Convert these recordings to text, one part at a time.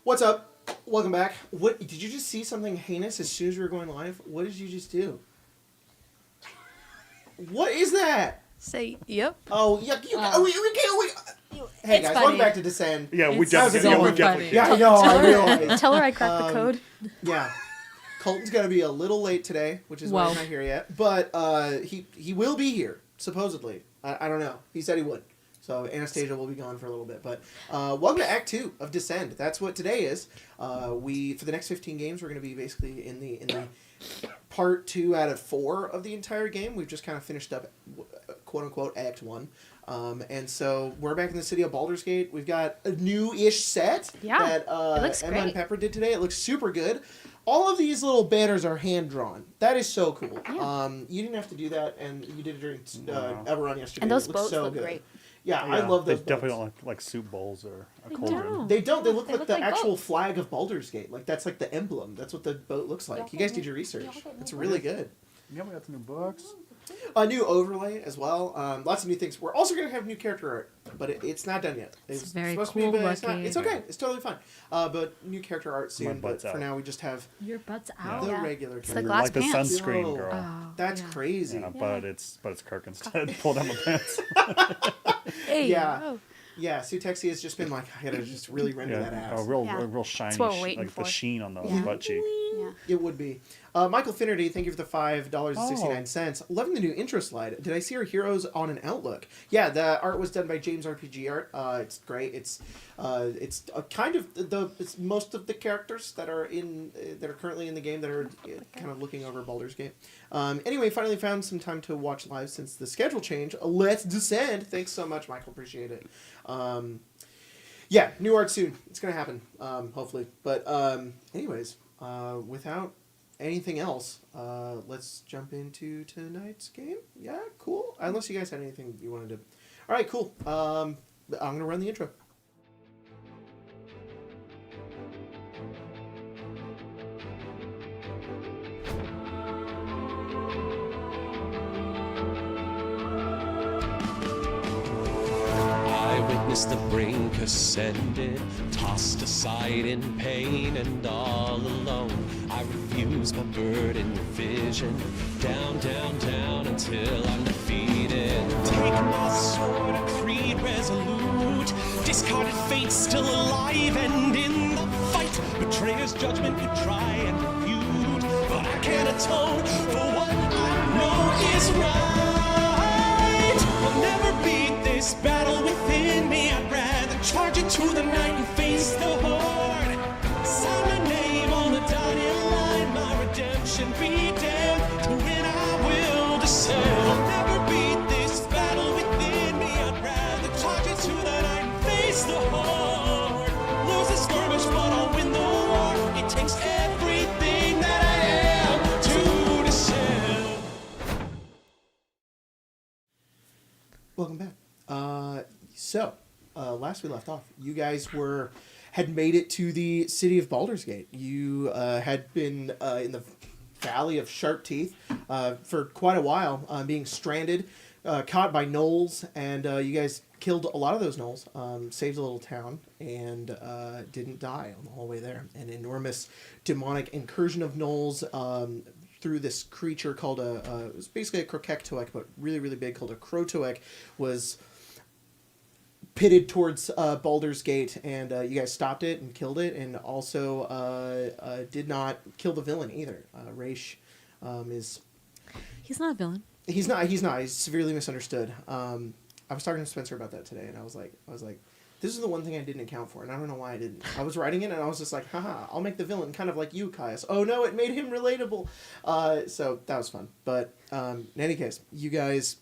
What's up? Welcome back. What did you just see something heinous as soon as we were going live? What did you just do? What is that? Say yep. Oh, yeah. Hey guys, welcome back to Descend. Yeah, we definitely. definitely. Yeah, I know. I realize. Tell her I cracked the code. Yeah. Colton's gonna be a little late today, which is why he's not here yet. But he will be here supposedly. I don't know. He said he would. So Anastasia will be gone for a little bit, but welcome to Act 2 of Descend. That's what today is. We for the next 15 games, we're going to be basically in the part 2 out of 4 of the entire game. We've just kind of finished up, quote unquote, Act 1, and so we're back in the city of Baldur's Gate. We've got a new-ish set that Emma and Pepper did today. It looks super good. All of these little banners are hand-drawn. That is so cool. Yeah. You didn't have to do that, and you did it during Everrun yesterday. And those boats look great. Yeah, I love those. They definitely don't look like soup bowls or a cauldron. They don't. They look like the like actual boats. flag of Baldur's Gate. Like that's like the emblem. That's what the boat looks like. You guys did your research. It's really good. Yeah, we got the new books. A new overlay as well. Lots of new things. We're also going to have new character art, but it's not done yet. It's very supposed cool to be, but it's, looking. it's okay. It's totally fine. But new character art soon. But for now, we just have Your butt's out. the regular It's character. the glass like the pants. sunscreen girl. Oh, That's crazy. Yeah, but it's Kirk instead. Pull down the pants. Hey. Yeah. Oh. Yeah, Sutexi has just been like, I gotta just really render that ass. A real shiny, what we're waiting like for. the sheen on the Yeah. butt cheek. Yeah. It would be. Michael Finnerty, thank you for the $5.69. Loving the new intro slide. Did I see our heroes on an Outlook? Yeah, the art was done by James RPG Art. It's great. It's kind of it's most of the characters that are currently in the game that are kind of looking over Baldur's Gate. Anyway, finally found some time to watch live since the schedule change. Let's Descend. Thanks so much, Michael. Appreciate it. Yeah, new art soon. It's gonna happen, hopefully. But anyways, without anything else, let's jump into tonight's game. Yeah, cool. Unless you guys had anything you wanted to. All right, cool. I'm gonna run the intro. The brink ascended, tossed aside in pain and all alone. I refuse my burden with vision, down, down, down until I'm defeated. Take my sword, a creed resolute, discarded fate still alive and in the fight. Betrayer's judgment could try and refute, but I can't atone for what I know is right. I'll never beat this battle within me. I'd rather charge into the night and face the horde. Sign my name on the dotted line, my redemption be damned. To win I will descend. Welcome back. Last we left off, you guys had made it to the city of Baldur's Gate. You had been in the Valley of Sharp Teeth for quite a while, being stranded, caught by gnolls, and you guys killed a lot of those gnolls, saved a little town, and didn't die on the whole way there. An enormous demonic incursion of gnolls through this creature called it was basically a Krokektoek, but really, really big, called a Krotoek, was pitted towards Baldur's Gate, and you guys stopped it and killed it, and also did not kill the villain either. Raish is... He's not a villain. He's not. He's severely misunderstood. I was talking to Spencer about that today, and I was like, this is the one thing I didn't account for, and I don't know why I didn't. I was writing it, and I was just like, haha, I'll make the villain kind of like you, Caius. Oh no, it made him relatable. So that was fun. But in any case, you guys...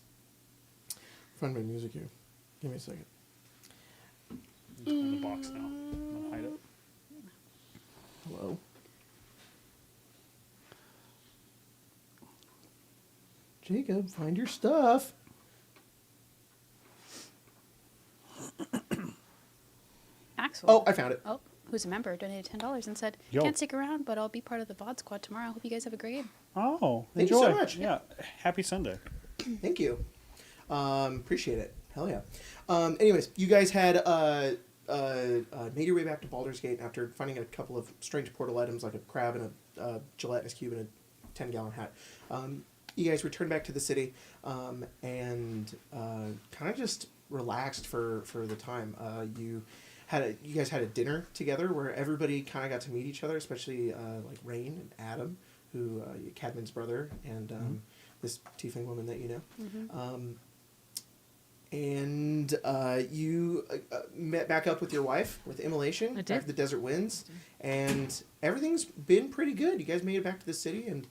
Find my music here. Give me a second. It's in the box now. I'm gonna hide it. Hello? Jacob, find your stuff. Axel. Oh, I found it. Oh, who's a member, donated $10 and said, Yo. can't stick around, but I'll be part of the VOD squad tomorrow. Hope you guys have a great game. Oh, Thank you enjoy. so much. Yeah, happy Sunday. Thank you. Appreciate it. Hell yeah. Anyways, you guys had made your way back to Baldur's Gate after finding a couple of strange portal items like a crab and a gelatinous cube and a 10-gallon hat. You guys returned back to the city and kind of just relaxed for the time. You guys had a dinner together where everybody kind of got to meet each other, especially like Rain and Adam, who Cadman's brother, and this tiefling woman that you know. Mm-hmm. And you met back up with your wife, with Immolation, I did. back to the Desert Winds, and everything's been pretty good. You guys made it back to the city, and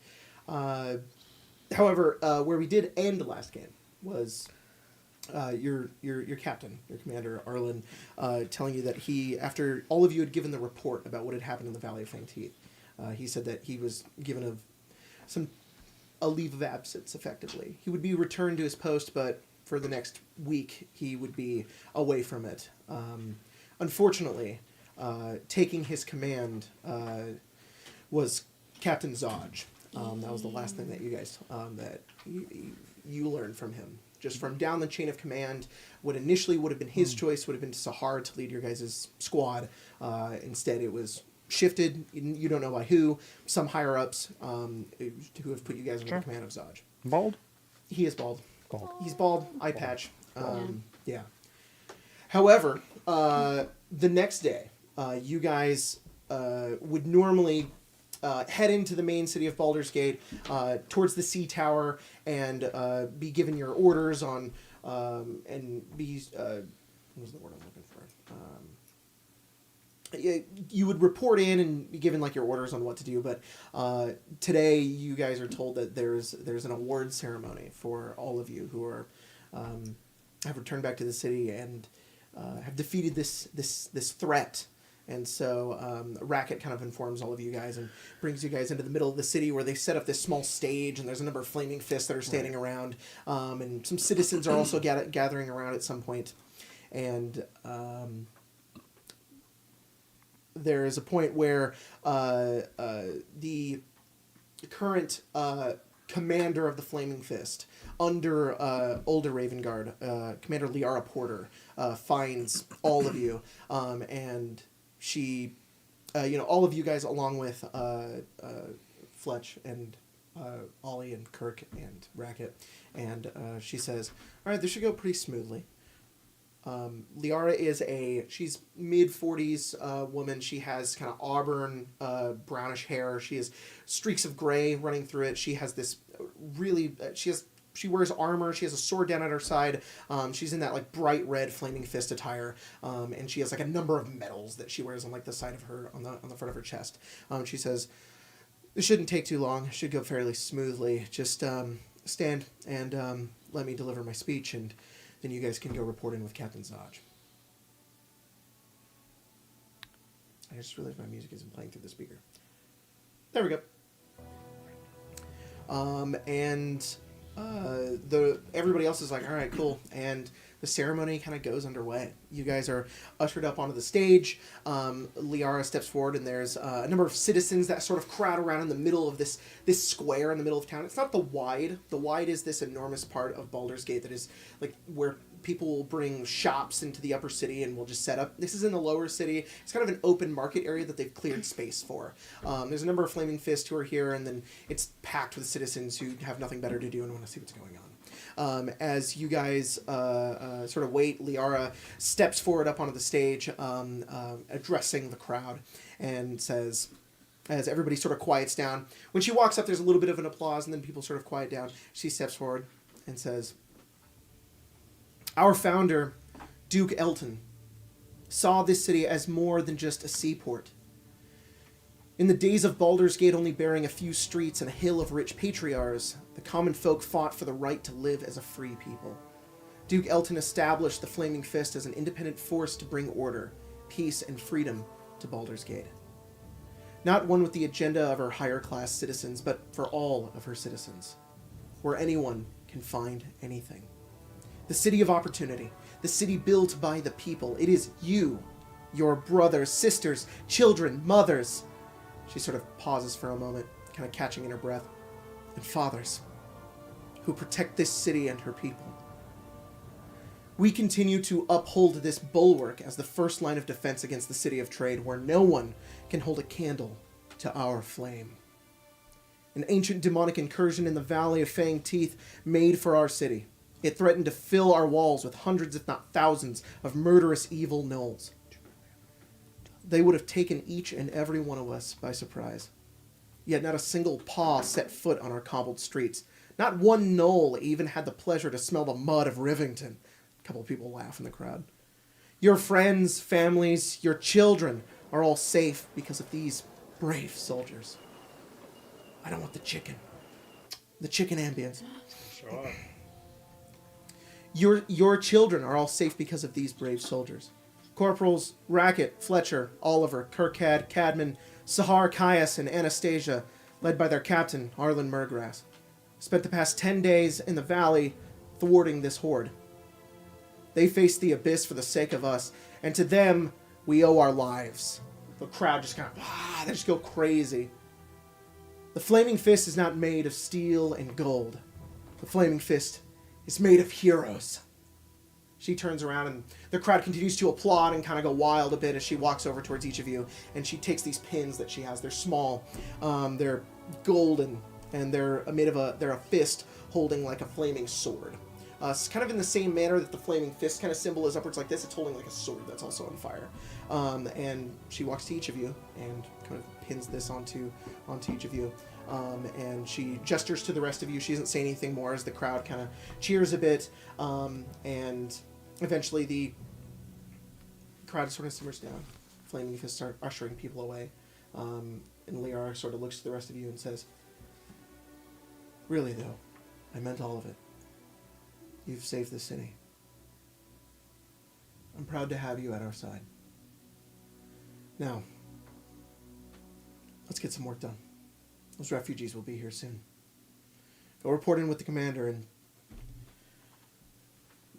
however, where we did end the last game was your captain, your commander, Arlen, telling you that he, after all of you had given the report about what had happened in the Valley of Fang Teeth, he said that he was given a leave of absence, effectively. He would be returned to his post, but for the next week, he would be away from it. Unfortunately, taking his command was Captain Zodge. That was the last thing that you guys, that you learned from him. Just from down the chain of command, what initially would have been his choice would have been to Sahar to lead your guys' squad. Instead, it was shifted. You don't know by who. Some higher-ups who have put you guys under the command of Zodge. Bald? He is bald. Bald. He's bald, eye patch. Yeah. However, the next day, you guys would normally head into the main city of Baldur's Gate, towards the Sea Tower, and be given your orders on, and be, what was the word I'm looking for? You would report in and be given like your orders on what to do, but today you guys are told that there's an award ceremony for all of you who are have returned back to the city and have defeated this threat. And so Racket kind of informs all of you guys and brings you guys into the middle of the city where they set up this small stage, and there's a number of flaming fists that are standing around, and some citizens are also gathering around at some point. And there is a point where the current commander of the Flaming Fist, under Older Ravengard, Commander Liara Porter, finds all of you, and she, all of you guys, along with Fletch and Ollie and Kirk and Racket, and she says, "All right, this should go pretty smoothly." Liara is she's mid-40s woman. She has kind of auburn, brownish hair. She has streaks of gray running through it. She has this she wears armor. She has a sword down at her side. She's in that like bright red flaming fist attire. And she has like a number of medals that she wears on like the side of her, on the front of her chest. She says, "This shouldn't take too long. It should go fairly smoothly. Just stand and let me deliver my speech, and then you guys can go report in with Captain Zodge." I just realized my music isn't playing through the speaker. There we go. And everybody else is like, all right, cool, and the ceremony kind of goes underway. You guys are ushered up onto the stage. Liara steps forward, and there's a number of citizens that sort of crowd around in the middle of this square in the middle of town. It's not the Wide. The Wide is this enormous part of Baldur's Gate that is like where people will bring shops into the upper city and will just set up. This is in the lower city. It's kind of an open market area that they've cleared space for. There's a number of Flaming Fist who are here, and then it's packed with citizens who have nothing better to do and want to see what's going on. As you guys sort of wait, Liara steps forward up onto the stage, addressing the crowd, and says, as everybody sort of quiets down, when she walks up, there's a little bit of an applause, and then people sort of quiet down. She steps forward and says, "Our founder, Duke Elton, saw this city as more than just a seaport. In the days of Baldur's Gate only bearing a few streets and a hill of rich patriarchs, the common folk fought for the right to live as a free people. Duke Elton established the Flaming Fist as an independent force to bring order, peace, and freedom to Baldur's Gate. Not one with the agenda of her higher class citizens, but for all of her citizens, where anyone can find anything. The city of opportunity, the city built by the people. It is you, your brothers, sisters, children, mothers." She sort of pauses for a moment, kind of catching in her breath. "And fathers, who protect this city and her people. We continue to uphold this bulwark as the first line of defense against the city of trade, where no one can hold a candle to our flame. An ancient demonic incursion in the Valley of Fanged Teeth made for our city. It threatened to fill our walls with hundreds, if not thousands, of murderous evil gnolls. They would have taken each and every one of us by surprise. Yet not a single paw set foot on our cobbled streets. Not one gnoll even had the pleasure to smell the mud of Rivington." A couple of people laugh in the crowd. "Your friends, families, your children are all safe because of these brave soldiers. I don't want the chicken. The chicken ambience. Sure. Your children are all safe because of these brave soldiers. Corporals Racket, Fletcher, Oliver, Kirkad, Cadman, Sahar, Caius, and Anastasia, led by their captain, Arlen Murgrass, spent the past 10 days in the valley thwarting this horde. They faced the abyss for the sake of us, and to them, we owe our lives." The crowd just kind of, they just go crazy. "The Flaming Fist is not made of steel and gold. The Flaming Fist is made of heroes." She turns around, and the crowd continues to applaud and kind of go wild a bit as she walks over towards each of you, and she takes these pins that she has. They're small, they're golden, and they're a fist holding like a flaming sword. It's kind of in the same manner that the Flaming Fist kind of symbol is upwards like this. It's holding like a sword that's also on fire. And she walks to each of you and kind of pins this onto each of you. And she gestures to the rest of you. She doesn't say anything more as the crowd kind of cheers a bit. And eventually the crowd sort of simmers down. Flaming Fists start ushering people away. And Liara sort of looks to the rest of you and says, "Really, though, I meant all of it. You've saved the city. I'm proud to have you at our side. Now, let's get some work done. Those refugees will be here soon. Go report in with the commander and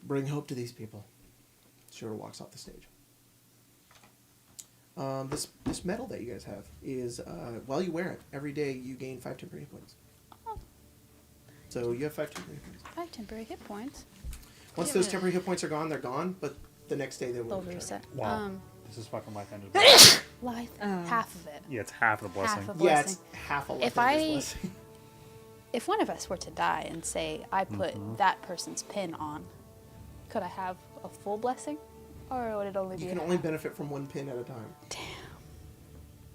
bring hope to these people." She sort of walks off the stage. This medal that you guys have is, while you wear it, every day you gain 5 temporary hit points. Oh. So you have 5 temporary hit points. 5 temporary hit points. Once those temporary hit points are gone, they're gone, but the next day they will They'll return. reset. Wow. This is fucking life-ended. Life, half of it. Yeah, it's half the blessing. Half of Yeah, blessing. it's half a life. If I- If one of us were to die and say, I put that person's pin on, could I have a full blessing? Or would it only be You can a only half? benefit from one pin at a time.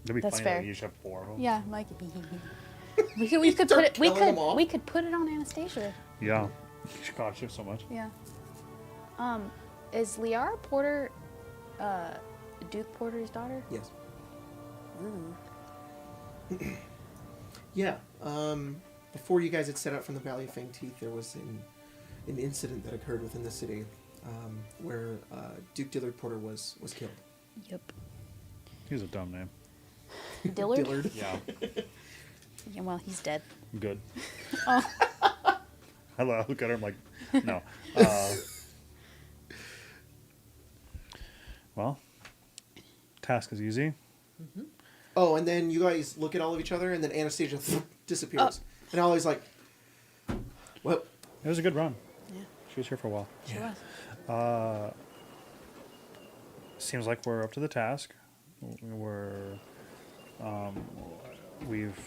It'd be That's funny fair. that you should have 4 of them. Yeah, like we could Start put it. We killing them all. could we could put it on Anastasia. Yeah. God, she has so much. Yeah. Is Liara Porter, Duke Porter's daughter? Yes. Ooh. Yeah. Before you guys had set out from the Valley of Fanged Teeth, there was an incident that occurred within the city where Duke Dillard Porter was killed. Yep. He's a dumb name. Dillard? Yeah. Yeah, well, he's dead. Good. I look at her. I'm like, no. Well, task is easy. Oh, and then you guys look at all of each other, and then Anastasia disappears. And Ollie's like, well, It was a good run. Yeah. She was here for a while. She was. Seems like we're up to the task. We've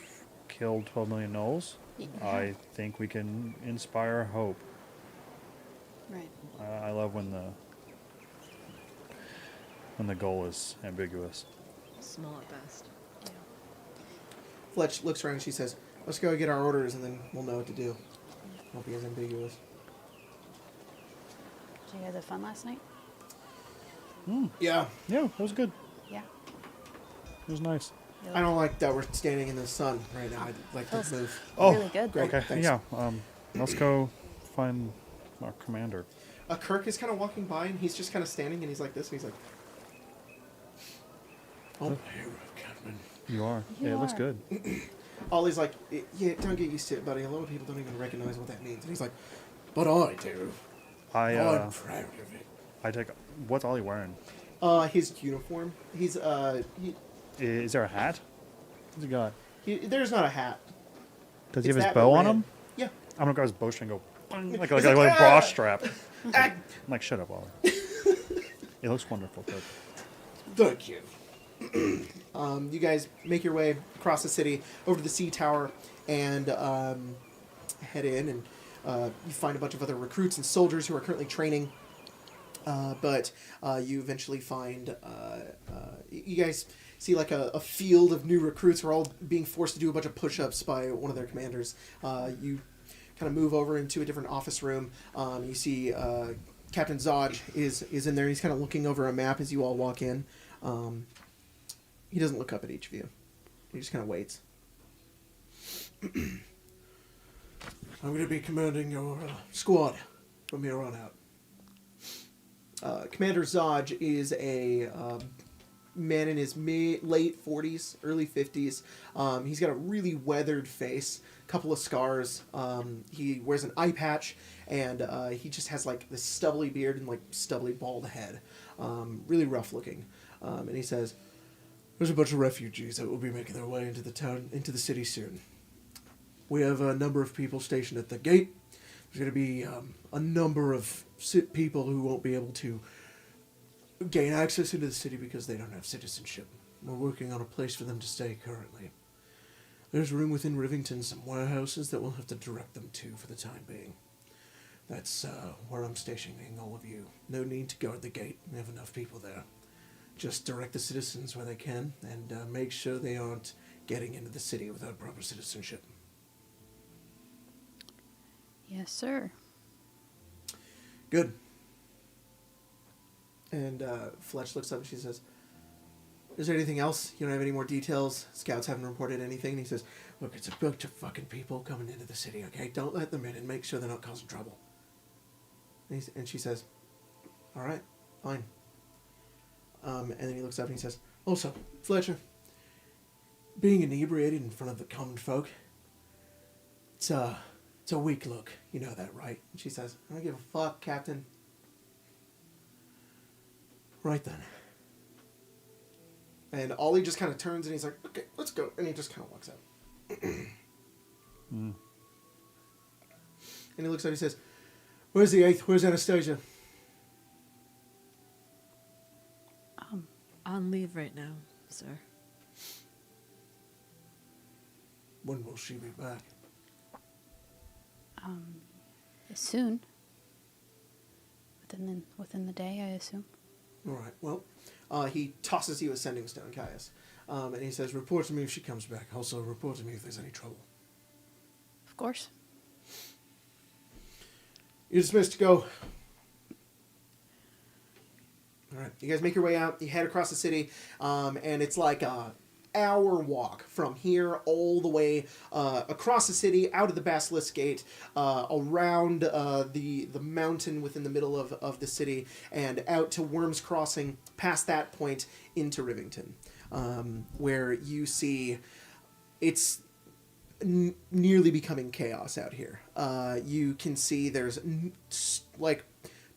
killed 12 million gnolls. Yeah. I think we can inspire hope. Right. I love when the goal is ambiguous. Small at best. Yeah. Fletch looks around and she says, let's go get our orders, and then we'll know what to do. Won't be as ambiguous. Did you guys have fun last night? Yeah. Yeah, it was good. Yeah. It was nice. I don't like that we're standing in the sun right now. I'd like to Feels move. Oh, really good. Great. Okay, thanks. yeah. Let's go find our commander. Kirk is kind of walking by, and he's just kind of standing, and he's like this, and he's like, oh, hero, Captain. You are. You It looks are. good. Ollie's like, yeah, don't get used to it, buddy. A lot of people don't even recognize what that means. And he's like, but I do. I'm proud of it. I take. What's Ollie wearing? His uniform. He's Is there a hat? What's he got? there's not a hat. Does he It's have his that bow on red. him? Yeah. I'm gonna grab his bowstring and go bang, like He's a like, bra "Ah!" strap. Ah, I'm like, shut up, Ollie. It looks wonderful, but thank you. You guys make your way across the city over to the sea tower and head in, and you find a bunch of other recruits and soldiers who are currently training. But you eventually find you guys see like a field of new recruits who are all being forced to do a bunch of push-ups by one of their commanders. You kind of move over into a different office room. You see Captain Zodge is in there. He's kind of looking over a map as you all walk in. He doesn't look up at each of you. He just kind of waits. I'm going to be commanding your squad from here on out. Commander Zodge is a man in his late 40s, early 50s. He's got a really weathered face, a couple of scars. He wears an eye patch, and he just has like this stubbly beard and like stubbly bald head. Really rough looking. And he says, there's a bunch of refugees that will be making their way into the town, into the city soon. We have a number of people stationed at the gate. There's going to be a number of people who won't be able to gain access into the city because they don't have citizenship. We're working on a place for them to stay currently. There's room within Rivington, some warehouses that we'll have to direct them to for the time being. That's where I'm stationing all of you. No need to guard the gate. We have enough people there. Just direct the citizens where they can, and make sure they aren't getting into the city without proper citizenship. Yes, sir. Good. And Fletch looks up and she says, is there anything else? You don't have any more details? Scouts haven't reported anything? And he says, look, it's a bunch of fucking people coming into the city, okay? Don't let them in and make sure they're not causing trouble. And she says, all right, fine. And then he looks up and he says, also, Fletcher, being inebriated in front of the common folk, it's a weak look. You know that, right? And she says, I don't give a fuck, Captain. Right then. And Ollie just kind of turns and he's like, okay, let's go. And he just kind of walks out. And he looks up and he says, where's the 8th? Where's Anastasia? On leave right now, sir. When will she be back? Soon. Within the day, I assume. All right, well, he tosses you a sending stone, Caius. And he says, report to me if she comes back. Also, report to me if there's any trouble. Of course. You're dismissed to go. All right, you guys make your way out. You head across the city, and it's like a hour walk from here all the way across the city, out of the Basilisk Gate, around the mountain within the middle of the city, and out to Worms Crossing, past that point into Rivington, where you see it's nearly becoming chaos out here. You can see there's like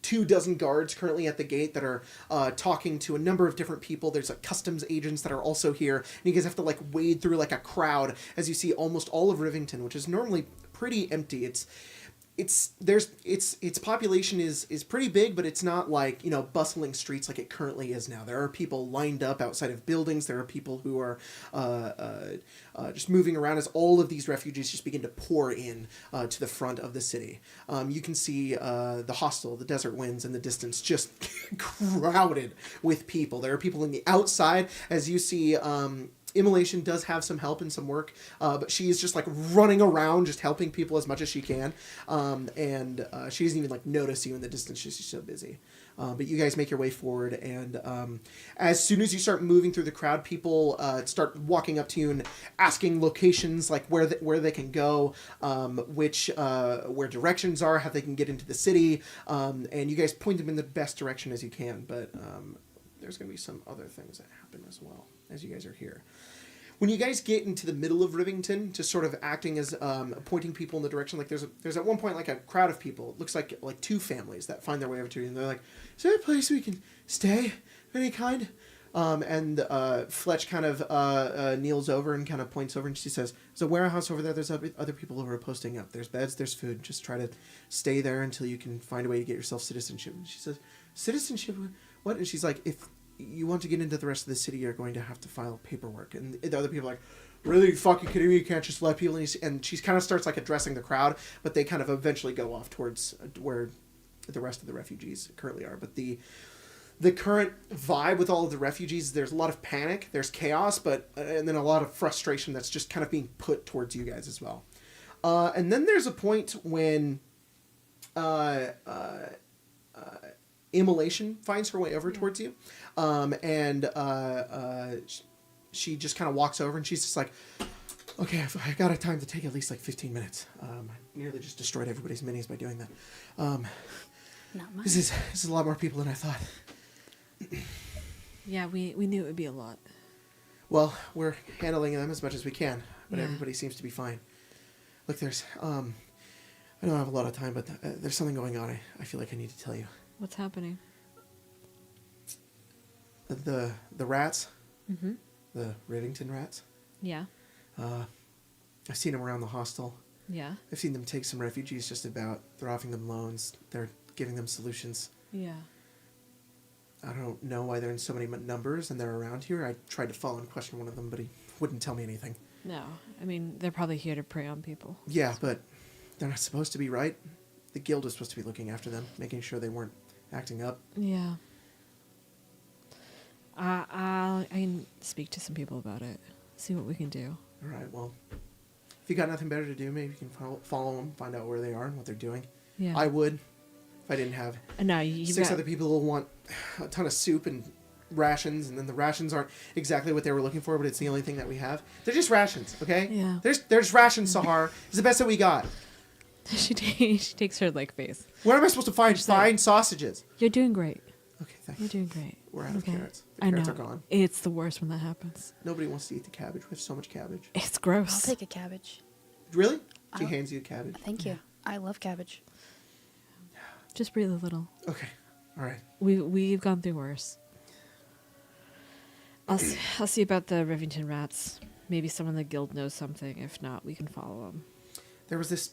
24 guards currently at the gate that are talking to a number of different people. There's like customs agents that are also here, and you guys have to like wade through like a crowd as you see almost all of Rivington, which is normally pretty empty. Its population is pretty big, but it's not like, you know, bustling streets like it currently is now. There are people lined up outside of buildings. There are people who are just moving around as all of these refugees just begin to pour in to the front of the city. You can see the hostel, the Desert Winds in the distance, just crowded with people. There are people in the outside, as you see. Immolation does have some help and some work, but she is just like running around, just helping people as much as she can. And she doesn't even like notice you in the distance. She's so busy. But you guys make your way forward, and as soon as you start moving through the crowd, people start walking up to you and asking locations, like where they can go, where directions are, how they can get into the city, and you guys point them in the best direction as you can. But there's going to be some other things that happen as well as you guys are here. When you guys get into the middle of Rivington, just sort of acting as pointing people in the direction, like there's at one point like a crowd of people. It looks like two families that find their way over to you, and they're like, "Is there a place we can stay of any kind?" And Fletch kind of kneels over and kind of points over, and she says, "There's a warehouse over there. There's other people who are posting up. There's beds. There's food. Just try to stay there until you can find a way to get yourself citizenship." And she says, "Citizenship? What?" And she's like, "If you want to get into the rest of the city, you're going to have to file paperwork." And the other people are like, "Really fucking kidding me? You can't just let people..." And she kind of starts like addressing the crowd, but they kind of eventually go off towards where the rest of the refugees currently are. But the current vibe with all of the refugees, there's a lot of panic, there's chaos, and then a lot of frustration that's just kind of being put towards you guys as well. And then there's a point when Immolation finds her way over towards you, and she just kind of walks over, and she's just like, "Okay, I've got a time to take at least like 15 minutes. I nearly just destroyed everybody's minis by doing that. Not much. This is a lot more people than I thought." Yeah, we knew it would be a lot. Well, we're handling them as much as we can, but Yeah. everybody seems to be fine. Look, there's I don't have a lot of time, but there's something going on. I feel like I need to tell you. What's happening? The rats, Mm-hmm. the Rivington rats. Yeah. I've seen them around the hostel. Yeah. I've seen them take some refugees just about. They're offering them loans. They're giving them solutions. Yeah. I don't know why they're in so many numbers and they're around here. I tried to follow and question one of them, but he wouldn't tell me anything. No. I mean, they're probably here to prey on people. Yeah, but they're not supposed to be, right? The guild is supposed to be looking after them, making sure they weren't acting up. Yeah. I can speak to some people about it. See what we can do. All right, well, if you got nothing better to do, maybe you can follow them, find out where they are and what they're doing. Yeah. I would, if I didn't have No, you 6 got... other people who want a ton of soup and rations, and then the rations aren't exactly what they were looking for, but it's the only thing that we have. They're just rations, okay? Yeah. There's rations, Sahar. It's the best that we got. she takes her like face. Where am I supposed to find Just like- fine sausages? You're doing great. Okay, thanks. You're doing great. We're out of Okay. carrots. The I carrots know. are gone. It's the worst when that happens. Nobody wants to eat the cabbage. We have so much cabbage. It's I'll gross. take a cabbage. Really? She I'll- hands you a cabbage. Thank you. I love cabbage. Just breathe a little. Okay. All right. We've gone through worse. I'll see about the Rivington rats. Maybe someone in the guild knows something. If not, we can follow them. There was this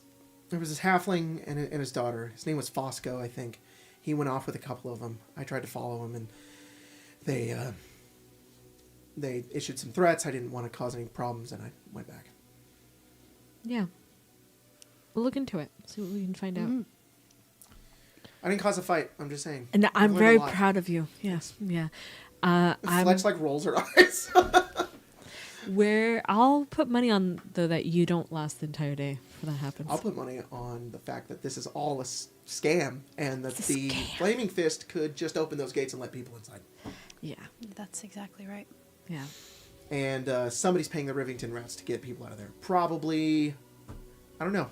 halfling and his daughter. His name was Fosco, I think. He went off with a couple of them. I tried to follow him, and they issued some threats. I didn't want to cause any problems, and I went back. Yeah. We'll look into it. See what we can find out. I didn't cause a fight. I'm just saying. And I've I'm learned very a lot. proud of you. Yes. Yeah. Fletch like rolls her eyes. I'll put money on though that you don't last the entire day when that happens. I'll put money on the fact that this is all a scam, and that It's a the scam. Flaming Fist could just open those gates and let people inside. Yeah. That's exactly right. Yeah. And somebody's paying the Rivington rats to get people out of there. Probably. I don't know.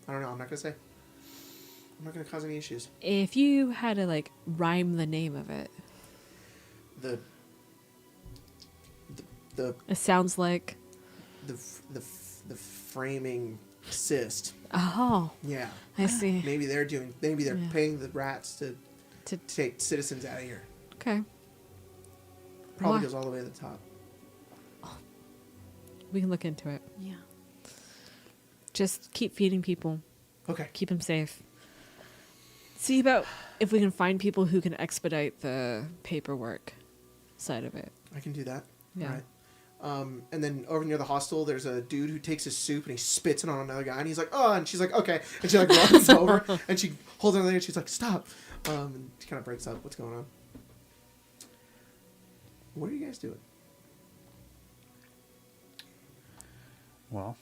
I'm not gonna say. I'm not gonna cause any issues. If you had to like rhyme the name of it, The it sounds like the the framing cyst. Oh, Yeah. I see. Maybe they're Yeah. paying the rats to To- take citizens out of here. Okay. Probably Why? goes all the way to the top. We can look into it. Yeah. Just keep feeding people. Okay. Keep them safe. See about if we can find people who can expedite the paperwork side of it. I can do that. Yeah. All right. And then over near the hostel, there's a dude who takes his soup and he spits it on another guy, and he's like, "Oh!" And she's like, "Okay," and she like runs over and she holds him there, and she's like, "Stop!" And she kind of breaks up. What's going on? What are you guys doing? Well,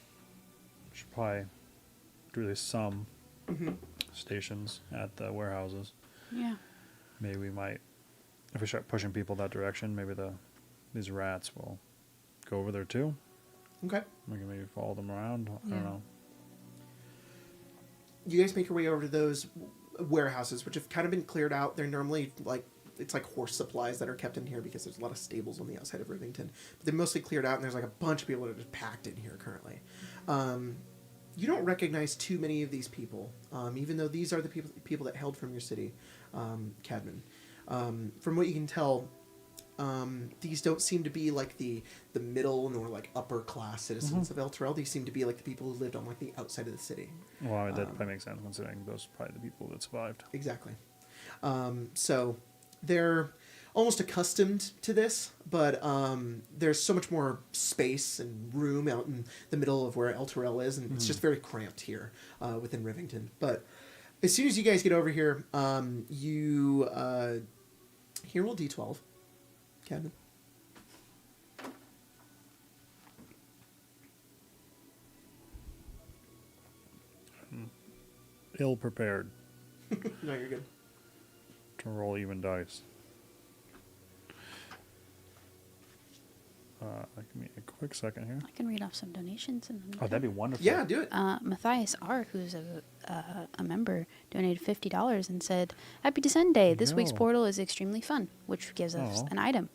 we should probably do at least some stations at the warehouses. Yeah. Maybe we might, if we start pushing people that direction, maybe these rats will go over there too. Okay. We can maybe follow them around. I Yeah. don't know. You guys make your way over to those warehouses, which have kind of been cleared out. They're normally it's like horse supplies that are kept in here because there's a lot of stables on the outside of Rivington. But they're mostly cleared out, and there's like a bunch of people that are just packed in here currently. You don't recognize too many of these people, even though these are the people that hailed from your city, Cadman. From what you can tell, these don't seem to be like the middle nor like upper class citizens of El Terrell. These seem to be like the people who lived on like the outside of the city. Well, that probably makes sense considering those are probably the people that survived. Exactly. So they're almost accustomed to this, but there's so much more space and room out in the middle of where El Terrell is, and it's just very cramped here within Rivington. But as soon as you guys get over here, you here roll D12. Cadman. Ill prepared No, you're good. to roll even dice. Give me a quick second here. I can read off some donations. And Oh, that'd be wonderful. Yeah, do it. Matthias R., who's a member, donated $50 and said, "Happy Descent Day. This week's Yo. portal is extremely fun," which gives us Aw. an item.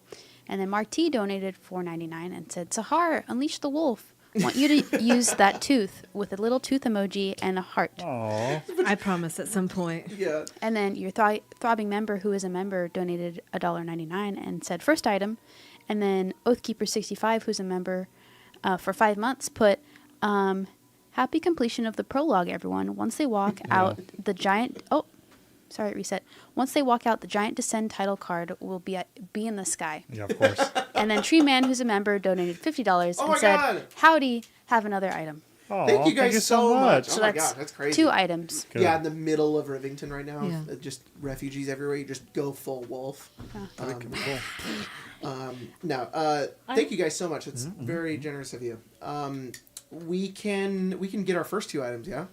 And then Mark T donated $4.99 and said, "Sahar, unleash the wolf. Want you to use that tooth with a little tooth emoji and a heart." Oh, I promise at some point. Yeah. And then your throbbing member, who is a member, donated $1.99 and said, "First item." And then Oathkeeper65, who's a member for 5 months, put, "Happy completion of the prologue, everyone. Once they walk out the giant... Oh, sorry, reset. Once they walk out, the giant Descend title card will be in the sky." yeah, of course. And then Tree Man, who's a member, donated $50 Oh and my said, God. "Howdy, have another item." Oh, Thank you guys so much. So Oh my that's God, that's crazy. 2 items. Good. Yeah, in the middle of Rivington right now, Yeah. just refugees everywhere. You just go full wolf. That'd be cool. Thank you guys so much. It's very generous of you. We can get our first 2 items, yeah?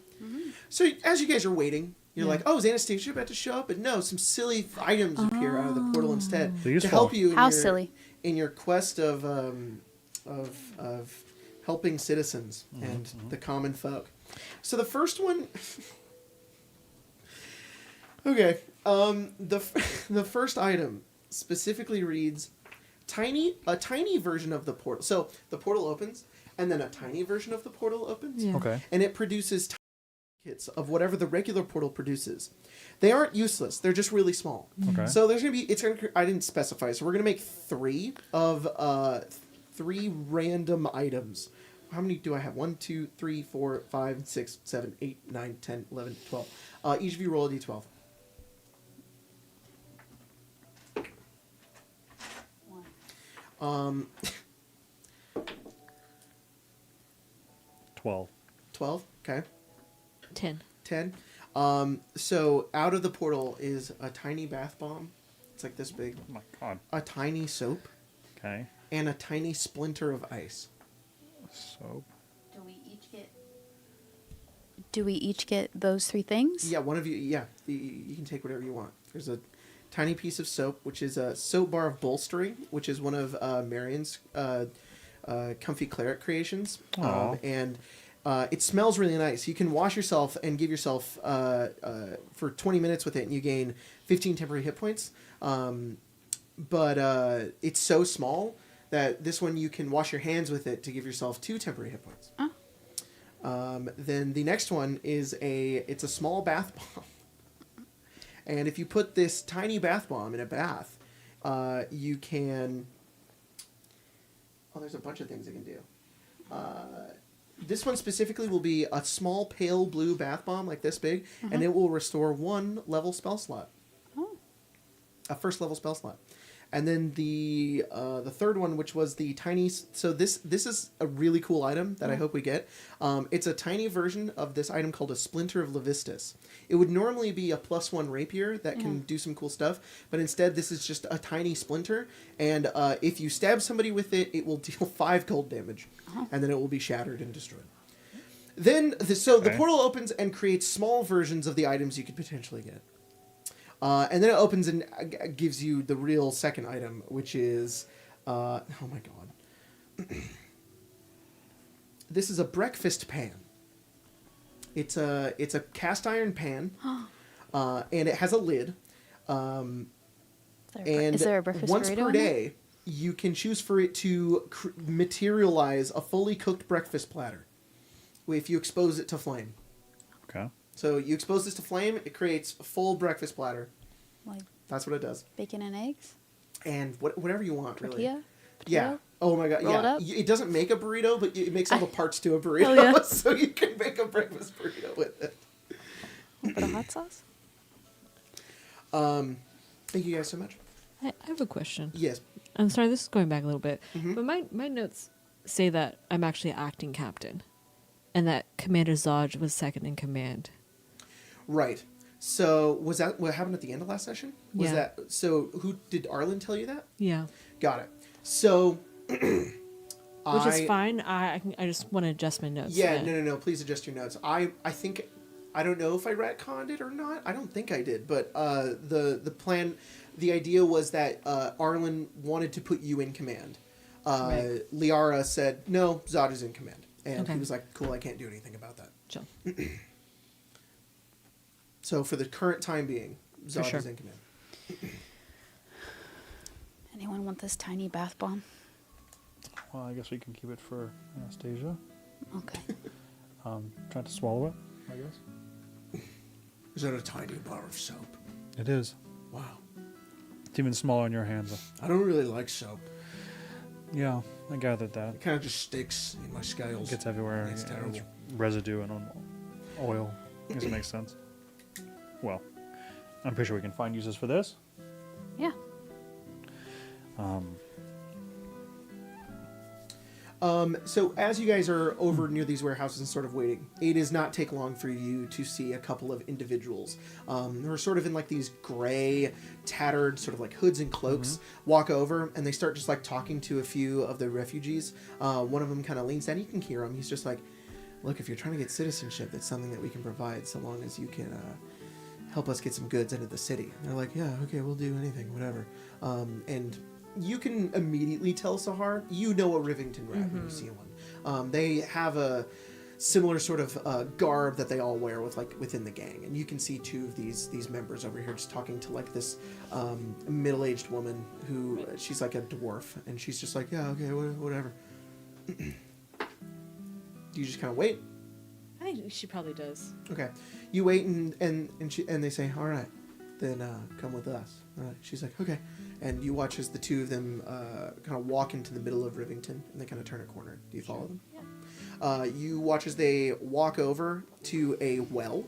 So as you guys are waiting, you're like, "Oh, is Anastasia about to show up?" But no, some silly items appear out of the portal instead They're to useful. help you in How your, silly. in your quest of helping citizens and the common folk. So the first one... Okay. The first item specifically reads a tiny version of the portal. So the portal opens, and then a tiny version of the portal opens. Yeah. Okay. And it produces tiny kits of whatever the regular portal produces. They aren't useless. They're just really small. Okay. So there's going to be... I didn't specify. So we're going to make 3 of... 3 random items. How many do I have? 1, 2, 3, 4, 5, 6, 7, 8, 9, 10, 11, 12. Each of you roll a d12. 12. 12. Okay. 10. 10. So out of the portal is a tiny bath bomb. It's like this big. Oh my God. A tiny soap Okay. and a tiny splinter of ice. Soap. Do we each get those 3 things? Yeah, one of you. Yeah, you can take whatever you want. There's a tiny piece of soap, which is a soap bar of bolstering, which is one of Marion's comfy cleric creations. Aw. And it smells really nice. You can wash yourself and give yourself for 20 minutes with it, and you gain 15 temporary hit points. But it's so small that this one you can wash your hands with it to give yourself 2 temporary hit points. Oh. Then the next one is it's a small bath bomb. And if you put this tiny bath bomb in a bath, you can... Oh, there's a bunch of things it can do. This one specifically will be a small pale blue bath bomb like this big, and it will restore 1 level spell slot. Oh. A first level spell slot. And then the third one, which was the tiny... So this is a really cool item that I hope we get. It's a tiny version of this item called a Splinter of Levistus. It would normally be a +1 rapier that can do some cool stuff, but instead this is just a tiny splinter, and if you stab somebody with it, it will deal 5 cold damage, and then it will be shattered and destroyed. Then, the portal opens and creates small versions of the items you could potentially get. And then it opens and gives you the real second item, which is... oh my god. This is a breakfast pan. It's a cast iron pan, and it has a lid. Is there a breakfast once burrito per in there? day, you can choose for it to materialize a fully cooked breakfast platter if you expose it to flame. Okay. So you expose this to flame, it creates a full breakfast platter. Like That's what it does. bacon and eggs? And whatever you want, really. Tortilla? Yeah. Potato? Oh my god. Roll it Yeah. up? It doesn't make a burrito, but it makes all the parts to a burrito, Oh, yeah. so you can make a breakfast burrito with it. A bit of hot sauce? Thank you guys so much. I have a question. Yes. I'm sorry, this is going back a little bit, Mhm. but my notes say that I'm actually acting captain, and that Commander Zodge was second in command. Right. So was that what happened at the end of last session? Was Yeah. that so? Who did Arlen tell you that? Yeah, Got it. So. which is fine. I just want to adjust my notes. Yeah. No. Please adjust your notes. I think. I don't know if I retconned it or not. I don't think I did, but the plan, the idea was that Arlen wanted to put you in command. Right. Liara said, no, Zod is in command. And Okay. he was like, cool, I can't do anything about that. Chill. So for the current time being, Zod sure. is in command. Anyone want this tiny bath bomb? Well, I guess we can keep it for Anastasia. Okay. Try to swallow it, I guess. Is that a tiny bar of soap? It is. Wow. It's even smaller in your hands. I don't really like soap. Yeah, I gathered that. It kind of just sticks in my scales. It gets everywhere. It's yeah, terrible. Residue and oil. I guess it makes sense. Well, I'm pretty sure we can find uses for this. Yeah. So as you guys are over near these warehouses and sort of waiting, it does not take long for you to see a couple of individuals who are sort of in like these gray, tattered sort of like hoods and cloaks walk over, and they start just like talking to a few of the refugees. One of them kind of leans down. You can hear him. He's just like, look, if you're trying to get citizenship, that's something that we can provide so long as you can help us get some goods into the city. And they're like, yeah, okay, we'll do anything, whatever. And you can immediately tell Sahar, you know a Rivington rat when you see one. They have a similar sort of garb that they all wear with like within the gang, and you can see two of these members over here just talking to like this middle-aged woman who she's like a dwarf, and she's just like, yeah, okay, whatever. You just kind of wait. I think she probably does. Okay, you wait and they say, all right, then come with us. All right. She's like, okay. And you watch as the two of them kind of walk into the middle of Rivington, and they kind of turn a corner. Do you follow them? Yeah. You watch as they walk over to a well,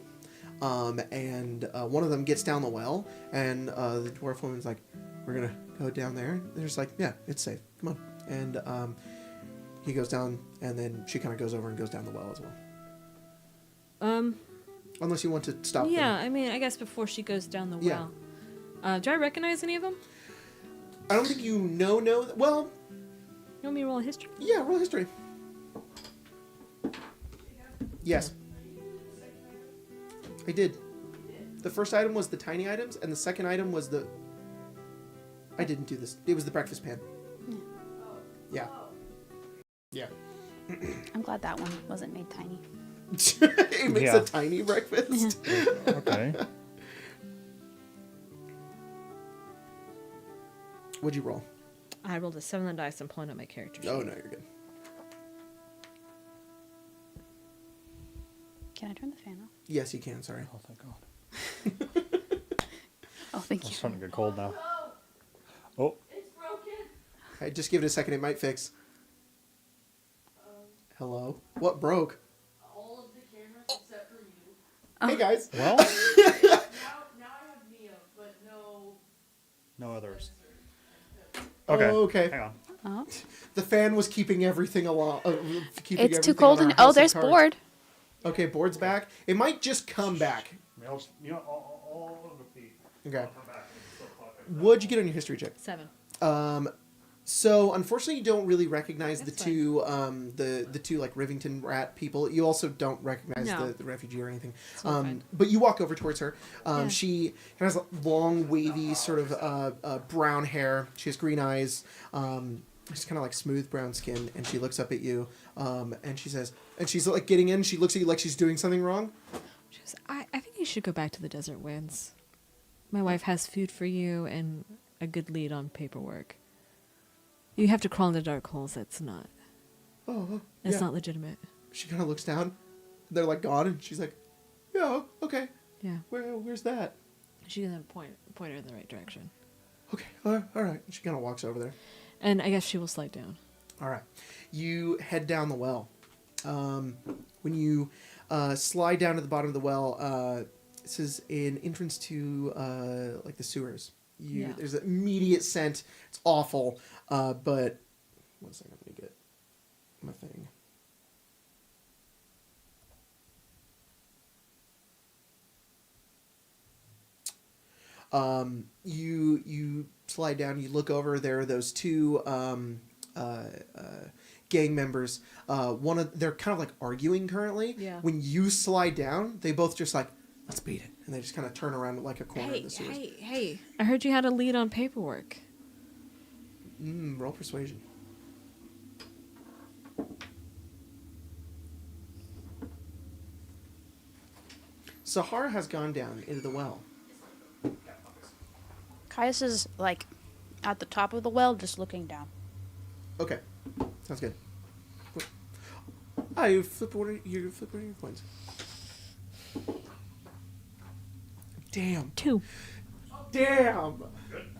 and one of them gets down the well, and the dwarf woman's like, we're going to go down there. They're just like, yeah, it's safe. Come on. And he goes down, and then she kind of goes over and goes down the well as well. Unless you want to stop them. Yeah, I mean, I guess before she goes down the Yeah. well. Do I recognize any of them? I don't think you know. Well, You want me to roll a history? yeah, roll history. Yes. I did. The first item was the tiny items, and the second item was the... I didn't do this. It was the breakfast pan. Yeah. Yeah. I'm glad that one wasn't made tiny. It makes Yeah. a tiny breakfast. Okay. What'd you roll? I rolled a 7 on the dice. I'm pulling up my character sheet. Oh, no, you're good. Can I turn the fan off? Yes, you can. Sorry. Oh, thank God. Oh, thank It's you. starting to get cold now. Oh, Hey, just give it a second. It might fix. Hello. What broke? All of the cameras except for you. Hey guys. well, Now I have Mia, but no. no others. Okay. Oh, okay. Hang on. Oh. The fan was keeping everything along. It's too cold in. Oh, there's board. Okay, board's back. It might just come back. You know, all of the Okay. What'd you get on your history check? 7. So unfortunately, you don't really recognize That's the two, the two like Rivington rat people. You also don't recognize No. the refugee or anything. all fine. But you walk over towards her. Yeah. She has long, wavy, sort of brown hair. She has green eyes. Just kind of like smooth brown skin, and she looks up at you, and she says, and she's like getting in. She looks at you like she's doing something wrong. She goes, I think you should go back to the desert winds. My wife has food for you and a good lead on paperwork. You have to crawl into dark holes. That's not. yeah. It's not legitimate. She kind of looks down. They're like gone, and she's like, "Yeah, okay. Yeah. Where's that? She's gonna point her in the right direction. Okay, all right." And she kind of walks over there. And I guess she will slide down. All right, you head down the well. When you slide down to the bottom of the well, this is an entrance to like the sewers. Yeah. There's an immediate scent. It's awful. But one second, let me get my thing. You slide down. You look over. There are those two gang members. They're kind of like arguing currently. Yeah. When you slide down, they both just like, let's beat it, and they just kind of turn around like a corner of the sewers. Hey! I heard you had a lead on paperwork. Roll persuasion. Sahara has gone down into the well. Caius is like at the top of the well, just looking down. Okay, sounds good. Ah, you flip one of your coins. Damn. 2. Damn.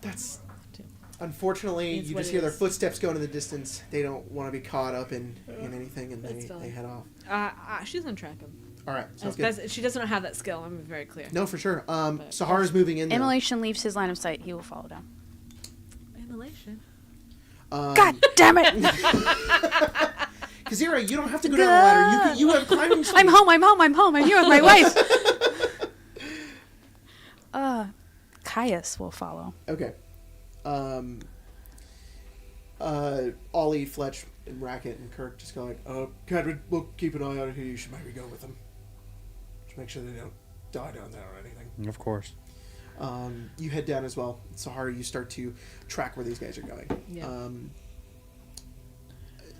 That's. 2. Unfortunately, It's you what just it hear their is. footsteps go into the distance. They don't want to be caught up in anything, and That's they fine. head off. She's gonna track him. All right, sounds good. She doesn't have that skill. I'm very clear. No, for sure. But- Sahara's moving in. Though. Immolation leaves his line of sight. He will follow down. Immolation. God damn it! Kazira, you don't have to go down the ladder. You have climbing speed. I'm home. I'm here with my wife. Caius will follow. Okay. Ollie, Fletch, and Racket and Kirk just go like, Cadwin, we'll keep an eye out here. You should maybe go with them. Just make sure they don't die down there or anything. Of course. You head down as well. Sahara, you start to track where these guys are going. Yeah.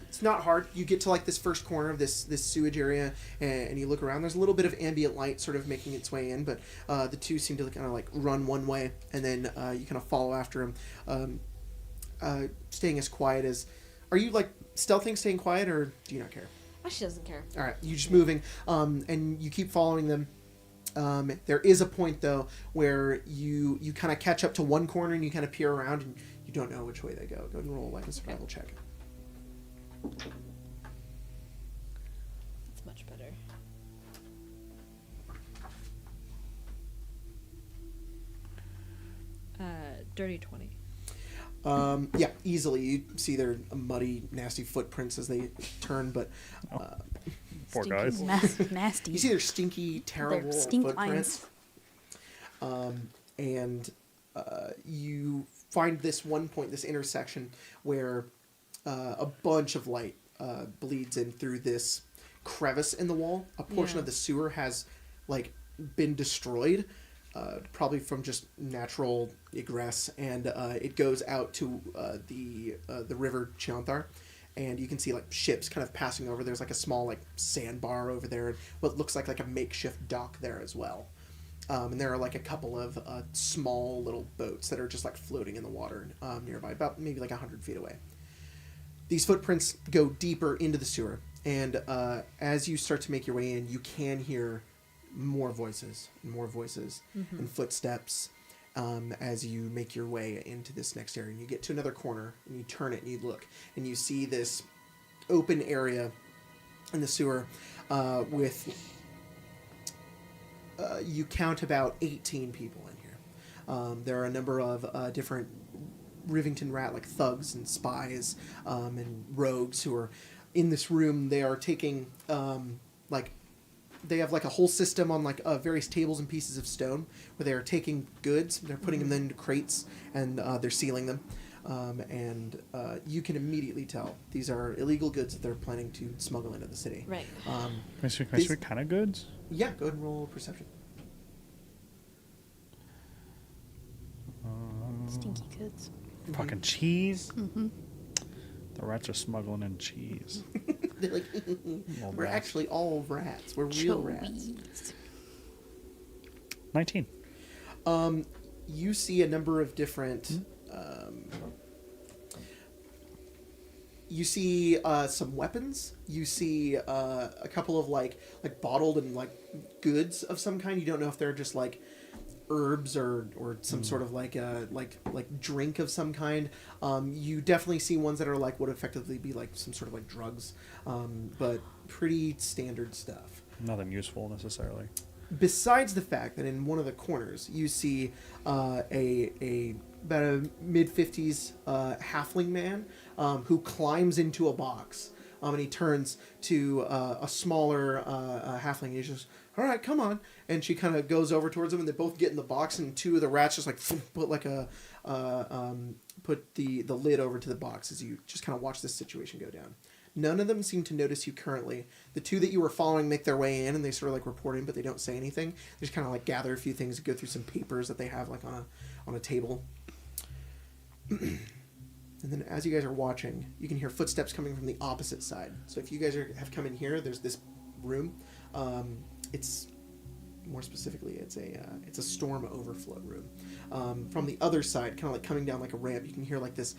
It's not hard. You get to like this first corner of this sewage area, and you look around. There's a little bit of ambient light sort of making its way in, but the two seem to kind of like run one way, and then you kind of follow after them, staying as quiet as. Are you like stealthing, staying quiet, or do you not care? She doesn't care. All right, you just moving, and you keep following them. There is a point though where you kind of catch up to one corner and you kind of peer around and you don't know which way they go. Go ahead and roll like a survival check. It's much better. Dirty 20. Yeah, easily. You see their muddy, nasty footprints as they turn, but Poor Stinky guys. Nasty. you see their stinky, terrible Their stink footprints. And you find this one point, this intersection, where a bunch of light bleeds in through this crevice in the wall. A portion Yeah. of the sewer has like been destroyed, probably from just natural egress, and it goes out to the river Chiantar. And you can see like ships kind of passing over. There's like a small like sandbar over there, and what looks like a makeshift dock there as well. And there are like a couple of small little boats that are just like floating in the water nearby, about maybe like 100 feet away. These footprints go deeper into the sewer, And as you start to make your way in, you can hear more voices and footsteps as you make your way into this next area. And you get to another corner, and you turn it, and you look, and you see this open area in the sewer with... you count about 18 people in here. There are a number of different Rivington rat, like thugs and spies and rogues who are in this room. They are taking they have like a whole system on like various tables and pieces of stone where they are taking goods, they're putting them into crates, and they're sealing them. And you can immediately tell these are illegal goods that they're planning to smuggle into the city. Right. Can I see what kind of goods? Yeah, go ahead and roll perception. Stinky goods. Fucking cheese. Mm-hmm. The rats are smuggling in cheese. They're like, we're rats. actually all rats. We're real rats. 19. You see a number of different... you see some weapons. You see a couple of like bottled and like goods of some kind. You don't know if they're just like herbs or some sort of like drink of some kind. You definitely see ones that are like would effectively be like some sort of like drugs, but pretty standard stuff. Nothing useful necessarily. Besides the fact that in one of the corners you see a about a mid-50s halfling man who climbs into a box, and he turns to a smaller halfling, and he's just, all right, come on, and she kind of goes over towards him, and they both get in the box, and two of the rats just like put like put the lid over to the box as you just kind of watch this situation go down. None of them seem to notice you currently. The two that you were following make their way in, and they sort of like report in, but they don't say anything. They just kind of like gather a few things, go through some papers that they have like on a table. And then as you guys are watching, you can hear footsteps coming from the opposite side. So if you guys have come in here, there's this room. It's more specifically, it's a storm overflow room. From the other side, kind of like coming down like a ramp, you can hear like this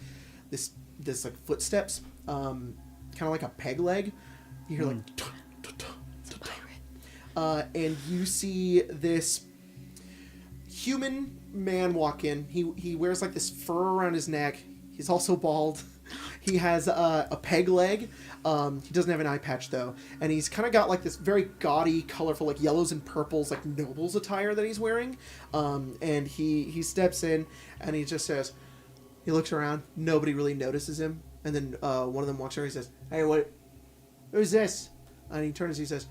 like footsteps. Kind of like a peg leg. You hear like... and you see this human man walk in. He wears like this fur around his neck. He's also bald. He has a peg leg. He doesn't have an eye patch though. And he's kind of got like this very gaudy, colorful, like yellows and purples, like nobles attire that he's wearing. And he steps in and he just says... He looks around. Nobody really notices him. And then one of them walks over and he says, hey, who's this? And he turns and he says,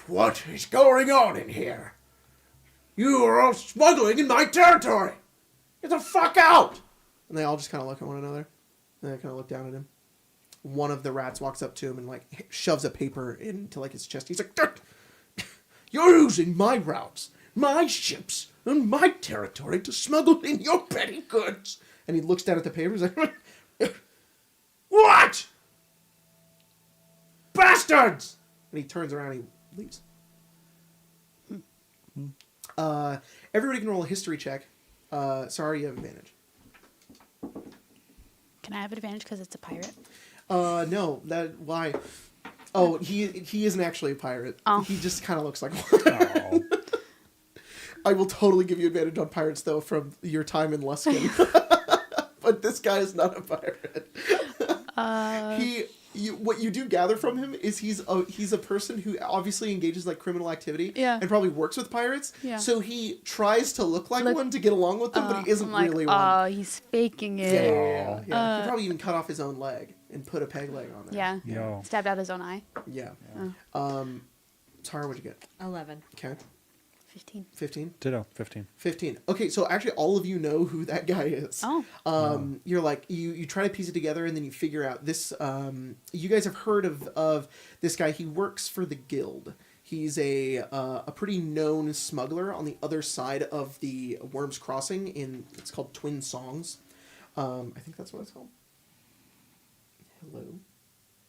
what is going on in here? You are all smuggling in my territory. Get the fuck out. And they all just kind of look at one another. And they kind of look down at him. One of the rats walks up to him and like shoves a paper into like his chest. He's like, you're using my routes, my ships, and my territory to smuggle in your petty goods. And he looks down at the paper. He's like, what? Bastards! And he turns around and he leaves. Everybody can roll a history check. Sorry, you have advantage. Can I have advantage because it's a pirate? No. Why? Oh, he isn't actually a pirate. Oh. He just kind of looks like one. Oh. I will totally give you advantage on pirates, though, from your time in Luskin. But this guy is not a pirate. What you do gather from him is he's a person who obviously engages like criminal activity, Yeah. and probably works with pirates. Yeah. So he tries to look like one to get along with them, but he isn't I'm like, really one. oh, he's faking it. Yeah. He probably even cut off his own leg and put a peg leg on there. Yeah. Yo. Stabbed out his own eye. Yeah. Oh. Tara, what'd you get? 11. Okay. 15. 15? Ditto. 15. 15. Okay, so actually all of you know who that guy is. Oh. You're like, you try to piece it together and then you figure out this, you guys have heard of this guy. He works for the guild. He's a pretty known smuggler on the other side of the Worms Crossing it's called Twin Songs. I think that's what it's called. Hello?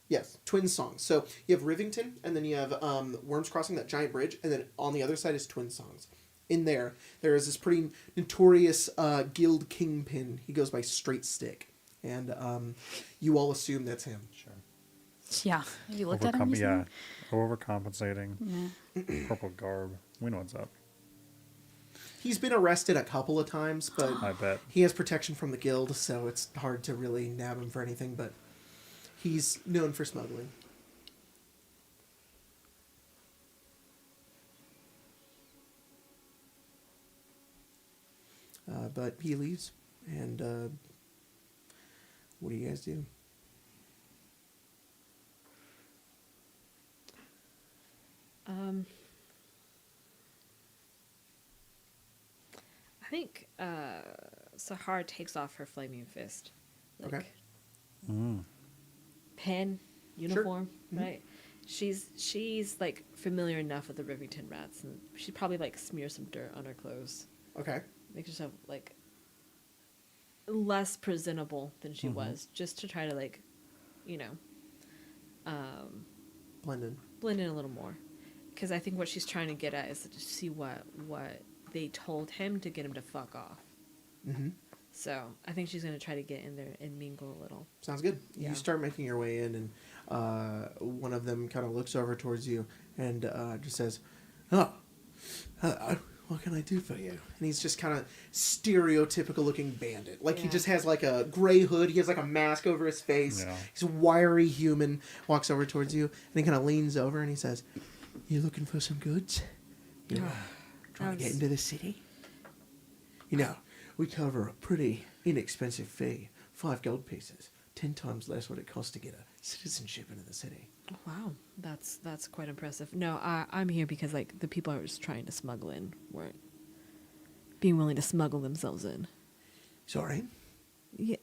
Yes, Twin Songs. So you have Rivington, and then you have Worms Crossing, that giant bridge, and then on the other side is Twin Songs. In there is this pretty notorious guild kingpin. He goes by Straight Stick, and you all assume that's him. Sure. Yeah. Have you looked at him recently? Overcompensating. Yeah. Purple garb. We know what's up. He's been arrested a couple of times, but I bet. he has protection from the guild, so it's hard to really nab him for anything, but he's known for smuggling. But he leaves, and what do you guys do? I think Sahar takes off her flaming fist. Like, Okay. Pen, uniform, right? She's like familiar enough with the Rivington rats, and she'd probably like smear some dirt on her clothes, Okay. make herself like less presentable than she was, just to try to like, you know, Blend in. blend in a little more. Because I think what she's trying to get at is to see what they told him to get him to fuck off. Mm-hmm. So I think she's gonna try to get in there and mingle a little. Sounds good. Yeah. You start making your way in, and one of them kind of looks over towards you and just says, "Oh, hello. What can I do for you?" And he's just kind of stereotypical looking bandit. Like he Yeah. just has like a gray hood. He has like a mask over his face. Yeah. He's a wiry human. Walks over towards you and he kind of leans over and he says, "You looking for some goods? You trying to get into the city? You know, we cover a pretty inexpensive fee. 5 gold pieces. 10 times less what it costs to get a citizenship into the city." Wow, that's quite impressive. No, I'm here because like the people I was trying to smuggle in weren't being willing to smuggle themselves in. Sorry? Yeah,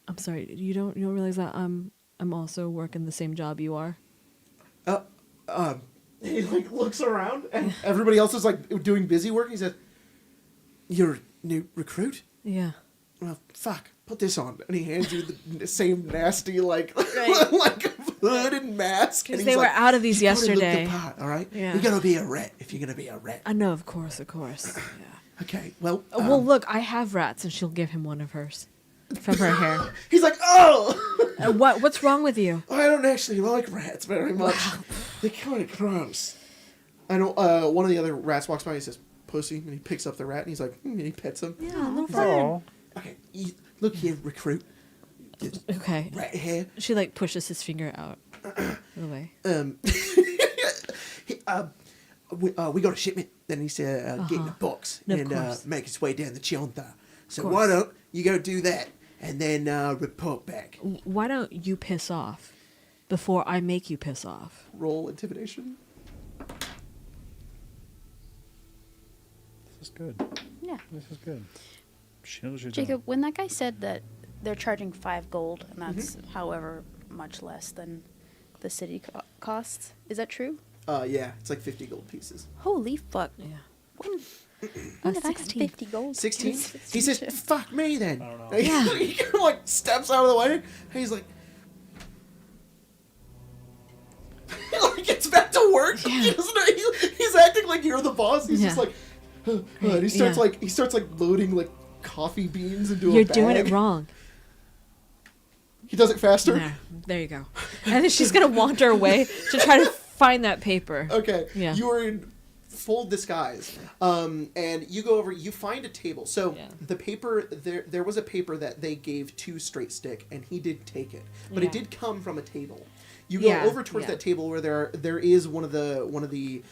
I'm sorry. You don't realize that I'm also working the same job you are. He like looks around and everybody else is like doing busy work. He says, "You're a new recruit? Yeah. Well, fuck. Put this on." And he hands you the same nasty like Right. like hood and mask. Because And they he's were like, out of these "You gotta look the yesterday. part, all right? Yeah. You gotta be a rat if you're gonna be a rat." I know, of course. Yeah. Okay, well, Well, look, I have rats, and she'll give him one of hers from her hair. he's like, "Oh, What's wrong with you? I don't actually like rats very much. They're kind of gross." I know. One of the other rats walks by and he says, "Pussy," and he picks up the rat and he's like, and he pets him. Yeah, no Oh. Okay, look here, recruit. Okay. Right here. She like pushes his finger out of the way. We got a shipment. Then he said, "Get in a box Of and course. make its way down the Chionta." So course. why don't you go do that and then report back? Why don't you piss off before I make you piss off? Roll intimidation. This is good. Yeah. This is good. She knows what she's Jacob, when that guy said that they're charging 5 gold, and that's Mm-hmm. however much less than the city costs, is that true? Yeah, it's like 50 gold pieces. Holy fuck. Yeah. When did I have 16. 50 gold? 16? He 16 says, shit. "Fuck me then." I don't know. Yeah. He kind of like steps out of the way and he's like, he like gets back to work. Yeah. He doesn't- he's acting like you're the boss. He's just Yeah. like, and he starts Yeah. like loading like coffee beans into a You're bag. doing it wrong. He does it faster. There you go. And then she's gonna wander away to try to find that paper. Okay. Yeah. You are in full disguise. And you go over, you find a table. So Yeah. the paper, there was a paper that they gave to Straight Stick, and he did take it. But it Yeah. did come from a table. You go Yeah, over towards yeah. that table where there is one of the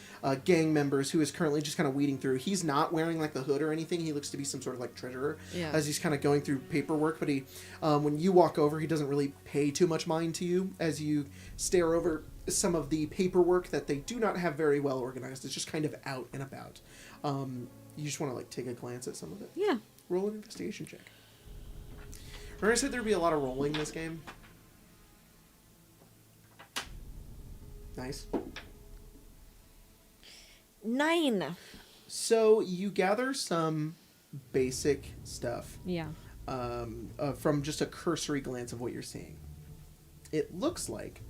gang members who is currently just kind of weeding through. He's not wearing like the hood or anything. He looks to be some sort of like treasurer Yeah. as he's kind of going through paperwork. But he, when you walk over, he doesn't really pay too much mind to you as you stare over some of the paperwork that they do not have very well organized. It's just kind of out and about. You just want to like take a glance at some of it. Yeah. Roll an investigation check. Remember I said there'd be a lot of rolling in this game? Nice. 9. So you gather some basic stuff Yeah. from just a cursory glance of what you're seeing. It looks like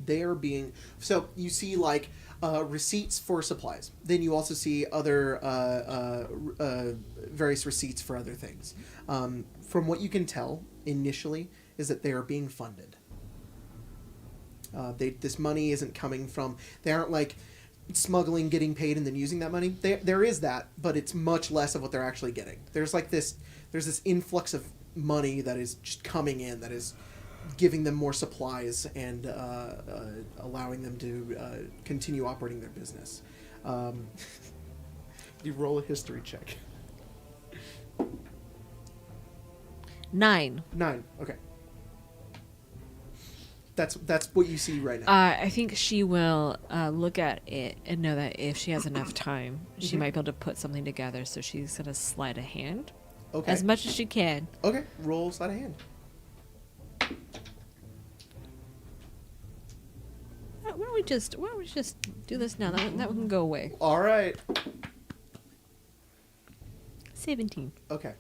they are being... So you see like receipts for supplies. Then you also see other various receipts for other things. From what you can tell initially is that they are being funded. This money isn't coming from. They aren't like smuggling, getting paid, and then using that money. There is that, but it's much less of what they're actually getting. There's this influx of money that is just coming in, that is giving them more supplies and allowing them to continue operating their business. You roll a history check. 9. 9. Okay. That's what you see right now. I think she will look at it and know that if she has enough time, she might be able to put something together. So she's gonna slide a hand Okay. as much as she can. Okay. Roll sleight of hand. Why don't we just do this now? That one can go away. All right. 17. Okay.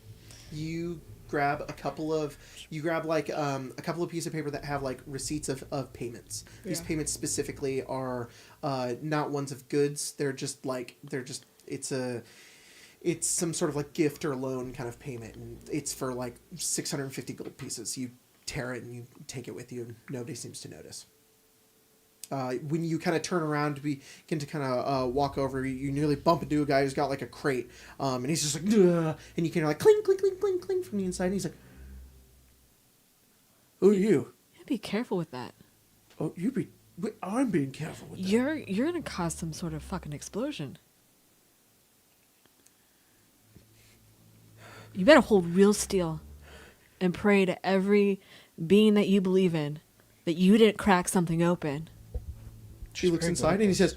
You grab a couple of pieces of paper that have like receipts of payments. These payments specifically are not ones of goods. It's some sort of like gift or loan kind of payment, and it's for like 650 gold pieces. You tear it and you take it with you, and nobody seems to notice. When you kind of turn around to begin to kind of walk over, you nearly bump into a guy who's got like a crate, and he's just like, "Ugh," and you can hear like clink, clink, clink, clink, clink from the inside, and he's like, "Who are you?" Be careful with that. Oh, I'm being careful with that. You're gonna cause some sort of fucking explosion. You better hold real still and pray to every being that you believe in that you didn't crack something open. She looks inside and he says,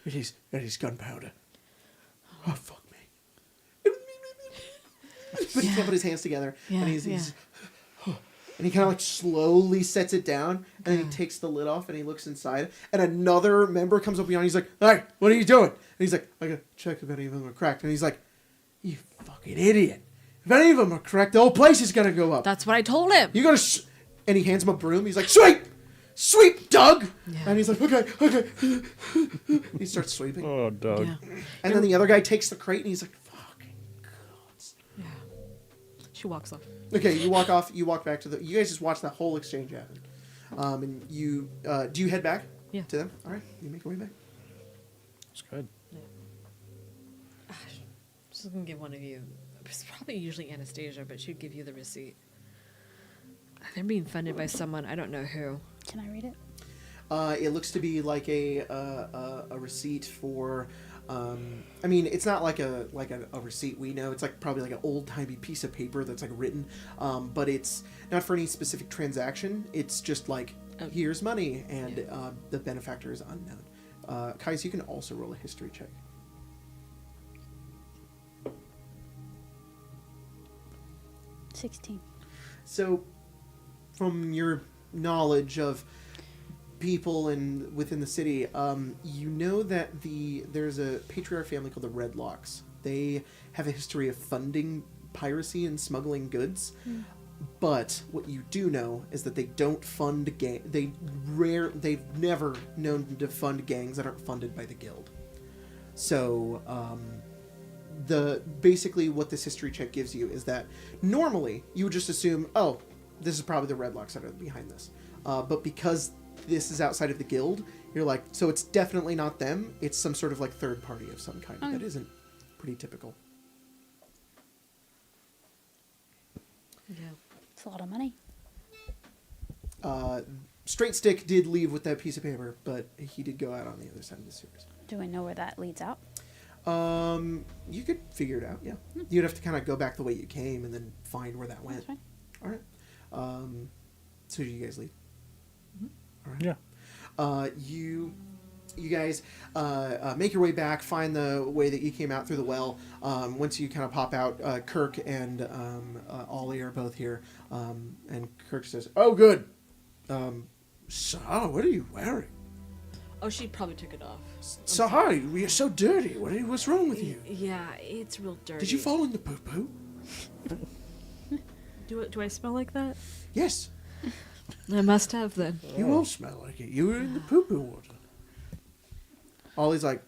It is gunpowder. Oh, fuck me. But he can't put his hands together. Yeah, And he's and he kind of like slowly sets it down, and then he takes the lid off and he looks inside, and another member comes up behind. He's like, "Hey, what are you doing?" And he's like, "I gotta check if any of them are cracked." And he's like, "You fucking idiot! If any of them are cracked, the whole place is gonna go up. That's what I told him. You gotta." And he hands him a broom. He's like, "Sweep, Doug!" Yeah. And he's like, "Okay." He starts sweeping. Oh, Doug. Yeah. And then the other guy takes the crate and he's like, "Fucking God." Yeah. She walks off. Okay, you walk off. You walk back to the. You guys just watch that whole exchange happen. And you do you head back? Yeah. To them. All right. You make your way back. That's good. Just gonna give one of you. It's probably usually Anastasia, but she'd give you the receipt. They're being funded by someone, I don't know who. Can I read it? It looks to be like a receipt for. I mean, it's not like a receipt we know. It's like probably like an old timey piece of paper that's like written, but it's not for any specific transaction. It's just like here's money, and the benefactor is unknown. Kais, you can also roll a history check. $16. So, from your knowledge of people and within the city, you know that there's a patriarch family called the Redlocks. They have a history of funding piracy and smuggling goods. But what you do know is that they don't fund they've never known to fund gangs that aren't funded by the guild. So, basically what this history check gives you is that normally you would just assume, oh, this is probably the Redlocks that are behind this. But because this is outside of the guild, you're like, so it's definitely not them. It's some sort of like third party of some kind. That isn't pretty typical. Yeah. It's a lot of money. Straight Stick did leave with that piece of paper, but he did go out on the other side of the sewers. Do I know where that leads out? You could figure it out, yeah. You'd have to kind of go back the way you came and then find where that went. That's fine. All right. So do you guys leave? All right. Yeah. You guys make your way back, find the way that you came out through the well. Once you kind of pop out, Kirk and Ollie are both here. And Kirk says, "Oh, good. Sahar, what are you wearing?" Oh, she probably took it off. Sahar, you're so dirty. What's wrong with you? Yeah, it's real dirty. Did you fall in the poo-poo? Do I smell like that? Yes. I must have then. You all smell like it. You were in the poo-poo water. Ollie's like,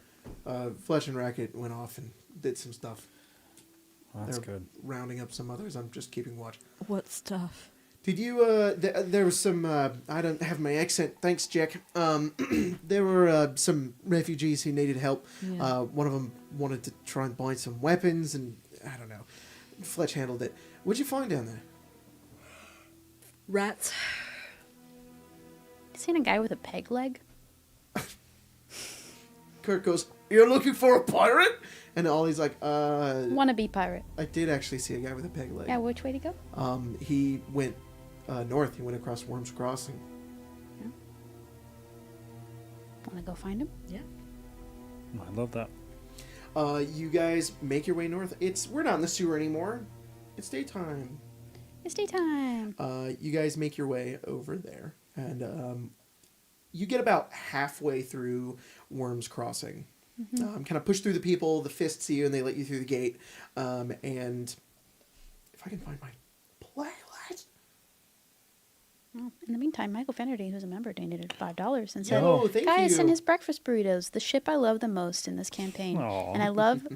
Flesh and Racket went off and did some stuff. Well, that's They're good. rounding up some others. I'm just keeping watch. What stuff? Did you, there was some, I don't have my accent, thanks, Jack. There were some refugees who needed help. Yeah. One of them wanted to try and buy some weapons, and I don't know. Fletch handled it. What'd you find down there? Rats. Seen a guy with a peg leg? Kurt goes, "You're looking for a pirate?" And Ollie's like, Wannabe pirate. I did actually see a guy with a peg leg. Yeah, which way to go? He went north. He went across Worms Crossing. Want to go find him? Yeah. I love that. You guys make your way north. We're not in the sewer anymore. It's daytime. It's daytime. You guys make your way over there, and you get about halfway through Worms Crossing. Kind of push through the people. The Fist see you, and they let you through the gate. And if I can find my playlist. Well, in the meantime, Michael Finnerty, who's a member, donated $5 and said, Oh, thank "Guys, you. send his breakfast burritos, the ship I love the most in this campaign. Aw. And I love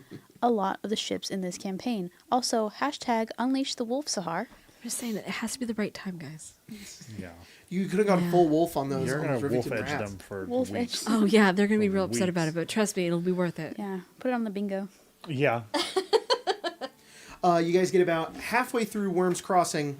a lot of the ships in this campaign. Also, hashtag unleash the wolf, Sahar." I'm just saying that it has to be the right time, guys. Yeah. You could have gone Yeah. full wolf on those. You're on going those to wolf Rivington edge rats. them for Wolf weeks. edge. Oh yeah, they're gonna be For real upset about it, weeks. but trust me, it'll be worth it. Yeah, put it on the bingo. Yeah. You guys get about halfway through Worms Crossing,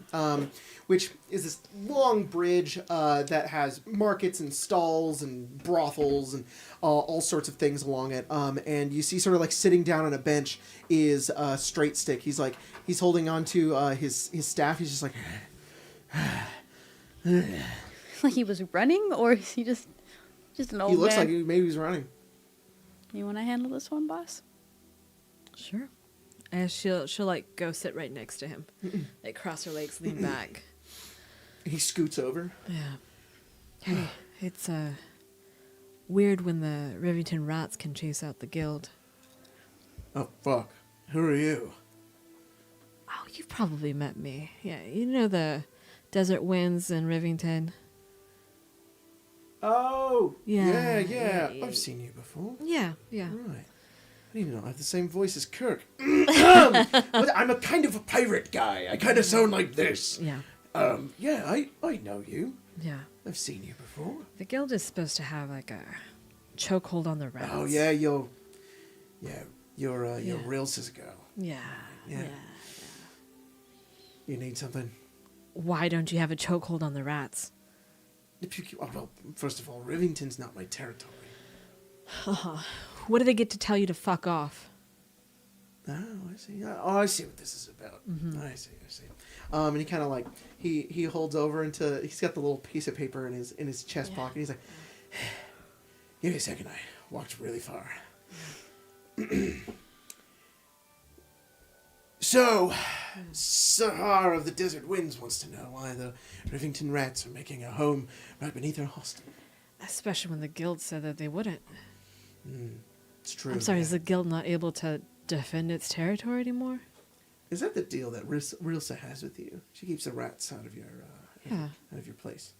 which is this long bridge that has markets and stalls and brothels and all sorts of things along it. And you see sort of like sitting down on a bench is Straight Stick. He's holding on to his staff. He's just like... Like he was running, or is he just an old He looks man? like maybe he's running. You want to handle this one, boss? Sure. And she'll like go sit right next to him, like cross her legs, lean back. He scoots over. Yeah. Hey, it's weird when the Rivington rats can chase out the guild. Oh, fuck. Who are you? Oh, you've probably met me. Yeah, you know the Desert Winds in Rivington. Oh! Yeah, Yeah. yeah. I've seen you before. Yeah, yeah. Right. I didn't even know I have the same voice as Kirk. But I'm a kind of a pirate guy. I kind of sound like this. Yeah, Yeah, I know you. yeah. I've seen you before. The guild is supposed to have like a chokehold on the rats. Oh yeah, you're Yeah. Rilsa's girl. Yeah, Yeah. yeah. You need something. Why don't you have a chokehold on the rats? Well, first of all, Rivington's not my territory. What do they get to tell you to fuck off? Oh, I see. Oh, I see what this is about. I see. And he kind of like he holds over into. He's got the little piece of paper in his chest pocket. He's like, "Give me a second. I walked really far." So, Sahar of the Desert Winds wants to know why the Rivington rats are making a home right beneath her hostel. Especially when the guild said that they wouldn't. It's true. I'm sorry, yeah. is the guild not able to defend its territory anymore? Is that the deal that Rilsa has with you? She keeps the rats out of your Yeah. out of your place.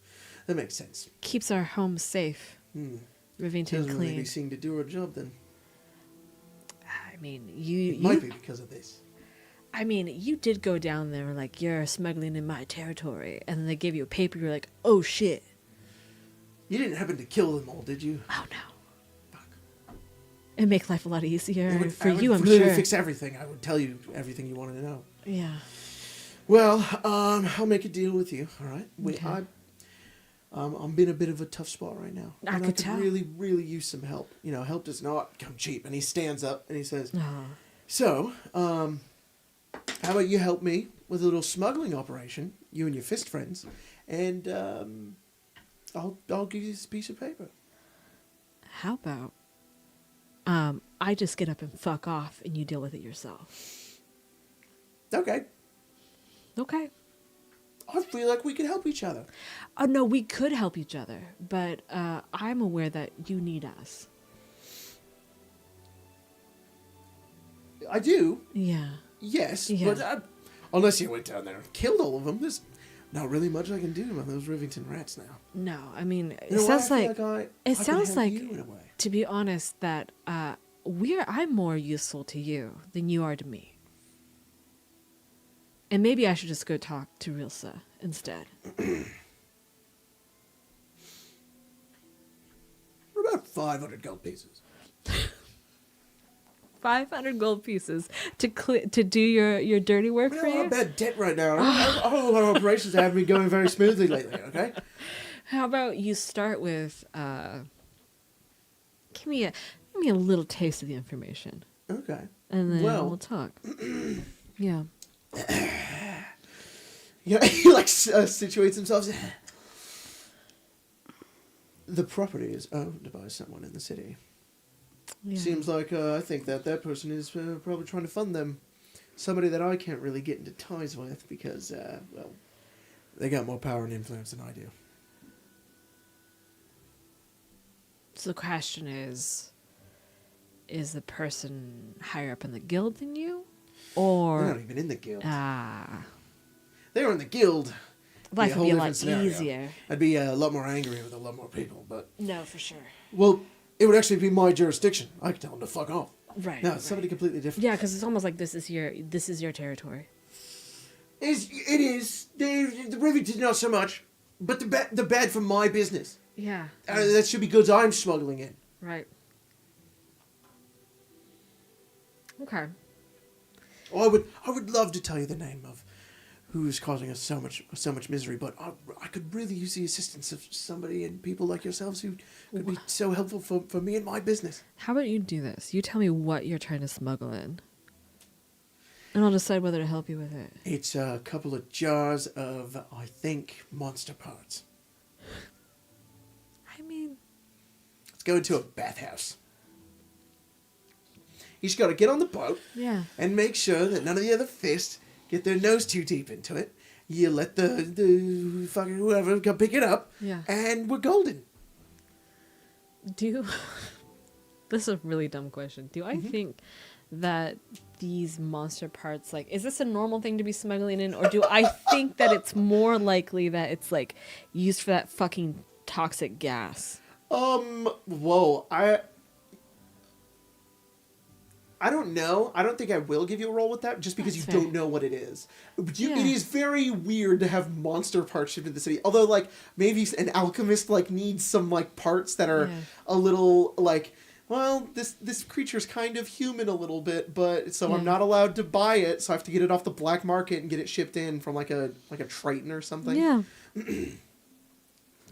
That makes sense. Keeps our home safe. Rivington Doesn't really clean. be seem to do her job then. I mean, It might be because of this. I mean, you did go down there like, you're smuggling in my territory, and then they gave you a paper, you're like, oh shit. You didn't happen to kill them all, did you? Oh no. Fuck. It'd make life a lot easier It would- for I would you, I'm really sure. fix everything. I would tell you everything you wanted to know. Yeah. Well, I'll make a deal with you. All right. Okay. I'm in a bit of a tough spot right now. I And could could tell. really, really use some help. You know, help does not come cheap. And he stands up and he says, Oh. "So, how about you help me with a little smuggling operation, you and your fist friends, and I'll give you this piece of paper." How about I just get up and fuck off and you deal with it yourself? Okay. Okay. I feel like we could help each other. Oh no, we could help each other, but I'm aware that you need us. I do, Yeah. yes, Yeah. but unless you went down there and killed all of them, there's not really much I can do about those Rivington rats now. No, I mean, it You know what? sounds I feel like I it can sounds help like, you in a way. to be honest, that I'm more useful to you than you are to me. And maybe I should just go talk to Rilsa instead. What about 500 gold pieces? 500 gold pieces to do your dirty work for I'm you? in bad debt right now. I don't know what operations have been going very smoothly lately, okay? How about you start with give me a little taste of the information, Okay. and then Well- we'll talk. Yeah. Yeah, he like situates himself. The property is owned by someone in the city. Yeah. Seems like I think that person is probably trying to fund them. Somebody that I can't really get into ties with because, well, they got more power and influence than I do. So the question is the person higher up in the guild than you? They're Or not even in the guild. They were in the guild. life a would be a whole lot different scenario. easier. I'd be a lot more angry with a lot more people, but... No, for sure. Well, it would actually be my jurisdiction. I could tell them to fuck off. Right. No, it's somebody completely different. Yeah, because it's almost like this is your territory. It is. The Rivington, not so much. But the bad for my business. Yeah. That should be goods I'm smuggling in. Right. Okay. Oh, I would love to tell you the name of who is causing us so much misery, but I could really use the assistance of somebody and people like yourselves who could be so helpful for me and my business. How about you do this? You tell me what you're trying to smuggle in, and I'll decide whether to help you with it. It's a couple of jars of, I think, monster parts. I mean, Let's go into a bathhouse. You just got to get on the boat yeah. and make sure that none of the other fists get their nose too deep into it. You let the fucking whoever come pick it up, Yeah. and we're golden. Do you... This is a really dumb question. Do I think that these monster parts, like, is this a normal thing to be smuggling in, or do I think that it's more likely that it's like used for that fucking toxic gas? Whoa, I don't know. I don't think I will give you a roll with that, just because That's you fair. don't know what it is. But Yeah. It is very weird to have monster parts shipped to the city. Although, like, maybe an alchemist, like, needs some, like, parts that are Yeah. a little, like, well, this creature's kind of human a little bit, but so I'm Yeah. not allowed to buy it, so I have to get it off the black market and get it shipped in from, like a Triton or something. Yeah.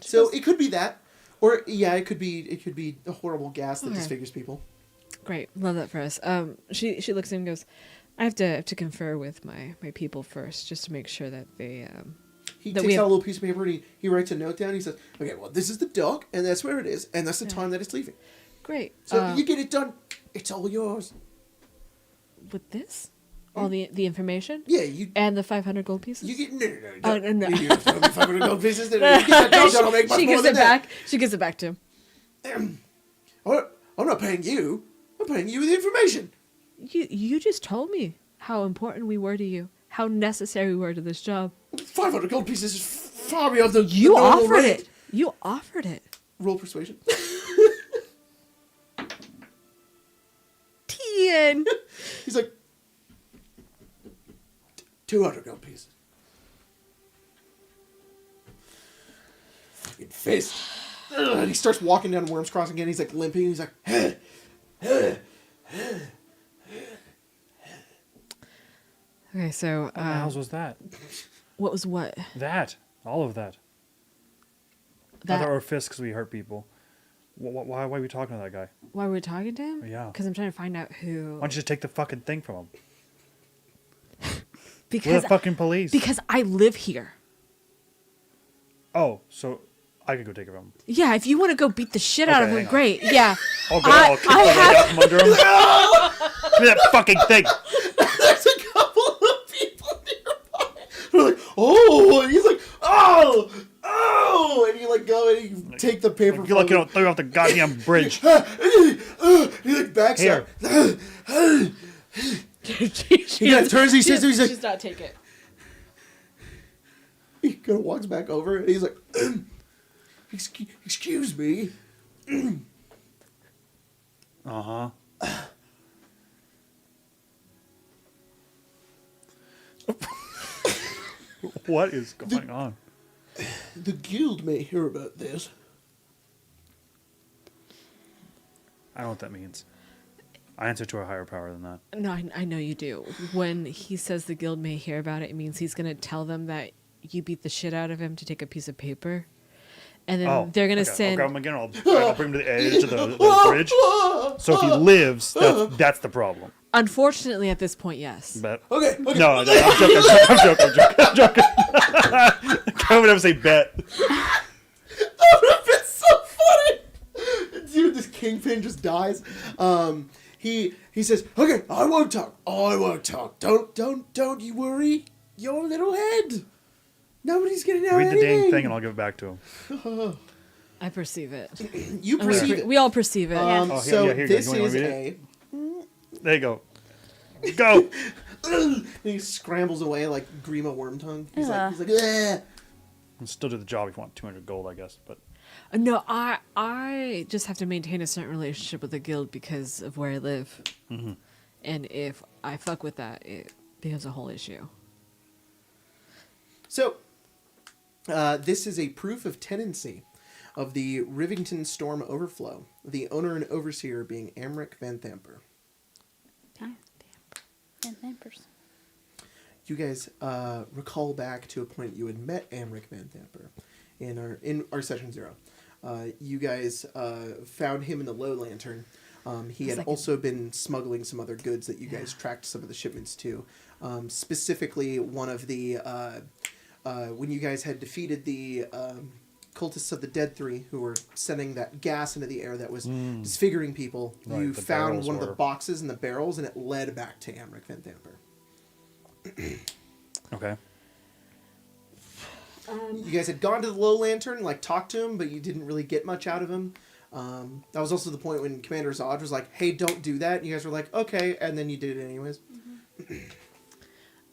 So it could be that. Or, yeah, it could be a horrible gas that Okay. disfigures people. Great. Love that for us. She looks at him and goes, I have to confer with my people first, just to make sure that they He that takes we out have- a little piece of paper and he writes a note down. He says, okay, well, this is the dock, and that's where it is, and that's the time that it's leaving. Great. So you get it done. It's all yours. With this? All the information? Yeah, you And the 500 gold pieces? you get... No. Oh, no. You have 500 gold pieces. You get that dock done, I'll make much She more gives than it that. back. She gives it back to him. I'm not paying you. I'm paying you with the information. You just told me how important we were to you, how necessary we were to this job. 500 gold pieces is far beyond the You normal offered rate. it. You offered it. Roll persuasion. 10. He's like, 200 gold pieces. Fucking fist. Ugh, and he starts walking down Worms Crossing again. He's like limping. He's like, Okay, so What the hell was that? what was what? That. All of that. I That thought we were fists because we hurt people. Why are we talking to that guy? why were we talking to him? Yeah. Because I'm trying to find out who. Why don't you just take the fucking thing from him? We're Because the fucking police. because I live here. Oh, so I could go take it from him. Yeah, if you want to go beat the shit out of Okay, him, hang on. great. Yeah. I'll go. I'll kick the leg out from under him. Give me that fucking thing. there's a couple of people nearby. They're like, oh, and he's like, oh, and you like go and you take the paper. You're lucky I don't throw you off the goddamn bridge. He like backs Here. up. He kind of turns. He says, he's like, does not take it. he kind of walks back over and he's like, excuse me. Uh-huh. What is going on? The guild may hear about this. I don't know what that means. I answer to a higher power than that. No, I know you do. When he says the guild may hear about it, it means he's going to tell them that you beat the shit out of him to take a piece of paper. And then they're going to send... I'll grab him again. I'll bring him to the edge of the bridge. So if he lives, that's the problem. Unfortunately, at this point, yes. Bet. Okay. No, I'm joking. Come and say bet. That would have been so funny. Dude, this kingpin just dies. He says, "Okay, I won't talk. Don't you worry your little head. Nobody's gonna know Read the anything." dang thing and I'll give it back to him. I perceive it. You And we, perceive it. we all perceive it. So here you go. this You wanna is read a. There you go. Go. And he scrambles away like Grima Wormtongue. He's like, "Ugh." And still do the job if you want 200 gold, I guess. But No, I just have to maintain a certain relationship with the guild because of where I live. Mm-hmm. And if I fuck with that, it becomes a whole issue. So, this is a proof of tenancy of the Rivington Storm Overflow, the owner and overseer being Amric Van Thamper. Van Thampers. You guys recall back to a point you had met Amric Van Thamper in our session 0. You guys found him in the Low Lantern. He had also been smuggling some other goods that you guys tracked some of the shipments to. Specifically, one of the when you guys had defeated the cultists of the Dead Three, who were sending that gas into the air that was disfiguring people, Right, you the found barrels one of the were- boxes and the barrels, and it led back to Amric Van Thamper. okay. You guys had gone to the Low Lantern, like talked to him, but you didn't really get much out of him. That was also the point when Commander Zod was like, "Hey, don't do that." And you guys were like, "Okay," and then you did it anyways.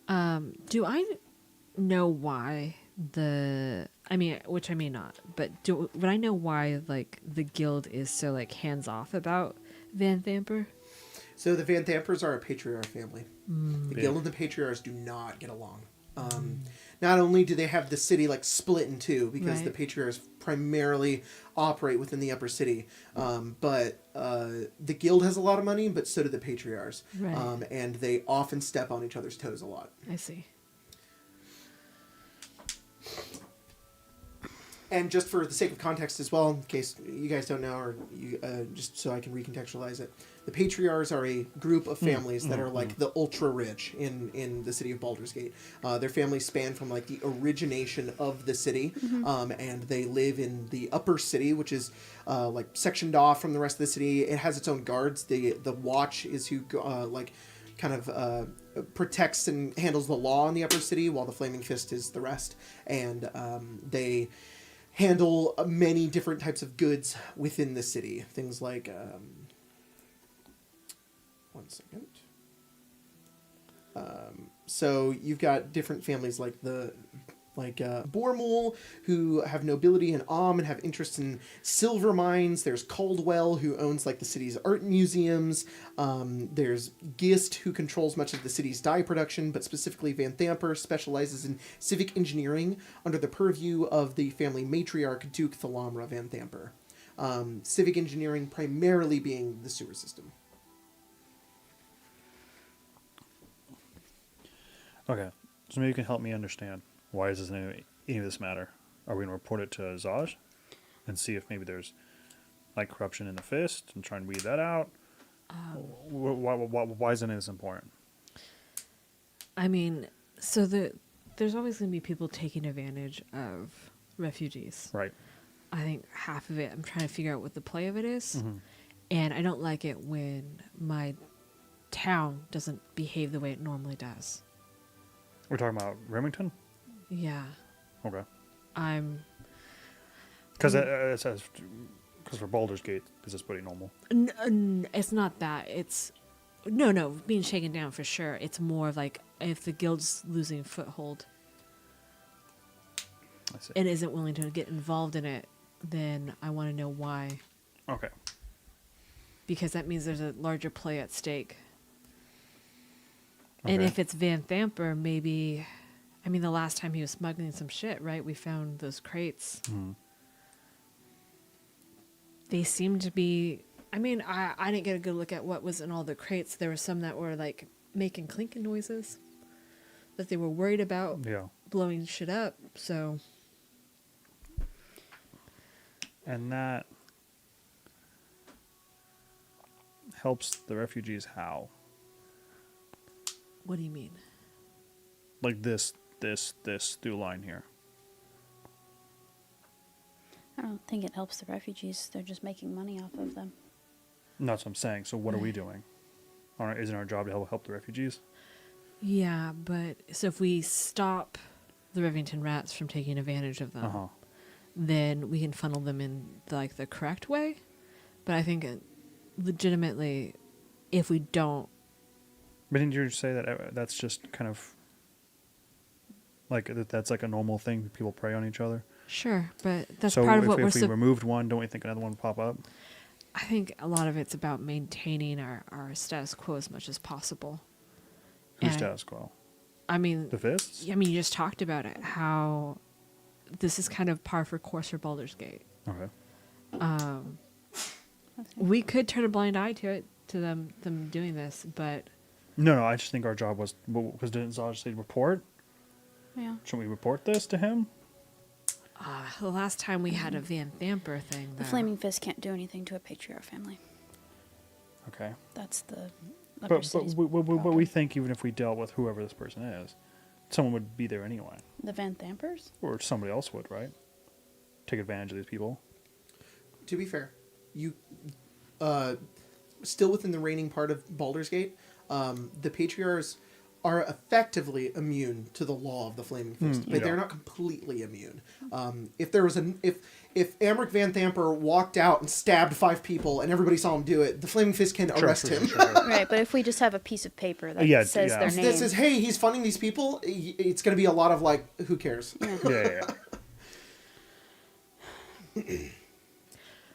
Do I know why which I may not, but would I know why like the guild is so like hands off about Van Thamper? So the Van Thampers are a patriarch family. The Big. Guild and the patriarchs do not get along. Not only do they have the city like split in two because the patriarchs primarily operate within the upper city, but the guild has a lot of money, but so do the patriarchs, Right. and they often step on each other's toes a lot. I see. And just for the sake of context as well, in case you guys don't know, or you, just so I can recontextualize it, the patriarchs are a group of families that are like the ultra rich in the city of Baldur's Gate. Their families span from like the origination of the city, and they live in the upper city, which is like sectioned off from the rest of the city. It has its own guards. The Watch is who like kind of protects and handles the law in the upper city, while the Flaming Fist is the rest. And they handle many different types of goods within the city. Things like, one second. So you've got different families like Bormul, who have nobility and and have interests in silver mines. There's Caldwell, who owns like the city's art museums. There's Gist, who controls much of the city's dye production, but specifically Van Thamper specializes in civic engineering under the purview of the family matriarch Duke Thalamra Van Thamper. Civic engineering primarily being the sewer system. Okay. So maybe you can help me understand. Why does any of this matter? Are we going to report it to Zaj and see if maybe there's like corruption in the fist and try and weed that out? Why is any of this important? I mean, so there's always going to be people taking advantage of refugees. Right. I think half of it, I'm trying to figure out what the play of it is. And I don't like it when my town doesn't behave the way it normally does. We're talking about Remington? Yeah. Okay. I'm... Because it says, because for Baldur's Gate, this is pretty normal. It's not that. It's... No, being shaken down for sure. It's more like if the guild's losing foothold I see. and isn't willing to get involved in it, then I want to know why. Okay. Because that means there's a larger play at stake. And Okay. if it's Van Thamper, maybe I mean, the last time he was smuggling some shit, right? We found those crates. Mhm. They seem to be. I mean, I didn't get a good look at what was in all the crates. There were some that were like making clinking noises that they were worried about Yeah. blowing shit up. So And that helps the refugees how? what do you mean? Like this through line here. I don't think it helps the refugees. They're just making money off of them. And that's what I'm saying. So what are we doing? Isn't our job to help the refugees? Yeah, but so if we stop the Rivington rats from taking advantage of them, Uh huh. then we can funnel them in the correct way. But I think legitimately, if we don't, But didn't you say that that's just kind of like that's like a normal thing? People prey on each other. sure, but that's so part of if, what if we're. we removed one, don't we think another one would pop up? I think a lot of it's about maintaining our status quo as much as possible. Who's And status quo? I mean, The fists? I mean, you just talked about it. How this is kind of par for course for Baldur's Gate. Okay. We could turn a blind eye to it, to them doing this, but No, I just think our job was because didn't Zaj say report? Yeah. Shouldn't we report this to him? the last time we had a Van Thamper thing, The though, Flaming Fist can't do anything to a patriarch family. Okay. That's the Upper But City's we problem. think even if we dealt with whoever this person is, someone would be there anyway, The Van Thampers? or somebody else would, right? Take advantage of these people. To be fair, you still within the reigning part of Baldur's Gate, the patriarchs are effectively immune to the law of the Flaming Fist, but yeah. they're not completely immune. If there was if Amric Van Thamper walked out and stabbed 5 people and everybody saw him do it, the Flaming Fist can arrest him. Right, but if we just have a piece of paper that Yeah, says yeah. their If name. this is, hey, he's funding these people, it's going to be a lot of like, who cares? Yeah.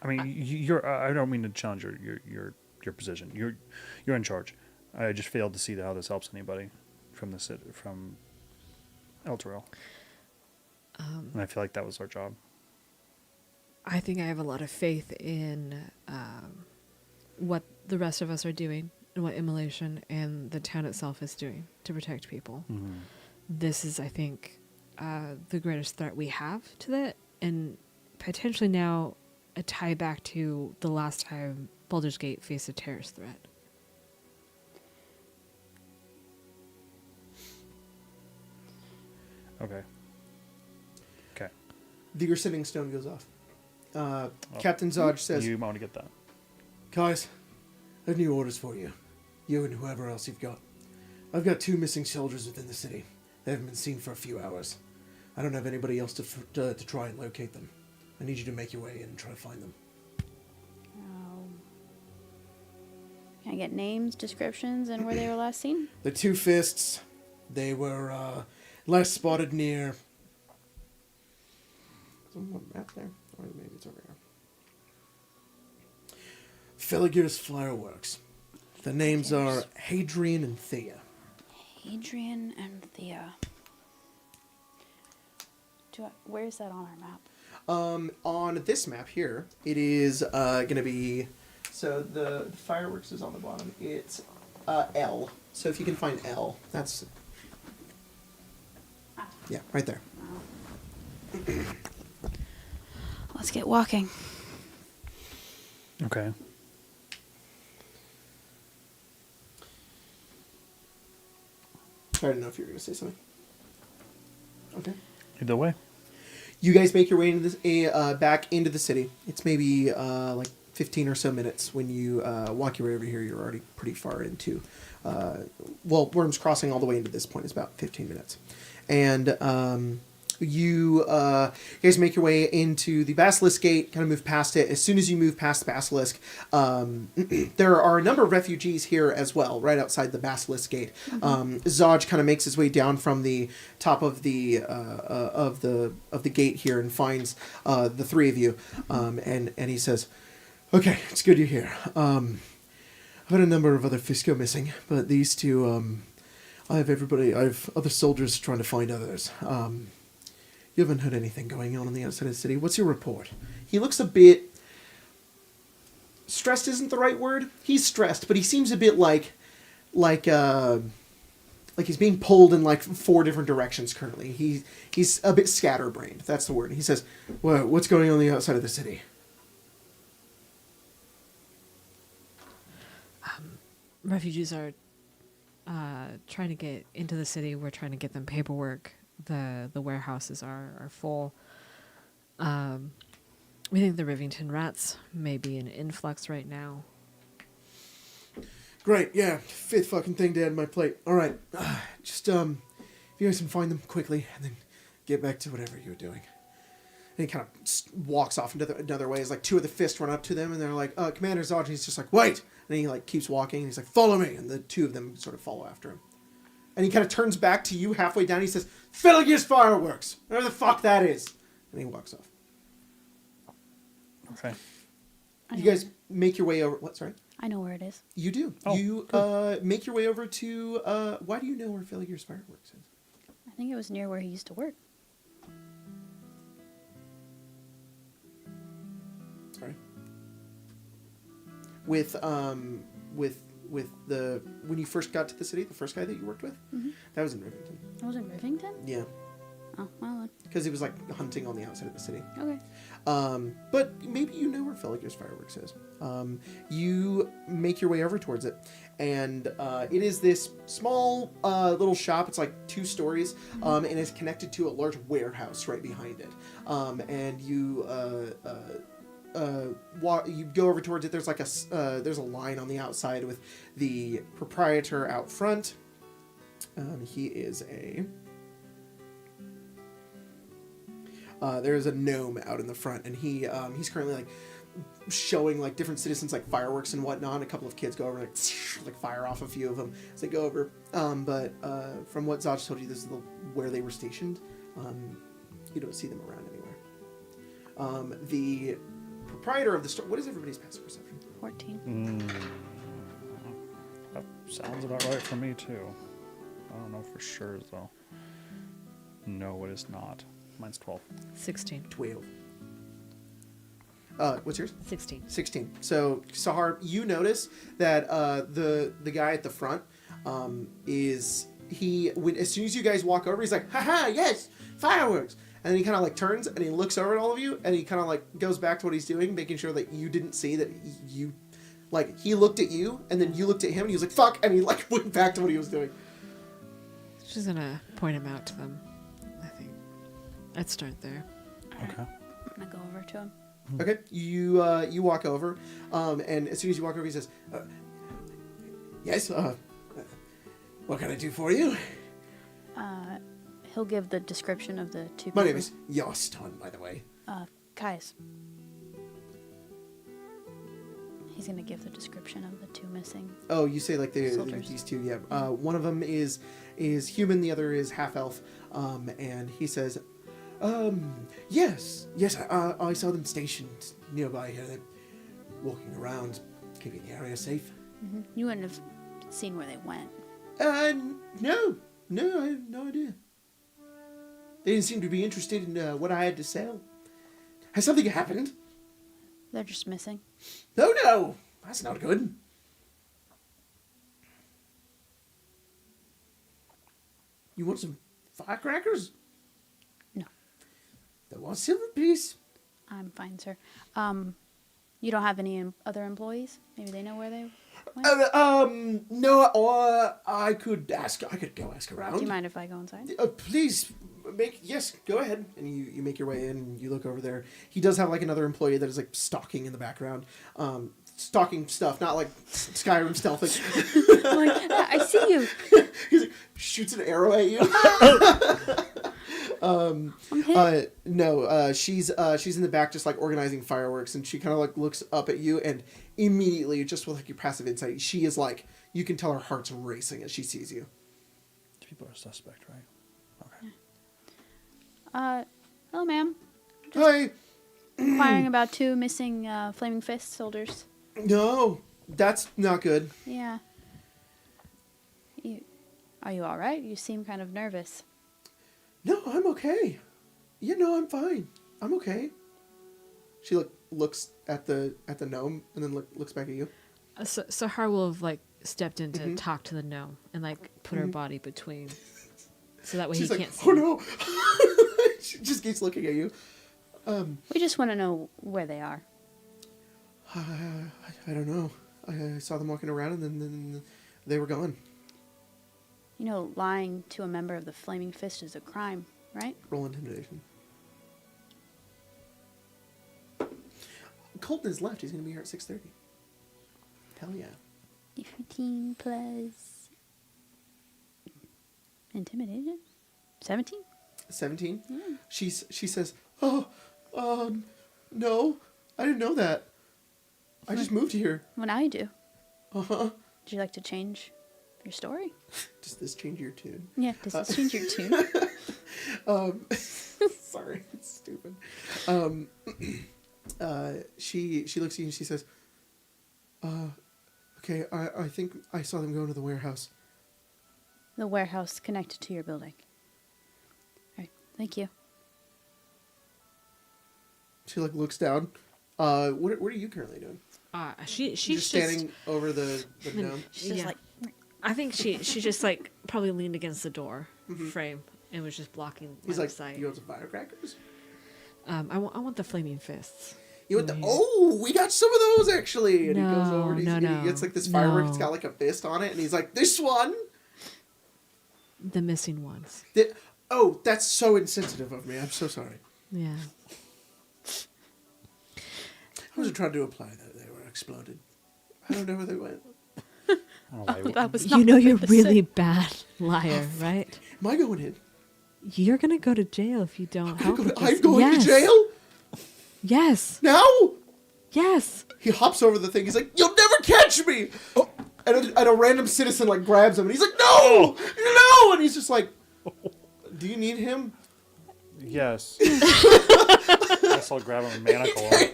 I mean, you're. I don't mean to challenge your position. You're in charge. I just failed to see how this helps anybody from Elturel. And I feel like that was our job. I think I have a lot of faith in what the rest of us are doing and what Immolation and the town itself is doing to protect people. Mm-hmm. This is, I think, the greatest threat we have to that, and potentially now a tie back to the last time Baldur's Gate faced a terrorist threat. Okay. The ascending stone goes off. Captain Zodge says, You might want to get that. guys, I have new orders for you. You and whoever else you've got. I've got 2 missing soldiers within the city. They haven't been seen for a few hours. I don't have anybody else to try and locate them. I need you to make your way in and try to find them. Can I get names, descriptions, and where they were last seen? The 2 fists, they were last spotted near... Is there one map there? Or maybe it's over here. Filigree's Fireworks. The names are Hadrian and Thea. Adrian and Thea. Where is that on our map? On this map here, it is going to be... So the fireworks is on the bottom. It's L. So if you can find L, that's... Yeah, right there. Let's get walking. Okay. I didn't know if you were going to say something. Okay. Either way. You guys make your way into this, back into the city. It's maybe like 15 or so minutes. When you walk your way over here, you're already pretty far into... Worm's Crossing all the way into this point is about 15 minutes. And you guys make your way into the Basilisk Gate, kind of move past it. As soon as you move past the Basilisk, there are a number of refugees here as well, right outside the Basilisk Gate. Zodge kind of makes his way down from the top of the gate here and finds the 3 of you, and he says, "Okay, it's good you're here. I've had a number of other Fisco missing, but these 2, I have other soldiers trying to find others. You haven't heard anything going on the outside of the city. What's your report? He looks a bit... Stressed isn't the right word. He's stressed, but he seems a bit like he's being pulled in like 4 different directions currently. He's a bit scatterbrained. That's the word. He says, "Well, what's going on the outside of the city?" Refugees are trying to get into the city. We're trying to get them paperwork. The warehouses are full. We think the Rivington rats may be an influx right now. Great, yeah, 5th fucking thing to add my plate. All right, just if you guys can find them quickly, and then get back to whatever you're doing. And he kind of walks off into another way. As like 2 of the fists run up to them, and they're like, "Commander Zod." And he's just like, "Wait!" And he like keeps walking. And he's like, "Follow me!" And the 2 of them sort of follow after him. And he kind of turns back to you halfway down. He says, "Filigree's fireworks, whatever the fuck that is." And he walks off. Okay. I You know guys make your way over. What? Sorry. I know where it is. You do. Oh, You make your way over to. Why do you know where Filigree's fireworks is? I think it was near where he used to work. Sorry. With the when you first got to the city, the first guy that you worked with, that was in Rivington. It was in Rivington? Yeah, Oh, well because he was like hunting on the outside of the city. then. Okay. But maybe you know where Filigree's fireworks is. You make your way over towards it, and it is this small little shop. It's like 2 stories, and it's connected to a large warehouse right behind it. And you you go over towards it. There's like there's a line on the outside with the proprietor out front. He is a. There's a gnome out in the front, and he's currently like showing like different citizens like fireworks and whatnot. A couple of kids go over and like fire off a few of them as they go over. But from what Zaj told you, this is where they were stationed. You don't see them around anywhere. The proprietor of the store. What is everybody's passive perception? 14. That sounds about right for me too. I don't know for sure though. No, it is not. Mine's 12. 16. 12. What's yours? 16. 16. So, Sahar, you notice that the guy at the front is as soon as you guys walk over, he's like, "Haha, yes, fireworks!" And then he kind of like turns and he looks over at all of you, and he kind of like goes back to what he's doing, making sure that you didn't see that you, like, he looked at you and then you looked at him and he was like, "Fuck!" and he like went back to what he was doing. She's gonna point him out to them. I think I'd start there. Okay. I'm going to go over to him. Okay, you walk over, and as soon as you walk over, he says, "Yes, what can I do for you?" He'll give the description of the 2 people. My name is Yoston, by the way. Kais. He's going to give the description of the 2 missing. Oh, you say like Soldiers. these 2, yeah. One of them is human, the other is half elf, and he says, yes, I saw them stationed nearby here. They're walking around, keeping the area safe. Mm-hmm. You wouldn't have seen where they went. No, I have no idea. They didn't seem to be interested in what I had to sell. Has something happened? They're just missing. No, that's not good. You want some firecrackers? No. There was silver piece. I'm fine, sir. You don't have any other employees? Maybe they know where they went? No, or I could go ask around. Do you mind if I go inside? Please, yes, go ahead. And you make your way in, and you look over there. He does have, like, another employee that is, like, stalking in the background. Stalking stuff, not, like, Skyrim stealthing. I'm like, I see you. He's like, shoots an arrow at you. I'm hit. No, she's in the back just, like, organizing fireworks, and she kind of, like, looks up at you, and immediately, just with, like, your passive insight, she is, like, you can tell her heart's racing as she sees you. People are suspect, right? Okay. Hello, ma'am. Hi. Inquiring about 2 missing Flaming Fist soldiers. No, that's not good. Yeah. Are you all right? You seem kind of nervous. No, I'm okay. Yeah, no, I'm fine. I'm okay. She looks at the gnome and then looks back at you. So Har will have like stepped in to talk to the gnome and like put her body between, so that way She's he like, can't see. oh no. She just keeps looking at you. We just want to know where they are. I don't know. I saw them walking around and then they were gone. You know, lying to a member of the Flaming Fist is a crime, right? Roll intimidation. Colton is left. He's going to be here at 6:30. Hell yeah. 15 plus intimidation. 17? 17. She says, "Oh, no, I didn't know that. I just moved here." Well, now you do. Uh-huh. Would you like to change your story? Does this change your tune? Yeah, does this change your tune? Sorry, it's stupid. She looks at you and she says, "Okay, I think I saw them go into the warehouse." The warehouse connected to your building. All right, thank you. She looks down. What are you currently doing? She's just standing over the gnome. She's just Yeah. like, I think she just like probably leaned against the door frame and was just blocking He's my like, sight. "You want some firecrackers?" I want the flaming fists. You want the? Yeah. Oh, we got some of those actually. And he goes No, over and he gets like this firework. It's got like a fist on it, and he's like, "This one." The missing ones. Oh, that's so insensitive of me. I'm so sorry. Yeah. I wasn't trying to imply that they were exploded. I don't know where they went. that was You not know what you're to really say. bad liar, right? Am I going in? You're gonna go to jail if you don't help. with I'm this. going Yes. to jail Yes. now. Yes. He hops over the thing. He's like, "You'll never catch me!" Oh, and a random citizen like grabs him, and he's like, "No, no!" And he's just like, "Do you need him?" Yes. I guess I'll grab him and manacle him.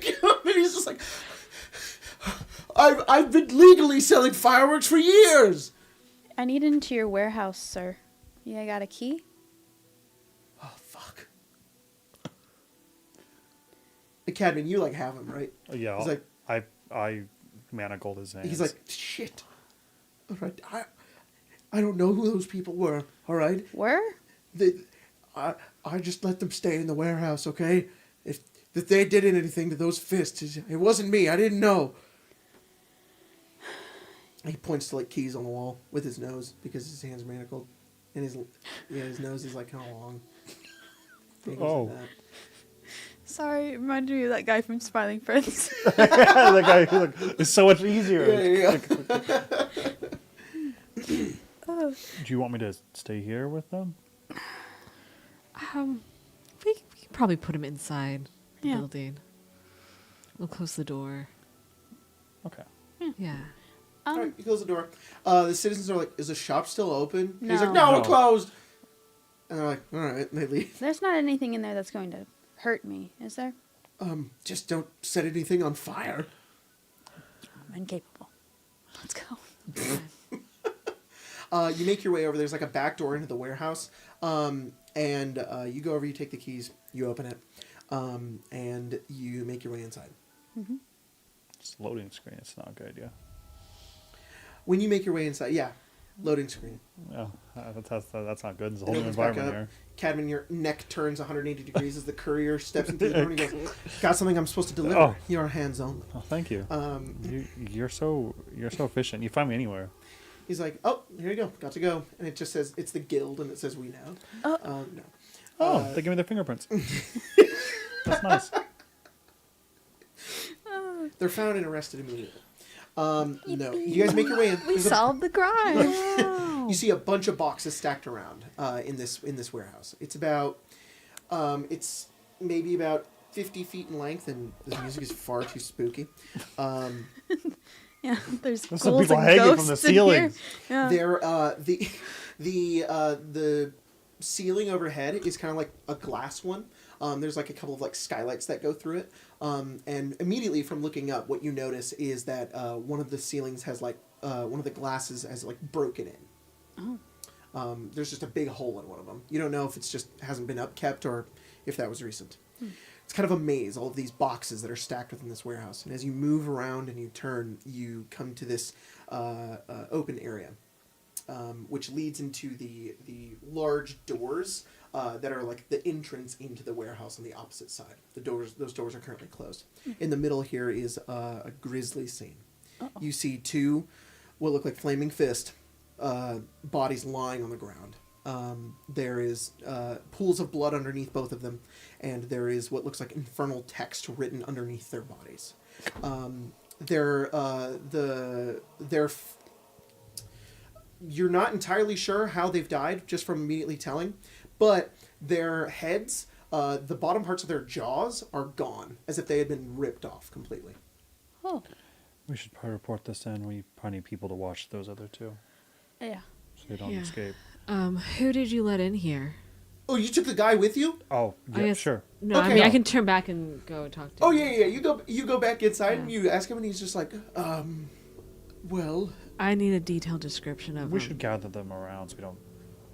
And he's just like, I've been legally selling fireworks for years." I need into your warehouse, sir. Yeah, got a key? Oh fuck. Cadman, you like have him, right? Yeah, He's like, I manacled his hands. he's like, "Shit. All right, I don't know who those people were. All right, Where? I just let them stay in the warehouse, okay? If they did anything to those fists, it wasn't me. I didn't know." He points to like keys on the wall with his nose because his hand's manacled, and his nose is like kind of long. He goes Oh. like that. Sorry, it reminded me of that guy from Smiling Friends. the guy who it's so much easier. Oh. Do you want me to stay here with them? We can probably put him inside the Yeah. building. We'll close the door. Okay. Yeah. All right, he closes the door. The citizens are like, "Is the shop still open?" And he's like, No. "No, No. we're closed." And they're like, "All right," and they leave. There's not anything in there that's going to hurt me, is there? Just don't set anything on fire. I'm incapable. Let's go. You make your way over. There's like a back door into the warehouse. And you go over, you take the keys, you open it, and you make your way inside. It's loading screen. It's not good, yeah. When you make your way inside, yeah, loading screen. Yeah, that's not good. It's a It whole new opens back environment up. here. Cadman, your neck turns 180 degrees as the courier steps into the door and he goes, "Got something I'm supposed to deliver. Oh. Your hands only." Oh, thank you. You're so efficient. You find me anywhere. He's like, "Oh, here you go. Got to go." And it just says, it's the guild, and it says, "We know." No. Oh, they give me their fingerprints. That's nice. They're found and arrested immediately. No. You guys make your way in. We There's a- solved the crime. You see a bunch of boxes stacked around in this warehouse. It's about, it's maybe about 50 feet in length, and the music is far too spooky. Yeah, there's There's some ghouls people and hanging from ghosts the in here. ceilings. Yeah. The ceiling overhead is kind of like a glass one. There's like a couple of like skylights that go through it. And immediately from looking up, what you notice is that one of the ceilings has like one of the glasses has like broken in. There's just a big hole in one of them. You don't know if it's just hasn't been upkept or if that was recent. It's kind of a maze, all of these boxes that are stacked within this warehouse. And as you move around and you turn, you come to this open area, which leads into the large doors that are like the entrance into the warehouse on the opposite side. Those doors are currently closed. In the middle here is a grisly scene. You see two, what look like flaming fist, bodies lying on the ground. There is pools of blood underneath both of them, and there is what looks like infernal text written underneath their bodies. You're not entirely sure how they've died just from immediately telling, but their heads, the bottom parts of their jaws are gone, as if they had been ripped off completely. Oh. We should probably report this in. We probably need people to watch those other two Yeah. so they don't Yeah. escape. Who did you let in here? Oh, you took the guy with you? Oh, I yeah, guess- sure. No, I Okay. mean I can turn back and go talk to Oh, him. yeah. You go back inside and Yeah. you ask him, and he's just like, well... I need a detailed description of We him. should gather them around so we don't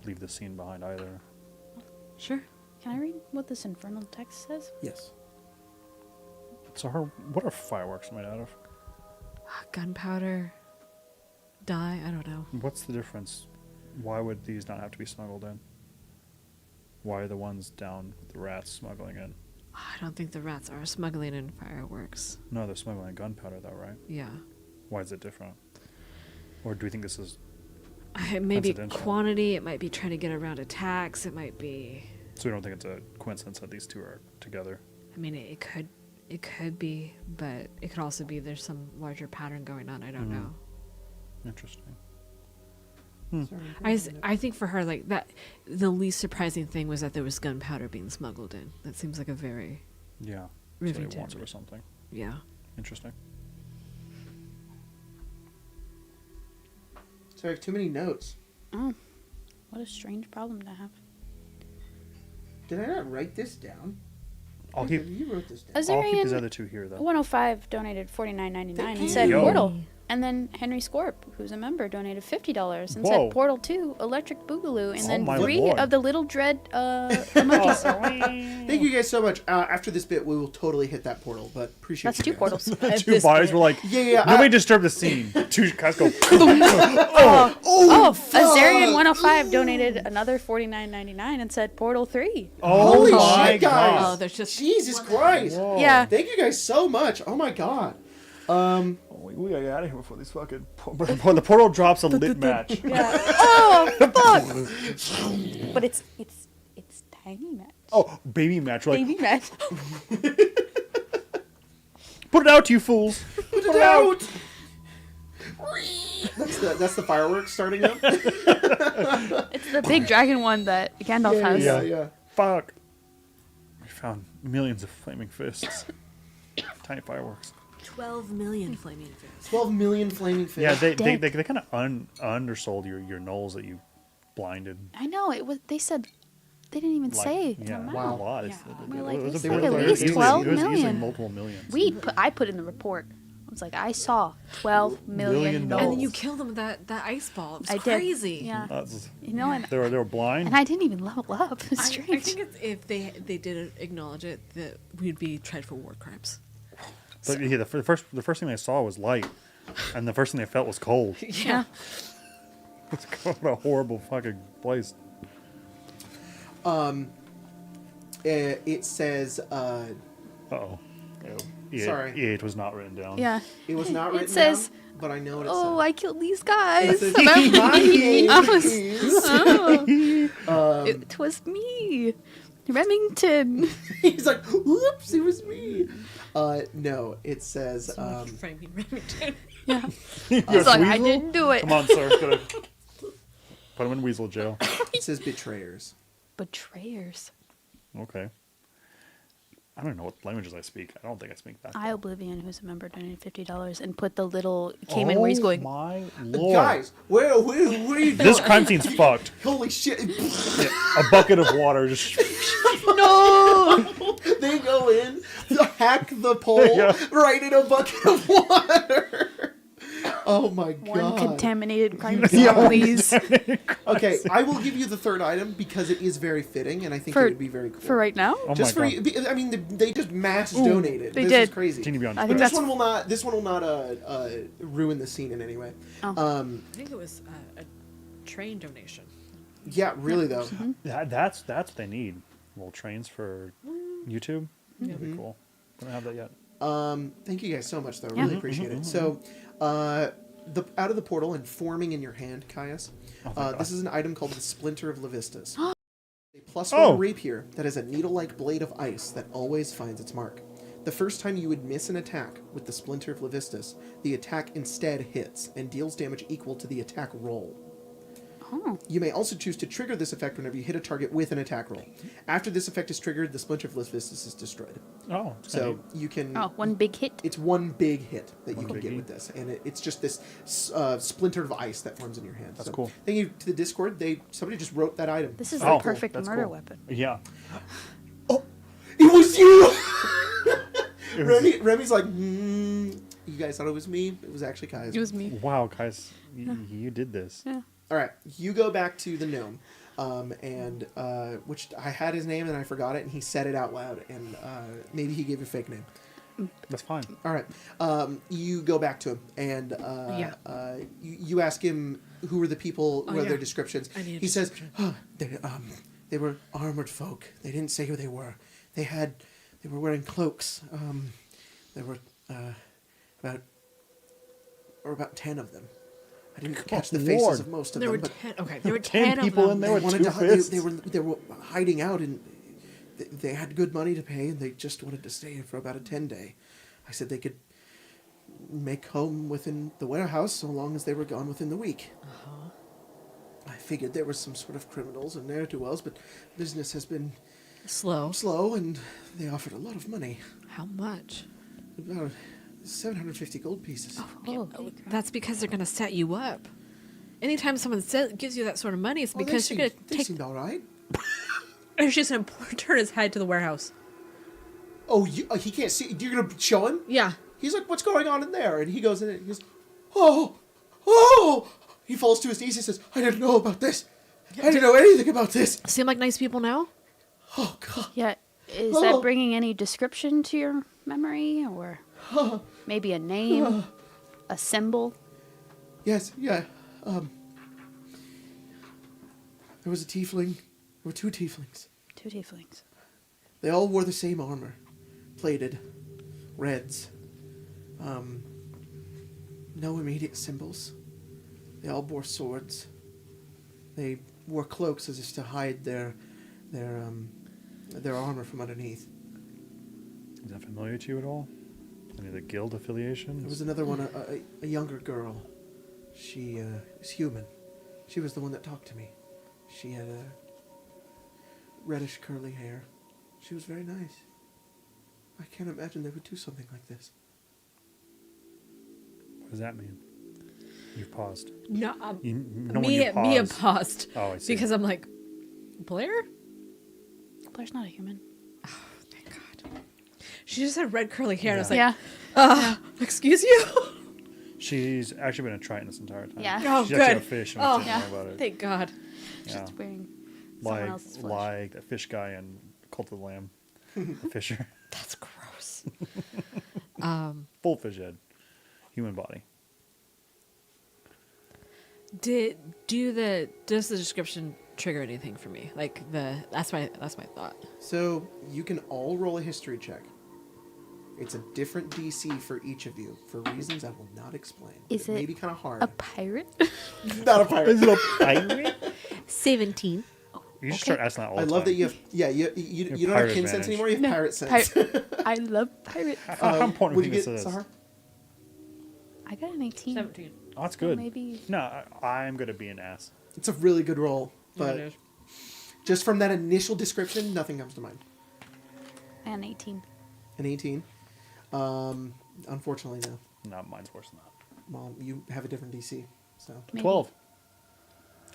leave the scene behind either. Sure. Can I read what this infernal text says? Yes. So, what are fireworks made out of? Gunpowder. Dye. I don't know. What's the difference? Why would these not have to be smuggled in? Why are the ones down with the rats smuggling in? I don't think the rats are smuggling in fireworks. No, they're smuggling gunpowder, though, right? Yeah. Why is it different? Or do we think this is... It may be Coincidental. quantity. It might be trying to get around a tax. It might be. So we don't think it's a coincidence that these two are together? I mean, it could be, but it could also be there's some larger pattern going on. I don't know. Interesting. I think for her, like that, the least surprising thing was that there was gunpowder being smuggled in. That seems like a very, Yeah. Riveting. Somebody wants it or something. yeah. Interesting. So I have too many notes. Oh. What a strange problem to have. Did I not write this down? I'll keep You wrote this down. I'll keep these Azarian other two here, though. 105 donated $49.99 Thank and you. said Yo. Portal. And then Henry Scorp, who's a member, donated $50 and Whoa. said Portal 2, Electric Boogaloo, and Oh then my 3 lord. of the Little Dread emojis. Thank you guys so much. After this bit, we will totally hit that portal, but appreciate That's you 2 guys. portals. Two bodies were like, Yeah. nobody disturb the scene. Two guys go, Oh, Azarian 105 donated another $49.99 and said Portal 3. Holy my shit, guys. Oh, there's just Jesus Christ. Whoa. Yeah. Thank you guys so much. Oh my god. We gotta get out of here before these fucking... Before the portal drops a lit match. Yeah. Oh, fuck. But it's tiny match. Oh, baby match. Like, Baby match. put it out, you fools. Put it out. That's the fireworks starting up. It's the big dragon one that Gandalf has. Yeah. Fuck. We found millions of flaming fists. Tiny fireworks. 12 million flaming fists. 12 million flaming fish. Yeah, they Dead. kind of undersold your gnolls that you blinded. I know, it was. They said they didn't even say the yeah, amount. a lot. Yeah. We're like, was it's a like big- at it was least easily- 12 It was easily million. multiple millions. I put in the report. I was like, I saw 12 million Million gnolls. And then you killed them with that ice ball. It was I did. crazy. Yeah. That's- You know, and they were blind. I didn't even level up. It's I strange. think it's, if they did acknowledge it, that we'd be tried for war crimes. But yeah, the first thing they saw was light, and the first thing they felt was cold. Yeah. It's kind of a horrible fucking place. It says Uh-oh. Sorry. It was not written down. Yeah. it was not written It says, down, but I know what it Oh, says. I killed these guys. It says, Remember "My me? name I was- is-" It was me. Remington. He's like, "Whoops, it was me." No, it says Framing Remington. Yeah. He's like, I didn't do it. Come on, sir. Gotta put him in weasel jail. it says betrayers. Betrayers. Okay. I don't know what languages I speak. I don't think I speak that. I Oblivion, who's a member, donated $50 and put the little came in where he's going. My lord. Guys, where are you doing? This crime scene's fucked. Holy shit! A bucket of water just. No. They go in, hack the pole Yeah. right in a bucket of water. Oh my One god. contaminated crime You scene, guys. please. Okay, I will give you the third item because it is very fitting, and I think For- it would be very cool. For right now? Oh Just my for god. you, I mean, they just mass donated. they this did. is crazy. Teeny beyond. I But think this that's one will not. This one will not ruin the scene in any way. Oh. I think it was a train donation. Yeah, really though. That's what they need. Little trains for YouTube. That'd Mm-hmm. be cool. Don't have that yet. Thank you guys so much, though. Yeah. Really appreciate it. So, out of the portal and forming in your hand, Caius, this is an item called the Splinter of Levistus. A +1 rapier that has a needle-like blade of ice that always finds its mark. The first time you would miss an attack with the Splinter of Levistus, the attack instead hits and deals damage equal to the attack roll. Oh. You may also choose to trigger this effect whenever you hit a target with an attack roll. After this effect is triggered, the Splinter of Levistus is destroyed. Oh. So you can... Oh, one big hit. It's one big hit that you One can get biggie. with this, and it's just this splinter of ice that forms in your hand. That's cool. Thank you to the Discord. Somebody just wrote that item. This is Oh, the perfect that's murder cool. weapon. Yeah. It was you. It was- Remy's like, you guys thought it was me. It was actually Kai's. It was me. Wow, guys, you did this. Yeah. All right, you go back to the gnome, which I had his name and I forgot it, and he said it out loud, and maybe he gave a fake name. That's fine. All right, you go back to him, and you ask him who were the people, what are their descriptions. I need a He says, they were armored folk. They didn't say who they were. They were wearing cloaks. There were about 10 of them. I didn't catch the faces Lord. of most of There them, were but 10. Okay, there were 10 10 people of in them. there they with wanted two to. fists. They were hiding out, and they had good money to pay, and they just wanted to stay for about a 10-day. I said they could make home within the warehouse so long as they were gone within the week. I figured there were some sort of criminals and ne'er-do-wells, but business has been Slow. slow, and they offered a lot of money. How much? About 750 gold pieces. Oh, That's because they're going to set you up. Anytime someone gives you that sort of money, it's Well, because they you're going to they take. seemed all right. It's just going to turn his head to the warehouse. Oh, he can't see. You're going to show him? Yeah. He's like, what's going on in there? And he goes in and he goes, oh! He falls to his knees and says, I didn't know about this. I didn't know anything about this. Seem like nice people now? Oh, God. yeah. Is Oh. that bringing any description to your memory, or maybe a name, a symbol? Yes, yeah. There was a tiefling. There were 2 tieflings. 2 tieflings. They all wore the same armor. Plated. Reds. No immediate symbols. They all bore swords. They wore cloaks as if to hide their armor from underneath. Is that familiar to you at all? Any of the guild affiliations? There was another one, a younger girl. She is human. She was the one that talked to me. She had a reddish curly hair. She was very nice. I can't imagine they would do something like this. What does that mean? You've paused. No, When Mia you paused. Oh, I see. Because I'm like, Blair? Blair's not a human. Thank God. She just had red curly hair, and I was like, Yeah. excuse you? She's actually been a Triton this entire time. Yeah. Oh, She's actually good. a fish, and Oh, we didn't know about it. Thank God. Yeah. She's wearing someone else's flesh. Like that fish guy in Cult of the Lamb. The fisher. That's gross. Full fish head. Human body. Does the description trigger anything for me? Like that's my thought. So you can all roll a history check. It's a different DC for each of you for reasons I will not explain. Is It may it be kind of hard. A pirate? Not a pirate. Is it a pirate? 17. You should start asking that all I the love that time. you have. Yeah, you don't have pirate kin sense advantage. anymore. You have No, pirate sense. I love pirates. How important Would do you you get think this is? Sahar? I got an 18. 17. Oh, that's good. Maybe. No, I'm going to be an ass. It's a really good roll, Yeah, but it is. just from that initial description, nothing comes to mind. I got an 18. An 18. Unfortunately, no. No, mine's worse than that. Well, you have a different DC, so. Maybe. 12.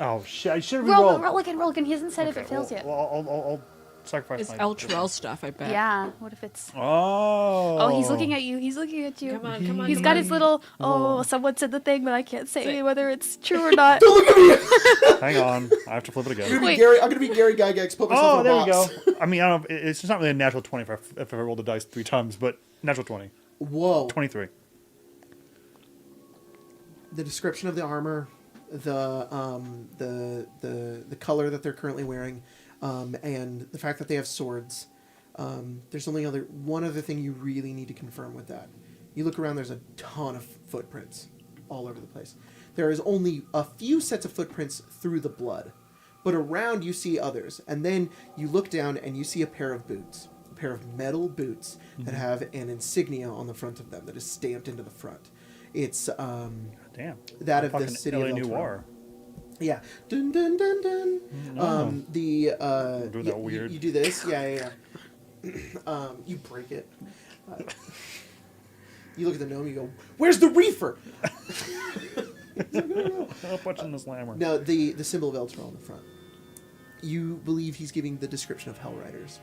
Oh, shit. I should have Roll, rolled. roll again, roll again. He hasn't said if it fails yet. Well, sacrifice It's my... El Terrell stuff, I bet. Yeah. What if it's? Oh. Oh, he's looking at you. He's looking at you. Come on, come on. He's come got on. his little. Oh, someone said the thing, but I can't say whether it's true or not. Hang on. I have to flip it again. Wait. I'm gonna be Gary Gygax. Put myself Oh, in a there we box. go. I mean, I don't know. It's just not really a natural 20 if I roll the dice 3 times, but natural 20. Whoa. 23. The description of the armor, the color that they're currently wearing, and the fact that they have swords. There's only one other thing you really need to confirm with that. You look around, there's a ton of footprints all over the place. There is only a few sets of footprints through the blood, but around you see others. And then you look down and you see a pair of boots, a pair of metal boots that have an insignia on the front of them that is stamped into the front. It's Damn. that of the Fucking city LA of El Noir. Yeah. Dun dun dun dun. No. The Do that weird. You do this. Yeah. You break it. You look at the gnome. You go, "Where's the reefer?" Stop watching this lammer. No, the symbol of Elturel on the front. You believe he's giving the description of Hellriders.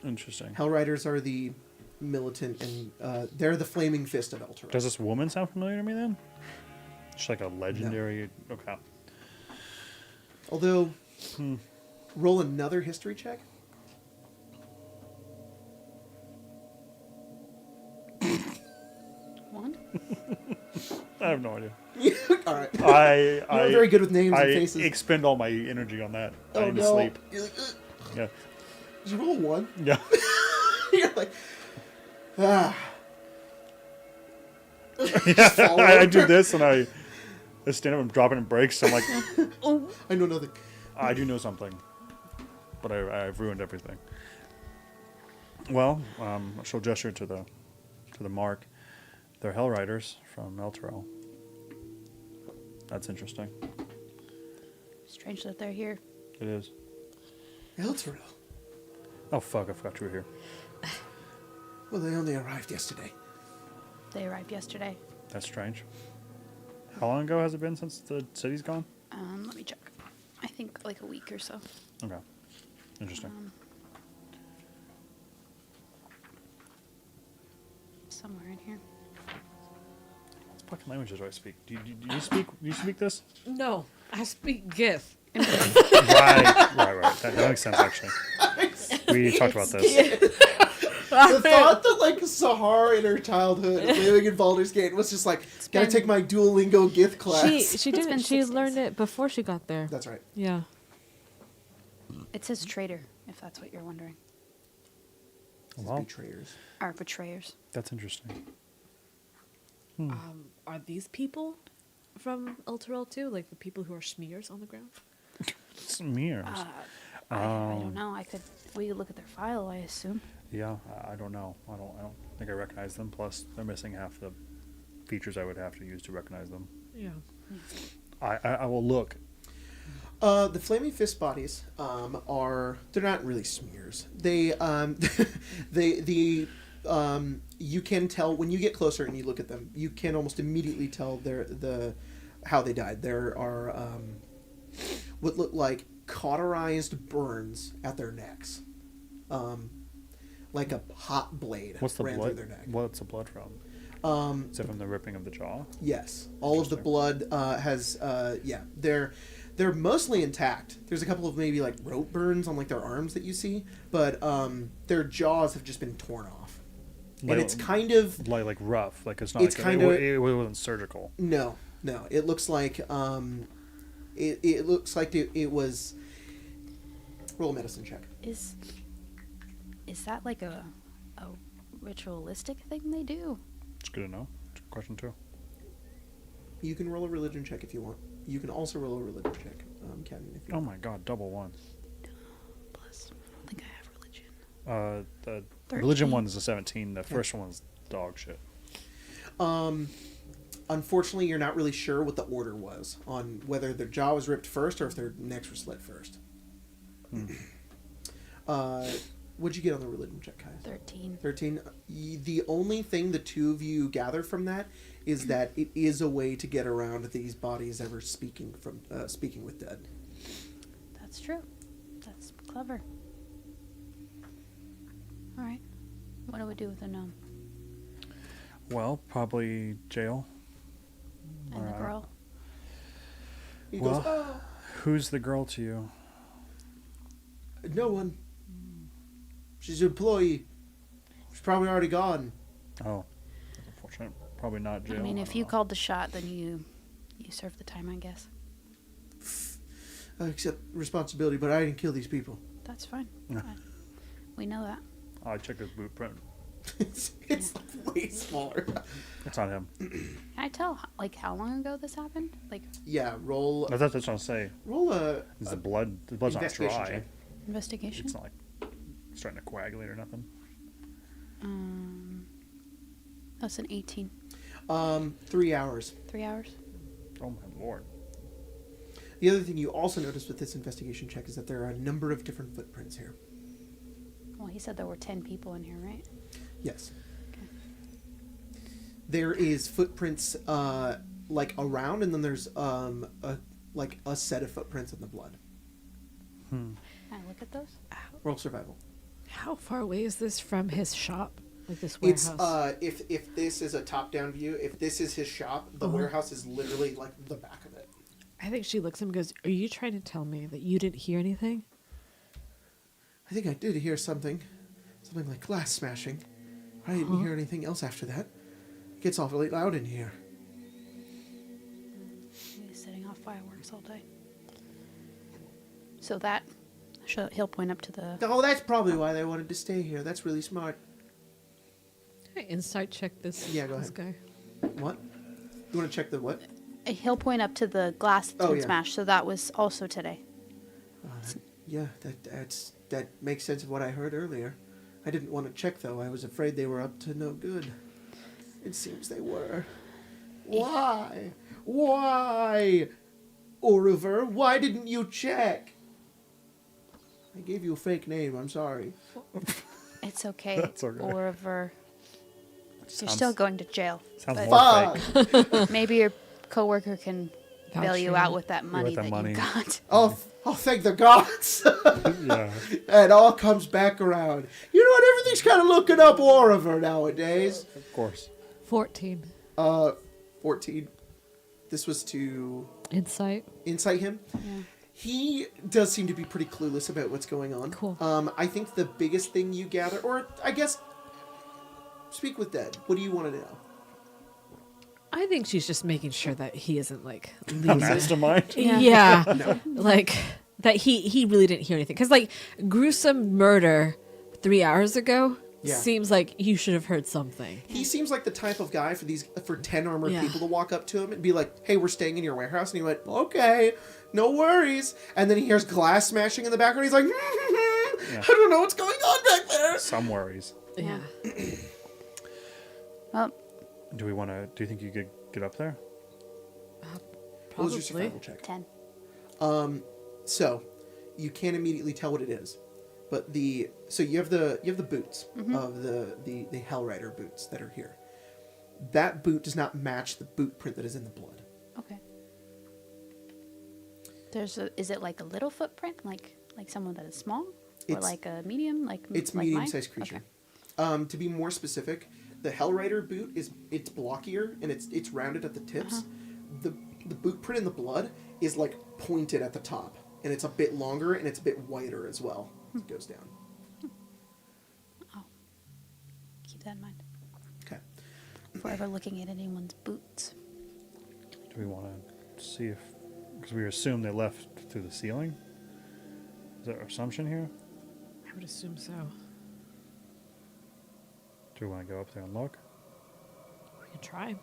Interesting. Hellriders are the militant, and they're the flaming fist of Elturel. Does this woman sound familiar to me then? She's like a legendary... Okay. Although, roll another history check. One. I have no idea. All right. You're You're very good with names I and faces. expend all my energy on that. I need to no. sleep. You're like, Yeah. did you roll a 1? Yeah. You're like, ah. I do this and I stand up and drop it and breaks. I'm like, I know nothing. I do know something, but I've ruined everything. Well, she'll gesture to the mark. They're Hellriders from Elturel. That's interesting. Strange that they're here. It is. Elturel. Oh fuck! I forgot you were here. Well, they only arrived yesterday. They arrived yesterday. That's strange. How long ago has it been since the city's gone? Let me check. I think like a week or so. Okay. Interesting. Somewhere in here. What fucking languages do I speak? Do you speak this? No, I speak GIF. Right. That makes sense actually. We talked about this. The thought that like Sahar in her childhood living in Baldur's Gate was just like, gotta take my Duolingo Gith class. She didn't. been She 6 learned days. it before she got there. That's right. Yeah. It says traitor, if that's what you're wondering. Well, Betrayers. Or betrayers. that's interesting. Are these people from Elturel too? Like the people who are smears on the ground? Smears. I don't know. We could look at their file, I assume. Yeah, I don't know. I don't think I recognize them. Plus, they're missing half the features I would have to use to recognize them. Yeah. I will look. The Flaming Fist bodies they're not really smears. They you can tell when you get closer and you look at them, you can almost immediately tell how they died. There are what look like cauterized burns at their necks. Like a hot blade What's the ran blood? through their neck. What's the blood from? Is it from the ripping of the jaw? Yes, all of the blood has they're mostly intact. There's a couple of maybe like rope burns on like their arms that you see, but their jaws have just been torn off, Like, and it's kind of like rough. Like it's not. It's like kind of- it wasn't surgical. no. It looks like it looks like it was. Roll a medicine check. Is that like a ritualistic thing they do? It's good to know. It's a good question too. You can roll a religion check if you want. You can also roll a religion check, Cadman, if you Oh want. my god, double one. Plus, I don't think I have religion. The 13. religion one is a 17. The first one's dog shit. Unfortunately, you're not really sure what the order was on whether their jaw was ripped first or if their necks were slit first. What'd you get on the religion check, Kai? 13. 13. The only thing the two of you gather from that is that it is a way to get around these bodies ever speaking with dead. That's true. That's clever. All right. What do we do with the gnome Well, probably jail. and the Alright. girl? He Well, goes, oh, who's the girl to you? no one. She's an employee. She's probably already gone. Oh, that's unfortunate. Probably not jail. I mean, if don't you know. called the shot, then you serve the time, I guess. I accept responsibility, but I didn't kill these people. That's fine. Yeah. We know that. I checked his boot print. It's way smaller. It's on him. Can I tell, like, how long ago this happened? Like, Yeah, roll That's what I'm saying. roll a Is the blood? The blood's not investigation dry. check. investigation? It's not like starting to coagulate or nothing. That's an 18. 3 hours. 3 hours? Oh my lord. The other thing you also notice with this investigation check is that there are a number of different footprints here. Well, he said there were 10 people in here, right? Yes. There is footprints like around, and then there's a set of footprints in the blood. Can I look at those? Roll survival. How far away is this from his shop? Like this It's warehouse? if this is a top down view, if this is his shop, the warehouse is literally like the back of it. I think she looks at him and goes, "Are you trying to tell me that you didn't hear anything?" I think I did hear something like glass smashing. I didn't hear anything else after that. It gets awfully loud in here. He's setting off fireworks all day. So that, he'll point up to the... Oh, that's probably why they wanted to stay here. That's really smart. Can I insight check this? Yeah, go this ahead. guy. What? You want to check the what? He'll point up to the glass that's Oh, been yeah. smashed. So that was also today. Yeah, that makes sense of what I heard earlier. I didn't want to check though. I was afraid they were up to no good. It seems they were. Why? Why? Oriver, why didn't you check? I gave you a fake name. I'm sorry. It's okay. That's okay. Oriver. You're Sounds- still going to jail. Sounds but more fake. Fuck. maybe your coworker can bail Vouch you for out you. with that money that that money. you got. Oh, thank the gods. Yeah. It all comes back around. You know what? Everything's kind of looking up Oriver nowadays. Of course. 14. 14. This was to Insight. insight him. Yeah. He does seem to be pretty clueless about what's going on. Cool. I think the biggest thing you gather, or I guess, speak with Dead. What do you want to know? I think she's just making sure that he isn't like A losing. mastermind. Yeah. No. Like that he really didn't hear anything. Because like gruesome murder 3 hours ago Yeah. seems like you should have heard something. He seems like the type of guy for 10 armored Yeah. people to walk up to him and be like, "Hey, we're staying in your warehouse," and he went, "Okay, no worries." And then he hears glass smashing in the background. He's like, "I don't know what's going on back there." Some worries. Yeah. Well, Do you think you could get up there? What was your Probably. survival check? 10. So, you can't immediately tell what it is, but so you have the boots of the Hellrider boots that are here. That boot does not match the boot print that is in the blood. Okay. Is it like a little footprint? Like someone that is small? Or It's- like a medium? It's like medium-sized mine? creature. Okay. To be more specific, the Hellrider boot it's blockier and it's rounded at the tips. The boot print in the blood is like pointed at the top, and it's a bit longer and it's a bit whiter as well. It goes down. Keep that in mind. Okay. If we're ever looking at anyone's boots. Do we want to see if... Because we assume they left through the ceiling? Is that our assumption here? I would assume so. Do we want to go up there and look? We can try.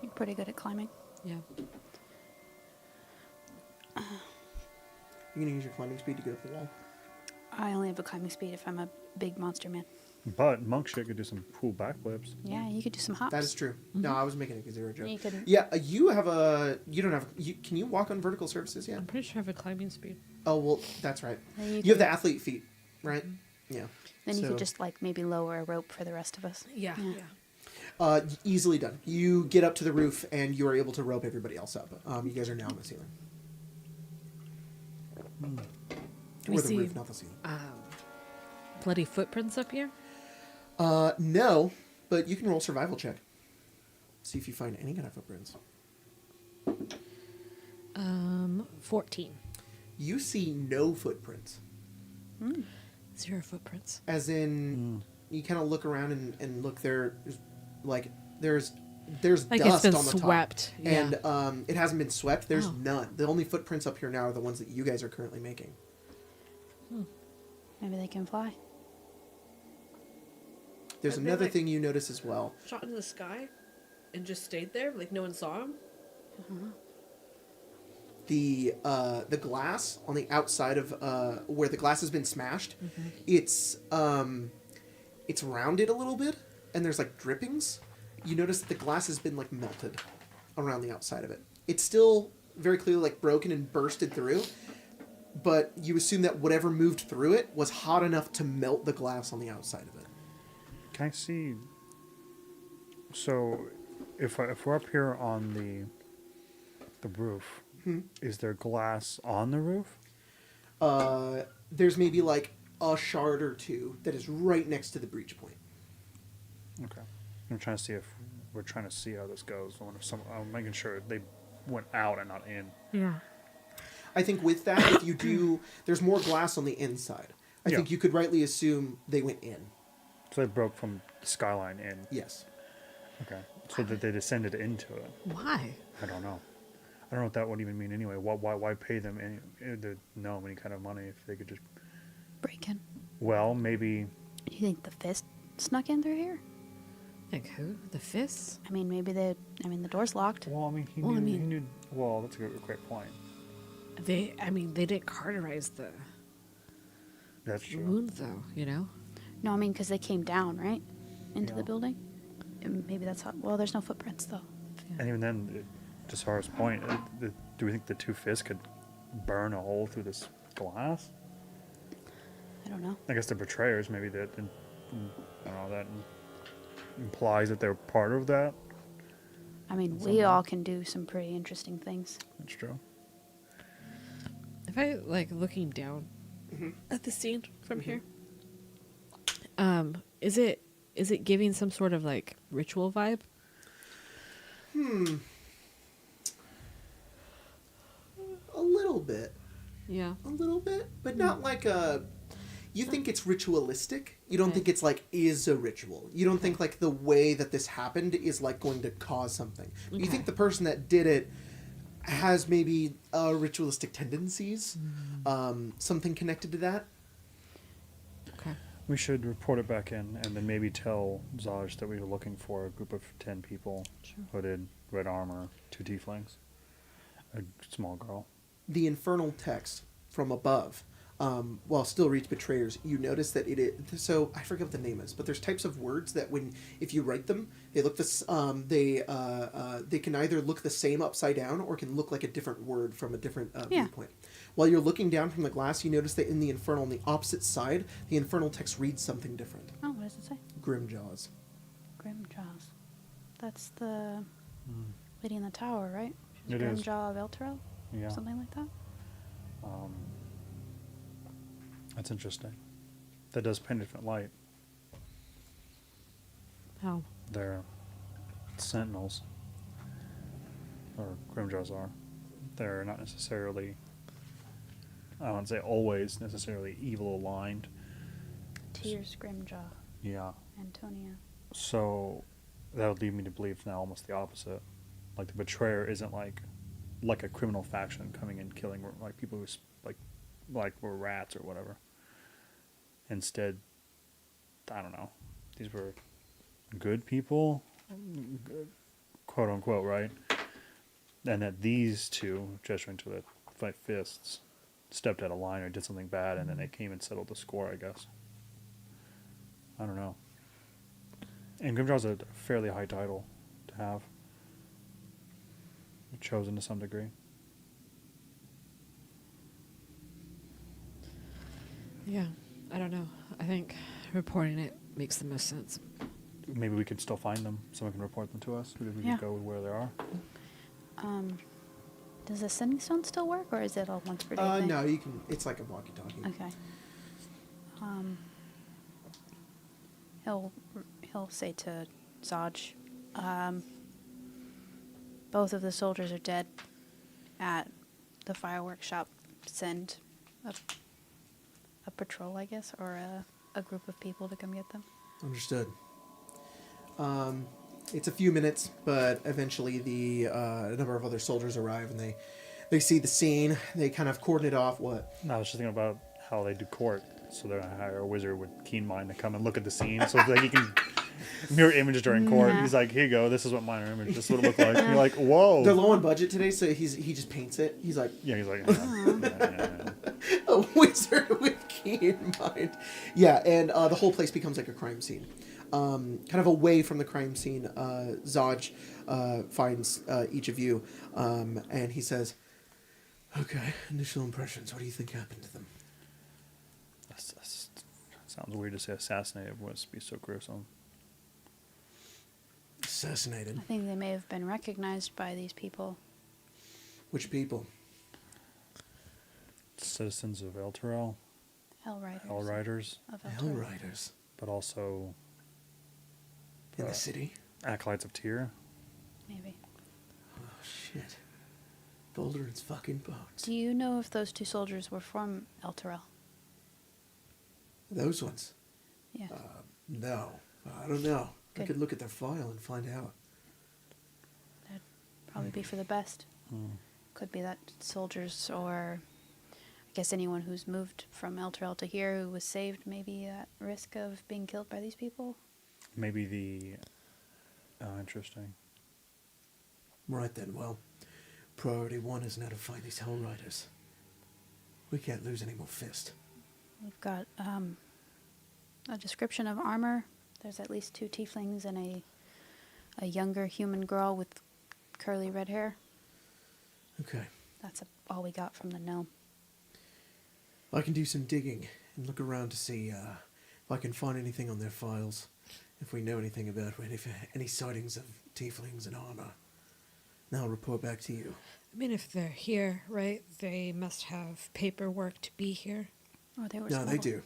You're pretty good at climbing. Yeah. You're gonna use your climbing speed to get up the wall. I only have a climbing speed if I'm a big monster man. But monk shit could do some cool backflips. Yeah, you could do some hops. That is true. No, I was making it because they were a joke. You could. Yeah, you don't have. Can you walk on vertical surfaces yet? I'm pretty sure I have a climbing speed. Oh well, that's right. Then You have could- the athlete feet, right? Yeah. Then you So- could just like maybe lower a rope for the rest of us. Yeah. Yeah. Easily done. You get up to the roof and you are able to rope everybody else up. You guys are now on the ceiling. We Or the see- roof, not the ceiling. bloody footprints up here? No, but you can roll survival check. See if you find any kind of footprints. 14. You see no footprints. 0 footprints. As in, you kind of look around and look there, like there's Like dust it's been on the swept. top, Yeah. and it hasn't been swept. There's Oh. none. The only footprints up here now are the ones that you guys are currently making. Maybe they can fly. There's Have they, another like- thing you notice as well. Shot into the sky and just stayed there? Like no one saw him? The glass on the outside of where the glass has been smashed, it's rounded a little bit, and there's like drippings. You notice that the glass has been like melted around the outside of it. It's still very clearly like broken and bursted through, but you assume that whatever moved through it was hot enough to melt the glass on the outside of it. Can I see? So, if we're up here on the roof, is there glass on the roof? There's maybe like a shard or two that is right next to the breach point. Okay. I'm trying to see if we're trying to see how this goes. I'm making sure they went out and not in. Yeah. I think with that, if you do, there's more glass on the inside. I Yeah. think you could rightly assume they went in. So they broke from the skyline in. Yes. Okay. So that they descended into it. Why? I don't know. I don't know what that would even mean anyway. Why pay them any kind of money if they could just... Break in. Well, maybe... You think the fist snuck in through here? Like who? The fists? I mean, maybe the door's locked. Well, I mean, he Well, I knew... mean- he knew well, that's a great point. They didn't cauterize the That's true. wound though, you know? No, I mean, because they came down, right? Into Yeah. the building? And maybe that's how... Well, there's no footprints, though. And even then, to Sarah's point, do we think the two fists could burn a hole through this glass? I don't know. I guess the betrayers, maybe that... I don't know, that implies that they're part of that. I mean, we Somehow. all can do some pretty interesting things. That's true. If I like looking down at the scene from here, is it giving some sort of like ritual vibe? A little bit. Yeah. A little bit. But not like a... You think it's ritualistic. You don't Okay. think it's like, is a ritual. You don't think like the way that this happened is like going to cause something. You Okay. think the person that did it has maybe ritualistic tendencies. Something connected to that. Okay. We should report it back in and then maybe tell Zaj that we were looking for a group of 10 people, hooded, red armor, 2 tieflings, a small girl. The infernal text from above, while still reads betrayers, you notice that it is, so I forget what the name is, but there's types of words that if you write them, they look this, they can either look the same upside down or can look like a different word from a different Yeah. viewpoint. While you're looking down from the glass, you notice that in the infernal, on the opposite side, the infernal text reads something different. Oh, what does it say? Grimjaws. Grimjaws. That's the lady in the tower, right? She's It is. Grimjaw of Elturel? Yeah. Something like that? That's interesting. That does paint a different light. How? They're sentinels, or Grimjaws are. They're not necessarily, I wouldn't say always necessarily evil aligned. Tears, Grimjaw, Yeah. Antonia. So that would lead me to believe now almost the opposite. Like the betrayer isn't like a criminal faction coming in killing like people who like were rats or whatever. Instead, I don't know. These were good people, quote unquote, right? And that these two, gesturing to the 5 fists, stepped out of line or did something bad, and then they came and settled the score, I guess. I don't know. And Grimjaw's a fairly high title to have. Chosen to some degree. Yeah. I don't know. I think reporting it makes the most sense. Maybe we could still find them. Someone can report them to us. Maybe we Yeah. could go where they are. Does the sending stone still work, or is it a once per day thing? No, you can, it's like a walkie-talkie. Okay. He'll say to Zaj, both of the soldiers are dead at the fireworks shop. Send a patrol, I guess, or a group of people to come get them. Understood. It's a few minutes, but eventually a number of other soldiers arrive and they see the scene. They kind of cordon it off. What? No, I was just thinking about how they do court. So they're going to hire a wizard with keen mind to come and look at the scene so that he can mirror image during court. Nah. He's like, here you go. This is what minor image. This is what it looked like. And you're like, whoa. They're low on budget today, so he just paints it. He's like, Yeah, he's like, yeah. a wizard with keen mind. Yeah, and the whole place becomes like a crime scene. Kind of away from the crime scene, Zaj finds each of you, and he says, okay, initial impressions. What do you think happened to them? That's sounds weird to say assassinated. Must be so gruesome. Assassinated. I think they may have been recognized by these people. Which people? Citizens of Elturel, Hellriders. Hellriders, Of Elturel. Hellriders. but also In the city? Acolytes of Tyr. Maybe. Oh, shit. Boulder and fucking bones. Do you know if those two soldiers were from Elturel? Those ones? Yeah. No. I don't know. I Good. could look at their file and find out. That'd probably be for the best. Could be that soldiers or I guess anyone who's moved from Elturel to here who was saved maybe at risk of being killed by these people. Maybe the. Oh, interesting. Right then, well, priority one is now to find these Hellriders. We can't lose any more fist. We've got a description of armor. There's at least 2 tieflings and a younger human girl with curly red hair. Okay. That's all we got from the gnome. I can do some digging and look around to see if I can find anything on their files. If we know anything about any sightings of tieflings and armor. Now I'll report back to you. I mean, if they're here, right, they must have paperwork to be here. Oh, they were No, they smuggled. do.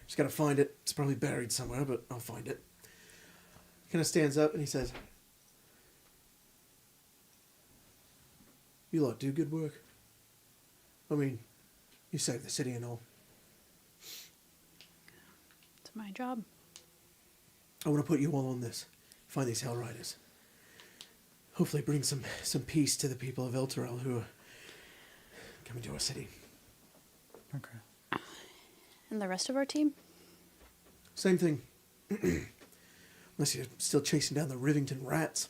Just gotta find it. It's probably buried somewhere, but I'll find it. He kind of stands up and he says, you lot do good work. I mean, you saved the city and all. It's my job. I want to put you all on this. Find these Hellriders. Hopefully bring some peace to the people of Elturel who are coming to our city. Okay. And the rest of our team? Same thing. Unless you're still chasing down the Rivington rats.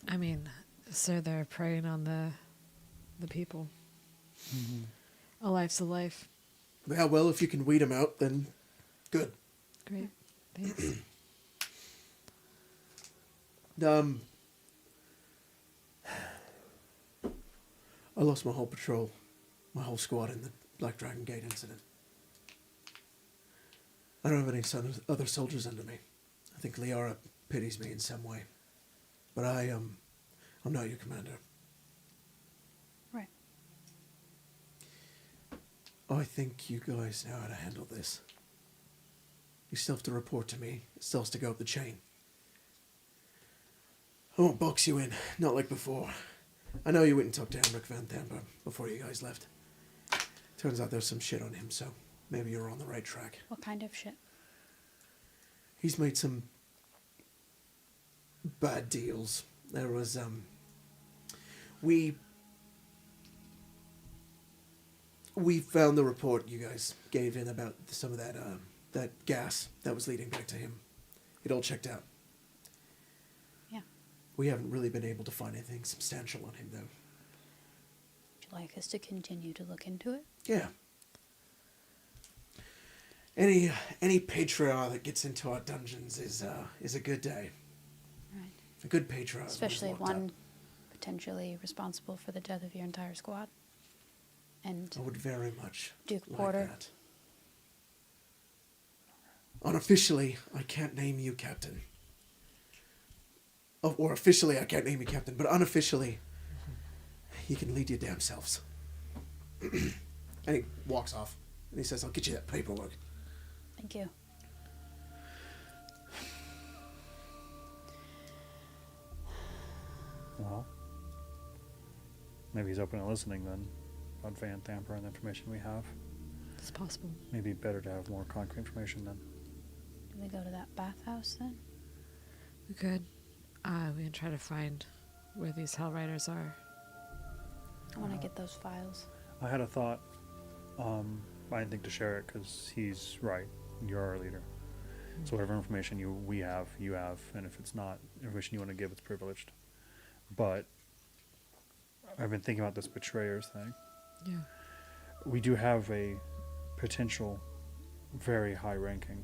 I mean, so they're preying on the people. A life's a life. Yeah, well, if you can weed them out, then good. Great. Thanks. I lost my whole patrol, my whole squad in the Black Dragon Gate incident. I don't have any other soldiers under me. I think Liara pities me in some way. But I'm not your commander. Right. I think you guys know how to handle this. You still have to report to me. It still has to go up the chain. I won't box you in, not like before. I know you went and talked to Henrik Van Thamber before you guys left. Turns out there's some shit on him, so maybe you're on the right track. What kind of shit? He's made some bad deals. There was, we found the report you guys gave in about some of that gas that was leading back to him. It all checked out. Yeah. We haven't really been able to find anything substantial on him, though. Would you like us to continue to look into it? Yeah. Any patriarch that gets into our dungeons is a good day. Right. A good patriarch. is Especially locked up. one potentially responsible for the death of your entire squad. And I would very much Duke like Porter. that. Unofficially, I can't name you captain. Oh, or officially, I can't name you captain, but unofficially, you can lead your damn selves. And he walks off, and he says, I'll get you that paperwork. thank you. Well, maybe he's open and listening then about Van Thamper and the information we have. It's possible. Maybe better to have more concrete information then. Do we go to that bathhouse then? We could. We can try to find where these Hell Riders are. I want to get those files. I had a thought. I didn't think to share it because he's right. You're our leader. So whatever information we have, you have, and if it's not information you want to give, it's privileged. But I've been thinking about this betrayers thing. Yeah. We do have a potential very high-ranking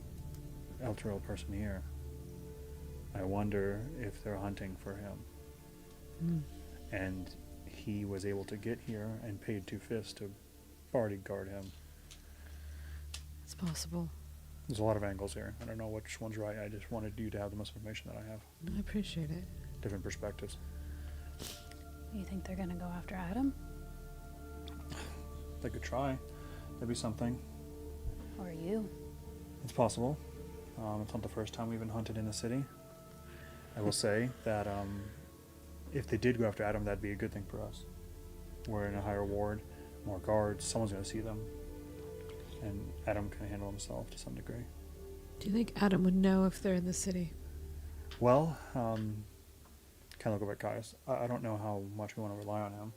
Elturel person here. I wonder if they're hunting for him. And he was able to get here and paid 2 fists to bodyguard him. It's possible. There's a lot of angles here. I don't know which one's right. I just wanted you to have the most information that I have. I appreciate it. Different perspectives. You think they're going to go after Adam? They could try. That'd be something. Or you? It's possible. It's not the first time we've been hunted in the city. I will say that if they did go after Adam, that'd be a good thing for us. We're in a higher ward, more guards, someone's going to see them. And Adam can handle himself to some degree. Do you think Adam would know if they're in the city? Well, kind of look at Caius. I don't know how much we want to rely on him,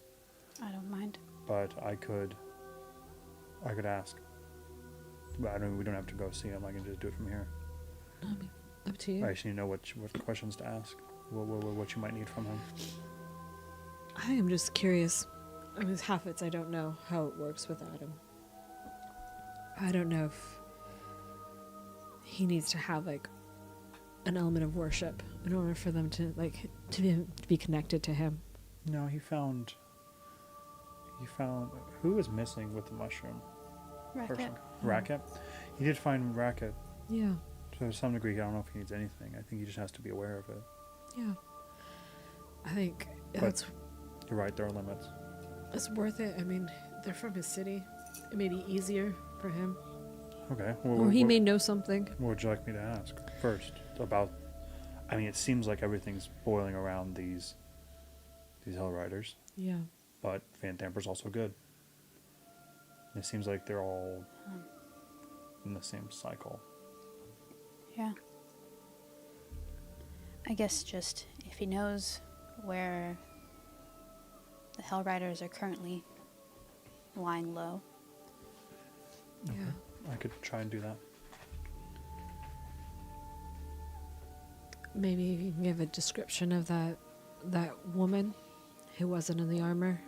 I don't mind. but I could ask. But I don't. We don't have to go see him. I can just do it from here. I mean, up to you. I just need to know what questions to ask. What you might need from him. I am just curious. I mean, half it's I don't know how it works with Adam. I don't know if he needs to have like an element of worship in order for them to to be connected to him. No, he found who was missing with the mushroom Racket. person. Racket. He did find Racket. Yeah, To some degree, I don't know if he needs anything. I think he just has to be aware of it. yeah. I think But you're right. There are limits. it's worth it. I mean, they're from his city. It may be easier for him, Okay. or he may know something. What would you like me to ask first about? I mean, it seems like everything's boiling around these Hell Riders, Yeah. but Van Tamper's also good. It seems like they're all in the same cycle. Yeah. I guess just if he knows where the Hell Riders are currently lying low. Yeah. I could try and do that. Maybe you can give a description of that woman who wasn't in the armor.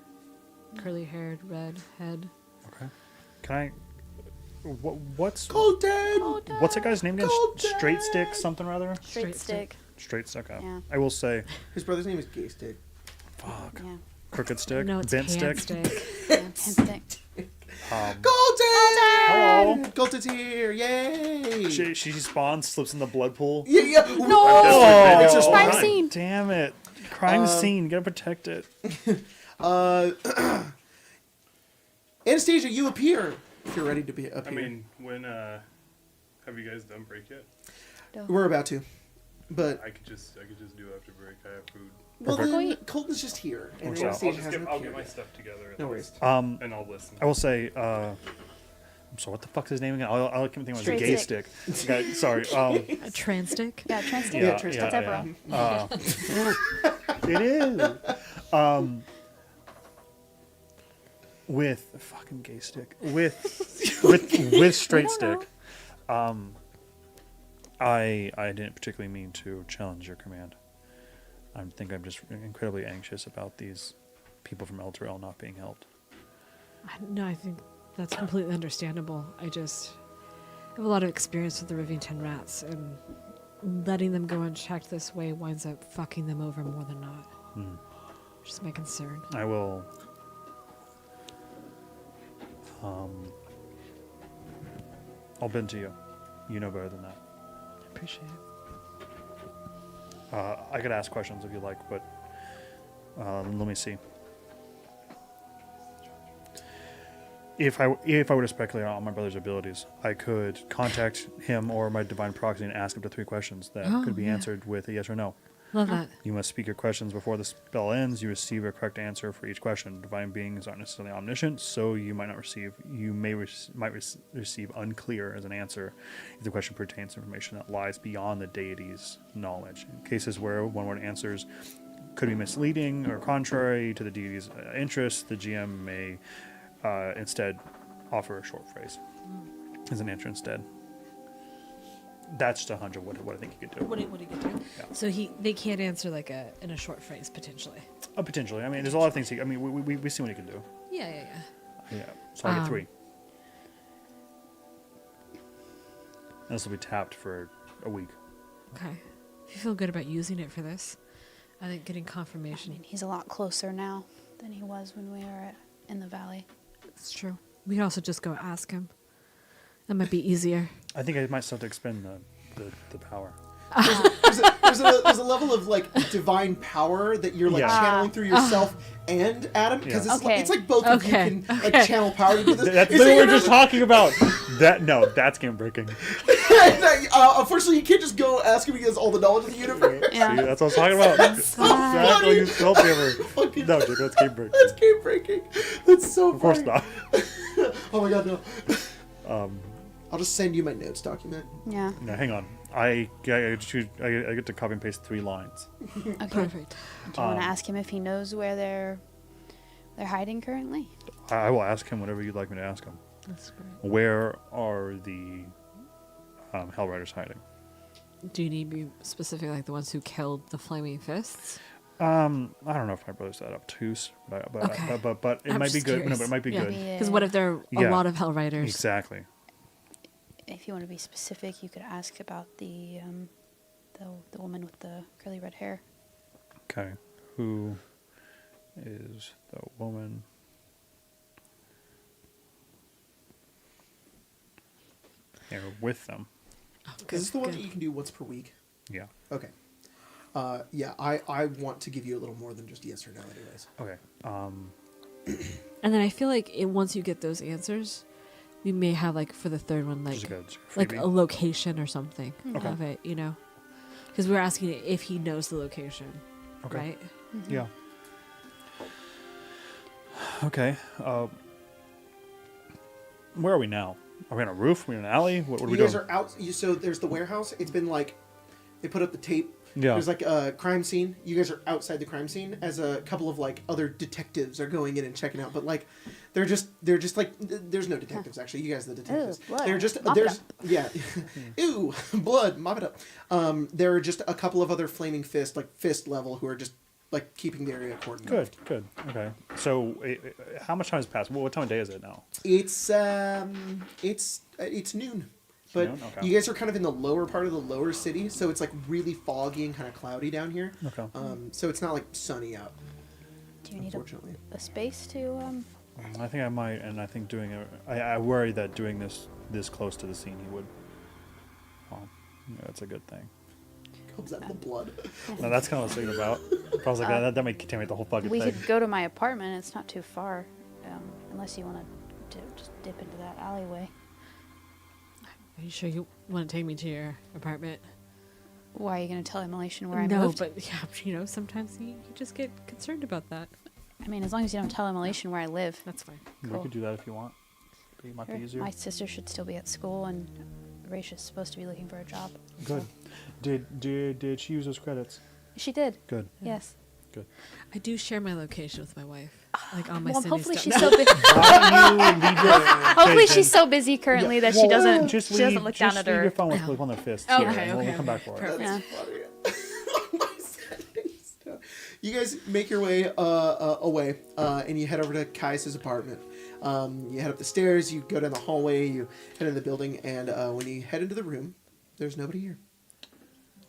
Curly haired, red head. Okay. Can I? What's Golden! what's that guy's name again? Golden! Straight Stick something or other? Straight stick. Straight Stick. Okay. Yeah. I will say, His brother's name is Gay Stick. fuck. Yeah. Crooked Stick. No, it's Bent hand Stick. Yeah. Hand stick. Golden! Hello. Golden's here! Yay! She spawns, slips in the blood pool. Yeah, yeah. No! Oh, It's just Crime fine. scene. Damn it! Crime scene. Gotta protect it. Anastasia, you appear. If you're ready to be up I here. mean, when have you guys done break yet? We're about to. But, I could just do after break. I have food. well Perfect. then, Colton's just here. And Works out. Anastasia hasn't I'll get appeared my yet. stuff together. At No least, worries. and I'll listen. I will say, I'm sorry, what the fuck's his name again? I can't think of it. Straight Gay Stick. Stick. Okay, sorry. A trans stick. Yeah, trans stick. Yeah, Tristan. yeah, That's Evra. It is. With fucking Gay Stick. With Straight Stick. I didn't particularly mean to challenge your command. I think I'm just incredibly anxious about these people from Elturel not being helped. No, I think that's completely understandable. I just have a lot of experience with the Rivian 10 rats, and letting them go unchecked this way winds up fucking them over more than not. Just my concern. I will. I'll bend to you. You know better than that. I appreciate it. I could ask questions if you like, but let me see. If I were to speculate on my brother's abilities, I could contact him or my divine proxy and ask up to 3 questions that could be answered with a yes or no. Love that. You must speak your questions before the spell ends. You receive a correct answer for each question. Divine beings aren't necessarily omniscient, so you might not receive. You might receive unclear as an answer if the question pertains to information that lies beyond the deity's knowledge. In cases where one-word answers could be misleading or contrary to the deity's interests, the GM may instead offer a short phrase as an answer instead. That's just a hunch of what I think he could do. What he could do. Yeah. So they can't answer like in a short phrase potentially. Potentially. I mean, there's a lot of things. We see what he can do. Yeah. Yeah. So I get 3. And this will be tapped for a week. Okay. If you feel good about using it for this, I think getting I confirmation. mean, he's a lot closer now than he was when we were in the valley. It's true. We could also just go ask him. That might be easier. I think I might still have to expend the power. There's a level of like divine power that you're like Yeah. channeling through yourself and Adam because Yeah. it's like both of you can like channel power to do this. That's Is literally it what we're your just talking about. That's game breaking. unfortunately, you can't just go ask him. He has all the knowledge of the universe. Yeah. See, that's what I was talking about. Exactly. You spell hammer. Fucking- No, Jake, that's game breaking. That's game breaking. That's so Of course funny. not. Oh my god, no. I'll just send you my notes document. Yeah. No, hang on. I get to copy and paste 3 lines. Okay. Perfect. Do you want to ask him if he knows where they're hiding currently? I will ask him whatever you'd like me to ask him. That's great. Where are the Hell Riders hiding? Do you need to be specific, like the ones who killed the flaming fists? I don't know if my brother's that obtuse, but Okay. but it I'm might be just good. No, curious. but it might be Yeah. good. Because what if there are a Yeah. lot of Hell Riders? Exactly. If you want to be specific, you could ask about the woman with the curly red hair. Okay. Who is the woman? They're with them. Oh, Is this the one good. that you can do once per week? Yeah. Okay. Yeah, I want to give you a little more than just yes or no, anyways. Okay. And then I feel like once you get those answers, we may have like for the third one, like Just a like freebie. a location or something Okay. of it, you know? Because we're asking if he knows the location, Okay. right? Yeah. Okay. Where are we now? Are we on a roof? Are we in an alley? What are we You doing? guys are out. So there's the warehouse. It's been like they put up the tape. Yeah. There's like a crime scene. You guys are outside the crime scene as a couple of like other detectives are going in and checking out. But like they're just like there's no detectives actually. You guys are the detectives. Ew, blood. They're just Mop it there's yeah. Ew, blood. Mop it up. There are just a couple of other flaming fist level who are just like keeping the area coordinated. Good. Okay. So, how much time has passed? What time of day is it now? It's noon. But Noon? Okay. you guys are kind of in the lower part of the lower city, so it's like really foggy and kind of cloudy down here. Okay. So it's not like sunny out, Do you need unfortunately. a space to I think I might, and I think doing it. I worry that doing this close to the scene, he would. Well, yeah, that's a good thing. Comes out the blood. No, that's kind of what I was thinking about. I was like, that might contaminate the whole fucking We thing. could go to my apartment. It's not too far, unless you want to just dip into that alleyway. Are you sure you want to take me to your apartment? Why are you going to tell Immolation where I No, moved? but yeah, you know, sometimes you just get concerned about that. I mean, as long as you don't tell Immolation where I live. That's fine. We Cool. could do that if you want. It might be Sure. easier. My sister should still be at school, and Raisha's supposed to be looking for a job. Good. Did she use those credits? She did. Good. Yes. Good. I do share my location with my wife, like on my Well, Cindy hopefully stuff. she's so busy. Hopefully she's so busy currently that she doesn't. Just She doesn't look down just at leave her. your phone with one of their fists. Okay, here, and okay, we'll come okay. back for it. Perfect. Yeah. My settings. You guys make your way away, and you head over to Kai's apartment. You head up the stairs, you go down the hallway, you head into the building, and when you head into the room, there's nobody here.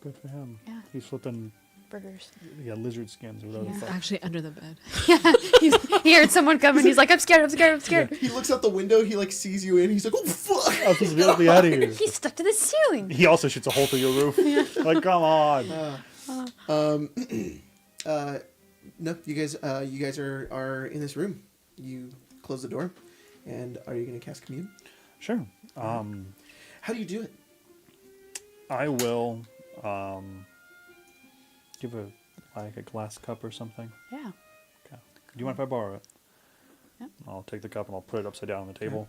Good for him. Yeah. He's flipping Burgers. lizard skins or whatever. Yeah. the fuck. Actually, under the bed. He heard someone coming. He's like, I'm scared. I'm scared. I'm scared. He looks out the window, he like sees you in, he's like, oh fuck! Oh, just get me out of here. He's stuck to the ceiling. He also shoots a hole through your roof. Like, come on. No, you guys are in this room. You close the door, and are you going to cast commune? Sure. How do you do it? I will. Do Do you have a glass cup or something? Yeah. Okay. Do you mind if I borrow it? Yeah. I'll take the cup and I'll put it upside down on the table.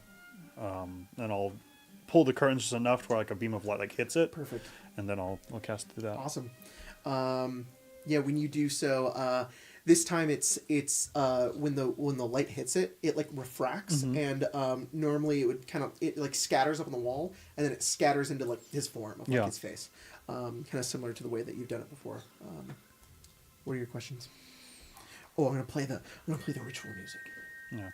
And I'll pull the curtains just enough to where like a beam of light like hits it. Perfect. And then I'll cast through that. Awesome. Yeah, when you do so, this time it's when the light hits it, it like refracts, and normally it would it like scatters up on the wall, and then it scatters into like his form of like his face, kind of similar to the way that you've done it before. What are your questions? Oh, I'm gonna play the ritual music. Yeah.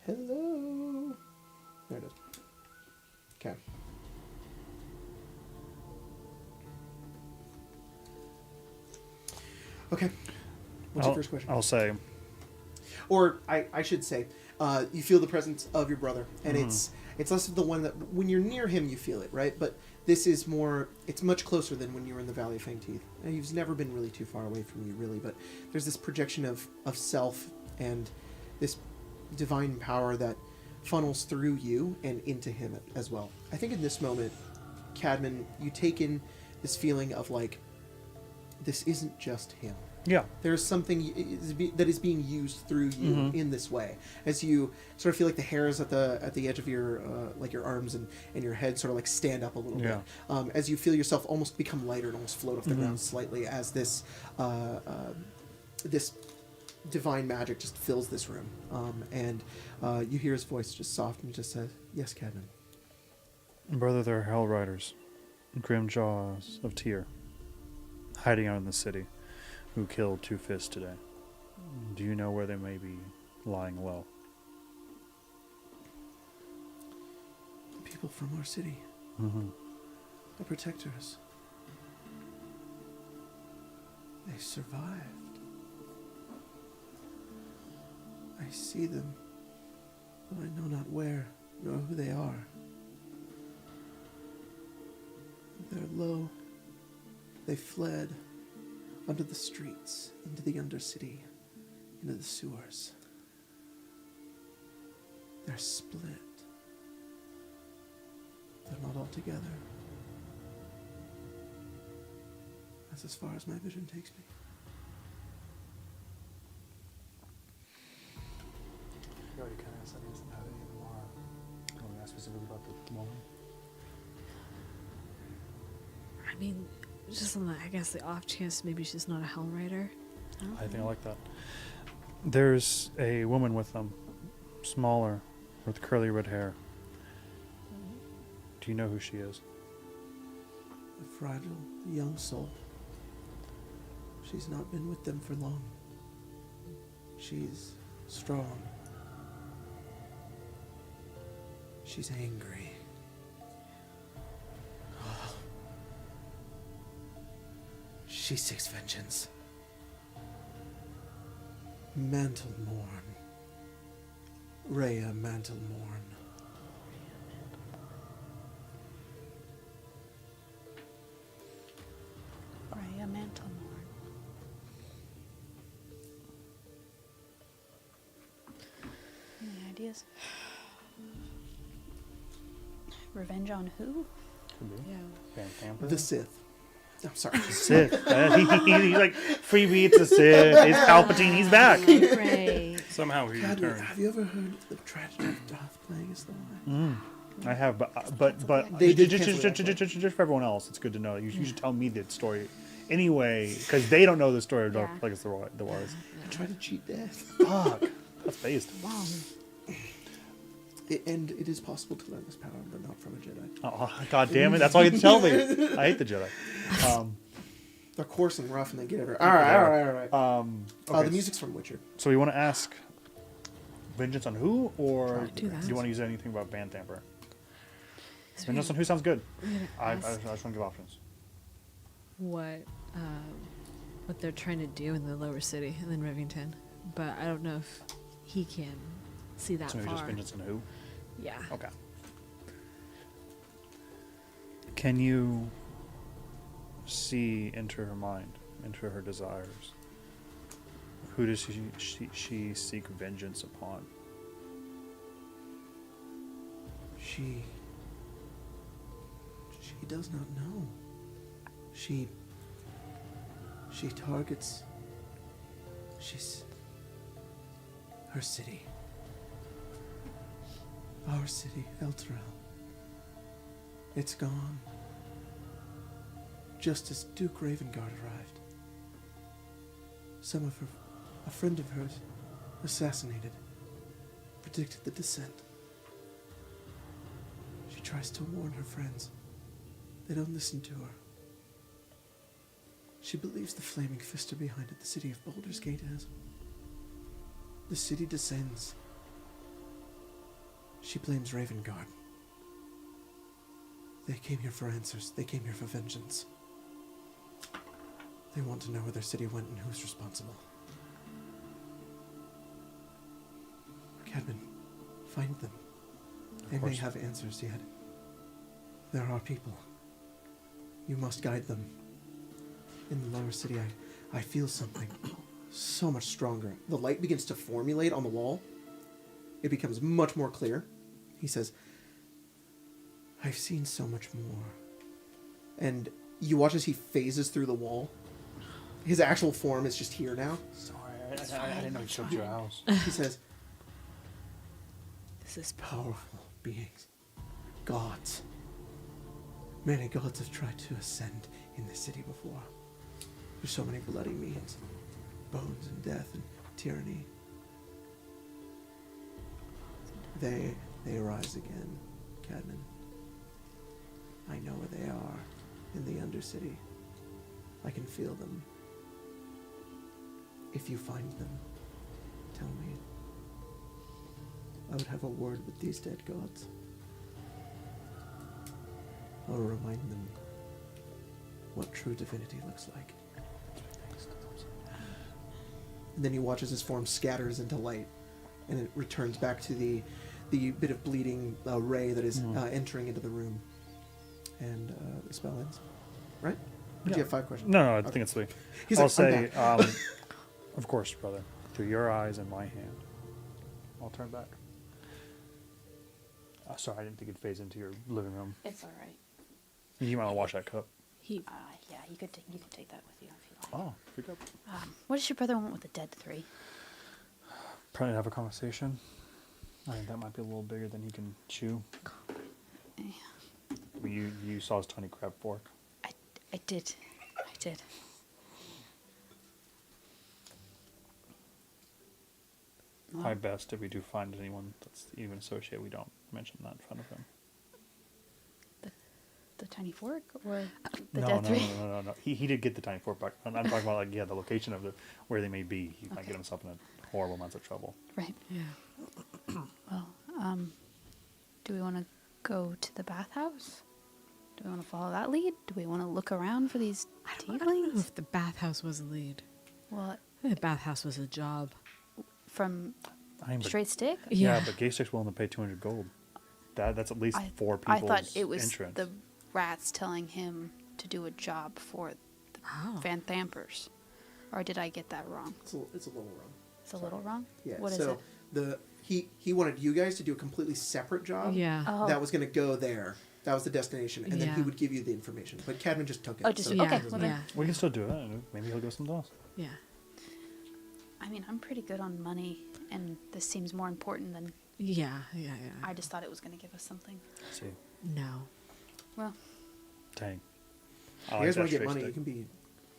Hello. There it is. Okay. Okay. What's your first question? I'll say, Or I should say, you feel the presence of your brother, and it's less of the one that when you're near him you feel it, right? But this is more. It's much closer than when you were in the Valley of Fang Teeth. And he's never been really too far away from you, really. But there's this projection of self and this divine power that funnels through you and into him as well. I think in this moment, Cadman, you take in this feeling of like, this isn't just him. yeah. There's something that is being used through you in this way, as you sort of feel like the hairs at the edge of your like your arms and your head sort of like stand up a little bit, as you feel yourself almost become lighter and almost float off the ground slightly, as this this divine magic just fills this room, and you hear his voice just soft and just says, "Yes, Cadman." Brother, there are Hell Riders, grim jaws of Tyr, hiding out in the city, who killed Two Fists today. Do you know where they may be lying low? The people from our city, the protectors, they survived. I see them, but I know not where nor who they are. They're low. They fled under the streets, into the Undercity, into the sewers. They're split. They're not all together. That's as far as my vision takes me. You already kind of said he doesn't have any more. You want to ask specifically about the woman? I mean, just on the, I guess the off chance maybe she's not a Hell Rider. I think I like that. There's a woman with them, smaller, with curly red hair. Do you know who she is? A fragile young soul. She's not been with them for long. She's strong. She's angry. She seeks vengeance. Mantle Morn. Rhea Mantle Morn. Rhea Mantlemorn. Any ideas? Revenge on who? Could be. Yeah. Van Tamper? The Sith. I'm sorry. Sith. He's like, freebie, it's a Sith. It's Palpatine, he's back. Great. Somehow he Cadman, returned. have you ever heard the tragedy of Darth Plagueis the Wise? I have, but They did just cancel that for everyone else, it's good to know. You should tell me the story anyway, because they don't know the story of Darth Yeah. Plagueis the Wise. I tried to cheat death. Fuck. That's based. Wow. And it is possible to learn this power, but not from a Jedi. Oh, God damn it. That's all you have to tell me. I hate the Jedi. They're coarse and rough and they get everywhere. Alright. Okay, The music's from Witcher. So you want to ask vengeance on who, or Do that. do you want to use anything about Van Tamper? Vengeance on who sounds good. I just want to give options. What they're trying to do in the lower city and then Rivington, but I don't know if he can see that So maybe far. just vengeance on who? Yeah. Okay. Can you see into her mind, into her desires? Who does she seek vengeance upon? She does not know. She targets... her city. Our city, Elturel. It's gone. Just as Duke Ravengard arrived. A friend of hers, assassinated, predicted the descent. She tries to warn her friends. They don't listen to her. She believes the Flaming Fist are behind it. The city of Baldur's Gate is. The city descends. She blames Ravengard. They came here for answers. They came here for vengeance. They want to know where their city went and who's responsible. Cadman, find them. They may have answers yet. There are people. You must guide them. In the lower city, I feel something so much stronger. The light begins to formulate on the wall. It becomes much more clear. He says, I've seen so much more. And you watch as he phases through the wall. His actual form is just here now. Sorry, I didn't know you showed your house. He says, This is powerful beings. Gods. Many gods have tried to ascend in this city before. There's so many bloody means. Bones and death and tyranny. They rise again, Cadman. I know where they are, in the Undercity. I can feel them. If you find them, tell me. I would have a word with these dead gods. I'll remind them what true divinity looks like. And then you watch as his form scatters into light, and it returns back to the bit of bleeding ray that is entering into the room. And the spell ends. Right? Or do you have 5 questions? No, I think it's 3. He's I'll like, say, "I'm back." of course, brother, through your eyes and my hand. I'll turn back. Sorry, I didn't think it'd phase into your living room. It's all right. You might want to wash that cup. Yeah, you could take that with you if you like. Oh, good cup. What does your brother want with the dead 3? Probably have a conversation. I think that might be a little bigger than he can chew. Yeah. I mean, you saw his tiny crab fork. I did. Well, Probably best if we do find anyone that's even associated, we don't mention that in front of him. the tiny fork or the No. dead 3? No. He did get the tiny fork back. I'm talking about the location of where they may be. He might Okay. get himself in a horrible amount of trouble. Right. Yeah. Well, do we want to go to the bathhouse? Do we want to follow that lead? Do we want to look around for these I don't know tieflings? if the bathhouse was a lead. Well, I think the bathhouse was a job. from I mean, but- Straight Stick? Yeah, but Gay Stick's willing to pay 200 gold. That's at least 4 people's I thought it was entrance. the rats telling him to do a job for the Oh. Van Thampers. Or did I get that wrong? It's a little wrong. It's a little wrong? Yeah. What is so it? he wanted you guys to do a completely separate job. Yeah. Oh. That was going to go there. That was the destination, and then he Yeah. would give you the information. But Cadman just took it. Oh, just- so Yeah. okay, well then- Yeah. We can still do it. and Maybe he'll go something else. Yeah. I mean, I'm pretty good on money, and this seems more important than Yeah. I just thought it was going to give us something. See, No. Well, dang. If you guys want to get money, you can be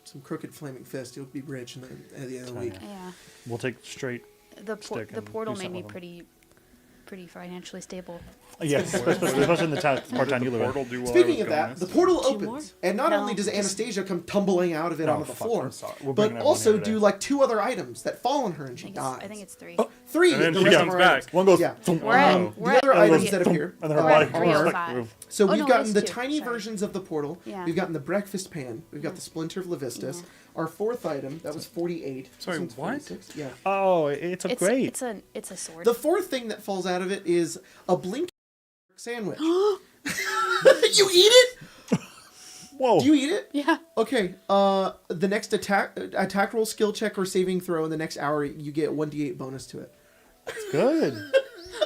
some crooked flaming fist. You'll be rich at the end of the week. yeah. We'll take straight. The Stick and portal do made me something with pretty financially stable. Yeah, especially in the part-time you live in. Portal do while I Speaking was of that, gone? the portal 2 opens, more? and not No, only does just- Anastasia come tumbling out of it No, onto the fuck, floor, I'm sorry. We're but bringing everyone also here do today. like 2 other items that fall on her, and she dies. I think it's 3. Oh, 3. And then the she rest comes of our back. items. One goes. Yeah. thump, We're at- oh. we're The other at items three- that appear. And then her We're at body. 305. So Oh, we've no, it gotten is the 2, tiny sorry. versions of the portal. Yeah. We've gotten the breakfast pan. We've got the splinter of Levistus. Our 4th item, that was 48. This Sorry, one's what? 46. Yeah. Oh, it's a great. It's a sword. The 4th thing that falls out of it is a blink sandwich. You eat it? Whoa. Do you eat it? yeah. Okay. The next attack roll, skill check, or saving throw in the next hour, you get 1d8 bonus to it. It's good.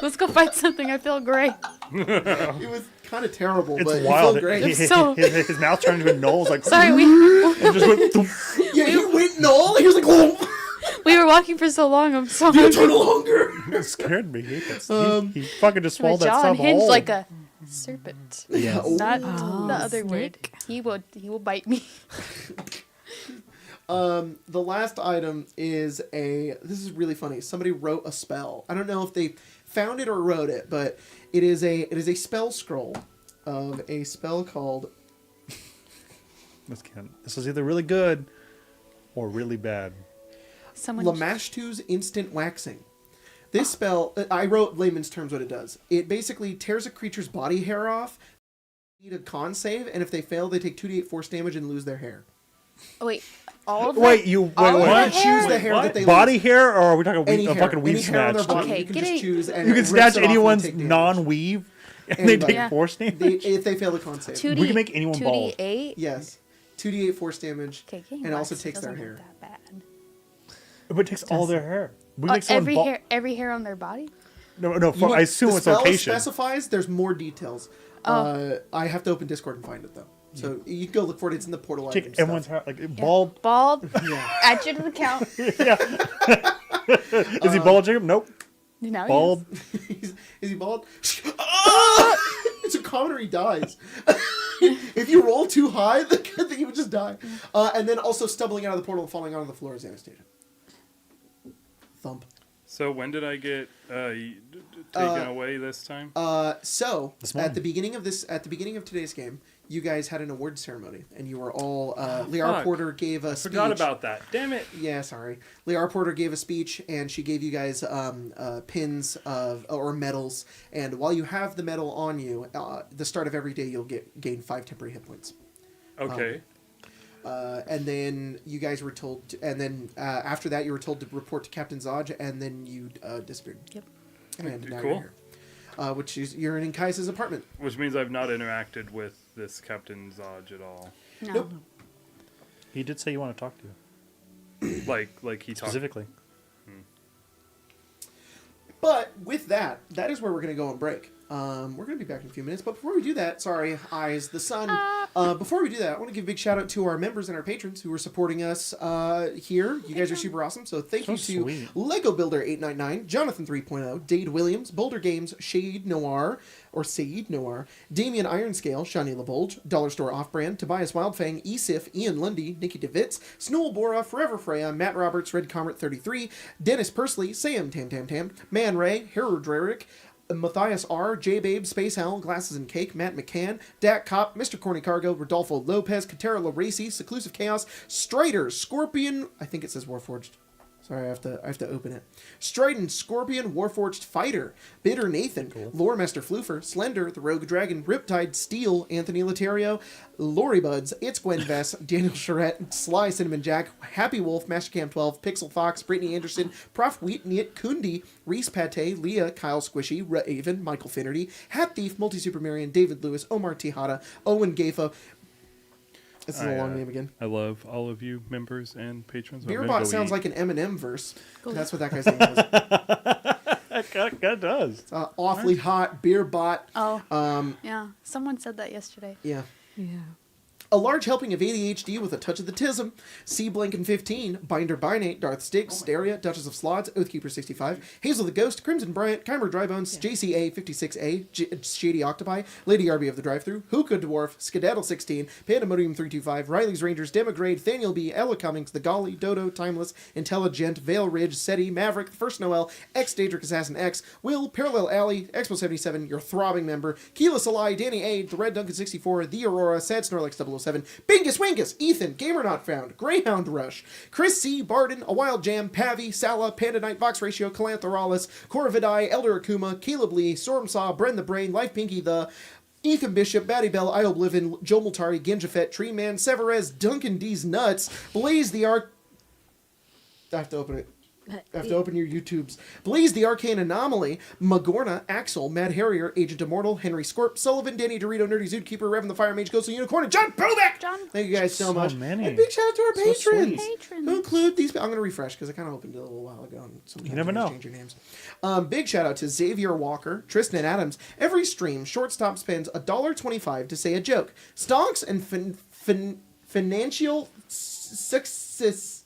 Let's go fight something. I feel great. It was kind of terrible, It's but wild. it felt great. It's so- his mouth turned into a knoll. Like Sorry, we it just went. Thump. Yeah, he went null. He was like, "Oh, we were walking for so long. I'm so the hungry. eternal hunger." It scared me. He fucking just My swallowed that jaw stuff unhinged whole. like a serpent. Yeah. Not Oh, the other word. snake. He will bite me. The last item is this is really funny. Somebody wrote a spell. I don't know if they found it or wrote it, but it is a spell scroll of a spell called This is either really good or really bad. Someone. Lamashtu's Instant Waxing. This spell, I wrote layman's terms what it does. It basically tears a creature's body hair off, need a con save, and if they fail, they take 2d8 force damage and lose their hair. Oh, wait, all of Wait, that? you wait, all of wait. the You can hair? choose the hair that they Body lose. hair, or are we talking Any a hair, fucking weave any hair on their snatch? body, Okay, you can get just a- choose. And You it can rips snatch it off and anyone's take damage. non-weave, and they Anybody. take Yeah. force damage. If they fail the con save. 2D, We can make anyone bald. 2d8. Yes. 2d8 force damage, Okay, getting and also waxed takes their doesn't hair. look that bad. But it takes all their hair. We make someone Every bald. every hair on their body. No. You I assume the it's spell location. specifies there's more details. Oh. I have to open Discord and find it though. So you can go look for it. It's in the portal. Take items everyone's stuff. hair, like bald. Bald. Yeah. Add you to the count. Is he bald, Jacob? Nope. Now he Bald. Is he bald? Ah! It's a common or he dies. If you roll too high, then you would just die. And then also stumbling out of the portal and falling onto the floor is Anastasia. Thump. So when did I get taken away this time? So This at morning. the beginning of today's game, you guys had an award ceremony, and you were all. Liara fuck. Porter gave a speech. Forgot about that. Damn it. Yeah, sorry. Liara Porter gave a speech, and she gave you guys pins or medals. And while you have the medal on you, the start of every day you'll gain 5 temporary hit points. Okay. And then you guys were told, after that you were told to report to Captain Zodge, and then you disappeared. Yep. And now Cool. you're here. Which is you're in Kai's apartment. Which means I've not interacted with this Captain Zodge at all. No. Nope. He did say you want to talk to you Like he talked. specifically. But with that is where we're going to go on break. We're going to be back in a few minutes. But before we do that, sorry, eyes, the sun. Before we do that, I want to give a big shout out to our members and our patrons who are supporting us here. You guys are super awesome. So thank So you to sweet. Lego Builder 899, Jonathan 3.0, Dade Williams, Boulder Games, Shade Noir, Damian Ironscale, Shani LaBolge, Dollar Store Off Brand, Tobias Wildfang, Esif, Ian Lundy, Nikki DeVitz, Snowl Bora, Forever Freya, Matt Roberts, Red Comet 33, Dennis Persley, Sam Tam, Man Ray, Harold Drerick, Matthias R, J Babe, Space Owl, Glasses and Cake, Matt McCann, Dak Cop, Mr. Corny Cargo, Rodolfo Lopez, Katera Laracy, Seclusive Chaos, Strider, Scorpion, I think it says Warforged. Sorry, I have to open it. Strident, Scorpion, Warforged Fighter, Bitter Nathan, Loremaster Floofer, Slender, The Rogue Dragon, Riptide, Steel, Anthony Laterio, Lori Budz, It's Gwen Vess, Daniel Charette, Sly Cinnamon Jack, Happy Wolf, Mastercam 12, Pixel Fox, Brittany Anderson, Prof Wheatnit, Kundi, Reese Pate, Leah, Kyle Squishy, Raven, Michael Finnerty, Hat Thief, Multi Supermarian, David Lewis, Omar Tejada, Owen Gafa. This is a long name again. I love all of you members and patrons. Beerbot sounds like an Eminem verse. That's what that guy's name was. That does. Awfully hot Beerbot. Oh. Yeah. Someone said that yesterday. Yeah. Yeah. A large helping of ADHD with a touch of the tism. C. Blinken 15, Binder Binate, Darth Stiggs, Steria, Duchess of Slods, Oathkeeper 65, Hazel the Ghost, Crimson Bryant, Chimer Drybones, JCA 56A, Shady Octopi, Lady Arby of the Drive-Thru, Hookah Dwarf, Skedaddle 16, Pandemonium 325, Riley's Rangers, Demagrade, Thaniel B, Ella Cummings, The Golly, Dodo, Timeless, Intelligent, Vale Ridge, SETI, Maverick, First Noel, X Daedric Assassin X, Will, Parallel Alley, Expo 77, your throbbing member, Keyless Alai, Danny A, The Red Duncan 64, The Aurora, Sad Snorlax 007, Bingus Wingus, Ethan, Gamer Not Found, Greyhound Rush, Chris C, Barden, A Wild Jam, Pavi, Sala, Panda Knight, Vox Ratio, Calanthoralis, Corvidai, Elder Akuma, Caleb Lee, Stormsaw, Bren the Brain, Life Pinky, The Ethan Bishop, Batty Bell, I Oblivion, Joe Multari, Ginjafet, Tree Man, Severez, Duncan D's Nuts, Blaze the Arc. I have to open it. I have to open your YouTubes. Blaze the Arcane Anomaly, Magorna, Axel, Mad Harrier, Agent Immortal, Henry Scorp, Sullivan, Danny Dorito, Nerdy Zoodkeeper, Revan the Fire Mage, Ghost of Unicorn, and John Bobek! Thank you guys so much. many. And big shout out to our So patrons. sweet. Who include these. I'm going to refresh because I kind of opened it a little while ago. And sometimes You never guys know. change your names. Big shout out to Xavier Walker, Tristan Adams. Every stream, Shortstop spends $1.25 to say a joke. Stonks and financial success.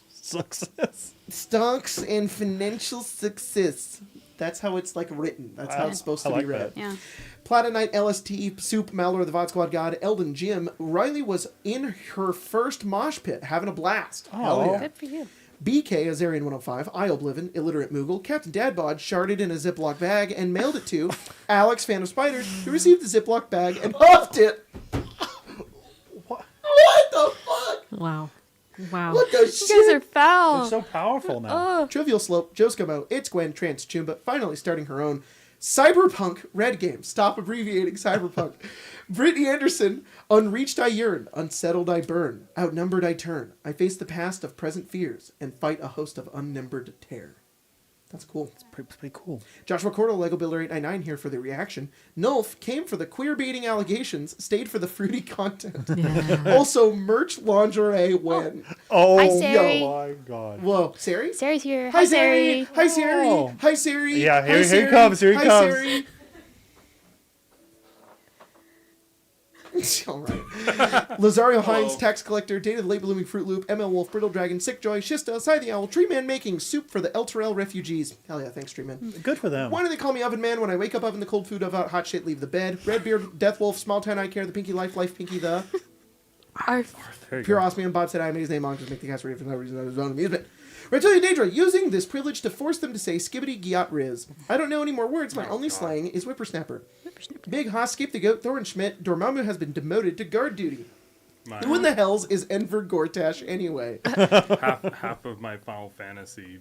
Success. Stonks and financial success. That's how it's like written. That's how it's supposed I to be like read. that. Yeah. Platinite, LST, Soup, Malor, the VOD Squad God, Eldon, Jim. Riley was in her first mosh pit, having a blast. Hell yeah. Good for you. BK, Azarian 105, I Oblivion, Illiterate Moogle, Captain Dadbod sharded in a Ziploc bag and mailed it to Alex, fan of spiders, who received the Ziploc bag and huffed it. What the fuck? Wow. Wow. What the You guys shit? are foul. They're so powerful now. Trivial Slope, Joe Scamo, It's Gwen, Trance Chumba, finally starting her own Cyberpunk Red Game. Stop abbreviating Cyberpunk. Brittany Anderson, Unreached I Yearn, Unsettled I Burn, Outnumbered I Turn. I face the past of present fears and fight a host of unnumbered terror. That's cool. Pretty cool. Joshua Cordell, Lego Builder 899 here for the reaction. Nulf came for the queer baiting allegations, stayed for the fruity content. Also, merch lingerie when. Oh, Hi, Sari. my God. Whoa, Sari? Sari's here. Hi, Sari. Hi, Sari. Oh. Hi, Sari. Yeah, Hi, here he Sari. comes, here he Hi, comes. Sari. All right. Lazario Hines, Tax Collector, Dated Late Blooming Fruit Loop, ML Wolf, Brittle Dragon, Sick Joy, Shista, Sai the Owl, Tree Man making soup for the El Terrell refugees. Hell yeah, thanks, Tree Man. Good for them. Why do they call me Oven Man? When I wake up oven the cold food of hot shit, leave the bed. Redbeard, Death Wolf, Small Town I Care, The Pinky Life, Life Pinky the. Arf. There you Pure go. Osmium, Bob said I made his name on to make the cast ready for no reason other than his own amusement. Reptilian Daedra, using this privilege to force them to say skibbity giat riz. I don't know any more words, my only slang is whippersnapper. Big Haas, Skip the Goat, Thorin Schmidt, Dormammu has been demoted to guard duty. Who in the hells is Enver Gortash anyway? half of my Final Fantasy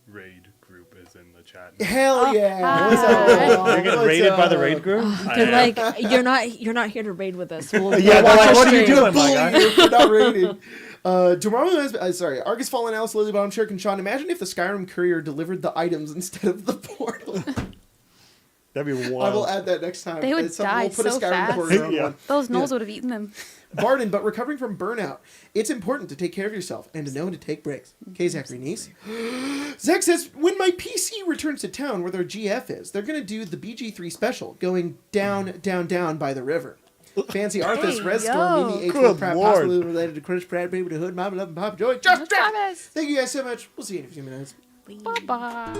raid group is in the chat. Hell yeah! What's hi. up? You're getting What's raided by the up? raid group? They're like, you're not here to raid with us. We'll Yeah, watch they're like, your what are you stream." doing, my Bully guy? you for not raiding. Dormammu has sorry, Argus Fallen, Alice Lily Bottom, Shirk and Sean. Imagine if the Skyrim courier delivered the items instead of the portal. That'd be I will wild. add that next time. They would It's something- die we'll put a so Skyrim fast. courier on Yeah. one. Those gnolls Yeah. would have eaten them. Barden, but recovering from burnout. It's important to take care of yourself and to know when to take breaks. Okay, Zachary Niece. Zach says, when my PC returns to town where their GF is, they're going to do the BG3 special, going down, down, down by the river. Fancy Arthas, Hey, Red yo. Storm, Mimi, H. Good Pratt, Lord. possibly related to Crunch, Pratt, Baby, the Hood, Mama, Love, and Papa Joy. Josh, Josh! Travis. Thank you guys so much. We'll see you in a few minutes. Bye-bye.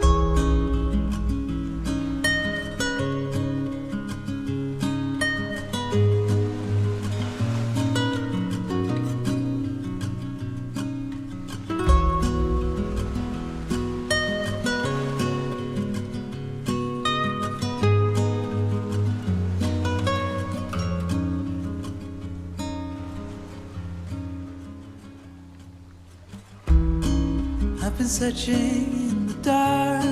I've been searching in the dark,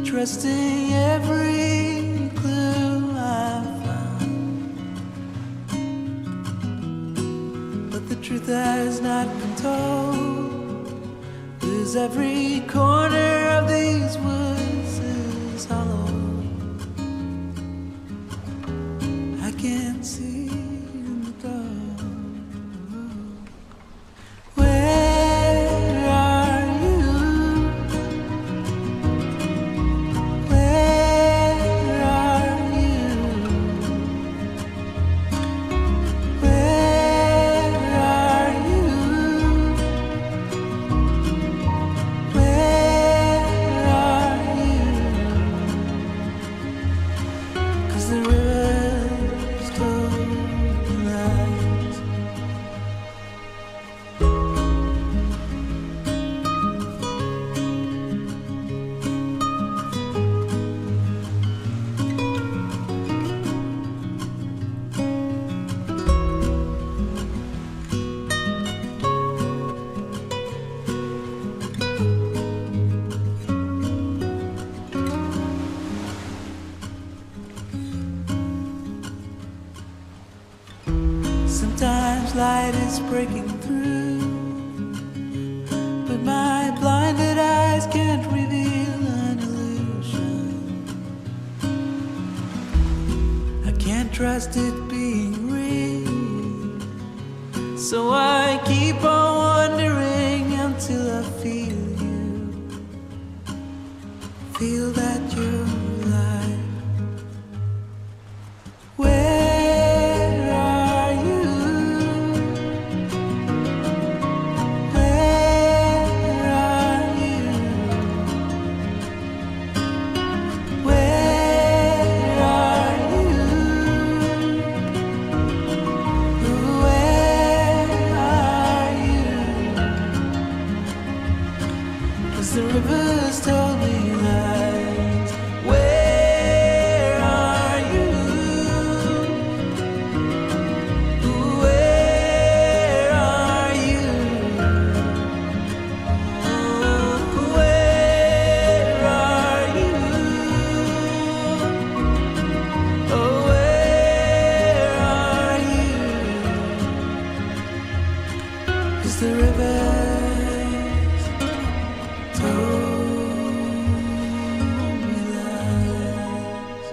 trusting every clue I found. But the truth has not been told, 'cause every corner of these woods is hollow. I can't see in the dark. Where are you? Where are you? Where are you? Where are you? 'Cause the river's told lies. Sometimes light is breaking through, my blinded eyes can't reveal an illusion. I can't trust it being real, so I keep on wondering until I feel that you're alive. Where are you? Where are you? Where are you? Where are you? 'Cause the rivers told me lies. Where are you? Where are you? Where are you? Oh, where are you? 'Cause the rivers told me lies.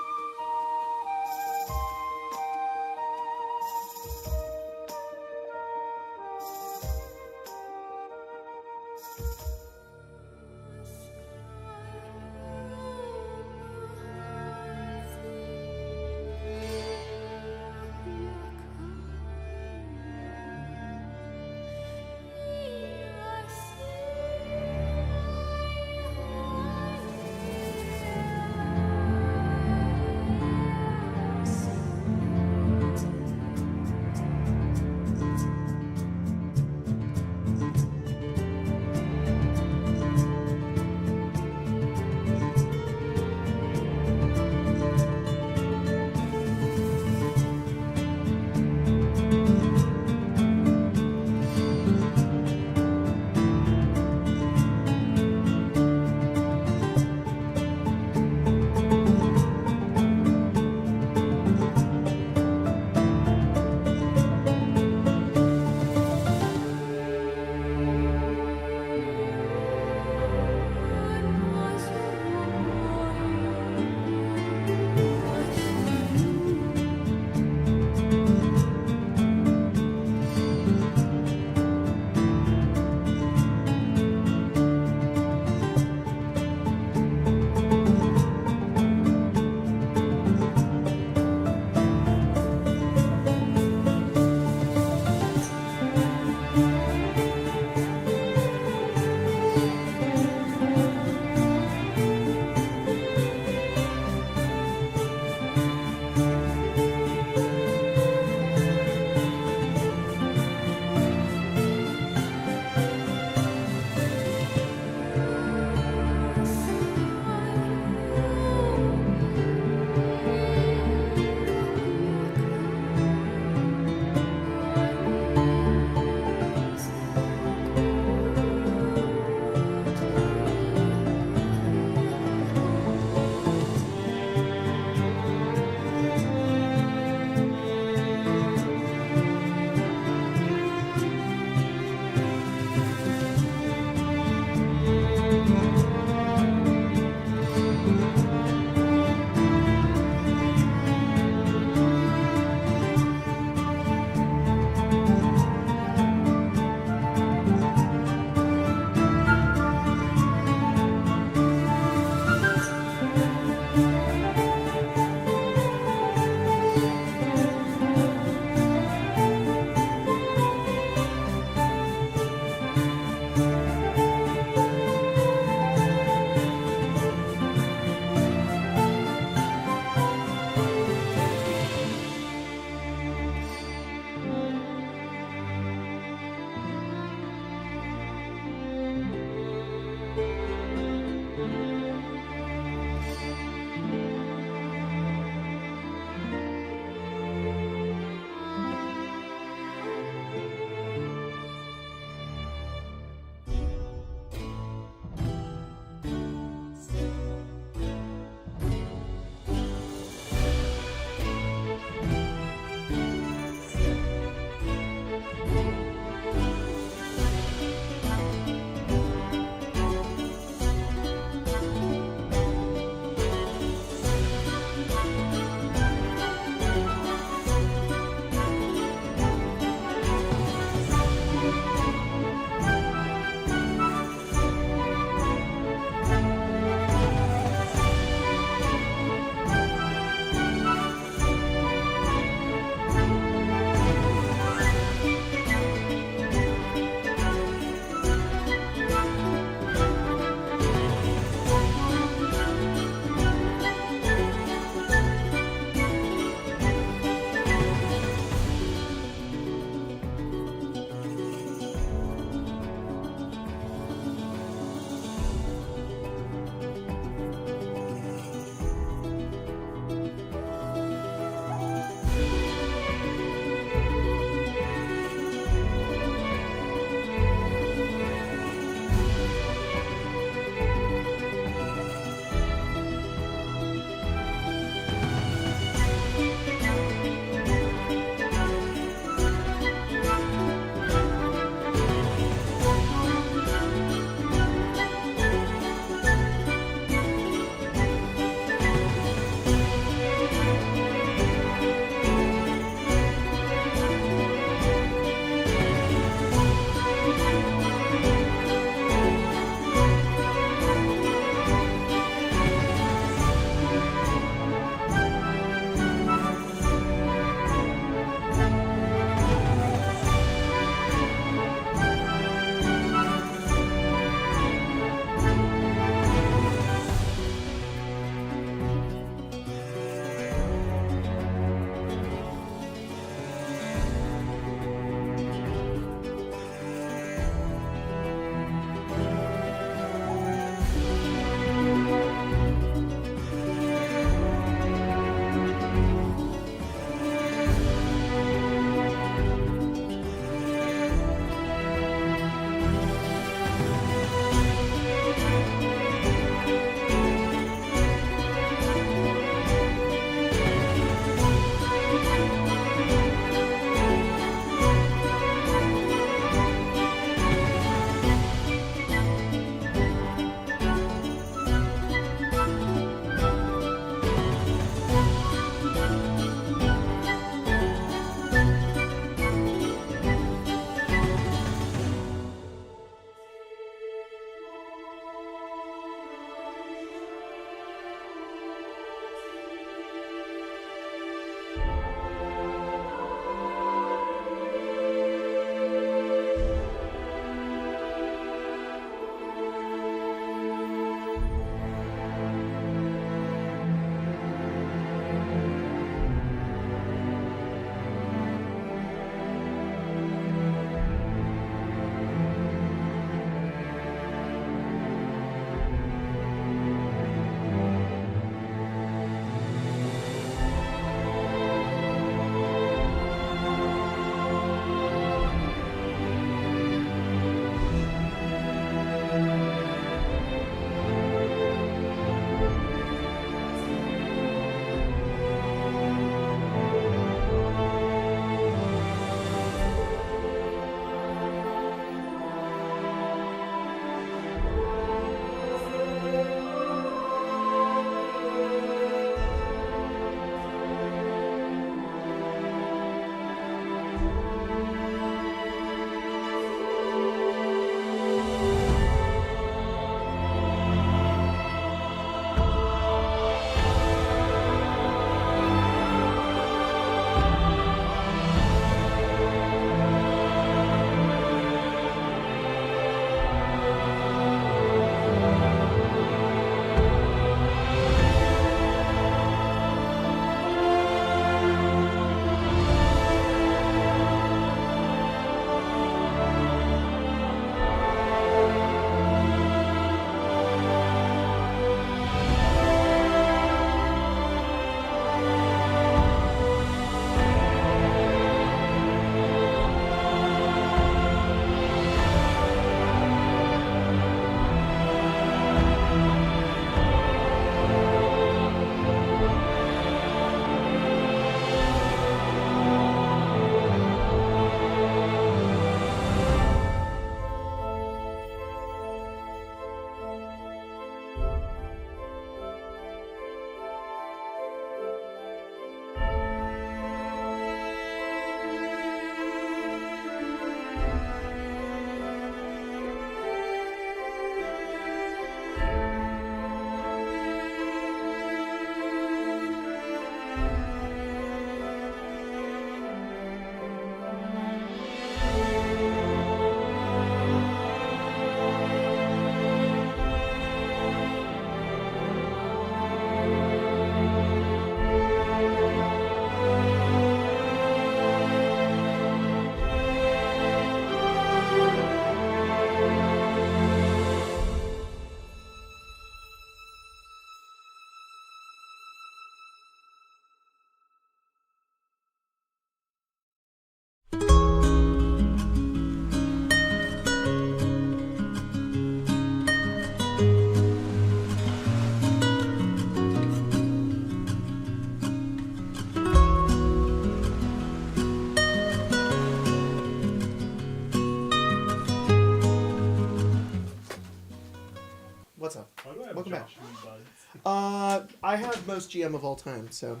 I have most GM of all time. So,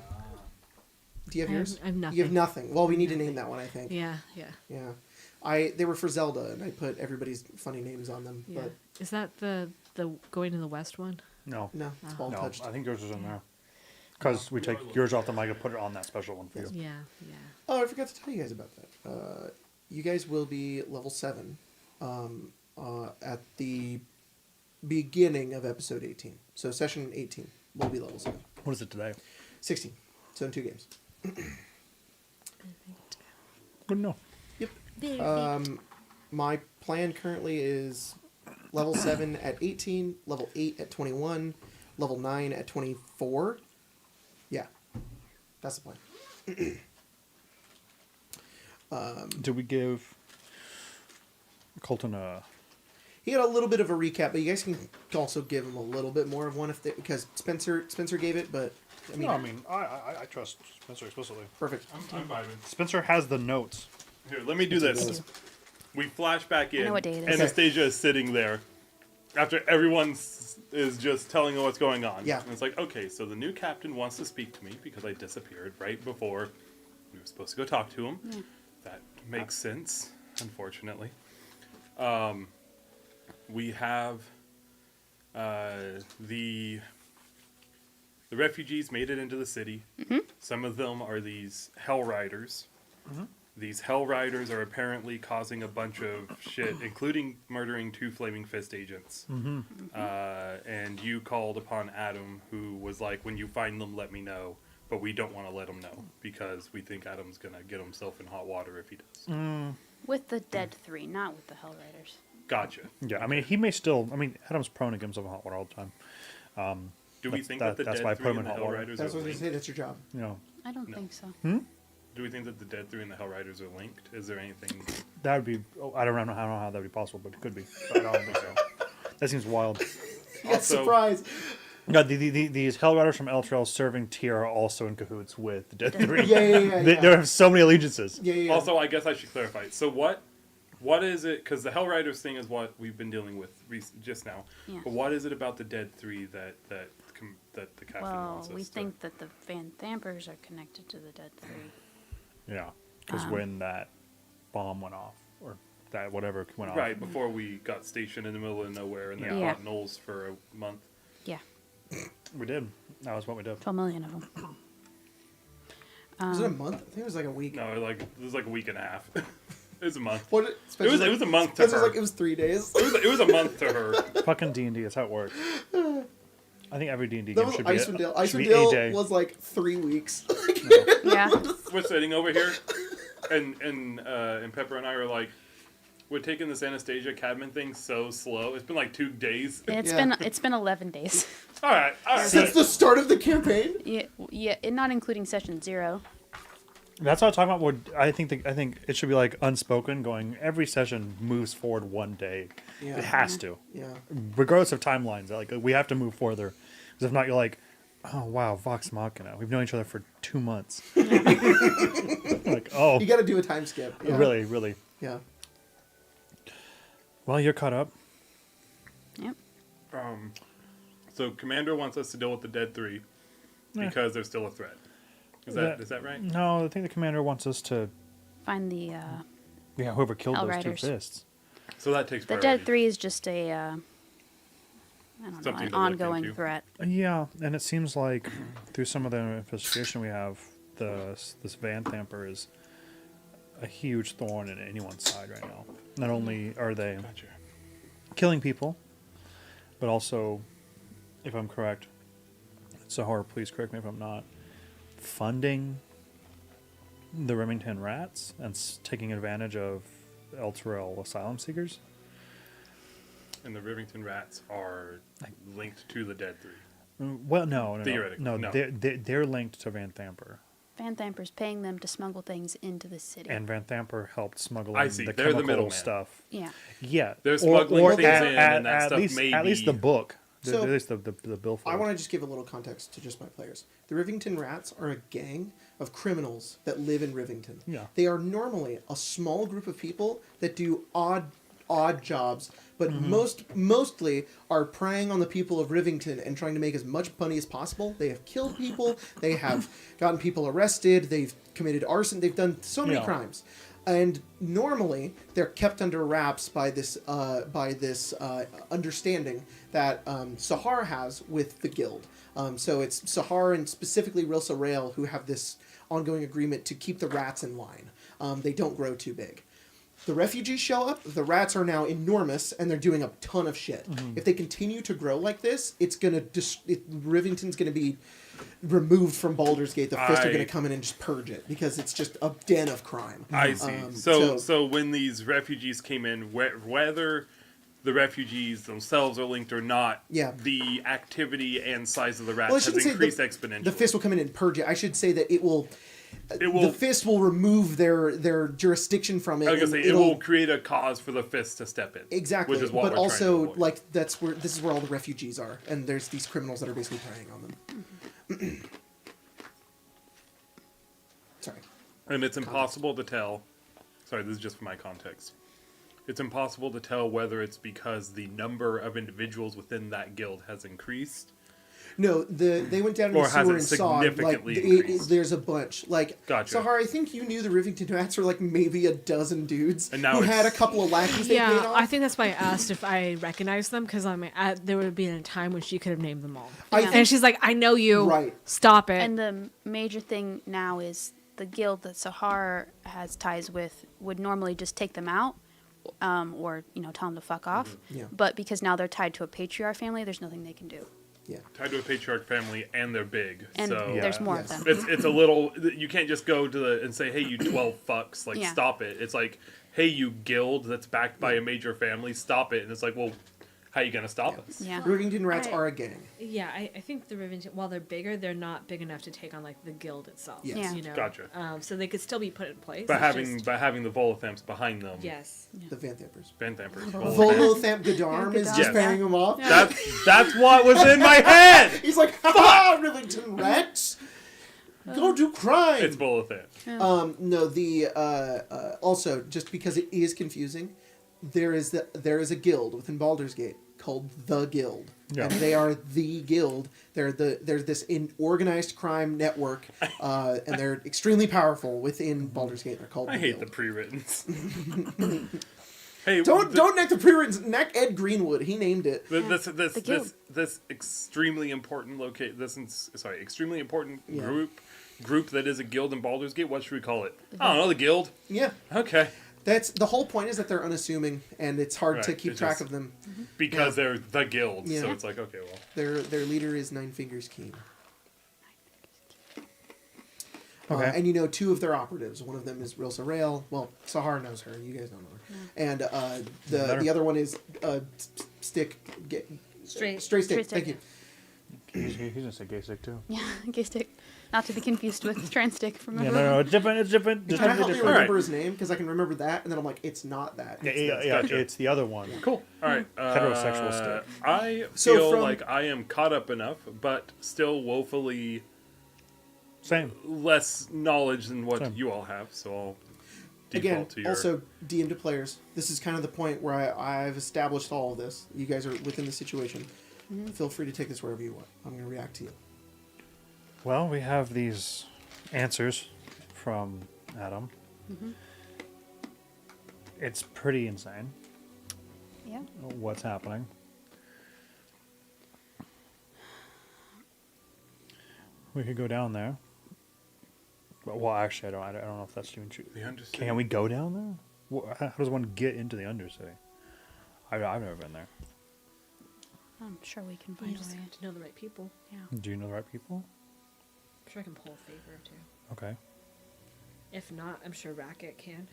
do you have yours? I have nothing. You have nothing. Well, we need to name that one. I think. Yeah. They were for Zelda, and I put everybody's funny names on them. Yeah. But Is that the going to the west one? No. no, it's ball No, touched. I think yours is in there. Because we take yours off the mic and put it on that special one for you. Yeah. Oh, I forgot to tell you guys about that. You guys will be level 7 at the beginning of episode 18. So session 18 will be level 7. What is it today? 16. So in 2 games. Wouldn't know. Yep. My plan currently is level 7 at 18, level 8 at 21, level 9 at 24. Yeah. That's the plan. Did we give Colton a... He had a little bit of a recap, but you guys can also give him a little bit more of one because Spencer gave it, but I mean, I trust Spencer explicitly. perfect. I'm vibing. Spencer has the notes. Here, let me do this. We flash back in. know what day it is. Anastasia is sitting there after everyone is just telling her what's going on. Yeah. And it's like, okay, so the new captain wants to speak to me because I disappeared right before we were supposed to go talk to him. Yeah. That makes sense, unfortunately. We have the refugees made it into the city. Mm-hmm. Some of them are these Hell Riders. Mm-hmm. These Hell Riders are apparently causing a bunch of shit, including murdering 2 Flaming Fist agents. Mm-hmm. And you called upon Adam, who was like, when you find them, let me know. But we don't want to let him know because we think Adam's going to get himself in hot water if he does. With the Dead 3, not with the Hell Riders. Gotcha. Yeah, I mean, he may still... I mean, Adam's prone to get himself in hot water all the time. Do we think that the that's Dead why I 3 put him and in the hot Hell water. Riders That's are what they linked? say. That's your job. You know, I don't No. think so. Do we think that the Dead 3 and the Hell Riders are linked? Is there anything... that would be... Oh, I don't know how that would be possible, but it could be. But I don't think so. That seems wild. Yeah, Also- surprise. No, these Hell Riders from Eltrell serving Tier are also in cahoots with the Dead 3. Yeah. They have so many allegiances. Yeah. Also, I guess I should clarify. So what is it? Because the Hell Riders thing is what we've been dealing with just now. Yeah. But what is it about the Dead 3 that the captain wants us We to... think that the Van Thampers are connected to the Dead 3. Yeah, because when that bomb went off, or that whatever went off. Right, before we got stationed in the middle of nowhere and then Yeah. fought Knowles for a month. Yeah, We did. That was what we did. 12 million of them. Was it a month? I think it was like a week. No, it was like a week and a half. It was a month. What? It was a month to Spencer's her. like, it was 3 days. It was a month to her. Fucking D&D, that's how it works. I think every D&D That game was should be, Icewind Dale. should be Icewind a Dale day. was like 3 weeks. Yeah. We're sitting over here, and Pepper and I are like, we're taking this Anastasia Cadman thing so slow. It's been like 2 days. It's been 11 days. All right. Since the start of the campaign? Yeah, and not including session 0. That's what I'm talking about. What I think it should be like unspoken, going every session moves forward 1 day. Yeah. It has to, Yeah. regardless of timelines. Like we have to move further, because if not, you're like, oh wow, Vox Machina. We've known each other for 2 months. Like oh, You got to do a time skip. Yeah. really. Yeah. Well, you're caught up. Yep. So Commander wants us to deal with the Dead 3 because they're still a threat. Is that right? No, I think the commander wants us to Find the whoever killed Hell those Riders. 2 fists. So that takes the priority. Dead 3 is just a I don't know, Something an to look ongoing into. threat. Yeah, and it seems like through some of the investigation we have, this Van Thamper is a huge thorn in anyone's side right now. Not only are they Gotcha. killing people, but also, if I'm correct, Sahar, please correct me if I'm not, funding the Remington Rats and taking advantage of Elturel asylum seekers. And the Rivington Rats are linked to the Dead 3. Well, no. Theoretically, no. They're linked to Van Thamper. Van Thamper's paying them to smuggle things into the city. And Van Thamper helped smuggle I in see. the They're the chemical middleman. stuff. Yeah. Yeah. They're smuggling things in, and that stuff least, may at least be- the book. So, at least the bill for I it. want to just give a little context to just my players. The Rivington Rats are a gang of criminals that live in Rivington. Yeah. They are normally a small group of people that do odd odd jobs, but mostly are preying on the people of Rivington and trying to make as much money as possible. They have killed people. They have gotten people arrested. They've committed arson. They've done so many crimes. And normally, they're kept under wraps by this understanding that Sahar has with the guild. So it's Sahar and specifically Rilsa Rail who have this ongoing agreement to keep the rats in line. They don't grow too big. The refugees show up. The rats are now enormous, and they're doing a ton of shit. If they continue to grow like this, it's gonna Rivington's gonna be removed from Baldur's Gate. The Fist are going to come in and just purge it because it's just a den of crime. I see. So when these refugees came in, whether the refugees themselves are linked or not, the activity and size of the rats has increased exponentially. The Fist will come in and purge it. I should say that it will. The Fist will remove their jurisdiction from it. I was gonna say it will create a cause for the Fist to step in. Exactly, which is what but we're also trying to avoid. this is where all the refugees are, and there's these criminals that are basically preying on them. Sorry. And it's impossible to tell. Sorry, this is just for my context. It's impossible to tell whether it's because the number of individuals within that guild has increased. No, they went down in the sewer and saw there's a bunch. Gotcha. Sahar, I think you knew the Rivington Rats were like maybe a dozen dudes and now who had a couple of lackeys they paid off. I think that's why I asked if I recognized them, because there would have been a time when she could have named them all. And she's like, I know you. Right. Stop it. And the major thing now is the guild that Sahar has ties with would normally just take them out, or tell them to fuck off. Yeah. But because now they're tied to a patriarch family, there's nothing they can do. Yeah. Tied to a patriarch family, and they're big. And so there's more of them. It's a little. You can't just go to and say, "Hey, you 12 fucks!" Stop it. It's like, "Hey, you guild that's backed by a major family, stop it!" And it's like, well, how are you gonna stop us? Yeah. Rivington Rats are a gang. Yeah, I think the Rivington, while they're bigger, they're not big enough to take on the guild itself. Yes. Yeah. Gotcha. So they could still be put in place. By having the Volothamps behind them. Yes. The Vanthampers. Vanthampers. Volothamp Godarm is just paying them off. That's what was in my head. He's like, ha, Rivington Rats, go do crime. It's Volothamp. No, also just because it is confusing, there is a guild within Baldur's Gate called the Guild, and they are the guild. They're this organized crime network, and they're extremely powerful within Baldur's Gate. They're called. I hate the pre-writtens. Hey, don't neck the pre-writtens. Neck Ed Greenwood. He named it. This extremely important extremely important group that is a guild in Baldur's Gate. What should we call it? I don't know. The guild. Yeah. Okay. That's the whole point, is that they're unassuming, and it's hard to keep track of them because they're the guild. Yeah. So it's like, okay, well, their leader is Nine Fingers Keen. Okay. And two of their operatives. One of them is Rilsa Rail. Well, Sahar knows her. You guys don't know her. And the other one is Stick. Straight Stick. Thank you. He's gonna say gay stick too. Yeah, gay stick. Not to be confused with trans stick from No, it's different. It's different. Can I help me remember his name? Because I can remember that, and then I'm like, it's not that. It's the other one. Cool. All right. Heterosexual stick. I feel like I am caught up enough, but still woefully less knowledge than what you all have. So I'll default to your... also DM to players. This is kind of the point where I've established all of this. You guys are within the situation. Feel free to take this wherever you want. I'm going to react to you. Well, we have these answers from Adam. It's pretty insane. Yeah. What's happening? We could go down there. Well, actually, I don't know if that's even true. The Undercity. Can we go down there? How does one get into the Undercity? I've never been there. I'm sure we can You find just a way. have to know the right people. Yeah. Do you know the right people? I'm sure I can pull a favor or two. Okay. If not, I'm sure Racket can.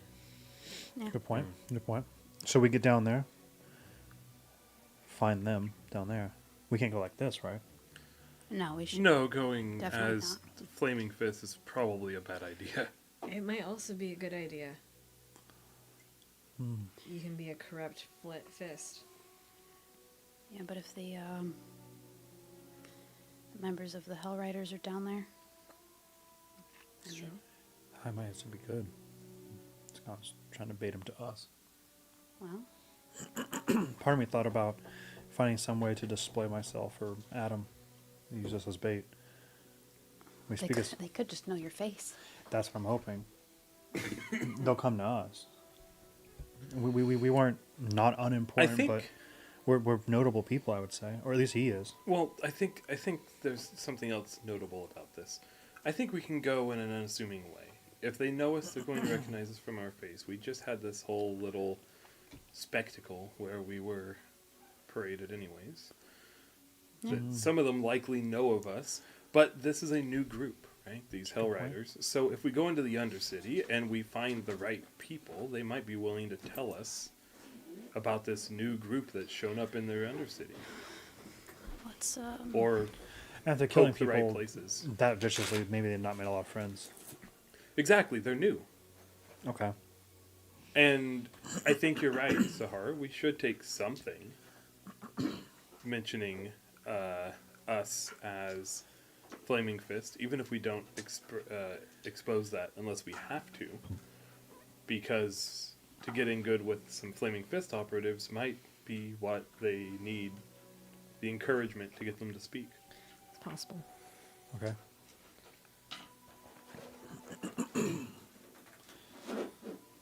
Yeah. Good point. Good point. So we get down there. Find them down there. We can't go like this, right? No, we should. No, going Definitely as Flaming Fist is probably a bad idea. It might also be a good idea. You can be a corrupt fist. Yeah, but if the members of the Hell Riders are down there, I might actually be good. It's kind of trying to bait him to us. well, Part of me thought about finding some way to display myself or Adam, use this as bait. We They speak could, as, they could just know your face. that's what I'm hoping. They'll come to us. We weren't not unimportant, think- but we're notable people, I would say, or at least he is. Well, I think there's something else notable about this. I think we can go in an unassuming way. If they know us, they're going to recognize us from our face. We just had this whole little spectacle where we were paraded anyways. That some of them likely know of us, but this is a new group, right? These Hell Riders. So if we go into the Undercity and we find the right people, they might be willing to tell us about this new group that's shown up in their Undercity. What's Or And if they're killing poke the right people places. that viciously, maybe they've not made a lot of friends. Exactly, they're new. Okay. And I think you're right, Sahar. We should take something mentioning us as Flaming Fist, even if we don't expose that unless we have to. Because to get in good with some Flaming Fist operatives might be what they need, the encouragement to get them to speak. It's possible. Okay.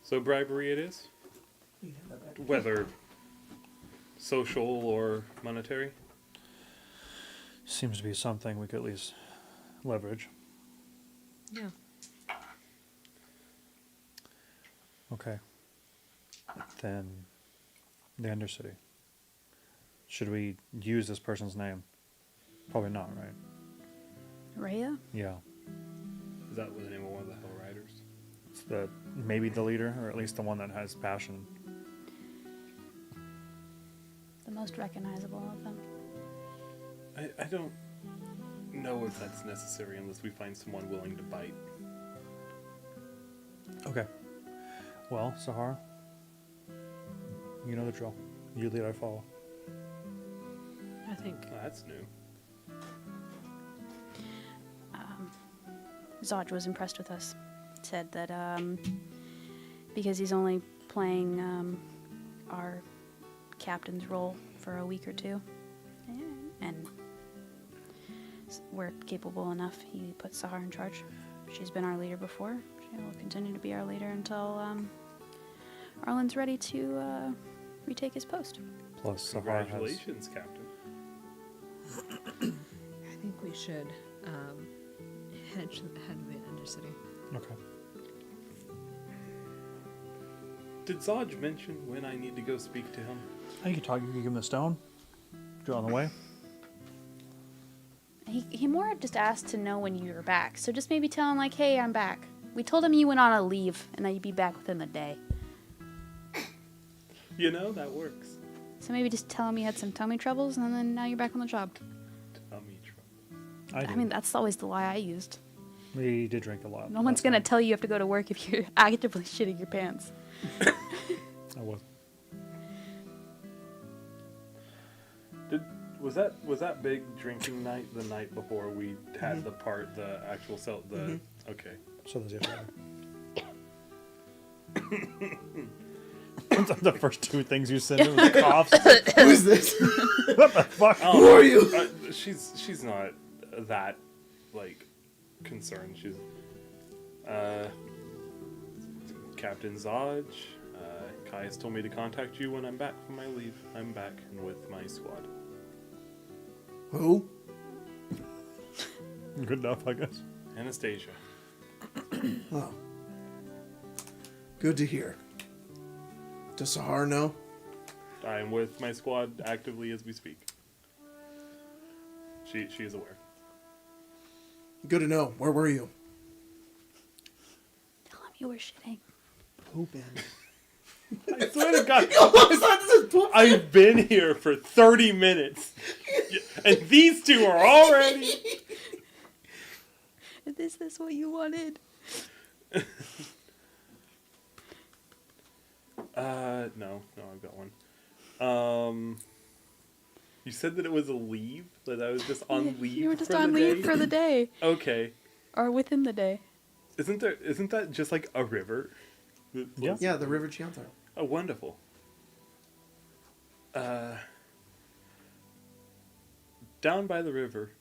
So bribery it is? Whether social or monetary? Seems to be something we could at least leverage. Yeah. Okay. Then the Undercity. Should we use this person's name? Probably not, right? Rhea? Yeah. Is that the name of one of the Hell Riders? It's maybe the leader, or at least the one that has passion. The most recognizable of them. I don't know if that's necessary unless we find someone willing to bite. Okay. Well, Sahara, you know the drill. You lead, I follow. I think. Oh, that's new. Zodge was impressed with us. Said that because he's only playing our captain's role for a week or two, and we're capable enough, he put Sahar in charge. She's been our leader before. She will continue to be our leader until Arlen's ready to retake his post. Plus, Sahara has... Congratulations, Captain. I think we should head to the Undercity. Okay. Did Zodge mention when I need to go speak to him? You can talk. You can give him the stone. Do it on the way. He more just asked to know when you were back. So just maybe tell him, like, hey, I'm back. We told him you went on a leave and that you'd be back within the day. You know, that works. So maybe just tell him you had some tummy troubles and then now you're back on the job. Tummy trouble. I mean, that's always the lie I used. We did drink a lot. No one's going to tell you have to go to work if you're actively shitting your pants. I was. Was that big drinking night the night before we had the actual cell? Okay. So there's the first two things you said was coughs. Who's this? What the fuck? Who are you? She's not that like concerned. She's Captain Zodge. Kai has told me to contact you when I'm back from my leave. I'm back and with my squad. Who? Good enough, I guess. Anastasia. Oh. Good to hear. Does Sahar know? I am with my squad actively as we speak. She is aware. Good to know. Where were you? Tell him you were shitting. Pooping. I swear to God, I've been here for 30 minutes, and these two are already. Is this what you wanted? No, I've got one. You said that it was a leave? That I was just on leave. You were just for on the leave day? for the day. Okay. Or within the day. Isn't that just like a river? Yeah. Yeah, the River Chianti. Oh, wonderful. Down by the river.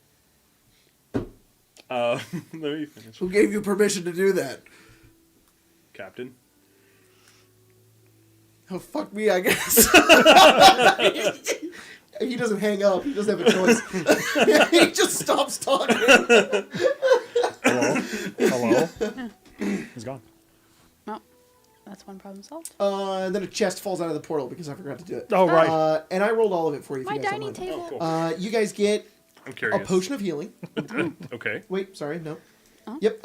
Let me finish. Who gave you permission to do that? Captain. Oh, fuck me, I guess. He doesn't hang up. He doesn't have a choice. He just stops talking. Hello? He's gone. Well, that's one problem solved. And then a chest falls out of the portal because I forgot to do it. Oh, right. And I rolled all of it for you. If My you guys dining don't mind. table. Oh, cool. You guys get I'm a curious. potion of healing. Okay. Wait, sorry, no. Oh. Yep,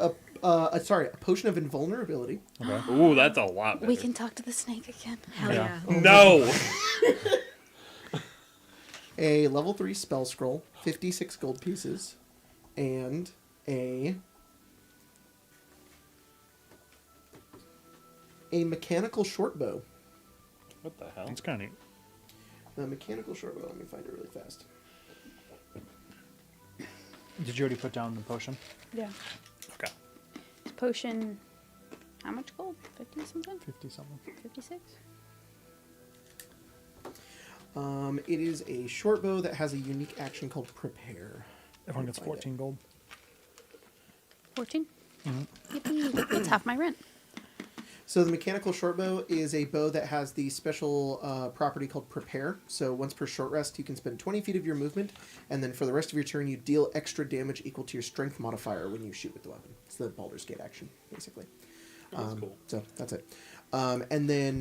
sorry, a potion of invulnerability. Okay. Ooh, that's a lot better. We can talk to the snake again. Hell Yeah. yeah. No! A level 3 spell scroll, 56 gold pieces, and a mechanical short bow. What the hell? It's kind of neat. A mechanical short bow, let me find it really fast. Did you already put down the potion? Yeah. Okay. Potion. How much gold? 50 something? 50 something. 56? It is a short bow that has a unique action called Prepare. Everyone gets Find it. 14 gold. 14? Yippee. It's half my rent. So the mechanical short bow is a bow that has the special property called Prepare. So once per short rest, you can spend 20 feet of your movement, and then for the rest of your turn, you deal extra damage equal to your strength modifier when you shoot with the weapon. It's the Baldur's Gate action, basically. That's cool. So that's it. And then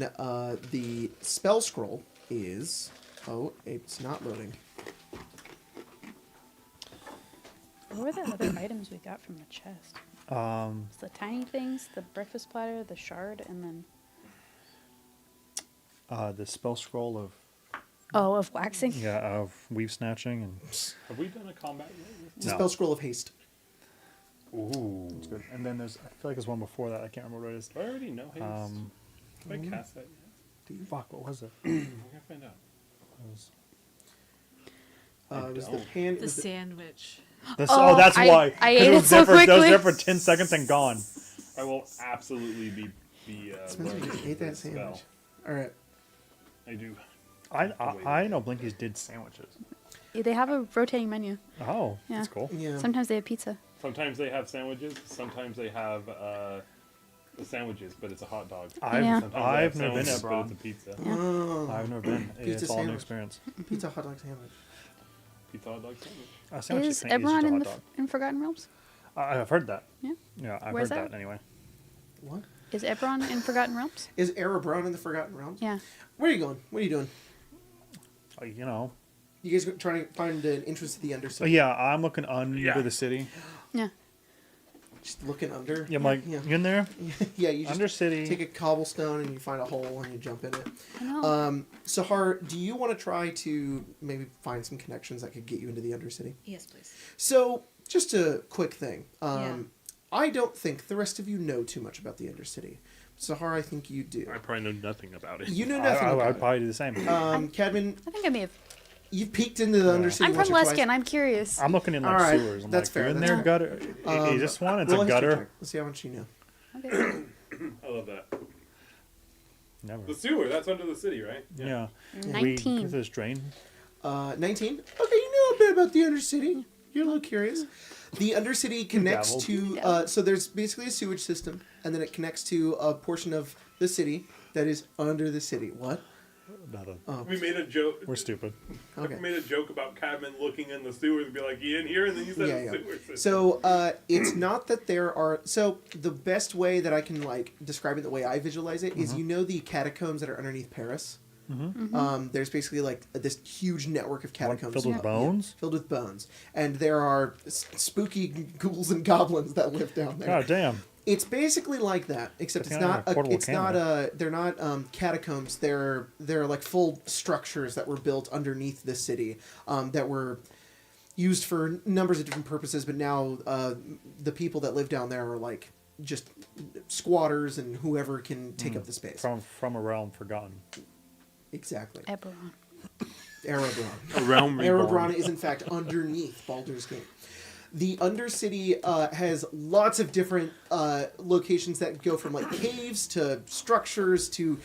the spell scroll is... Oh, it's not loading. What were the other items we got from the chest? It's the tiny things, the breakfast platter, the shard, and then... The spell scroll of Oh, of waxing? of weave snatching and Have we done a combat yet? It's a No. spell scroll of haste. Ooh. it's good. And then there's I feel like there's one before that. I can't remember what it is. Do I already know haste? Have I cast that yet? Fuck, what was it? I'm gonna find out. It was- It was the don't. pan... it The was the- sandwich. Oh, that's I- why. I 'Cause ate it it was so there for, That was there quickly. for 10 seconds and gone. I will absolutely be Spencer learning just ate that this sandwich. spell. All right. I do. I know Blinkies did sandwiches. Yeah, they have a rotating menu. Oh, Yeah. that's cool. Yeah. Sometimes they have pizza. Sometimes they have sandwiches. Sometimes they have the sandwiches, but it's a hot dog. Yeah. Sometimes they I've have never been sandwiches, there, but it's a Bron. pizza. Oh, I've never been. Pizza It's all a new sandwich. experience. pizza hot dog sandwich. Pizza hot dog sandwich. A sandwich Is thing just Eberron a in hot the dog. in Forgotten Realms? I've heard that. Yeah. Yeah, I've Where's heard that that? anyway. What? Is Eberron in Forgotten Realms? Is Erebron in the Forgotten Realms? Yeah. Where are you going? What are you doing? You know. You guys trying to find an entrance to the So Undercity? yeah, I'm looking under Yeah. the city. Yeah. Just looking under? Yeah, I'm like, Yeah. you in there? Yeah, you just Under city. take a cobblestone and you find a hole and you jump in it. I know. Sahar, do you want to try to maybe find some connections that could get you into the Undercity? Yes, please. So, just a quick thing. Yeah. I don't think the rest of you know too much about the Undercity. Sahar, I think you do. I probably know nothing about it. You know nothing about I'd probably do the same. Cadman, I think I may have. you've peeked into the Undercity I'm once from or twice. Lescan. I'm curious. I'm looking in like All right, sewers. I'm that's like, fair, you in that's there, fair. gutter? Is this one? It's Roll a history gutter. check. Let's see how much you know. Okay. I love that. Never. The sewer, that's under the city, right? Yeah. 19. We, this drain. 19? Okay, you know a bit about the Undercity. You're a little curious. The Undercity connects to... so there's basically a sewage system, and then it connects to a portion of the city that is under the city. What? Nothing. We made a joke. We're stupid. Okay. We made a joke about Cadman looking in the sewers and be like, "You in here?" And then you said Yeah, the yeah. sewer system. So it's not that there are... So the best way that I can like describe it, the way I visualize it, is you know the catacombs that are underneath Paris? There's basically like this huge network of catacombs. Filled with bones? Filled with bones. And there are spooky ghouls and goblins that live down there. God damn. It's basically like that, except It's it's kind of not. a portable It's not. They're not catacombs. They're like full structures that were built underneath the city that were used for numbers of different purposes. But now the people that live down there are like just squatters and whoever can take up the space. From a realm forgotten. Exactly. Eberron. Erebron. A realm reborn. Erebron is in fact underneath Baldur's Gate. The Undercity has lots of different locations that go from like caves to structures to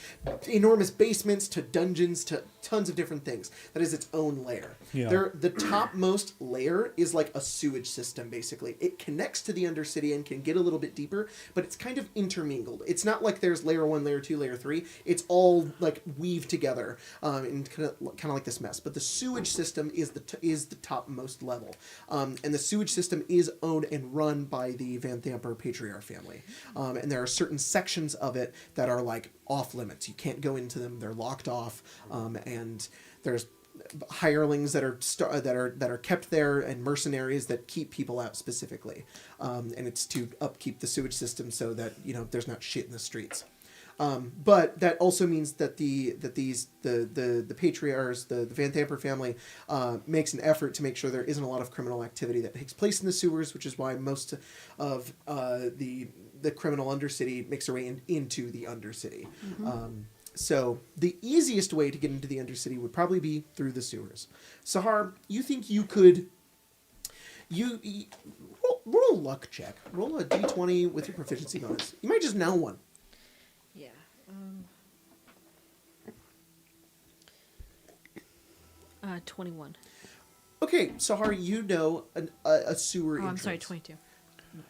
enormous basements to dungeons to tons of different things. That is its own layer. Yeah. The topmost layer is like a sewage system, basically. It connects to the Undercity and can get a little bit deeper, but it's kind of intermingled. It's not like there's layer 1, layer 2, layer 3. It's all like weaved together in kind of like this mess. But the sewage system is the topmost level. And the sewage system is owned and run by the Van Thamper patriarch family. And there are certain sections of it that are like off limits. You can't go into them. They're locked off. And there's hirelings that are kept there and mercenaries that keep people out specifically. And it's to upkeep the sewage system so that, you know, there's not shit in the streets. But that also means that the patriarchs, the Van Thamper family, makes an effort to make sure there isn't a lot of criminal activity that takes place in the sewers, which is why most of the criminal Undercity makes their way into the Undercity. So the easiest way to get into the Undercity would probably be through the sewers. Sahar, you think you could... roll a luck check. Roll a d20 with your proficiency bonus. You might just know one. Yeah. 21. Okay, Sahar, you know a sewer Oh, I'm entrance. sorry, 22.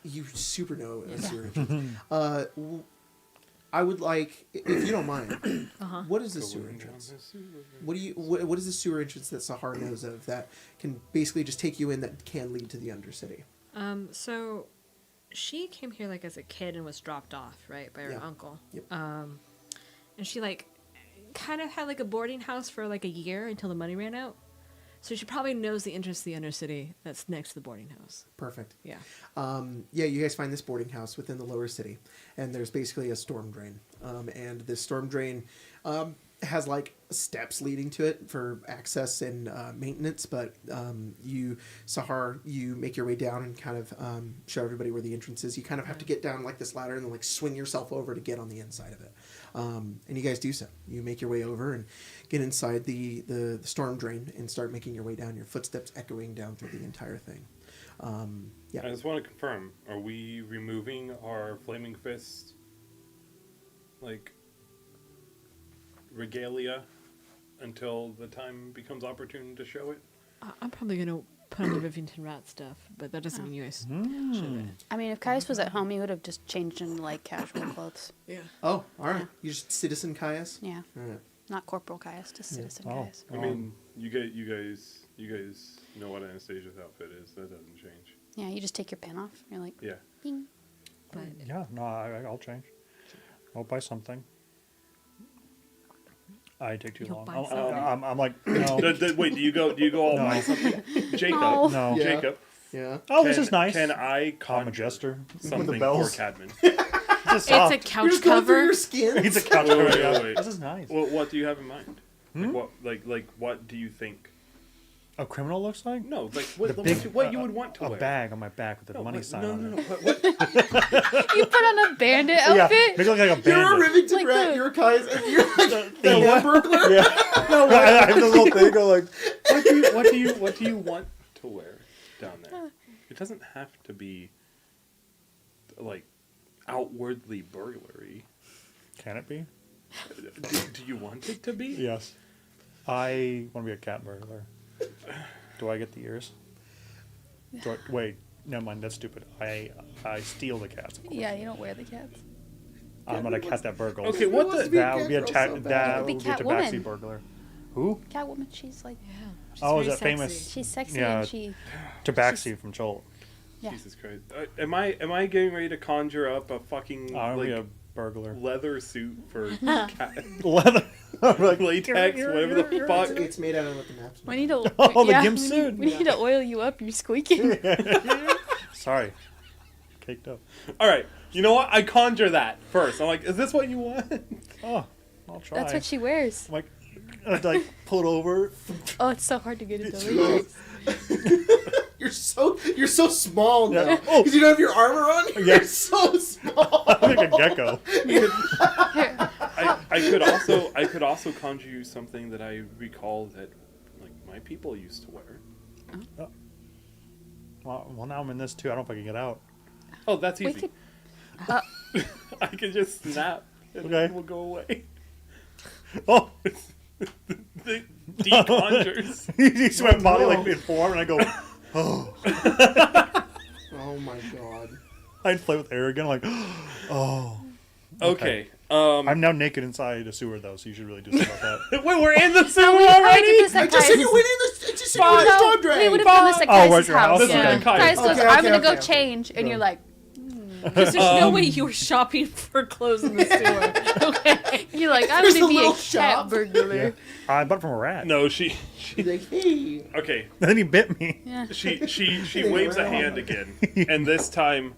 You super know a sewer entrance. I would like, if you don't mind, what is the sewer entrance? What is the sewer entrance that Sahar knows of that can basically just take you in that can lead to the Undercity? So she came here like as a kid and was dropped off, right, by her uncle. Yep. And she like kind of had like a boarding house for like a year until the money ran out. So she probably knows the entrance to the Undercity that's next to the boarding house. Perfect. Yeah. You guys find this boarding house within the lower city, and there's basically a storm drain. And this storm drain has like steps leading to it for access and maintenance, but Sahar, you make your way down and kind of show everybody where the entrance is. You kind of have to get down like this ladder and then like swing yourself over to get on the inside of it. And you guys do so. You make your way over and get inside the storm drain and start making your way down, your footsteps echoing down through the entire thing. I just want to confirm, are we removing our Flaming Fist, like, regalia until the time becomes opportune to show it? I'm probably going to put on the Rivington Rat stuff, but that doesn't mean you guys should. I mean, if Caius was at home, he would have just changed into like casual clothes. Yeah. Oh, all right. You just Citizen Caius? Yeah. All right. Not Corporal Caius, just Citizen Oh. Caius. I mean, you guys know what Anastasia's outfit is. That doesn't change. Yeah, you just take your pin off. You're like, Yeah. bing. But Yeah, no, I'll change. I'll buy something. I take too You'll long. buy I'll- something? I'm like, no. Wait, do you go all No. buy something? Jacob. No. No. Yeah. Jacob. Yeah. Oh, this is nice. Can I I'm a conjure jester with the something for bells. Cadman? It's it's a couch You're just going through cover. your skin. It's a couch Wait, cover. wait, Yeah. wait. This is nice. Well, what do you have in mind? Hmm? What do you think? A criminal looks like? No, like The what you would want to a wear. bag on my back with the No, money what- sign no, on no, it. no. What? You put on a bandit Yeah, outfit? make it look like a bandit. You're a Rivington Like Rat, the- you're a Caius, and you're like The the what? Hamburglar. Yeah. No, I have this little thing go like, What do you want to wear down there? It doesn't have to be like outwardly burglary. can it be? Do you want it to be? Yes. I want to be a cat burglar. Do I get the ears? Wait, never mind. That's stupid. I steal the cats. Of course. Yeah, you don't wear the cats. I'm not a cat that burgles. Okay, what wants the? to be a That would be a cat girl so bad. that It would would be be a tabaxi Catwoman. burglar. Who? Catwoman, she's like, Yeah. She's Oh, is very that famous? sexy. she's sexy Yeah. and she, Tabaxi from Joel. yeah. Jesus Christ! Am I getting ready to conjure up a fucking I'm like a burglar. leather suit for cat Leather. I'm like, latex, whatever the fuck? It's made out of what the maps. We need to, Oh, the yeah, gimp we need- suit. We need to oil you up. You're squeaking. Sorry. Caked up. All right, you know what? I conjure that first. I'm like, is this what you want? Oh, I'll try. That's what she wears. I'm like, I'd like pull it over. Oh, it's so hard to get into latex. You're so small now Yeah. because Oh. you don't have your armor on. You're Yeah. so small. I'm like a gecko. Here. I could also conjure you something that I recall that like my people used to wear. Well, now I'm in this too. I don't know if I can get out. Oh, that's We easy. could. I can just snap and Okay. it will go away. Oh, The deconjures. you see my body no. like in form, and I go, oh. Oh my god. I inflate with air again. I'm like, oh. Okay. I'm now naked inside a sewer though, so you should really do something about that. Wait, we're in the sewer No, we did already? this I at just said Kai's. you went in the. I just said you went in the No, storm we drain. would have done this at Oh, Kai's where's your house? house. This is Yeah. in Kai's. Kai's goes, Okay, I'm okay, gonna go okay. change, and Go. you're like, Because there's no way you were shopping for clothes in the sewer. Okay. you're like, I'm There's gonna a be a little cat shop. burglar. I bought it from a rat. No, she. He's like, hey. Okay. And then he bit me. Yeah. She waves a hand again, and this time,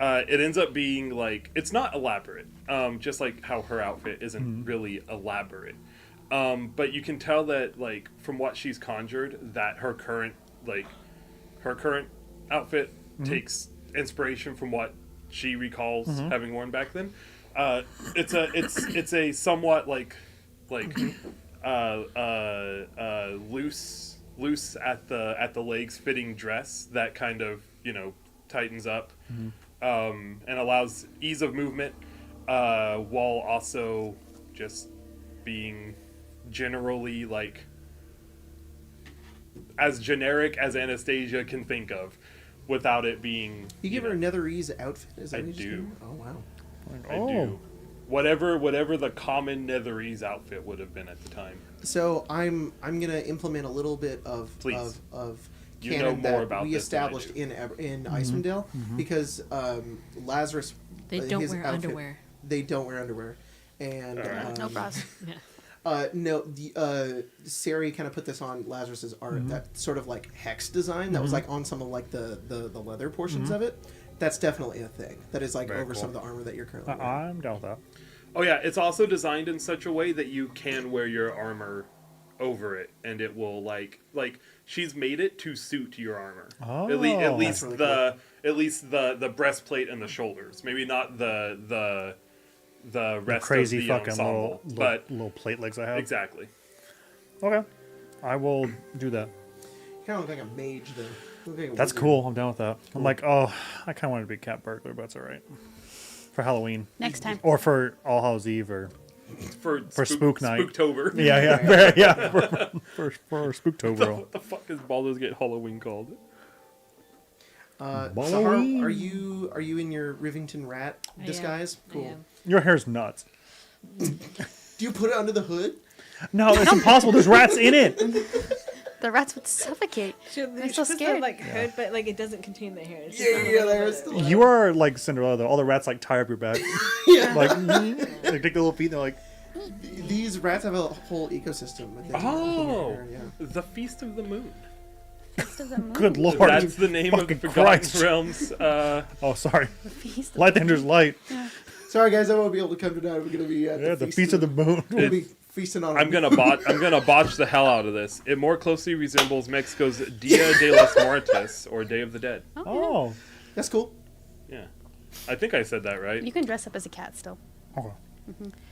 it ends up being like it's not elaborate. Just like how her outfit isn't really elaborate. But you can tell that like from what she's conjured that her current outfit takes inspiration from what she recalls having worn back then. It's a somewhat like loose at the legs fitting dress that kind of tightens up and allows ease of movement while also just being generally like as generic as Anastasia can think of without it being You give her a Netherese outfit? Is that I what you just do. did? Oh wow. I do. Whatever the common Netherese outfit would have been at the time. So I'm gonna implement a little bit of Please. of You canon know more that about we this than I established do. in Icewind Dale because Lazarus They don't his wear outfit- underwear. They don't wear underwear, and Alright. No bras. no, the Sari kind of put this on Lazarus's art, that sort of like hex design that was like on some of like the leather portions of it. That's definitely a thing. That is like Very over cool. some of the armor that you're currently wearing. I'm down with that. Oh yeah, it's also designed in such a way that you can wear your armor over it, and it will like she's made it to suit your armor. Oh. At least really at least the breastplate and the shoulders. Maybe not the rest Crazy of the fucking ensemble, but little plate legs I have. exactly. Okay. I will do that. You kind of look like a mage though. You look like a That's wizard. cool. I'm down with that. I'm like, oh, I kind of wanted to be a cat burglar, but it's all right. For Halloween. Next time. Or for All Hallows Eve or... For Spook Night. Spooktober. Yeah. for Spooktober. What the fuck is Baldur's Gate Halloween called? Sahar, Halloween. are you in your Rivington rat I am. disguise? I Cool. am. Your hair's nuts. Do you put it under the hood? No, it's impossible. There's rats in it. The rats would suffocate. I'm so scared. Like hood, but like it doesn't contain the hair. It's just Yeah, on the yeah, hood. there's still. You are like Cinderella, though. All the rats like tie up your back. Yeah. Like, they take the little feet and they're like, These rats have a whole ecosystem. I think. Oh, Yeah. the Feast of the Moon. good lord. That's the name of the Fucking Forgotten Christ. Realms. Oh, sorry. Feast. Light the Ender's light. Sorry guys, I won't be able to come tonight. We're gonna be at Yeah, the Feast of the Moon. We'll be feasting on. I'm gonna botch the hell out of this. It more closely resembles Mexico's Dia de los Muertos, or Day of the Dead. Oh. That's cool. Yeah, I think I said that right. You can dress up as a cat still. Okay.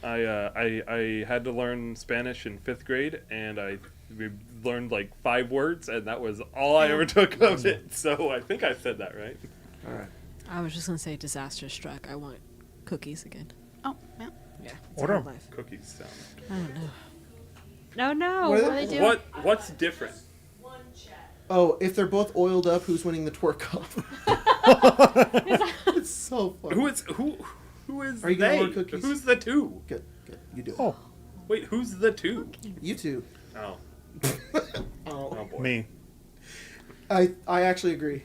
I had to learn Spanish in 5th grade, and we learned like 5 words, and that was all I ever took of it. So I think I said that right. All right. I was just gonna say disaster struck. I want cookies again. Oh, yeah. Yeah. It's Order hard 'em. life. Cookies sound. I don't know. No, no. What are What do they do? What's different? One chat. Oh, if they're both oiled up, who's winning the twerk off? It's so funny. Who is Are you gonna they? order cookies? Who's the two? Good. You do it. Oh, Wait, who's the two? You two. Oh, Oh. oh boy. me. I actually agree.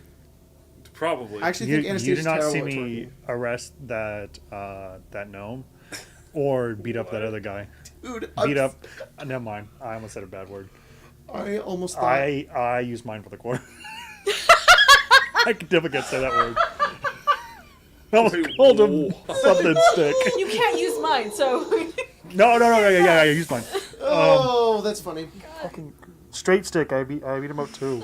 Probably. I actually You, think you Anastasia's did not terrible see at me twerking. arrest that gnome or beat up that other guy. Dude, Beat up. Never mind. I almost said a bad word. I almost thought. I used mine for the quarter. I could never say that word. I almost Wait, called him whoa. something stick. You can't use mine, so. No, yeah, I used mine. Oh, that's funny. Straight stick. I beat him up too.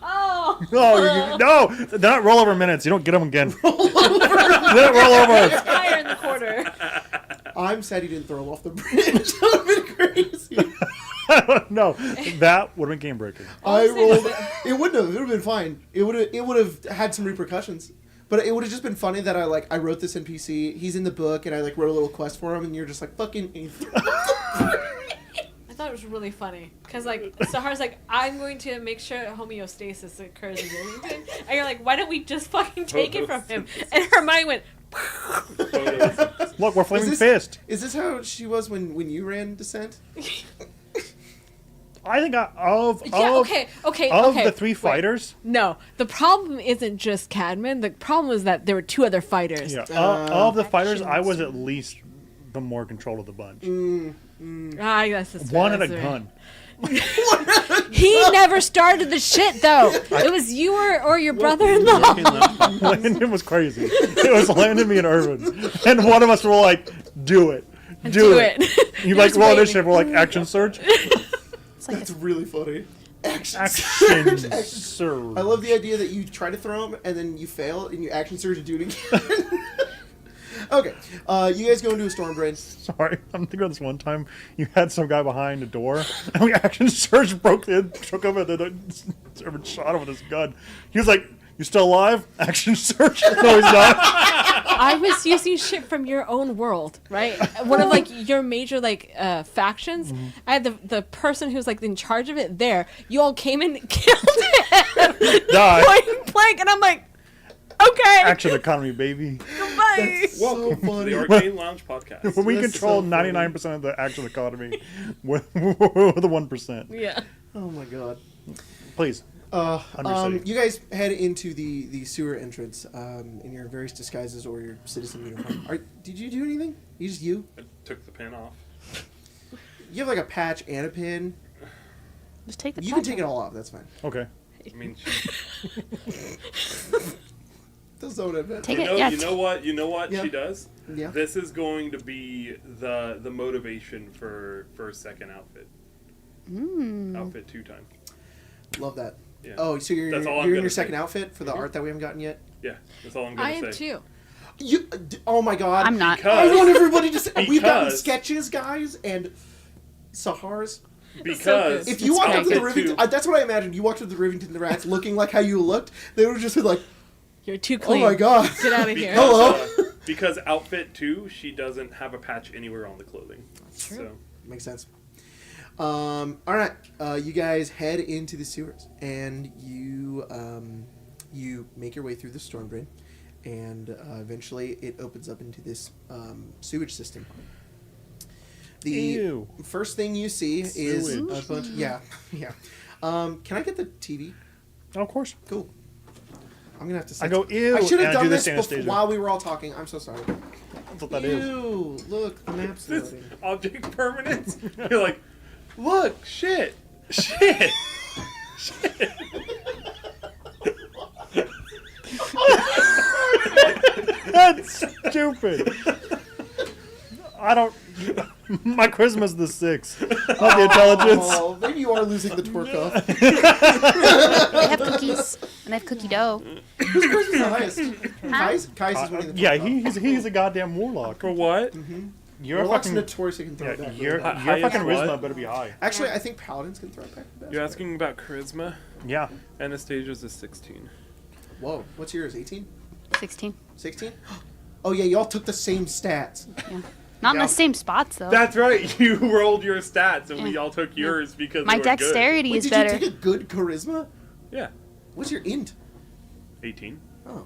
Oh. No, they're not rollover minutes. You don't get them again. They don't roll over. Higher in the quarter. I'm sad you didn't throw him off the bridge. That would have been crazy. No, that would have been game breaking. I rolled. It wouldn't have. It would have been fine. It would have had some repercussions. But it would have just been funny that I wrote this NPC. He's in the book, and I wrote a little quest for him, and you're just like fucking. I thought it was really funny because Sahar's like, I'm going to make sure homeostasis occurs in Wilmington, and you're like, why don't we just fucking take it from him? And her mind went. Look, we're flaming fist. Is this how she was when you ran Descent? I think of the three fighters. No, the problem isn't just Cadman. The problem is that there were two other fighters. Yeah, of the fighters, I was at least the more control of the bunch. I guess it's One had a gun. He never started the shit though. It was you or your brother-in-law. Landon was crazy. It was Landon, me, and Irvin, and one of us were like, "Do it, do it." You like roll initiative. We're like action surge. That's really funny. Action surge. I love the idea that you try to throw him and then you fail and you action surge and do it again. Okay, you guys go into a storm drain. Sorry, I'm thinking of this one time. You had some guy behind a door, and we action surge broke in, took him, and then Irvin shot him with his gun. He was like, "You still alive?" Action surge. No, he's not. I was using shit from your own world, right? One of your major factions. Mm-hmm. I had the person who's in charge of it there. You all came in, killed it, point blank, and I'm like, okay. Action economy, baby. Goodbye. That's so funny. The Arcane Lounge podcast. When we control 99% of the action economy with the 1%. Yeah. Oh my god. Please. You guys head into the sewer entrance in your various disguises or your citizen uniform. Did you do anything? You? I took the pin off. You have a patch and a pin. Just take the You can take it all off. That's fine. Okay. I mean, That's not what I meant. Take you it. know, Yeah. you know what Yeah. she does? Yeah. This is going to be the motivation for a second outfit. Outfit 2 time. Love that. Yeah. Oh, so you're That's all I'm in gonna your say. second outfit for the art that we haven't gotten yet? Yeah, that's all I'm going to say. I am too. You? Oh my god. I'm not. I want everybody to say. We've gotten Because- sketches, guys, and Sahars. Because If you walked up to the outfit Rivington, 2 that's what I imagined. You walked up to the Rivington Rats looking like how you looked. They would just be like, You're too "Oh clean. my god." Get out of here. Hello. Because outfit 2, she doesn't have a patch anywhere on the clothing. That's true. So, Makes sense. All right, you guys head into the sewers, and you make your way through the storm drain, and eventually it opens up into this sewage system. The Ew. first thing you see is a Sewage. bunch. Yeah. Can I get the TV? Oh, of course. Cool. I'm gonna have to. I go, ew, I should and have I done do this this Anastasia. while we were all talking. I'm so sorry. That's what that is. Ew! Look, the map's this loading. object permanence. You're like, look, shit. Shit. That's stupid. I don't. My charisma's the 6, not the intelligence. Oh, maybe you are losing the twerk off. They have cookies and they have cookie dough. Whose charisma's the highest? Kai's is winning the Yeah, twerk off. he's a goddamn warlock. For what? Your Warlock's fucking notoriously can throw it back. your really high. Highest fucking charisma what? better be high. Actually, I think paladins can throw it back. the best. You're asking about charisma? Yeah. Anastasia's is 16. Whoa, what's yours? 18? 16. 16? Oh yeah, y'all took the same stats. Yeah. Not in Yeah. the same spots though. That's right. You rolled your stats, and we Yeah. all took yours because My we were good. dexterity Wait, is did better. you take a good charisma? Yeah, What's your int? 18. Oh.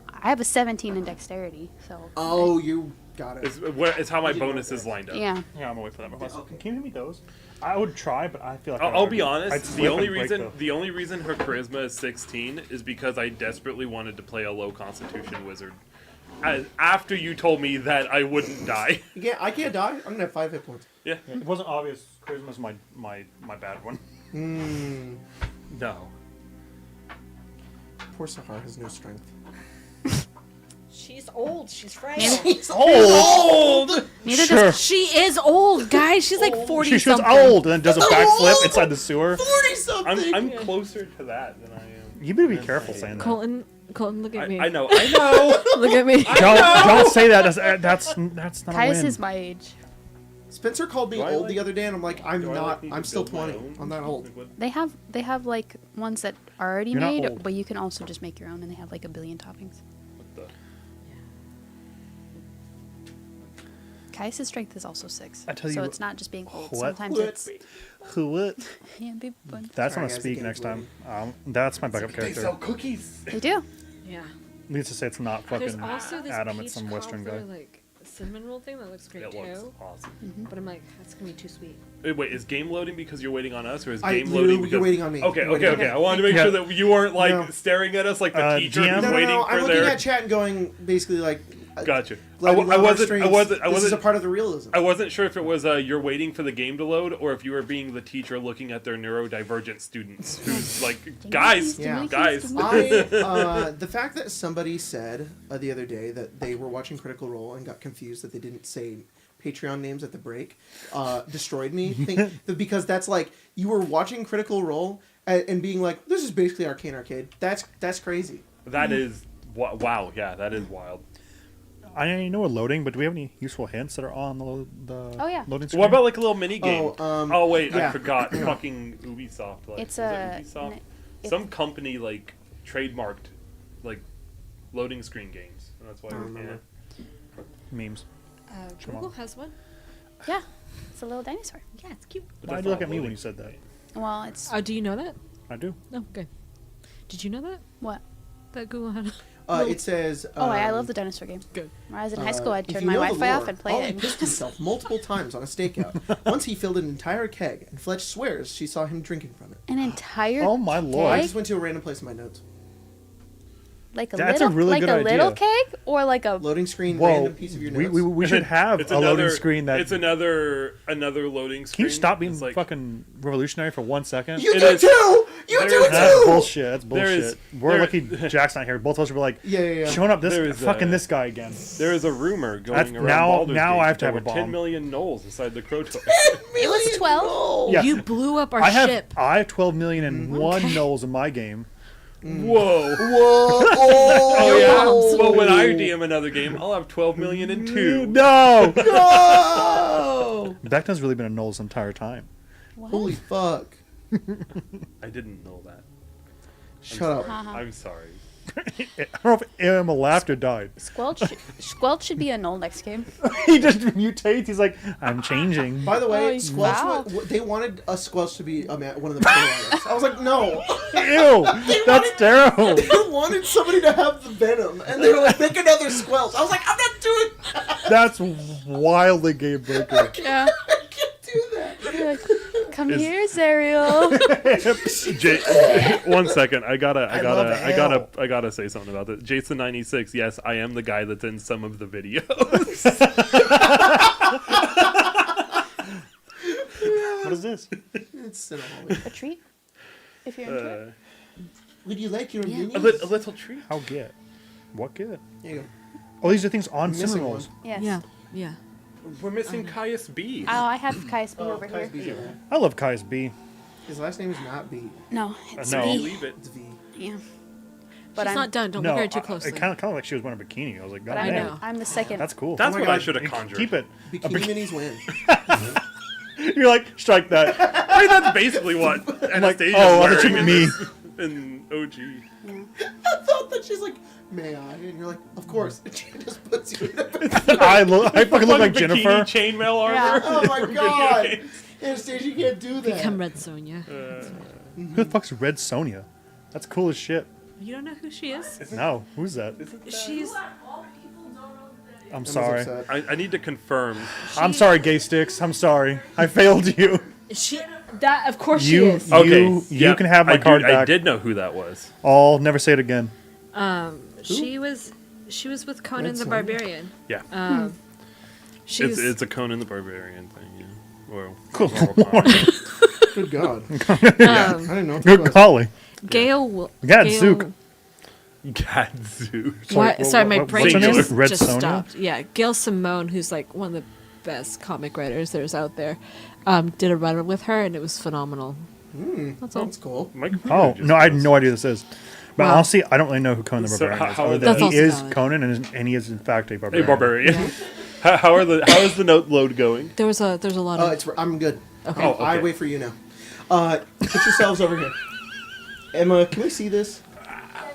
I have a 17 in dexterity, so. Oh, you got it. It's how my bonuses lined up. Yeah. Yeah, I'm gonna wait for that. Can you give me those? I would try, but I feel like I'll be honest. I'd The slip only and break reason the- the only reason her charisma is 16 is because I desperately wanted to play a low constitution wizard. After you told me that I wouldn't die. Yeah, I can't die. I'm gonna have 5 hit points. Yeah. It wasn't obvious. Charisma's my bad one. No. Poor Sahar has no strength. She's old. She's frail. He's old! Neither Sure. does. She is old, guys. She's like 40 She was something. old and then does a backflip old? inside the sewer. 40 something! I'm closer to that than I am. You better be careful saying that. Colton, look at me. I know. Look at me. Don't say that. That's not a Kai's win. is my age. Spencer called me Do I old like- the other day, and I'm like, I'm Do I, not. need I'm to still build my 20. own? I'm not old. Like, what- They have like ones that are already You're not made, old. but you can also just make your own, and they have like a billion toppings. what the- Kai's strength is also 6. I tell so you it's not just being old. what? Sometimes What? it's What? yeah, big fun. That's Sorry, when I guys, the speak game's next time. loading. That's my backup They character. sell cookies. They do. Yeah. Needs to say it's not There's fucking also this Adam. peach It's some Western guy. cobbler, like cinnamon roll thing that looks great It looks too. awesome. But I'm like, that's gonna be too sweet. Wait, is game loading because you're waiting on us, or is I- game you- loading you're because waiting on me. Okay, You're waiting on me. I wanted to make Yeah. sure that you weren't like No. staring at us like the teacher GM? who's No, no, waiting no. for I'm looking their. at chat and going basically like. Gotcha. Glad you love our This streams. is This a is a part of the realism. I wasn't sure if it was you're waiting for the game to load, or if you were being the teacher looking at their neurodivergent students who's like, guys, Yeah. guys. The fact that somebody said the other day that they were watching Critical Role and got confused that they didn't say Patreon names at the break destroyed me. Because that's like you were watching Critical Role and being like, this is basically Arcane Arcade. That's crazy. That is wow. Yeah, that is wild. I know we're loading, but do we have any useful hints that are on the Oh, yeah. loading screen? What about like a little mini game? Oh, Wait, yeah. I forgot. Fucking Ubisoft. Like, It's was it a- Ubisoft? it's- Some company like trademarked like loading screen games. And that's why. Yeah. memes? Come Google on. has one. Yeah, it's a little dinosaur. Yeah, it's cute. But Why'd that's you look not at me when loading you said that? screen. Well, it's Oh, do you know that? I do. No, good. Did you know that? what? That Google had. It says. Oh, I love the dinosaur game. Good. When I was in high school, I'd if turn you my know the Wi-Fi off lore, and play Ollie it. pissed himself multiple times on a stakeout. Once he filled an entire keg, and Fletch swears she saw him drinking from it. An entire Oh my I lord! Keg? just went to a random place in my notes. like a That's a little, really like good a little idea. keg or like a Loading screen, Whoa, random piece of your notes. we should have It's a loading screen that. It's another loading screen. Can you stop being It's like, fucking revolutionary for 1 second? You It do is- too! You there do is- That's too! bullshit. That's There is- bullshit. We're there- lucky Jack's not here. Both of us were like, Yeah. showing up There this is, fucking this guy again. There is a rumor going That's- around now- Baldur's now Gate I have to that have there a were 10 bomb. million gnolls inside the Crow Tower. It was 12. Yeah. You blew up our I have ship. 12 million and one Knowles in my game. Whoa. Whoa! Oh yeah. Oh, Well, when I DM another game, I'll have 12 million and 2. No! No! Beckton's really been a Knowles the entire time. Holy fuck! I didn't know that. Shut up. I'm sorry. I don't know if Emma laughed or died. Squelch should be a null next game. He just mutates. He's like, I'm changing. By the way, Oh, Squelch. wow. They wanted a Squelch to be one of the artists. I was like, no. Ew! That's terrible. They wanted somebody to have the venom, and they were like, make another Squelch. I was like, I'm not doing that. That's wildly game breaker. Yeah. I can't do that. Come here, Zariel. 1 second. I love gotta say something about this. Jason96. Yes, I am the guy that's in some of the videos. What is this? It's Cinnamon. A treat? If you're into it. Would you like your Yeah. minis? A little treat. How get? What get? There you go. Oh, these are things on Missing cinnamon one. rolls. Yes. Yeah. Yeah. We're missing Caius B. Oh, I have Kai's B over Kai's here. B's over there. I love Kai's B. His last name is not B. No, it's No. B. Leave it. It's V. Yeah. But I'm, not done. Don't No, look at her too it closely. kind of like she was wearing a bikini. I was like, God But I damn. know. I'm the second. That's cool. That's Oh my what I God. should have conjured. Keep it. Bikini minis win. You're like, strike that. I mean, that's basically what Anastasia oh, is that should wearing be in OG. I thought that she's like, may I? And you're like, of course. And she just puts you in a I fucking look like Bikini Jennifer. chainmail armor. Yeah. Oh my Video god! games. Anastasia, you can't do that. Become Red Sonja. Who the fuck's Red Sonja? That's cool as shit. You don't know who she is? No, who's that? She's. All people don't know who that is. I'm Emma's sorry. upset. I need to confirm. I'm sorry, Gay Sticks. I'm sorry. I failed you. She. That. Of course You- she is. Okay, you can have my I card I back. did know who that was. I'll never say it again. She was. She was with Conan Red the Sonja? Barbarian. Yeah, She's. it's a Conan the Barbarian thing. Yeah. Or Cool. Good god. I didn't know. Good golly. Gail. Gadzooks. Gadzooks. What? Sorry, my brain what's her name? just, Red just Sonja? stopped. Yeah, Gail Simone, who's like one of the best comic writers there's out there, did a run with her, and it was phenomenal. That's all. That's cool. My computer Oh, just no, I had froze. no idea who this is. But Wow. honestly, I don't really know who Conan the So Barbarian is. how- Other That's than he also is valid. Conan and he is in fact a A barbarian. barbarian. Yeah. How is the note load going? There's a lot of. I'm good. Okay. Oh, okay. I wait for you now. Put yourselves over here. Emma, can we see this?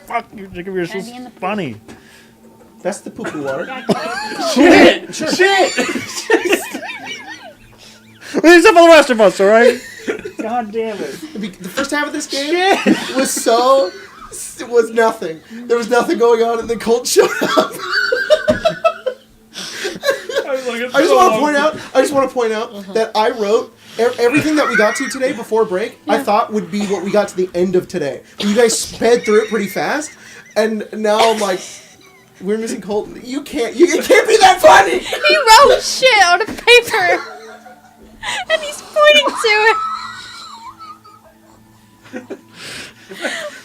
Fuck, you're so be in the funny. That's the poo-poo water. Shit! Sure. Shit! Leave some for the rest of us, all right? God damn it! The first half of this game was nothing. There was nothing going on, and then Colt showed up. I just want to point out that I wrote everything that we got to today before break. I thought would be what we got to the end of today. But you guys sped through it pretty fast, and now I'm like, we're missing Colt. It can't be that funny. He wrote shit on a paper, and he's pointing to it.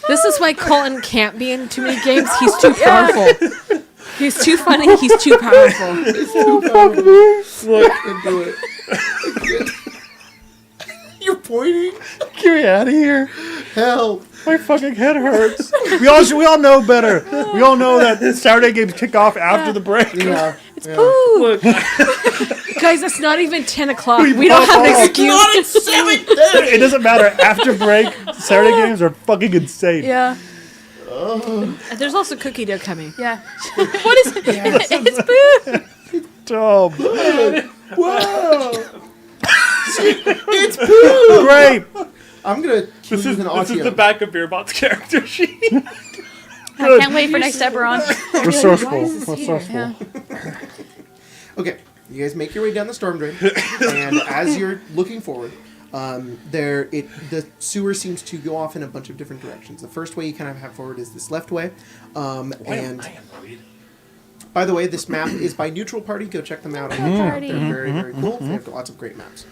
This is why Colton can't be in too many games. He's too powerful. He's too funny. He's too powerful. Look, Do it. You're pointing. Get me out of here. Help. My fucking head hurts. We all know better. We all know that Saturday games kick off after the break. Yeah. It's poo. look. Guys, it's not even 10 o'clock. We don't have an excuse. It doesn't matter. After break, Saturday games are fucking insane. Yeah. There's also cookie dough coming. Yeah. What is it? It's poo. Dumb. Whoa. It's poo. Great. I'm gonna kill This you is with an this is audio. the back of Beerbot's character sheet. I can't wait for next Eberron. Resourceful. Resourceful. Yeah. Okay, you guys make your way down the storm drain, and as you're looking forward, the sewer seems to go off in a bunch of different directions. The first way you kind of have forward is this left way, and by the way, this map is by Neutral Party. Go check them out. They're very, very cool. They have lots of great maps.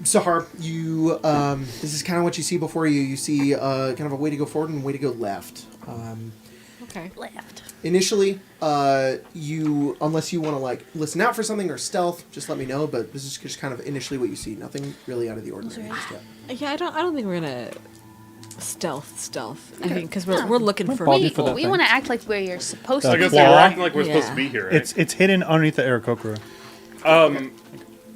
Sahar, you this is kind of what you see before you. You see kind of a way to go forward and a way to go left. Okay. Left. Initially, you unless you want to like listen out for something or stealth, just let me know. But this is just kind of initially what you see. Nothing really out of the ordinary just yet. Yeah, I don't think we're gonna stealth. I Okay. think because we're looking for Bobby people. for that We thing. want to act like where you're supposed I to guess be. we're claw. acting like we're supposed to Yeah. be here. Right? It's hidden underneath the Aarakocra.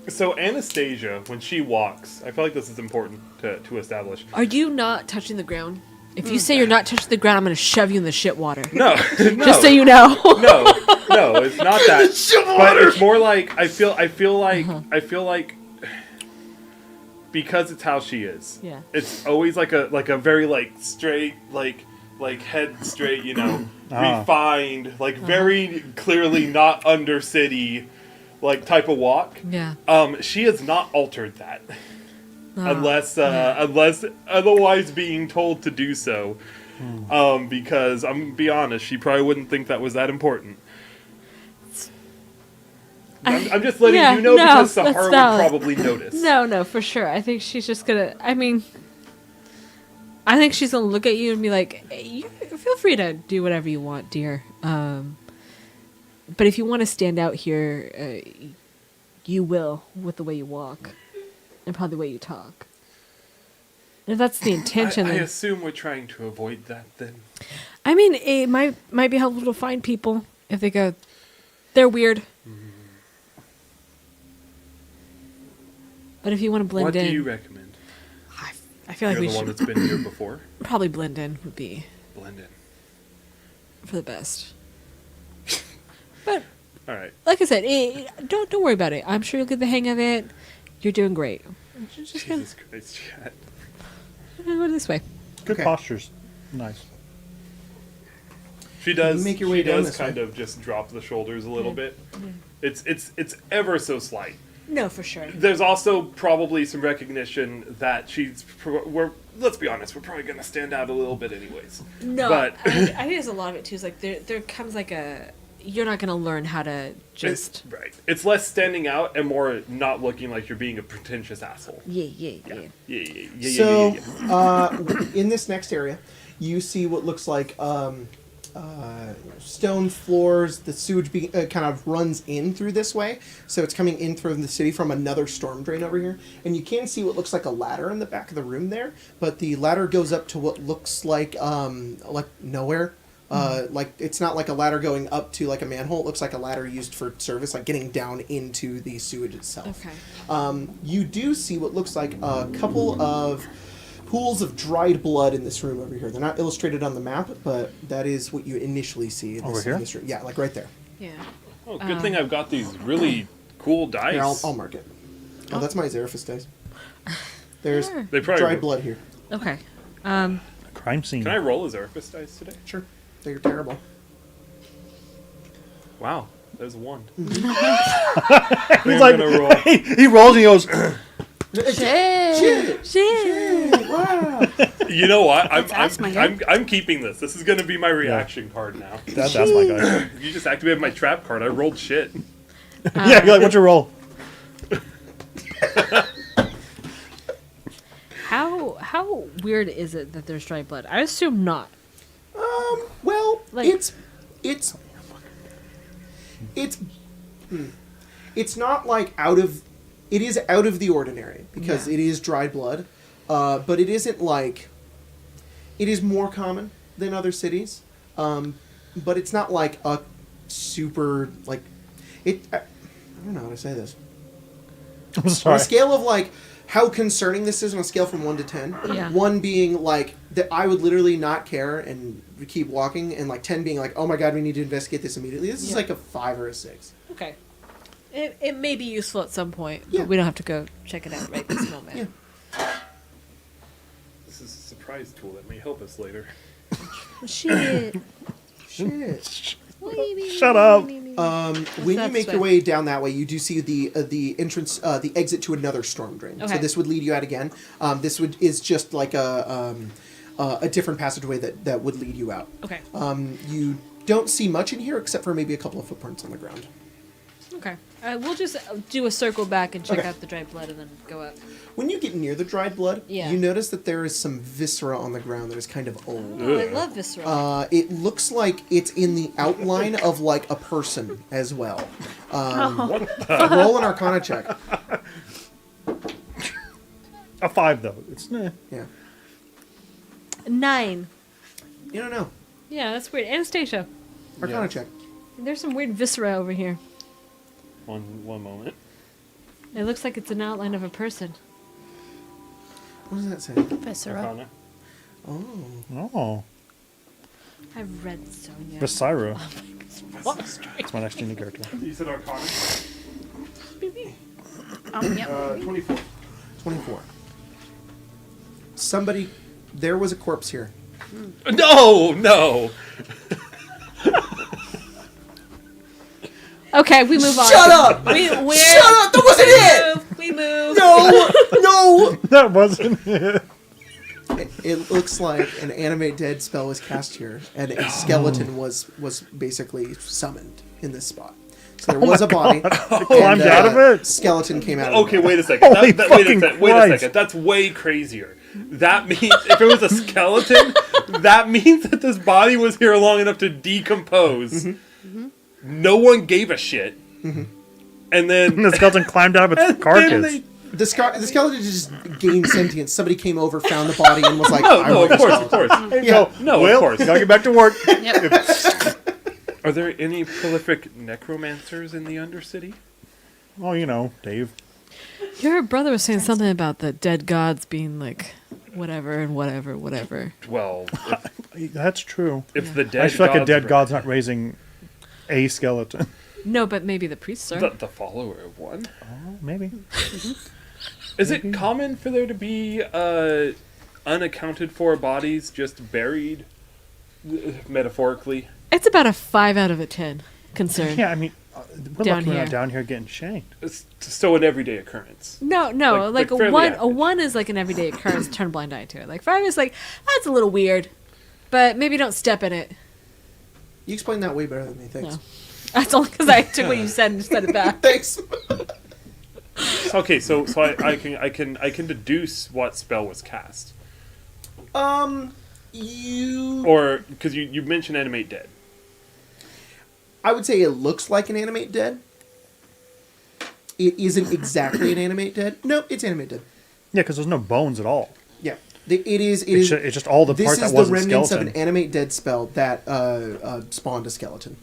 So Anastasia, when she walks, I feel like this is important to establish. Are you not touching the ground? If you say you're not touching the ground, I'm gonna shove you in the shit water. No, no, Just so you know. no, it's not that. But it's more like I feel like because it's how she is. Yeah. It's always like a very like straight like head straight, refined, like very clearly not undercity like type of walk. Yeah. She has not altered that. Unless otherwise being told to do so. Because I'm gonna be honest, she probably wouldn't think that was that important. I'm just letting you know because Sahara would probably notice. No, for sure. I think she's just gonna. I think she's gonna look at you and be like, hey, you feel free to do whatever you want, dear. But if you want to stand out here, you will with the way you walk and probably the way you talk. If that's the intention, I then assume we're trying to avoid that then. I mean, it might be helpful to find people if they go, they're weird. But if you want to blend What in, do you recommend? I feel like You're we the one should that's been here before. probably blend in would be Blend in. for the best. But All right. like I said, don't worry about it. I'm sure you'll get the hang of it. You're doing great. Just gonna Jesus Christ, chat. go this way. Good Okay. postures. Nice. She does. Make your way she down does this kind way. of just drop the shoulders a little bit. It's ever so slight. No, for sure. There's also probably some recognition that we're. Let's be honest, we're probably gonna stand out a little bit anyways. No, But I think there's a lot of it too. Is like there comes like you're not gonna learn how to just right. It's less standing out and more not looking like you're being a pretentious asshole. yeah. So, in this next area, you see what looks like stone floors. The sewage kind of runs in through this way, so it's coming in through the city from another storm drain over here. And you can see what looks like a ladder in the back of the room there, but the ladder goes up to what looks like nowhere. Like it's not like a ladder going up to like a manhole. It looks like a ladder used for service, like getting down into the sewage itself. Okay. You do see what looks like a couple of pools of dried blood in this room over here. They're not illustrated on the map, but that is what you initially see in Over here? this room. Yeah, like right there. Yeah. Oh, good thing I've got these really cool dice. Here, I'll mark it. Oh, that's my Xeraphis dice. There's They probably dried blood here. Okay. Crime scene. Can I roll a Xeraphis dice today? Sure. They're terrible. Wow, there's one. He's I'm like, gonna roll. he rolls and he goes, Shit! Wow! You know what? That's my guy. I'm keeping this. This is gonna be my reaction card now. that's my guy. You just activated my trap card. I rolled shit. Yeah, you're like, what's your roll? How weird is it that there's dried blood? I assume not. Well, Like- it's not like it is out of the ordinary because it is dried blood, but it isn't like, it is more common than other cities, but it's not like a super, like, I don't know how to say this. I'm On sorry. a scale of like how concerning this is on a scale from 1 to 10, Yeah. 1 being like that I would literally not care and keep walking, and like 10 being like, oh my god, we need to investigate this immediately. This is like a 5 or a 6. Okay. It may be useful at some point, Yeah. but we don't have to go check it out right this moment. Yeah. This is a surprise tool that may help us later. Shit. Shit. Shut up. When you that make your way? way down that way, you do see the entrance, the exit to another storm drain. So Okay. this would lead you out again. This is just like a different passageway that would lead you out. Okay. You don't see much in here except for maybe a couple of footprints on the ground. Okay. We'll just do a circle back and check Okay. out the dried blood and then go up. When you get near the dried blood, Yeah. you notice that there is some viscera on the ground that is kind of old. Oh, I love visceral. It looks like it's in the outline of like a person as well. Roll an Arcana check. A 5 though. It's Yeah. 9. You don't know. Yeah, that's weird. Anastasia, Arcana check. there's some weird viscera over here. One moment. It looks like it's an outline of a person. What does that say? Viscera. Arcana. Oh. Oh. I've read Sonia. Viscera. Fuck straight. That's my next genie character. You said Arcana? Yep. 24. 24. Somebody, there was a corpse here. No! Okay, we move on. Shut up! We're, Shut up! That wasn't it! We move. No! That wasn't it. It looks like an animate dead spell was cast here, and a skeleton was basically summoned in this spot. So there was a body. Climbed out of it? Skeleton came out of Okay, it. wait a second. Holy Wait a fucking second. Wait a Christ. second. That's way crazier. That means if it was a skeleton, that means that this body was here long enough to decompose. No one gave a shit. And then The skeleton climbed out of its and then carcass. The skeleton just gained sentience. Somebody came over, found the body, and was like, No, I no, want of this course, of skeleton. course. Yeah. No, Well, of course. gotta get back to work. Are there any prolific necromancers in the Undercity? Oh, you know, Dave. Your brother was saying something about the dead gods being like whatever and whatever, whatever. Well, That's true. if the dead I feel like a gods dead were- god's not raising a skeleton. No, but maybe the priests are. the follower of one. Oh, maybe. Is it common for there to be unaccounted for bodies just buried, metaphorically? It's about a 5 out of a 10 concern. Yeah, I mean, we're Down lucky we're here. not down here getting shanked. It's so an everyday occurrence. No, Like a fairly one. average. A 1 is like an everyday occurrence. Turn a blind eye to it. Like 5 is like that's a little weird, but maybe don't step in it. You explained that way better than me. Thanks. No. That's only because I took what you said and said it back. Thanks. Okay, so I can deduce what spell was cast, You. or because you mentioned animate dead. I would say it looks like an animate dead. It isn't exactly an animate dead. No, it's animate dead. Yeah, because there's no bones at all. Yeah. It is. It's just all the This part is that the wasn't remnants skeleton. of an animate dead spell that spawned a skeleton.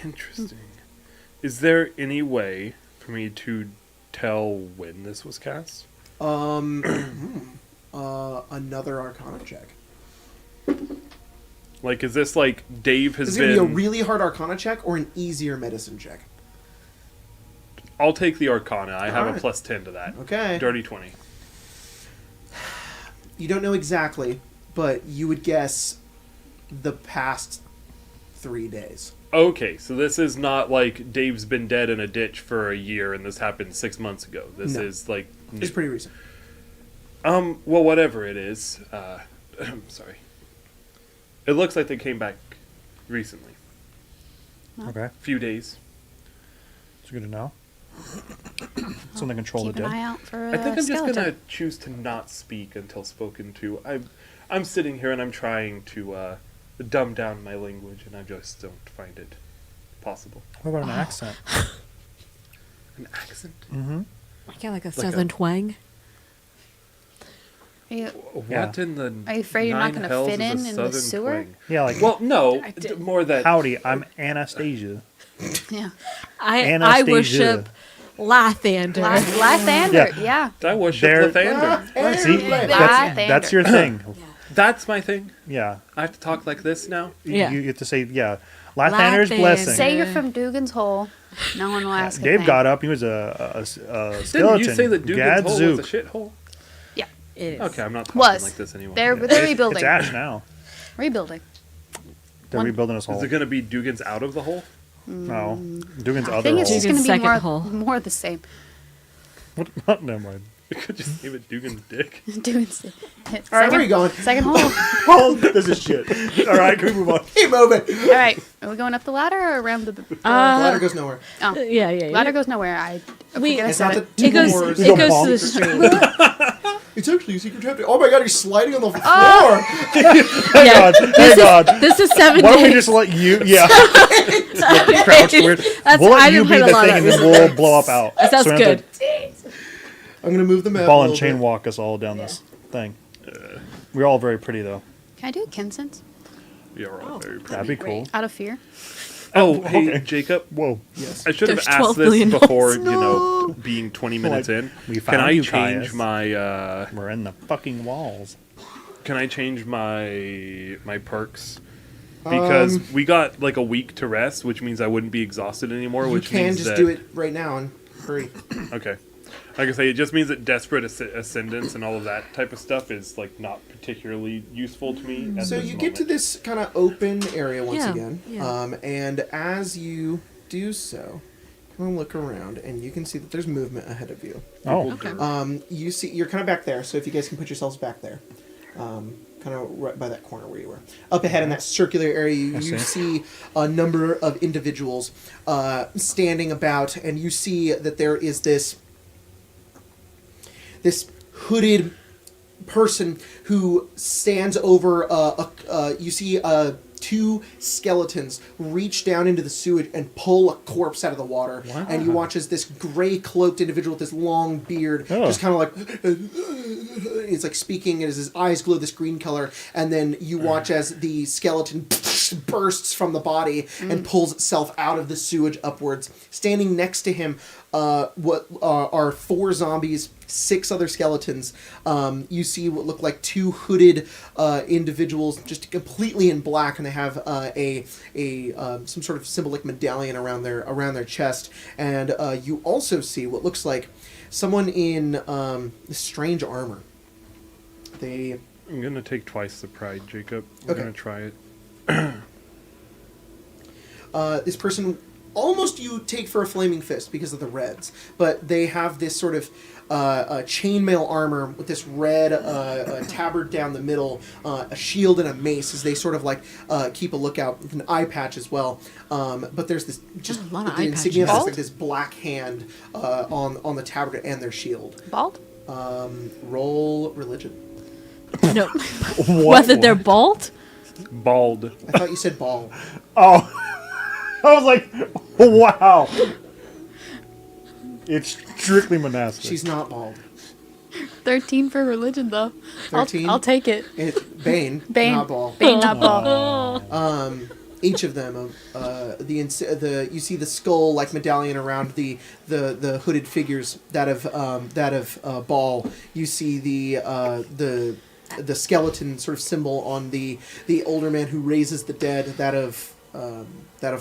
Interesting. Is there any way for me to tell when this was cast? Another Arcana check. Like, is this like Dave has Is it going to been... be a really hard Arcana check or an easier medicine check? I'll take the Arcana. I have Alright. a plus 10 to that. Okay. Dirty 20. You don't know exactly, but you would guess the past 3 days. Okay, so this is not like Dave's been dead in a ditch for a year and this happened 6 months ago. This No. is like... It's pretty recent. Well, whatever it is. Sorry. It looks like they came back recently. Okay, A few days. it's good to know. So they control Keep the an eye dead. out for I think I'm just skeleton. gonna choose to not speak until spoken to. I'm sitting here and I'm trying to dumb down my language, and I just don't find it possible. What about an accent? An accent? Mm-hmm. I get like a a- southern twang. Are you, What in the Are you afraid you're not nine gonna hells fit is a in the southern sewer? twang? Yeah, like, Well, no, I did- more that. howdy, I'm Anastasia. yeah. I Anastasia. worship Lathander. Lathander, yeah. I worship There- Lathander. See, Lathander. that's your thing. That's my thing. Yeah. I have to talk like this now. Yeah. You get to say, yeah. Lathander's Lathander. blessing. Say you're from Dugan's Hole. No one will ask. a Dave thing. got up. He was a skeleton. Didn't you say that Dugan's hole was a Gadzooks. shithole? It is. Okay, I'm not talking Was. like this anymore. They're It's rebuilding. ash now. Rebuilding. They're One- rebuilding his Is hole. it gonna be Dugan's out of the hole? No. Dugan's I other think it's hole. just going to Dugan's be second hole. more of the same. What? Never mind. We could just name it Dugan's dick. Dugan's. All right, where are you going? Second hole. Oh, this is shit. All right, can we move on? Keep moving. All right. Are we going up the ladder or around the? The ladder goes nowhere. Oh, Yeah. ladder goes nowhere. I We- forget I It's said not it. the It goes. doors. It goes bonk. to the street. It's actually a secret chapter. Oh my god, he's sliding on the floor. Yeah. Thank God. This is 7 Why don't we days. just let you? Yeah. Crouch weird. That's- We'll I let you didn't be play the a lot thing, of and then we'll blow up out. That sounds So we have good. I'm gonna move the to map. Ball a and little chain bit. walk us all down this thing. We're all very pretty though. Can I do a Kinsense Yeah, we're all very proud. That'd be cool. out of fear? Oh, hey, Okay. Jacob. Whoa. Yes. I should have There's asked 12 this billion before, holes. being 20 minutes Like, in. we Can found I you, change Caius. my We're in the fucking walls. Can I change my perks? Because we got like a week to rest, which means I wouldn't be exhausted anymore. You Which can means just that, do it right now and hurry. Okay. Like I say, it just means that desperate ascendance and all of that type of stuff is like not particularly useful to me. At So this you get to moment. this kind of open area once Yeah, again, yeah. and as you do so, come and look around, and you can see that there's movement ahead of you. Oh. Okay. You see, you're kind of back there. So if you guys can put yourselves back there, kind of right by that corner where you were. Up ahead in that circular area, you see a number of individuals standing about, and you see that there is this hooded person who stands over you see two skeletons reach down into the sewage and pull a corpse out of the water. Wow. And you watch as this gray cloaked individual with this long beard just kind of like he's like speaking, and as his eyes glow this green color, and then you watch as the skeleton bursts from the body and pulls itself out of the sewage upwards. Standing next to him what are 4 zombies, 6 other skeletons. You see what look like 2 hooded individuals, just completely in black, and they have some sort of symbolic medallion around their chest. And you also see what looks like someone in strange armor. I'm gonna take twice the pride, Jacob. I'm Okay. gonna try it. This person almost you take for a flaming fist because of the reds, but they have this sort of chainmail armor with this red tabard down the middle, a shield and a mace as they sort of like keep a lookout with an eye patch as well. But there's this just a lot of the eye insignia patches. has like this black hand on the tabard and their shield. Bald? Roll religion. No. What? Whether they're bald? Bald. I thought you said ball. Oh. I was like, wow. It's strictly monastic. She's not bald. 13 for religion, though. 13? I'll take it. It's Bane, Bane. not Ball. Bane, not ball. Each of them, you see the skull like medallion around the hooded figures that of Ball. You see the skeleton sort of symbol on the older man who raises the dead, that of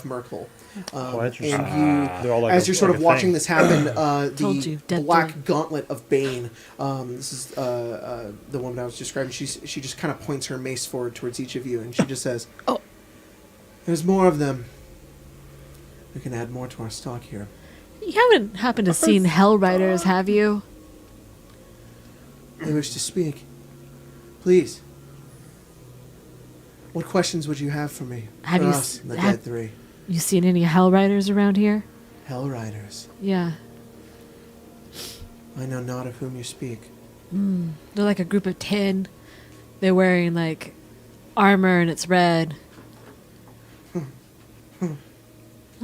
Merkel. interesting. And They're all like as you're sort like of a watching thing. this happen, Told you, the dead black thing. gauntlet of Bane. This is the woman I was describing. She just kind of points her mace forward towards each of you, and she just says, Oh. There's more of them. We can add more to our stock here. You haven't happened to seen Hell Riders, have you? They wish to speak. Please. What questions would you have for me? Have for you us, the have- Dead Three. You seen any Hell Riders around here? Hell Riders. Yeah. I know not of whom you speak. They're like a group of 10. They're wearing like armor and it's red.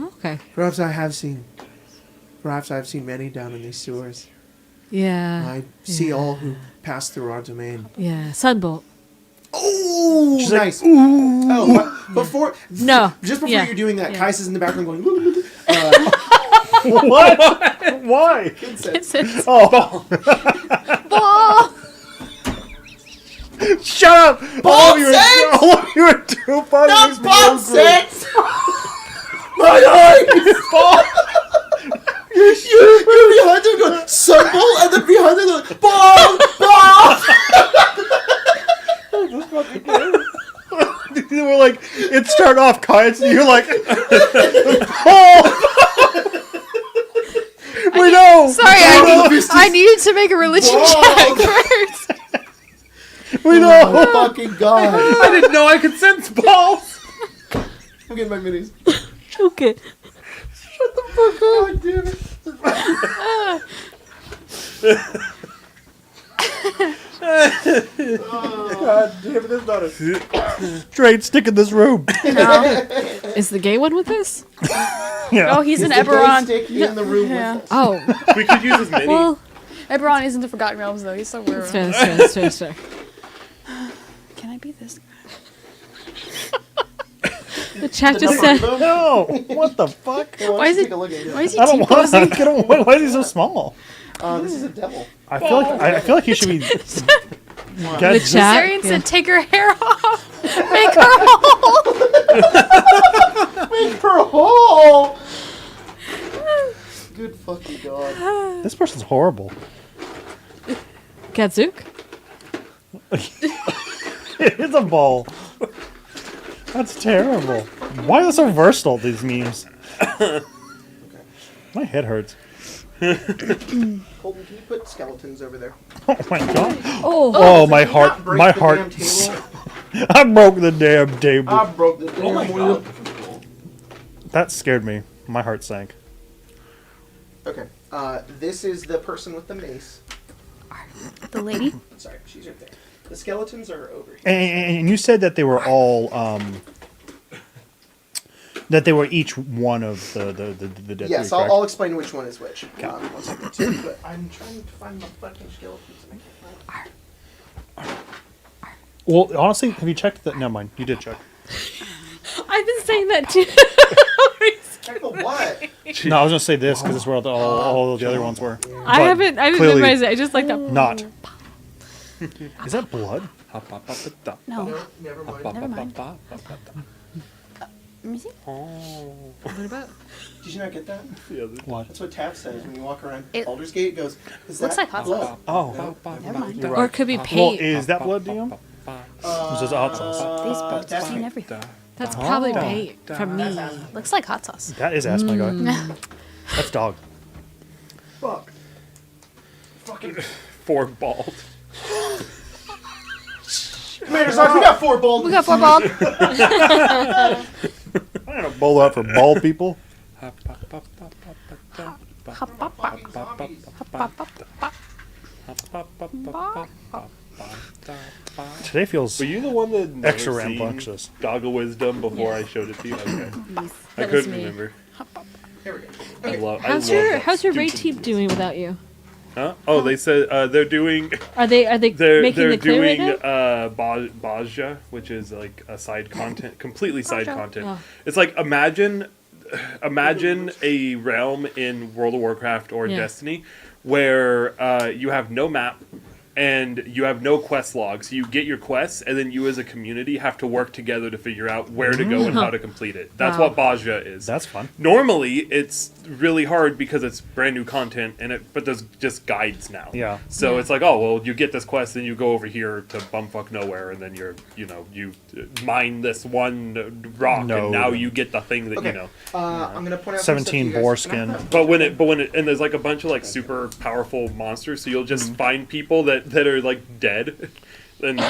Okay. Perhaps I have seen many down in these sewers. Yeah. I see yeah. all who pass through our domain. Yeah. Sunbolt. Oh, She's like, nice. Oh, before No. just before Yeah. you're doing that, Yeah. Kais is in the background going. What? Why? Oh, Ball! shut up! Ball All of you are too funny. Not It's bomb so great. sex. My eyes. You're behind them going Sunbolt, and then behind them going bomb. You were like, it started off kites, and you're like, oh! We know! Sorry, I needed to make a religion check first. We know! Oh fucking god! I didn't know I could sense balls. I'm getting my minis. Okay. God damn it! God damn it, there's not a straight stick in this room. Is the gay one with us? Yeah. Oh, he's an The gay Eberron. stick in the room Yeah. with us. Oh. We could use as many. Well, Eberron isn't the Forgotten Realms, though. He's somewhere that's around. fair, that's fair, that's fair, that's fair. Can I be this guy? The chat just said, No! What the fuck? Why is Take it? a look at it. Why is he I don't want to. T-posing? Get away. Why is he so small? This is a devil. I feel like he should be. the chat. Sarian Yeah. said, "Take her hair off, make her whole." Make her whole. Good fucking god. This person's horrible. Katzook? It's a ball. That's terrible. Why are they so versatile, these memes? My head hurts. Colton, can you put skeletons over there? Oh my god. Oh. My Can you heart. not break My the heart. damn table? I broke the damn table. I broke the damn Oh my wheel. god. That scared me. My heart sank. Okay. This is the person with the mace. The lady. Sorry, she's right there. The skeletons are over here. And you said that they were all that they were each one of the dead Yes, three, I'll correct? explain which one is which. One second, too, but I'm trying to find the fucking skeletons and I can't find them. Well, honestly, have you checked that? Never mind. You did check. I've been saying that too. Check the what? No, I was gonna say this because it's where all the other ones were. I But haven't clearly memorized it. I just like that. Not. Is that blood? No. Never mind. Never mind. Let me see. What about? Did you not get that? What? That's what Tav says when you walk around It Baldur's Gate. It goes, is looks that like hot blood? Oh. Never mind. You're Or right. it could be Well, paint. is that blood, DM? Or is it hot sauce? These boats have that's seen me. everything. That's probably Oh. paint from me. Looks like hot sauce. That is ass, my guy. That's dog. Fuck. Fucking. 4 bald. Commander Sarge, we got 4 bald. We got 4 bald. I'm gonna bowl out for bald people. Today feels Were you the one that never extra seen rambunctious. Goggle Wisdom before I showed it to you? Okay. I That was couldn't me. remember. Here we go. I love How's that your raid stupid team doing without you? Huh? Oh, they said they're doing. Are they They're making the clear right doing now? Baja, which is like a side content, completely side content. Oh. It's like imagine a realm in World of Warcraft or Yeah. Destiny where you have no map and you have no quest logs. You get your quests, and then you as a community have to work together to figure out where to go and how to complete it. That's Wow. what Baja is. That's fun. Normally, it's really hard because it's brand new content, but there's just guides now. Yeah. So it's like, oh, well, you get this quest, and you go over here to bumfuck nowhere, and then you mine this one rock, No. and now you get the thing that Okay. you know. I'm gonna point out some stuff to 17 you guys. boar skin. But when it and there's like a bunch of like super powerful monsters, so you'll just find people that are like dead, and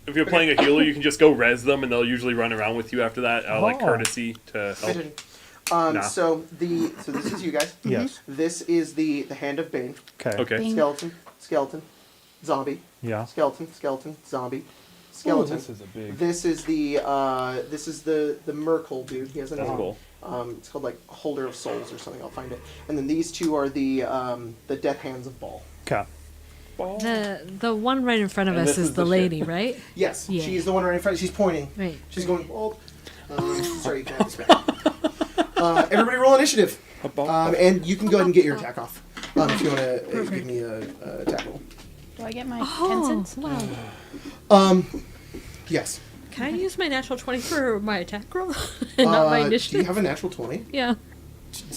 if you're playing a healer, you can just go res them, and they'll usually run around with you after that, like Oh. courtesy to help. Nah. So this is you guys. Yes. This is the hand of Bane. Okay. Okay. Bane. Skeleton, zombie, Yeah. skeleton, zombie, skeleton. This is a big. This is the Merkel dude. He has a That's name. cool. It's called like Holder of Souls or something. I'll find it. And then these two are the Death Hands of Baal. Okay. The one right in front of And us this is is the the lady, right? Yes, Yeah. she's the one right in front. She's pointing. Right. She's going bald. Sorry, you can't spell. Everybody roll initiative. And you can go ahead and get your attack off. If you want to give me a attack roll. Do I get my Oh, 10 cents? wow. Yes. Can I use my natural 20 for my attack roll and not my Do initiative? you have a natural 20? Yeah.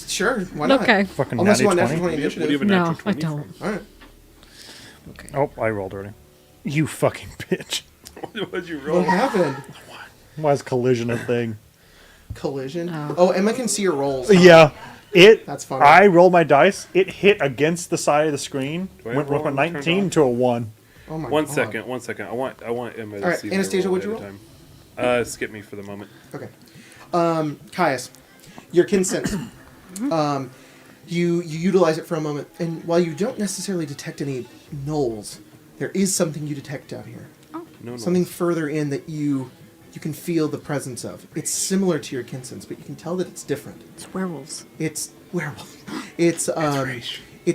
Sure, why not? Okay. Fucking Unless you natty want natural 20. 20 initiative. What do you have a No, natural I 20 don't. Alright. Okay. Oh, I rolled already. You fucking bitch. What'd you roll? What happened? Why is collision a thing? Collision? Oh. Oh, Emma can see your rolls. Yeah. That's funny. I rolled my dice. It hit against the side of the screen. Do I Went roll from a and turn 19 on? to a 1. Oh my One god. second. I want Emma to Alright, see. my Anastasia, roll what'd you ahead of time. Skip me for the moment. Okay. Caius, your kin sense. You utilize it for a moment, and while you don't necessarily detect any gnolls, there is something you detect down here. No. Something further in that you can feel the presence of. It's similar to your kin sense, but you can tell that it's different. It's werewolves. It's werewolf. It's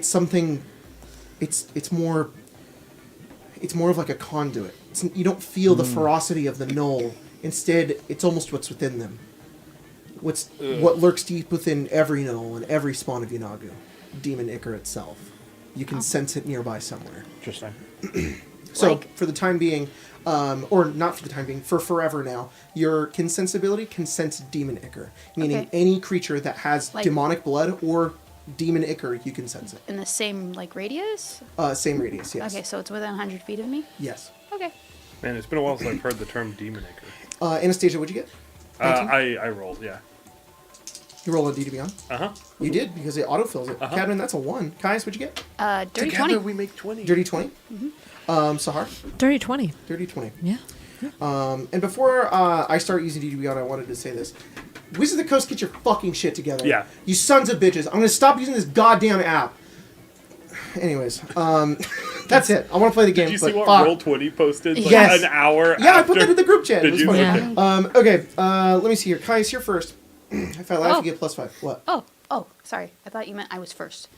something. It's more of like a conduit. You don't feel the ferocity of the gnoll. Instead, it's almost what's within them. What lurks deep within every gnoll and every spawn of Yanagu, Demon Ichor itself. You can sense it nearby somewhere. Interesting. So, Like- for the time being, or not for the time being, for forever now, your kin sensibility can sense Demon Ichor, meaning Okay. any creature that has Like- demonic blood or Demon Ichor, you can sense it. In the same, like, radius? Same radius, yes. Okay, so it's within 100 feet of me? Yes. Okay. Man, it's been a while since I've heard the term demon acre. Anastasia, what'd you get? 19? I rolled, yeah. You roll a D to Beyond? Uh-huh. You did, because it autofills it. Cadman, that's a 1. Caius, what'd you get? Dirty Together 20. we make 20. Dirty 20. Sahar? Dirty 20. Dirty 20. Yeah. And before I start using D to Beyond, I wanted to say this. Wizards of the Coast, get your fucking shit together. Yeah. You sons of bitches. I'm going to stop using this goddamn app. Anyways, that's it. I want to play the game. Did you see but what fuck. Roll20 posted like Yes. an hour Yeah, I after? put that in the group chat. It Did was you? funny. Yeah. Okay, let me see here. Caius, you're first. If I laugh, Oh. you get +5. What? Oh, sorry. I thought you meant I was first.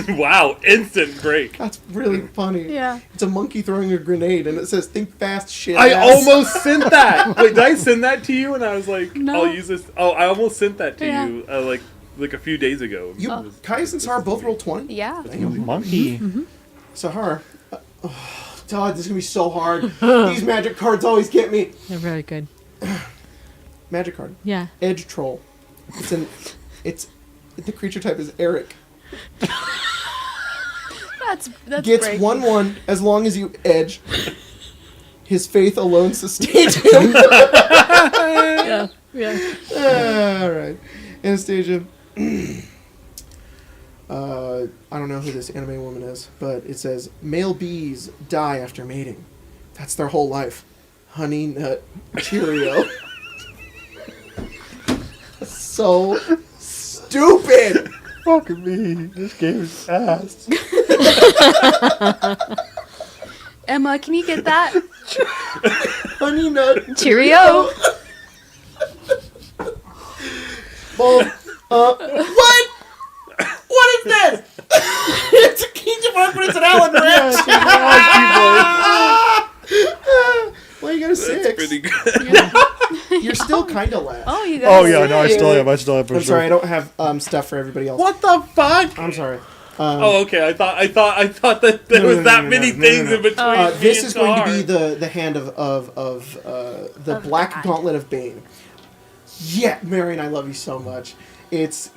Wow, instant break. That's really funny. Yeah. It's a monkey throwing a grenade, and it says, think fast, shit I ass." almost sent that. Wait, did I send that to you? And I was like, No. I'll use this. Oh, I almost sent that to Yeah. you like a few days ago. You, Caius and Sahar both rolled 20? Yeah. Monkey. Sahar. God, this is going to be so hard. These magic cards always get me. They're very good. Magic card. Yeah. Edge Troll. The creature type is Eric. That's Gets breaking. 1/1 as long as you edge. His faith alone sustains him. Yeah. Yeah. All right, Anastasia. I don't know who this anime woman is, but it says male bees die after mating. That's their whole life. Honey Nut Cheerio. So stupid. Fucking me. This game is ass. Emma, can you get that? Honey Nut Cheerio. Well, what? What is dead. It's a Kingdom Hearts, but it's an Allen branch. Well, you got a 6. That's pretty good. You're still kind of last. Oh, you got. Oh yeah, no, I still have. For I'm sure. sorry, I don't have stuff for everybody else. What the fuck? I'm sorry. Oh, okay. I thought that there was that many things in between. This me is and going to Tar. be the hand of the Black God. Gauntlet of Bane. Yeah, Marion, I love you so much.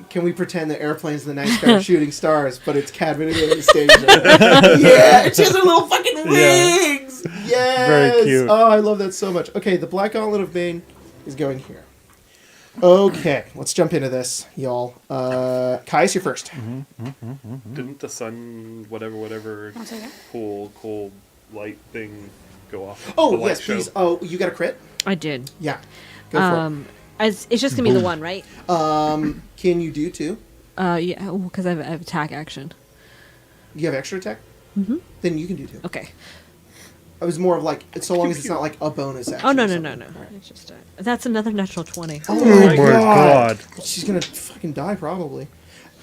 Can we pretend that airplanes in the night sky are shooting stars, but it's Cadman and Anastasia. Yeah, she has her little fucking wings. Yes. Very cute. Oh, I love that so much. Okay, the Black Gauntlet of Bane is going here. Okay, let's jump into this, y'all. Kai's, you're first. Didn't the sun, whatever, cool light thing go off? Oh, the light yes, show? please. Oh, you got a crit? I did. Yeah. Go for It's just gonna be the one, right? it. Can you do 2? Yeah, because I have attack action. You have extra attack? Mm-hmm. Then you can do 2. Okay. I was more of like, so long as it's not like a bonus action. Oh no or no something. no no! Alright. It's just that's another natural 20. Oh Oh my my god. god. She's gonna fucking die probably.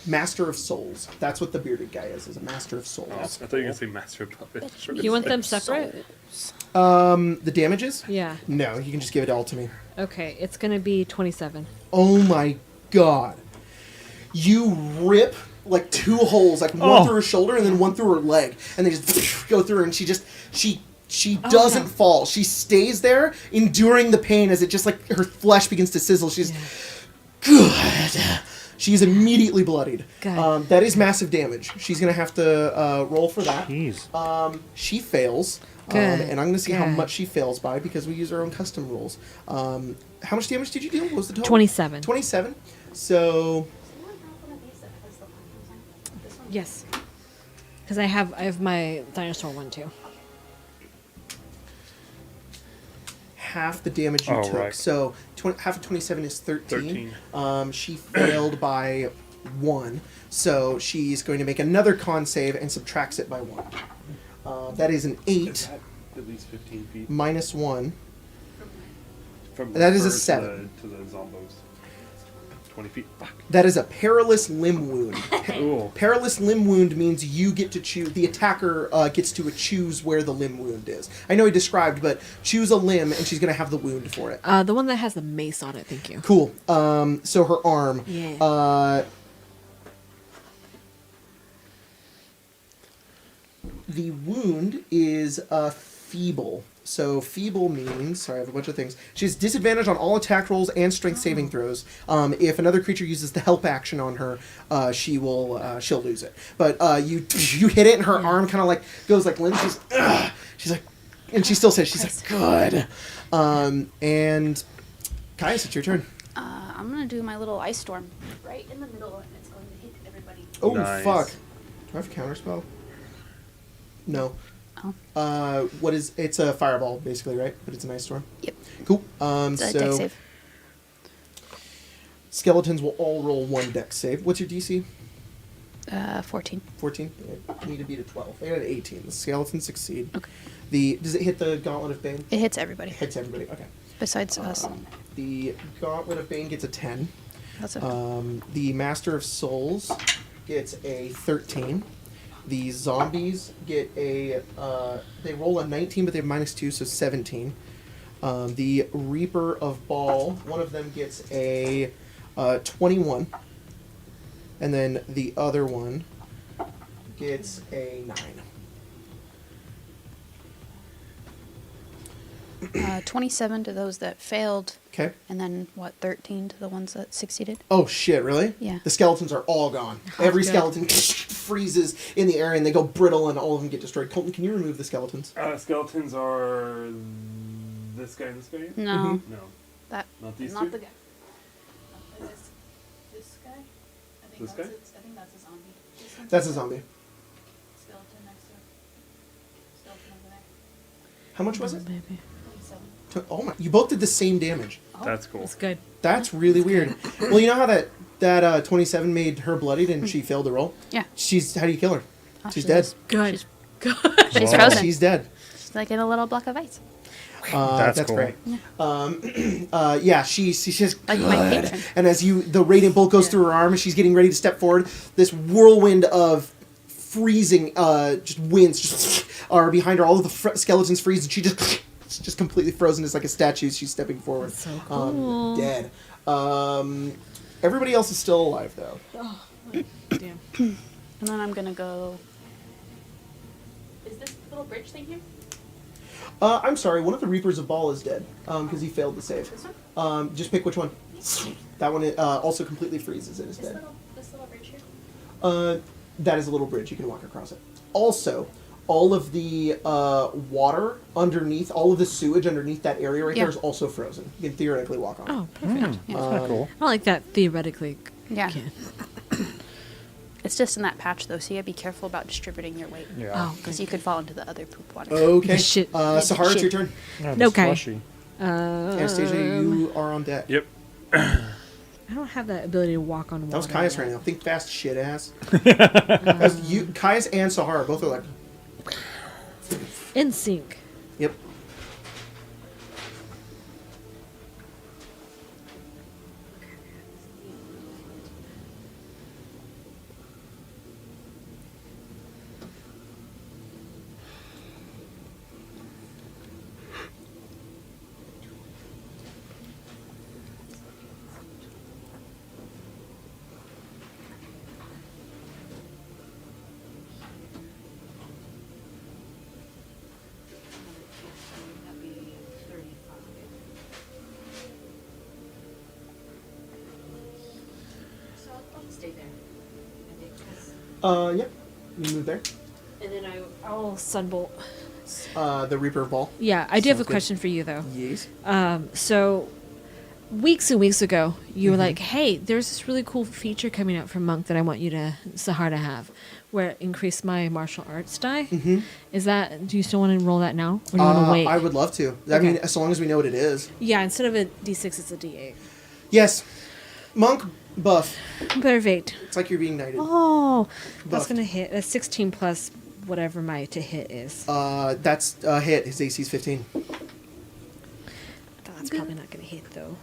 Master of Souls. That's what the bearded guy is a Master of Souls. Oh, I thought you were gonna say Master of Puppets. You want them separate? The damages? Yeah. No, you can just give it all to me. Okay, it's gonna be 27. Oh my god. You rip like 2 holes, like one through her shoulder and then one through her leg, and they just go through her, and she doesn't fall. She stays there, enduring the pain as it just like her flesh begins to sizzle. She's good. She's immediately bloodied. Good. That is massive damage. She's gonna have to roll for that. Jeez. She fails. Good. And I'm gonna see how Good. much she fails by because we use our own custom rules. How much damage did you deal? What was the total? 27. 27. So Yes. Because I have my dinosaur one too. half the damage you Oh, took. right. So half of 27 is 13. 13. She failed by 1. So she's going to make another con save and subtracts it by 1. That is an 8 Is that at least 15 feet? minus 1. From That is a her 7. To the zombos. 20 feet. Fuck. That is a perilous limb wound. Cool. Perilous limb wound means you get to choose. The attacker gets to choose where the limb wound is. I know he described, but choose a limb, and she's going to have the wound for it. The one that has the mace on it. Thank you. Cool. So her arm. Yeah. The wound is feeble. So feeble means, sorry, I have a bunch of things. She has disadvantage on all attack rolls and strength saving throws. If another creature uses the help action on her, she'll lose it. But you hit it, and her arm kind of like goes like limp. She's like, and she still says she's like good. And Caius, it's your turn. I'm gonna do my little ice storm right in the middle, and it's going to hit everybody. Oh Nice. fuck! Do I have counterspell? No. Oh. What is? It's a fireball, basically, right? But it's an ice storm. Yep. Cool. It's a dex save. Skeletons will all roll 1 dex save. What's your DC? 14. 14. I need to beat a 12. I got an 18. The skeletons succeed. Okay. Does it hit the Gauntlet of Bane? It hits everybody Hits everybody. Okay. besides us. The Gauntlet of Bane gets a 10. That's okay. The Master of Souls gets a 13. The zombies get a they roll a 19, but they have -2, so 17. The Reaper of Ball, one of them gets a 21, and then the other one gets a 9. 27 to those that failed, Okay. and then 13 to the ones that succeeded. Oh shit! Really? Yeah. The skeletons are all gone. Every good. skeleton freezes in the air, and they go brittle, and all of them get destroyed. Colton, can you remove the skeletons? Skeletons are this guy and this guy? No, No. that Not these not two? the guy. This guy? I think This that's guy? I think that's a zombie. This one's That's a zombie. skeleton next to it. Skeleton over there. How much was it? Baby. 27. Oh my! You both did the same damage. That's cool. It's good. That's really weird. Well, you know how that 27 made her bloodied and she failed to roll? Yeah. How do you kill her? Oh, She's she dead. is. Good. She's Wow. frozen. She's dead. She's like in a little block of ice. That's cool. great. Yeah, she's just Like my good. patron. And as the radiant bolt goes through her arm, and she's getting ready to step forward, this whirlwind of freezing just winds just are behind her. All of the skeletons freeze, and she just completely frozen as like a statue. She's stepping forward. So cool. Dead. Everybody else is still alive though. Damn. And then I'm gonna go. Is this little bridge thing here? I'm sorry, one of the Reapers of Baal is dead because he failed to save. This one? Just pick which one. That one also completely freezes and is dead. This little bridge here. That is a little bridge. You can walk across it. Also, all of the water underneath, all of the sewage underneath that area right Yeah. there is also frozen. You can theoretically walk on it. Oh, perfect. Yeah. That's kinda cool. I don't like that theoretically. Yeah. Can. It's just in that patch though, so you gotta be careful about distributing your weight. Yeah. Oh, Because you could fall into the other poop water. Okay. The shit. Sahara, it's your turn. Yeah, No, it's okay. slushy. Anastasia, you are on deck. Yep. I don't have that ability to walk on water. That was Caius yet. right now. Think fast, shit ass. That was you, Caius and Sahara both are like, In sync. yep. Yep. You move there. And then I'll sunbolt. The Reaper of Baal. Yeah, I do have a Sounds good. question for you though. Yes. So weeks and weeks ago, you were like, "Hey, there's this really cool feature coming out from Monk that I want you to Sahar to have, where it increased my martial arts die." Mm-hmm. Is that? Do you still want to enroll that now, or do you want to wait? I would love to. I Okay. mean, as long as we know what it is. Yeah, instead of a D6, it's a D8. Yes. Monk buff. Perfect. It's like you're being knighted. Oh, that's Buffed. gonna hit. That's 16 plus whatever my to hit is. That's a hit. His AC's 15. That's probably not gonna hit though.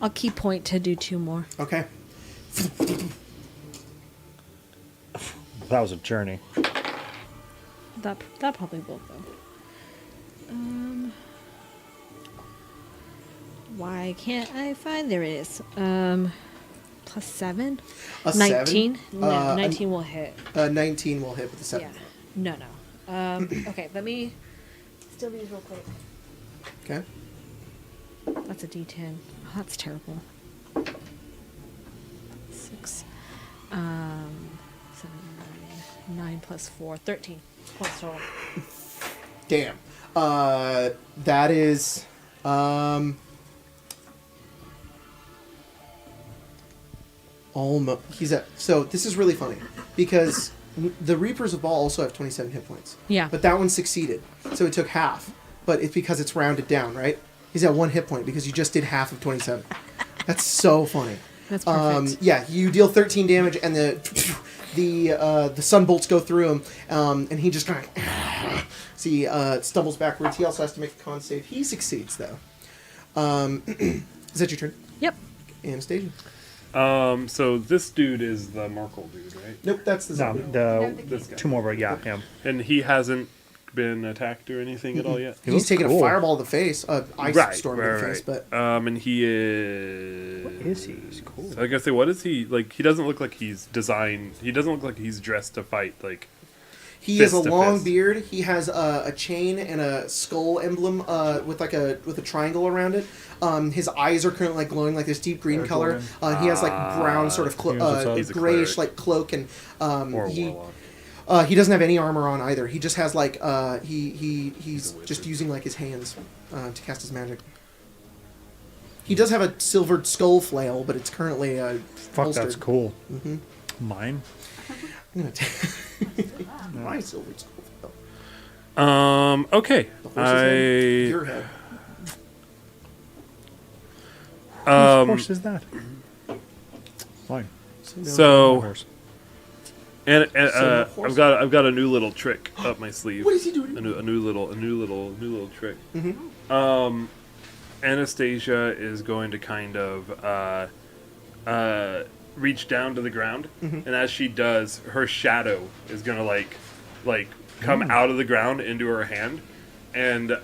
I'll keep point to do 2 more. Okay. That was a journey. That probably will though. Why can't I find? There it is. Plus 7. A 19. 7? No, 19 will hit. 19 will hit with a 7. Yeah. No. Okay, let me steal these real quick. Okay. That's a D10. Oh, that's terrible. 6. 7, 9 plus 4. 13 points total. Damn. That is. Almost. He's at. So this is really funny because the Reapers of Baal also have 27 hit points. Yeah. But that one succeeded, so it took half. But it's because it's rounded down, right? He's at 1 hit point because you just did half of 27. That's so funny. That's perfect. Yeah, you deal 13 damage, and the sun bolts go through him, and he just kind of stumbles backwards. He also has to make a con save. He succeeds though. Is that your turn, Yep. Anastasia? So this dude is the Markle dude, right? Nope, that's the No, zombie. This guy. two more, but yeah, him. And he hasn't been attacked or anything at all yet. He He's looks taking cool. a fireball to the face, ice storm to the face, but and he is. What is he? He's cool. So I gotta say, what is he like? He doesn't look like he's designed. He doesn't look like he's dressed to fight. Like he has a fist to long fist. beard. He has a chain and a skull emblem with a triangle around it. His eyes are kind of like glowing like this deep green They're color. glowing. He has like brown sort of He's a grayish cleric. like cloak, and or a he warlock. he doesn't have any armor on either. He just has like he's just using like his hands to cast his magic. He does have a silvered skull flail, but it's currently Fuck, holstered. that's cool. Mm-hmm. Mine? I'm gonna take my silvered skull flail. Okay. The horse's head, your head. Whose horse is that? Mine. So Horse. And So horse- I've got a new little trick up my sleeve. What is he doing? A new little trick. Mm-hmm. Anastasia is going to kind of reach down to the ground, and as she does, her shadow is gonna like come out of the ground into her hand, and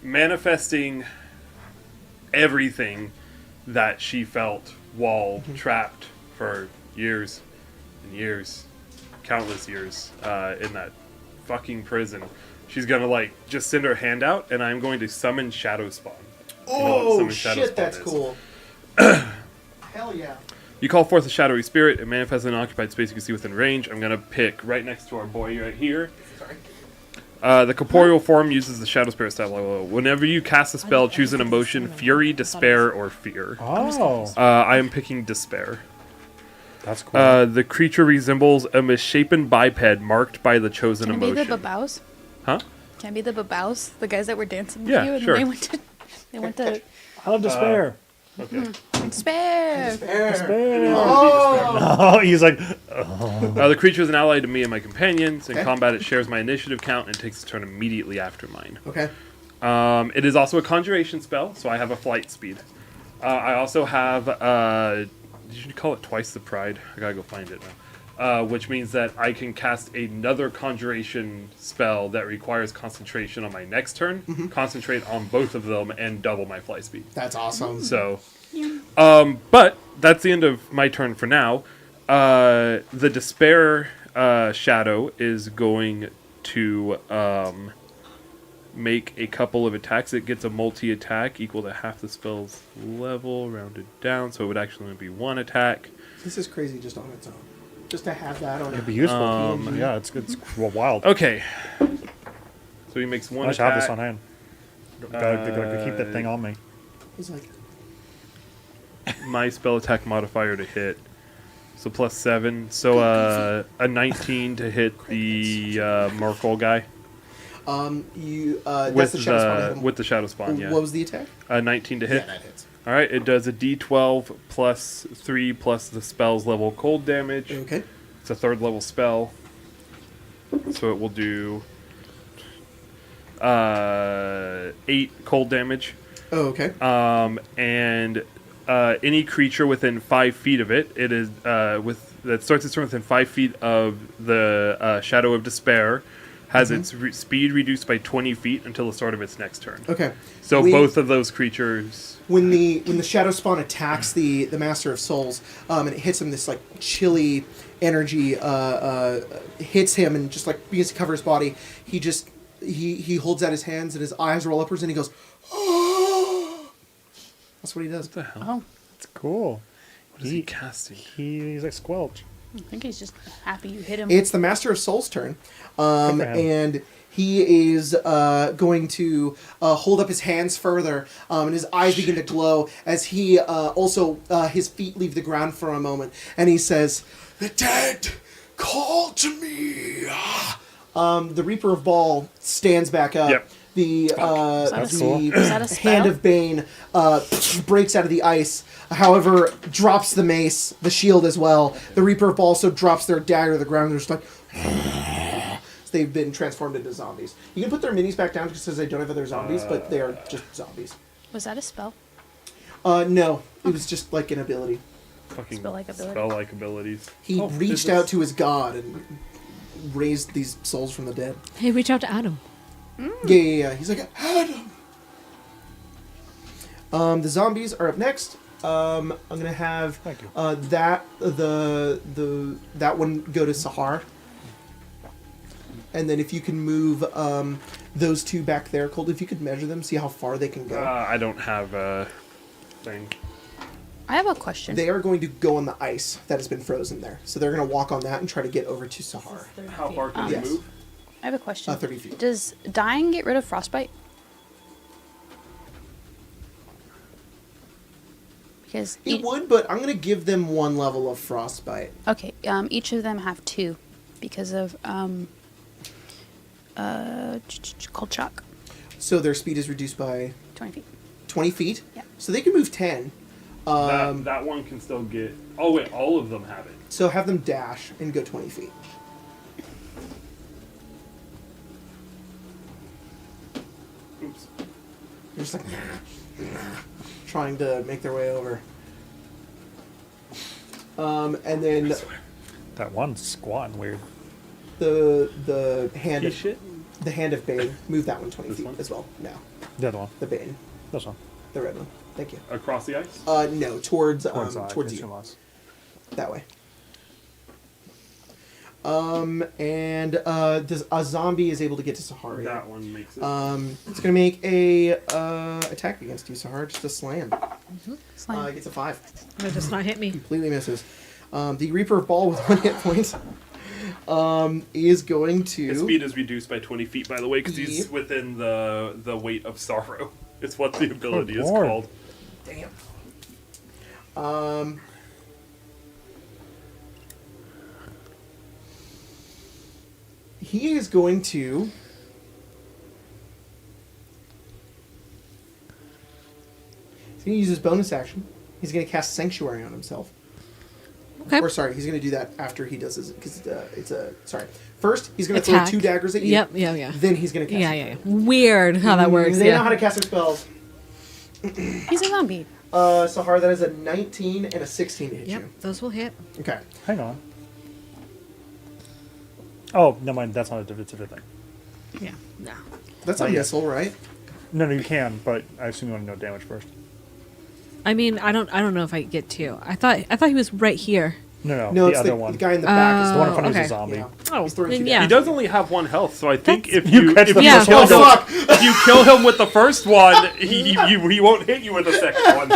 manifesting everything that she felt while trapped for years and years, countless years, in that fucking prison. She's gonna like just send her hand out, and I'm going to summon Shadow Spawn. You know what Oh summon Shadow shit, Spawn that's is. cool. Hell yeah. You call forth a shadowy spirit. It manifests in an occupied space you can see within range. I'm gonna pick right next to our boy right here. Sorry. The corporeal form uses the shadow spirit style level. Whenever you cast a spell, choose an emotion: fury, despair, or fear. Oh, I am picking despair. that's cool. The creature resembles a misshapen biped marked by the chosen Can it be emotion. the babows? Huh? Can it be the babows? The guys that were dancing with Yeah, you? And sure. They went to I love despair. Okay. spare. Despair. Oh! Oh, he's like, The creature is an ally to me and my companions. In Okay. combat, it shares my initiative count and takes a turn immediately after mine. Okay. It is also a conjuration spell, so I have a flight speed. I also have, did you call it twice the pride? I gotta go find it now. Which means that I can cast another conjuration spell that requires concentration on my next turn, concentrate on both of them, and double my flight speed. That's awesome. So, but that's the end of my turn for now. The despair shadow is going to make a couple of attacks. It gets a multi-attack equal to half the spell's level, rounded down, so it would actually only be one attack. This is crazy just on its own. Just to have that on it'd be it. useful. Yeah, it's wild. Okay. So he makes one I should have attack. this on hand. Gotta keep that thing on me. He's like, My spell attack modifier to hit. So plus 7. So a 19 to hit the Merkel guy. that's the shadow spawn. With the shadow spawn, yeah. What was the attack? 19 to hit. Yeah, that hits. All right, it does a D12 plus 3 plus the spell's level cold damage. Okay. It's a 3rd level spell. So it will do 8 cold damage. Oh, okay. And any creature within 5 feet of it, it is that starts its turn within 5 feet of the Shadow of Despair, has its speed reduced by 20 feet until the start of its next turn. Okay. So both of those creatures. When the shadow spawn attacks the Master of Souls, and it hits him, this like chilly energy hits him and just like begins to cover his body. He holds out his hands and his eyes roll upwards and he goes, "Oh!" That's what he does. What the hell? Oh, It's cool. What is he casting? He's like Squelch. I think he's just happy you hit him. It's the Master of Souls' turn, Good for him. and he is going to hold up his hands further, and his eyes begin to glow as he also his feet leave the ground for a moment, and he says, "The dead call to me." The Reaper of Baal stands back up. Yep. That's cool. Is that a spell? Hand of Bane breaks out of the ice. However, drops the mace, the shield as well. The Reaper of Baal also drops their dagger to the ground. They're just like, they've been transformed into zombies. You can put their minis back down because they don't have other zombies, but they are just zombies. Was that a spell? No, it was just like an ability. Fucking Spell-like ability. spell-like abilities. He Oh, reached is out this- to his god and raised these souls from the dead. Hey, reach out to Adam. Yeah. He's like, Adam. The zombies are up next. I'm gonna have Thank you. that one go to Sahar, and then if you can move those two back there, Colt. If you could measure them, see how far they can go. I don't have a thing. I have a question. They are going to go on the ice that has been frozen there, so they're gonna walk on that and try to get over to Sahar. How far can Yes. you move? I have a question. 30 feet. Does dying get rid of frostbite? Because It would, but I'm gonna give them one level of frostbite. okay, each of them have 2 because of cold shock. So their speed is reduced by 20 feet. 20 feet. Yeah. So they can move 10. That one can still get. Oh wait, all of them have it. So have them dash and go 20 feet. Oops. They're just like trying to make their way over. And then That one's squatting weird. the hand He of shit. the hand of Bane. Move that one 20 This feet one? as well. No, The other one. the Bane, This one. the red one. Thank you. Across the ice. No, towards Towards towards it's you. from us. That way. And a zombie is able to get to Sahari. That one makes it. It's gonna make a attack against you, Sahar. Just a slam. Slam. It gets a 5. It does not hit me. Completely misses. The Reaper of Ball with 1 hit point is going to. His speed is reduced by 20 feet, by the way, because he's Yep. within the weight of sorrow. It's what the ability is Lord. called. Damn. He is going to. He's going to use his bonus action. He's going to cast Sanctuary on himself. Okay. Or sorry, he's going to do that after he does his because it's a sorry. First, he's going to throw Attack. 2 daggers at you. Yep. Yeah. Then he's going to cast. Yeah. Weird how that works. They know Yeah. how to cast their spells. He's a zombie. Sahar, that is a 19 and a 16 to hit Yep. you. Those will hit. Okay. Hang on. Oh, never mind. That's not a defensive thing. Yeah. No. That's a Not yet. missile, right? No, you can, but I assume you want to know damage first. I mean, I don't know if I get 2. I thought he was right here. No, No, the it's other the one. guy in the back. Is The one in front of okay. you is a zombie. Yeah. Oh, He's throwing then 2 yeah. He does only have 1 health, so I think if You you catch if the you first kill one. him, Oh, fuck! if you kill him with the first one, he won't hit you with the second one.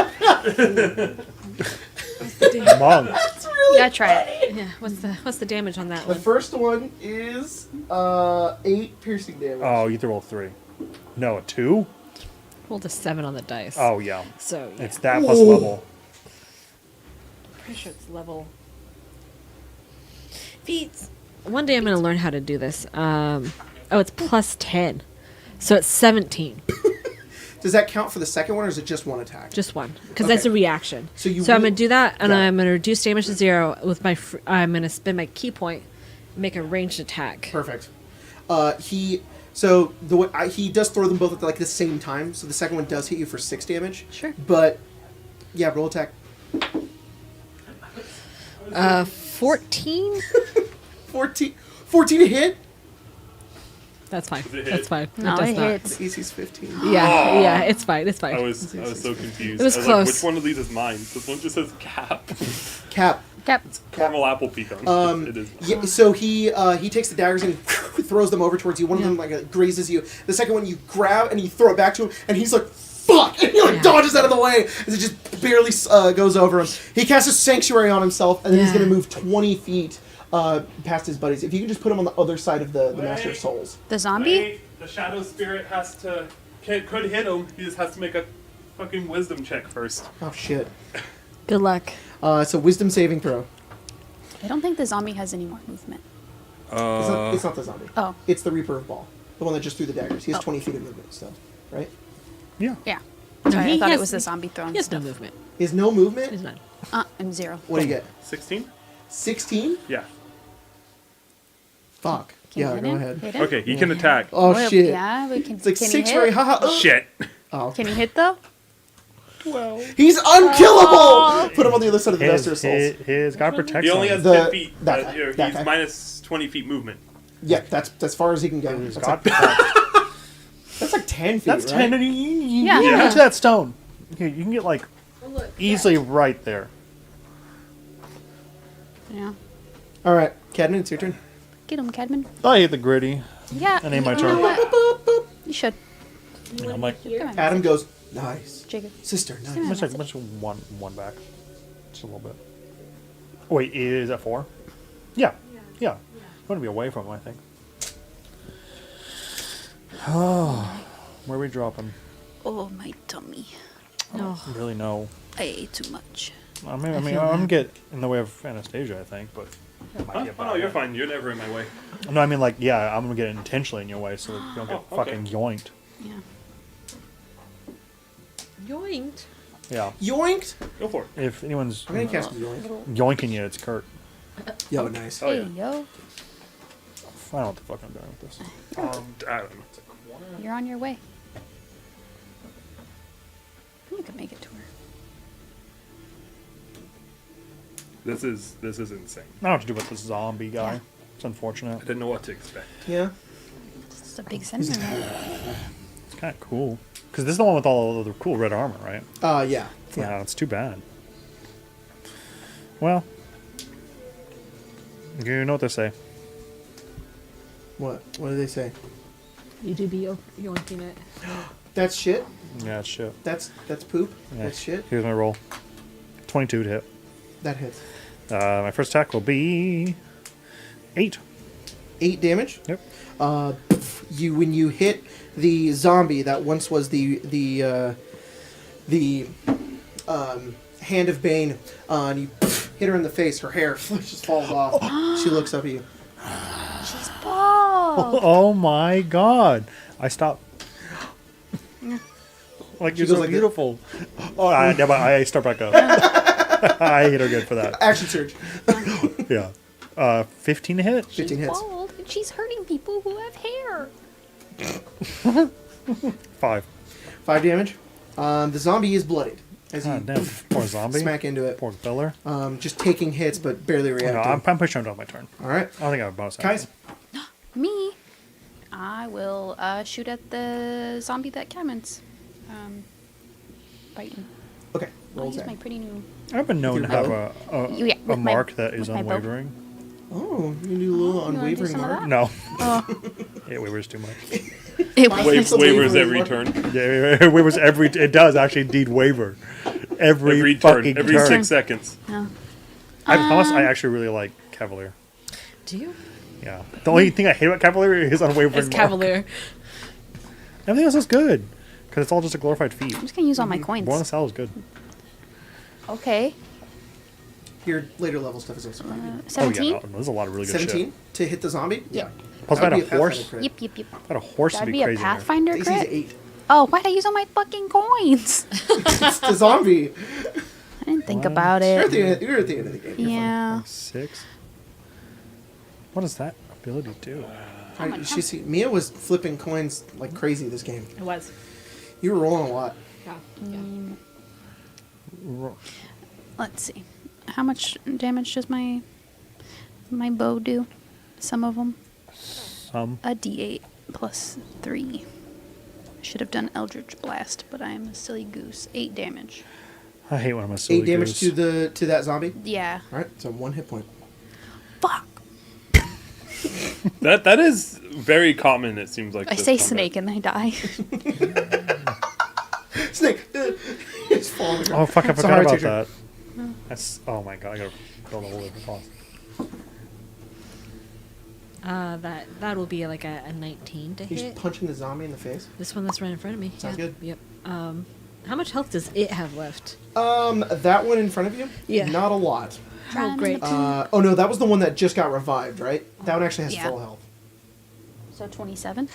Monk. Yeah, try it. Yeah. What's the damage on that The one? first one is 8 piercing damage. Oh, you throw a 3. No, a 2? Rolled a 7 on the dice. Oh, yeah. So yeah. It's that plus Whoa. level. Pretty sure it's level. Feats. One day I'm going to learn how to do this. It's plus 10. So it's 17. Does that count for the second one, or is it just one attack? Just one. Because Okay. that's a reaction. So you I'm will- going to do that, and Got it. I'm going to reduce damage to 0 with my... I'm going to spend my key point, make a ranged attack. Perfect. He does throw them both at like the same time, so the second one does hit you for 6 damage. Sure. But yeah, roll attack. 14? 14 to hit. That's fine. Does it hit? That's fine. No, it does it not. hits. The AC's 15. Yeah, it's fine. It's fine. I was so confused. It was I like, close. which one of these is mine? This one just says cap. Cap. Yep. Caramel apple pecan. It is. Yeah, so he takes the daggers and he throws them over towards you. One of them like grazes you. The second one you grab and you throw it back to him, and he's like, "Fuck!" and he like dodges out of the way as it just barely goes over him. He casts a sanctuary on himself, and then he's gonna move 20 feet past his buddies. If you can just put him on the other side of the Master of Souls. The zombie? Wait, the shadow spirit could hit him. He just has to make a fucking wisdom check first. Oh shit! Good luck. So wisdom saving throw. I don't think the zombie has any more movement. It's not the zombie. Oh. It's the Reaper of Ball, the one that just threw the daggers. He has Oh. 20 feet of movement still, right? Yeah. Yeah. No, Sorry, I he thought has- it was the zombie throwing He has no stuff. movement. He has no movement. He's none. I'm 0. What do you get? 16? 16? Yeah. Fuck. Can you Yeah, hit go him? ahead. Hit him? Okay, he can attack. Oh Well, shit! Yeah, but can, It's like can 6 he for hit? haha. Shit. Oh. Can he hit though? He's unkillable! Put him on the other side of the Master of Souls. His God protects He only him. has The- 10 feet. that but, guy, you know, that he's guy. minus 20 feet movement. Yeah, that's as far as he can go. His That's God like, protects. that's like 10 feet, That's right? 10. You Yeah. get into that stone. Okay, you can get like easily right there. Yeah. All right, Cadman, it's your turn. Get him, Cadman. I hate the gritty. Yeah. That ain't my you turn. know what? You should. I'm like, Come on. Adam goes, nice. Jacob. Sister, nice. Yeah. let's one back. Just a little bit. Oh, wait, is that 4? Yeah. Yeah. You want to be away from him, I think. Oh, where are we dropping? Oh, my tummy. No. Really, no. I ate too much. I mean, I'm gonna get in the way of Anastasia, I think, but it might Huh? be a Oh, no, bad you're one. fine. You're never in my way. No, I mean, like, yeah, I'm gonna get intentionally in your way so that you don't get Oh, okay. fucking yoinked. Yeah. Yoinked. Yeah. Yoinked. Go for it. If anyone's I'm gonna cast yoink. yoinking you, it's Kurt. Yo, nice. Oh, Hey, yeah. yo. I don't know what the fuck I'm doing with this. I don't know. You're on your way. You can make it to her. This is insane. I don't know what to do with this zombie guy. Yeah. It's unfortunate. I didn't know what to expect. Yeah. It's a big sensor. It's kind of cool. Because this is the one with all the cool red armor, right? Yeah. Yeah, it's too bad. Well, you know what they say. What? What do they say? You do be yoinking it. That's shit. Yeah, it's shit. That's poop. Yeah. That's shit. Here's my roll. 22 to hit. That hits. My first attack will be 8. 8 damage. Yep. When you hit the zombie that once was the hand of Bane, and you hit her in the face, her hair just falls off. She looks up at you. She's bald. Oh my god. I stopped. Like, She you're goes so like beautiful. Oh, I start back up. I hit her good for that. Action surge. Yeah. 15 to hit? 15 hits. Bald, and she's hurting people who have hair. 5. 5 damage. The zombie is bloodied as you God damn. Poor zombie. smack into it. Poor feller. Just taking hits, but barely No, reacting. I'm pretty sure I'm done with my turn. All right, I don't think I have a bonus guys. action. Me, I will shoot at the zombie that Cameron's biting. Okay, I'll roll use attack. my pretty new. I've been known to With have your Yeah, a with my- mark that is with my bow. unwavering. Oh, you can do a little You wanna do unwavering some of mark. that? No. Oh, It wavers too much. it Mine was. is a Waivers wavering every mark. turn. Yeah, it wavers every. It does actually indeed waver. Every Turn. fucking Every turn. 6 seconds. No. Plus, I actually really like Cavalier. Do you? Yeah. The only thing I hate about Cavalier is unwavering. It's mark. Cavalier. Everything else is good. Because it's all just a glorified feat. I'm just gonna use all my coins. Bonus Sal is good. Okay. Your later level stuff is also fine. Oh, yeah. 17. No, there's a lot of really good 17 shit. to hit the zombie. Yeah. Plus, That I would had be a horse. Pathfinder crit. Yep, yep, yep. I had a horse That'd to be be a crazy. in there. Pathfinder AC's crit. 8. Oh, why'd I use all my fucking coins? It's the zombie. I didn't think What? about You're at, it. you're at the end of the game. You're Yeah. 6. What does that ability do? fine. Right, Mia was flipping coins like crazy this game. It was. You were rolling a lot. Yeah. Let's see. How much damage does my bow do? Some of them. A D8 plus 3. I should have done Eldritch Blast, but I am a silly goose. 8 damage. I hate when I'm a silly 8 damage goose. to that zombie. Yeah. All right, so 1 hit point. Fuck. That is very common. It seems like I this say combat. snake and I die. Snake. It's falling. on the ground. Oh, fuck, I It's a forgot hard about teacher. that. That's, oh my god, I gotta build a whole different boss. That will be like a 19 to He's hit. punching the zombie in the face. This one that's right in front of me. Sounds Yeah. good. Yep. How much health does it have left? That one in front of you? Yeah. Not a lot. Oh, great. Oh no, that was the one that just got revived, right? That one actually has Yeah. full health. So 27?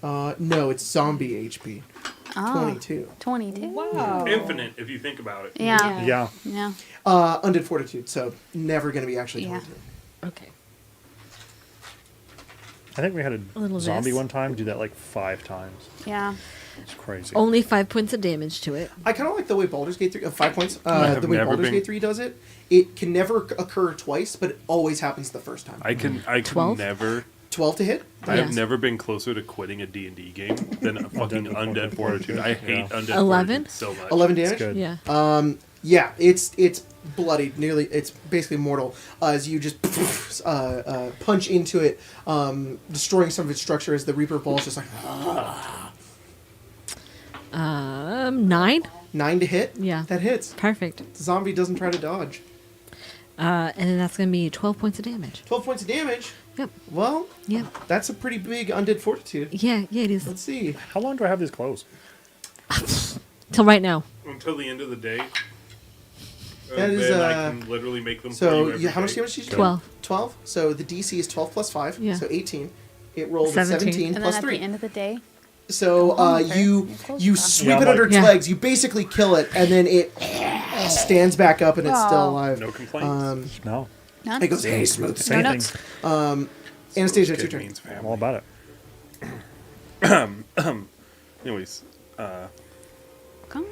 No, it's zombie HP. Oh, 22. 22. Wow. Infinite, if you think about it. Yeah. Yeah. Yeah. Undead Fortitude, so never going to be actually Yeah. 22. Okay. I think we had A little a zombie this. one time do that like 5 times. Yeah. It's crazy. Only 5 points of damage to it. I kind of like the way Baldur's Gate 3, 5 points, have the way never Baldur's been- Gate 3 does it. It can never occur twice, but it always happens the first time. I can 12? never. 12 to hit? I have Yes. never been closer to quitting a D&D game than a fucking Undead Fortitude. I hate Undead 11? Fortitude so much. 11 It's damage? good. Yeah. Yeah, it's bloodied, nearly. It's basically mortal as you just punch into it, destroying some of its structure. As the Reaper ball's just like 9? 9 to hit. Yeah. That hits. Perfect. The zombie doesn't try to dodge. And then that's going to be 12 points of damage. 12 points of damage. Yep. Well, Yep. that's a pretty big undead fortitude. Yeah, it is. Let's see. How long do I have these clothes? Till right now. Until the end of the day. That is, then I can literally make them for So, you every how much day. damage did you do? 12. 12. So the DC is 12 plus 5, Yeah. so 18. It rolled a 17 17. And then plus at 3. the end of the day, So you sweep Yeah, it under its Yeah. legs. You basically kill it, and then it stands back up, and it's still Oh. alive. No complaints. No. None? It goes, hey, smooth. Say No anything. notes. Anastasia, it's your Good turn. means I'm family. all about it. Anyways, Come.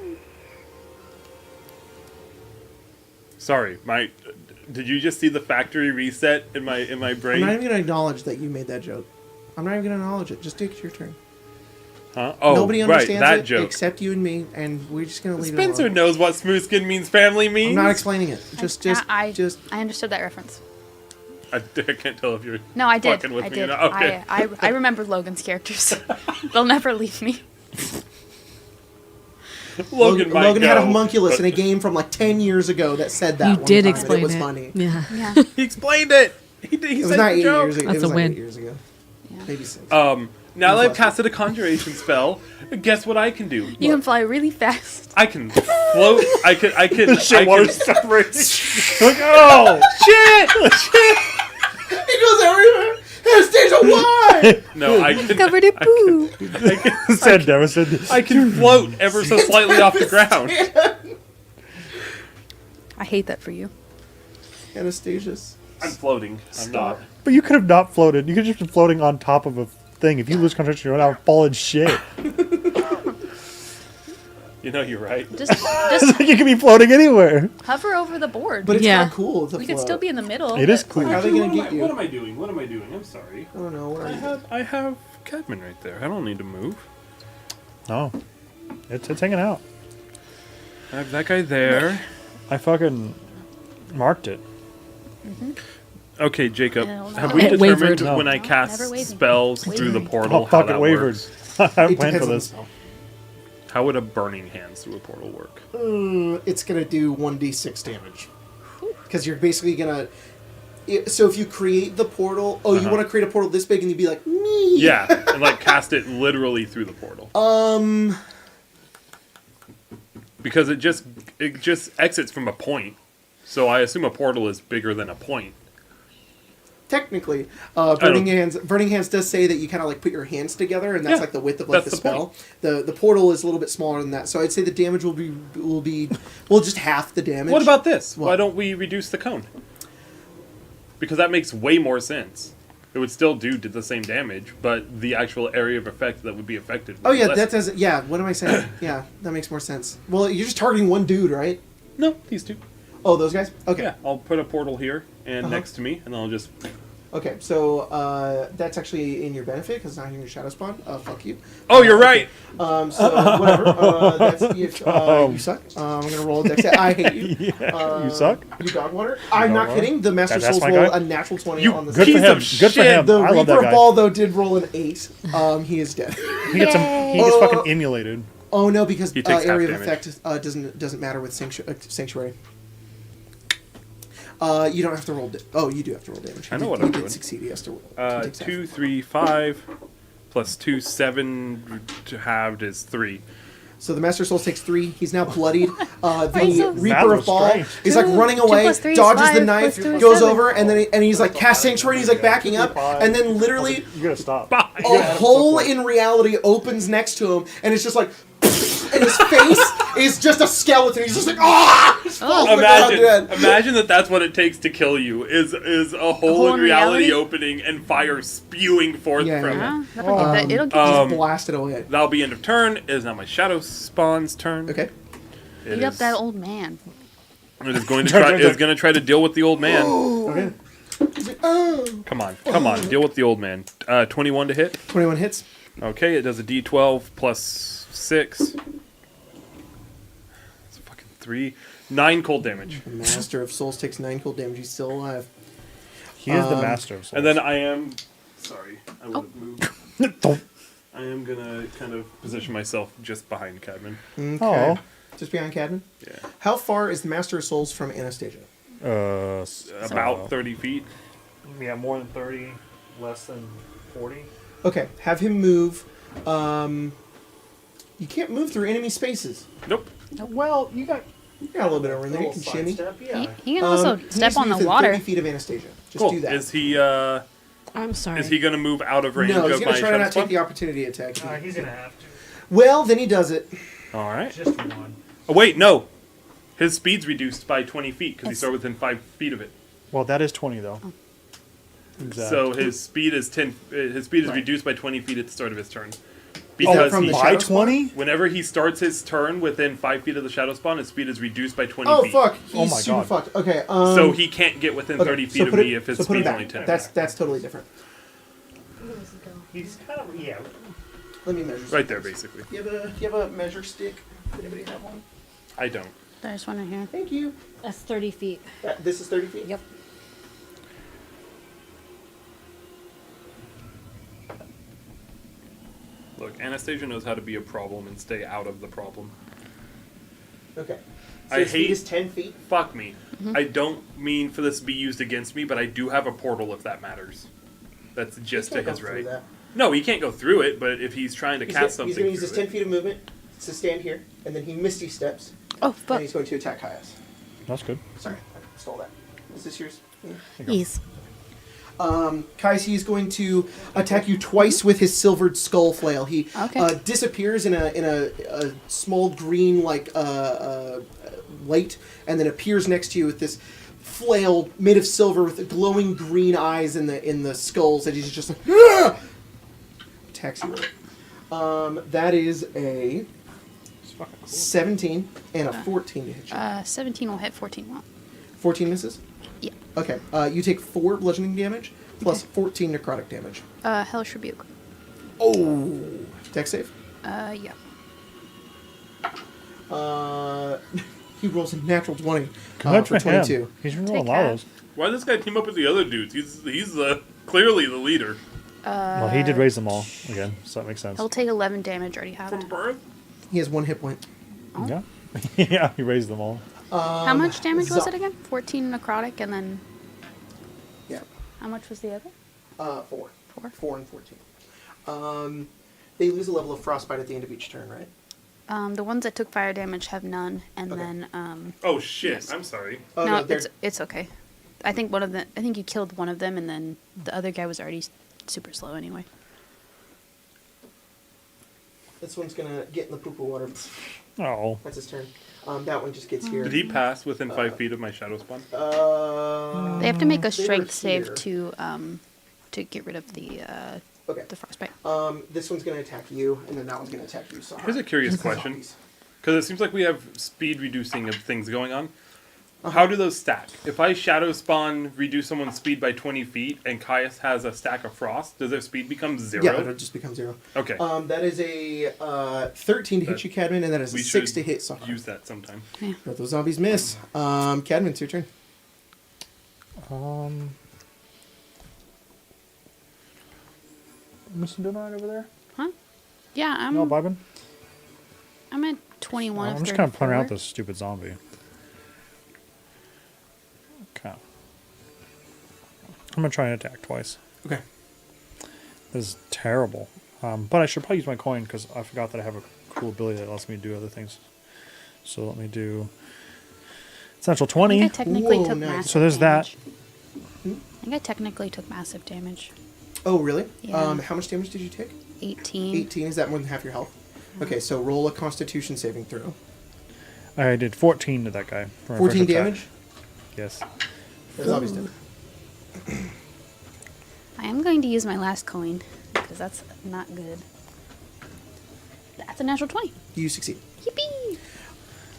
sorry, my. Did you just see the factory reset in my I'm not brain? even going to acknowledge that you made that joke. I'm not even going to acknowledge it. Just take your turn. Huh? Oh, Nobody right, understands that it joke. except you and me, and we're just going to leave it Spencer alone. knows what smooth skin means. Family means. I'm not explaining it. Just I I understood that reference. I can't tell if you're. No, I did. fucking with I me did. or not. Okay. I remember Logan's characters. They'll never leave me. Logan might Logan had a know, homunculus but in a game from like 10 years ago that said that. You one did time, and explain it. Was it. funny. Yeah. Yeah. He explained it. He It was said not the 8 joke. years ago. That's It was a like win. 8 years ago. Maybe 6. Now that I've Last casted a conjuration spell, guess what I can do? You can fly really fast. I can float. I can. Shit, water's separating. Like, oh! It goes everywhere. Anastasia, why? No, I can. Covered in poo. Said devastated. I can float ever so slightly off the ground. I hate that for you. Anastasia's. I'm floating. I'm not. But you could have not floated. You could have just been floating on top of a thing. If you lose concentration, you're gonna fall in shit. You know you're right. Just You could be floating anywhere. hover over the board. But it's Yeah. kind of cool. To we could float. still be in the middle. It is but- cool. How are they Actually, going to get you? What am I doing? What am I doing? I'm sorry. I don't know. Where are you? I have Cadman right there. I don't need to move. No. It's hanging out. I have that guy there. I fucking marked it. Okay, Jacob. Hell no. Have we It determined wavered. No. when I No, cast never waving. spells through the Wavering. portal Oh, how fuck, it that wavered. works? I haven't It planned depends for on the this. spell. How would a burning hands through a portal work? It's going to do 1d6 damage. Because you're basically going to... So if you create the portal... Oh, you want to create a portal this big and you'd be like, me? Yeah, and like cast it literally through the portal. Because it just exits from a point. So I assume a portal is bigger than a point. Technically, Burning Hands does say that you kind of like put your hands together, and that's Yeah, like the width of like that's the the spell. The portal is a little bit smaller than that, so I'd say the damage will be just half the damage. What about this? What? Why don't we reduce the cone? Because that makes way more sense. It would still do the same damage, but the actual area of effect that would be affected. Would Oh be yeah, less. that does. Yeah, what am I saying? Yeah, that makes more sense. Well, you're just targeting one dude, right? No, these two. Oh, those guys. Okay. Yeah, I'll put a portal here and Uh-huh. next to me, and then I'll just. Okay, so that's actually in your benefit because it's not in your shadow spawn. Fuck you. Oh, you're right. So whatever. That's if you suck. I'm gonna roll a dex. I hate you. Yeah, you suck. You dog water. I'm not water? kidding. The Master That's Souls my rolled guy? a natural 20 You on the Good Piece for him. of Good for shit. him. The I love that Reaper guy. Ball though did roll an 8. He is dead. He gets fucking emulated. Oh no, because He takes half area of damage. effect doesn't matter with sanctuary. You don't have to roll. You do have to roll damage. I know what he I'm did doing. succeed. He has to roll. He takes half. 2, 3, 5, plus 2, 7 to halved is 3. So the Master Souls takes 3. He's now bloodied. so The Reaper That of was Ball strange. is like running away, 2 + 3 is dodges the 5, knife, +2 is goes 7. over, and then he's like cast sanctuary. And he's like backing up, and then literally You gotta stop. a hole in reality opens next to him, and it's just like, and his face is just a skeleton. He's just like, ah! Just falls to the ground dead. Imagine that's what it takes to kill you is a hole in reality opening and fire spewing forth Yeah, from yeah. it. That'll get that. It'll get Just blast it away. That'll be end of turn. It is now my shadow spawn's turn. Okay. It beat up is- that old man. It is going to try. It is going to try to deal with the old man. Okay. He's like, oh. Come on, deal with the old man. 21 to hit. 21 hits. Okay, it does a D12 plus 6. It's a fucking 3. 9 cold damage. The Master of Souls takes 9 cold damage. He's still alive. He is the master of souls. And then I am. Sorry, I would have moved. Don't. I am gonna kind of position myself just behind Cadman. Okay. Oh. Just behind Cadman. Yeah. How far is the Master of Souls from Anastasia? About 30 feet. Yeah, more than 30, less than 40. Okay. Have him move. You can't move through enemy spaces. Nope. Well, you got You got a little bit of room there. You can shimmy. He can also He step needs to on be the within water. 30 feet of Anastasia. Just Cool. do that. Is he? I'm sorry. Is he going to move out of range No, he's of going my to try to shadow not take spawn? the opportunity attack. He's gonna have to. Well, then he does it. All right. Just one. Oh, wait, no. His speed's reduced by 20 feet because he started within 5 feet of it. Well, that is 20 though. Exactly. So his speed is 10. His speed is Right. reduced by 20 feet at the start of his turn. Oh, Because from he, the by shadow spawn? 20? whenever he starts his turn within 5 feet of the shadow spawn, his speed is reduced by 20 Oh feet. fuck! He's Oh my super God. fucked. Okay. So he can't get within 30 feet of put me it- if his so put him speed's back. only 10. That's totally different. He's kind of yeah. Let me measure. Right there, basically. Do you have a measure stick? Does anybody have one? I don't. There's one right here. Thank you. That's 30 feet. This is 30 feet. Yep. Look, Anastasia knows how to be a problem and stay out of the problem. Okay. So I his speed hate- is 10 feet. Fuck me. I don't mean for this to be used against me, but I do have a portal if that matters. That's just to Can't go his through right. that. No, he can't go through it, but if he's trying to He's cast going something to use his through 10 feet of movement to stand here, and then he misty steps, Oh, and fuck. he's going to attack Caius. That's good. Sorry, I stole that. Is this yours? Yeah. Yes. Caius, he's going to attack you twice with his silvered skull flail. He Okay. disappears in a small green light, and then appears next to you with this flail made of silver with glowing green eyes in the skulls. That he's just like "Ah!" attacks you. That is a 17 and a 14 to hit you. 17 will hit, 14 won't. 14 misses. Yeah. Okay. You take 4 bludgeoning damage plus Okay. 14 necrotic damage. Hellish Rebuke. Oh, dex save. Yeah. He rolls a natural 20 Good for for him. 22. He's rolling Take a lot of that. those. Why does this guy team up with the other dudes? He's clearly the leader. Well, he did raise them all again, so that makes sense. He'll take 11 damage already halved. From birth? He has 1 hit point. Yeah. Yeah, he raised them all. How much damage was Zo- it again? 14 necrotic, and then Yeah. how much was the other? 4. 4. 4 and 14. They lose a level of frostbite at the end of each turn, right? The ones that took fire damage have none, and Okay. then Oh shit! Yes. I'm sorry. Oh, no, they're- it's okay. I think one of the I think you killed one of them, and then the other guy was already super slow anyway. This one's gonna get in the poo-poo water. Oh. That's his turn. That one just gets here. Did he pass within 5 feet of my shadow spawn? They have to make a they were strength save here. to get rid of the Okay. frostbite. This one's gonna attack you, and then that one's gonna attack you. So Here's a curious question. Zombies. Because it seems like we have speed reducing of things going on. How do those stack? If I shadow spawn, reduce someone's speed by 20 feet, and Caius has a stack of frost, does their speed become 0? Yeah, it'll just become 0. Okay. That is a 13 to hit you, Cadman, and that is a We 6 should to hit Sahar. use that sometime. Both those zombies miss. Cadman, it's your turn. Missing Donut over there? Yeah, I'm No, vibing? I'm at 21 of I'm just kind of 34. pointing out this stupid zombie. Okay. I'm going to try and attack twice. Okay. This is terrible. But I should probably use my coin because I forgot that I have a cool ability that lets me do other things. So let me do Essential I 20. think I technically Whoa, took nice. massive So there's that. damage. I think I technically took massive damage. Oh, really? Yeah. How much damage did you take? 18. 18. Is that more than half your health? Okay, so roll a Constitution saving throw. I did 14 to that guy. for my 14 first attack. damage? Yes. The zombie's dead. I am going to use my last coin because that's not good. That's a natural 20. You succeed. Yippee!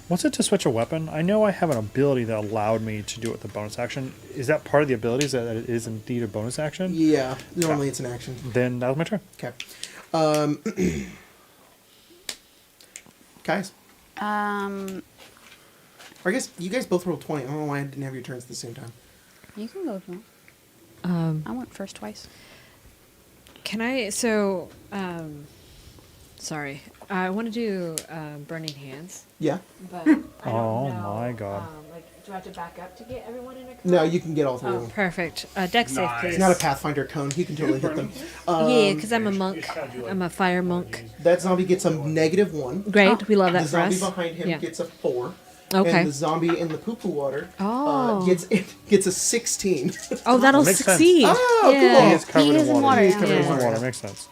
What's it to switch a weapon? I know I have an ability that allowed me to do it with the bonus action. Is that part of the abilities that it is indeed a bonus action? Yeah, normally it's an action. Then that was my turn. Okay. Guys, or I guess you guys both rolled 20. I don't know why I didn't have your turns at the same time. You can go if you want. I went first twice. Can I? Sorry. I want to do Burning Hands, Yeah? but I don't Oh know, my God. do I have to back up to get everyone in a cone? No, you can get all three of Oh, them. perfect. Dex save, Nice. please. It's not a Pathfinder cone. He can totally hit them. Yeah, because I'm a monk. I'm a fire monk. That zombie gets a -1. Great. We love The that for zombie us. behind him Yeah. gets a 4. Okay. And the zombie in the poo-poo water Oh. gets a 16. Oh, that'll Makes sense. succeed. Oh, Yeah. cool. He is covered He is in in water. water, He is yeah. covered in He is in water. water. Makes sense.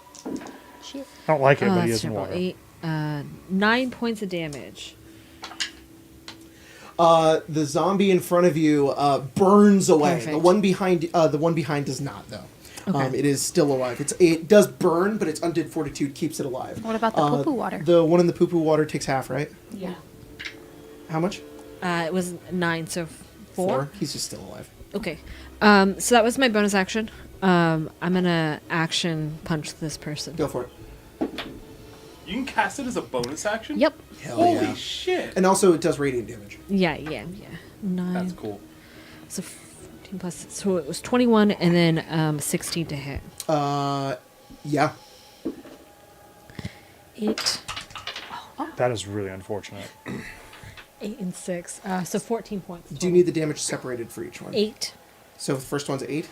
Shit. I don't like it, but That's he is in terrible. water. 9 points of damage. The zombie in front of you burns away. Perfect. The one behind does not, though. Okay. It is still alive. It does burn, but its undead fortitude keeps it alive. What about the poo-poo water? The one in the poo-poo water takes half, right? Yeah. How much? It was 9, so 4. He's just still alive. Okay. So that was my bonus action. I'm gonna action punch this person. Go for it. You can cast it as a bonus action? Yep. Hell Holy yeah. shit. And also, it does radiant damage. Yeah. 9. That's cool. So 14 plus. So it was 21, and then 16 to hit. Yeah. 8. That is really unfortunate. 8 and 6. So 14 points. Do you need the damage separated for each one? 8. So the first one's 8.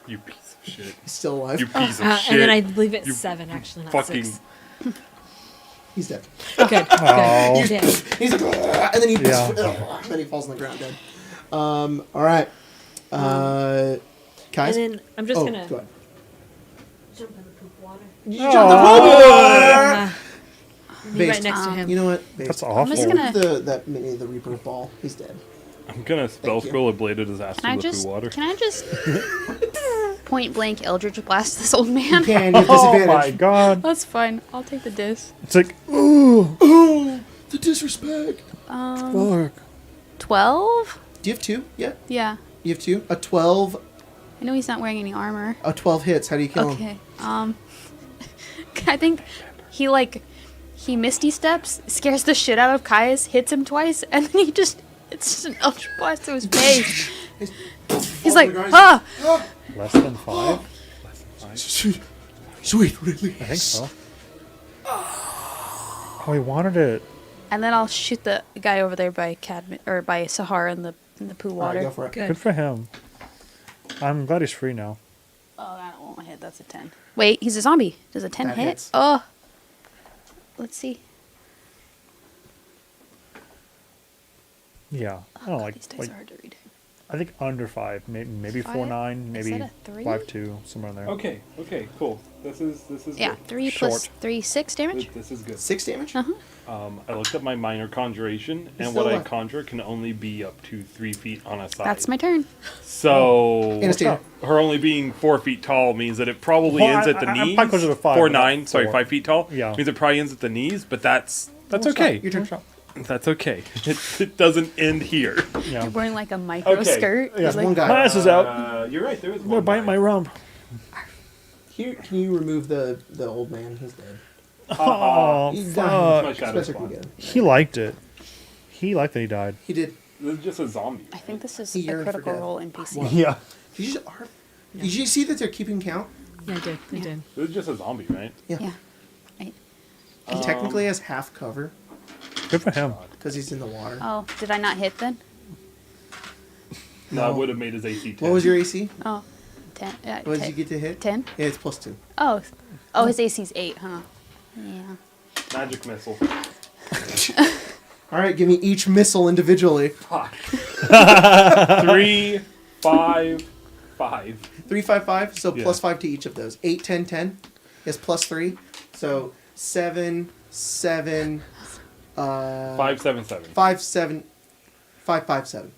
You piece of shit. He's still alive. You piece of shit. And then I believe it's You 7, actually, not fucking 6. He's dead. Good. Oh. Good. Yeah. He's like, "Ugh," and then he Yeah. and then he falls on the ground dead. All right. Kai. And then I'm just Go gonna ahead. jump in the poop water. Be right Based. next to him. You know what? Based. That's I'm awful. just gonna. That mini of the Reaper ball. He's dead. I'm gonna spell you. scroll a bladed disaster Can I with just? the water. Can I just point blank Eldritch blast this old man? You can. You have Oh my disadvantage. god. That's fine. I'll take the dis. It's like, Oh, the disrespect. fuck. 12. Do you have 2? Yeah. Yeah. You have 2. A 12. I know he's not wearing any armor. A 12 hits. How do you kill him? Okay. I think he misty steps, scares the shit out of Caius, hits him twice, and then it's just an Eldritch blast to his face. He's like, ah! Less than 5? Sweet relief. I think so. Oh, he wanted it. And then I'll shoot the guy over there by by Sahara in the poo All water. right, go for it. Good for him. I'm glad he's free now. Oh, that won't hit. That's a 10. Wait, he's a zombie. Does a 10 That hit? hits. Oh. Let's see. Yeah. I don't like, These dice like are hard to read. I think under 5, maybe 4.9, Is maybe that a 3? 5.2, somewhere in there. Okay, cool. This is Yeah, good. 3 Short. plus 3, 6 damage. This is good. 6 damage? Uh-huh. I looked at my minor conjuration, He's and still what I alive. conjure can only be up to 3 feet on a side. That's my turn. So Anastasia. her only being 4 feet tall means that it probably Well, ends at the I'm knees. probably closer to 5, 4'9", but sorry, 4. 5 feet tall. Yeah. Means it probably ends at the knees, but that's Well, okay. Your turn. That's okay. It doesn't end here. Yeah. You're wearing like a micro Okay. skirt. Yeah. There's Like, one guy. My ass is out. You're right. There is I'm gonna one. bite guy. my rump. Here, can you remove the old man? He's dead. Oh, He's fuck. My shadow Spencer can spawn. get him. He liked it. He liked that he died. He did. This is just a zombie. I think this is He a yearned for critical death. role NPC. What? Yeah. Did you see that they're keeping count? Yeah, I did. I did. This is just a zombie, right? Yeah. He technically has half cover Good for him. because he's in the water. Oh, did I not hit then? No, I would have made his AC 10. What was your AC? Oh, 10. What did you get to hit? 10? Yeah, it's +2. Oh, his AC's 8, huh? Yeah. magic missile? All right, give me each missile individually. 3, 5, 5. 3, 5, 5. So Yeah. +5 to each of those. 8, 10, 10. Yes, +3. So 7, 7. 5, 7, 7. 5, 7. 5, 5, 7.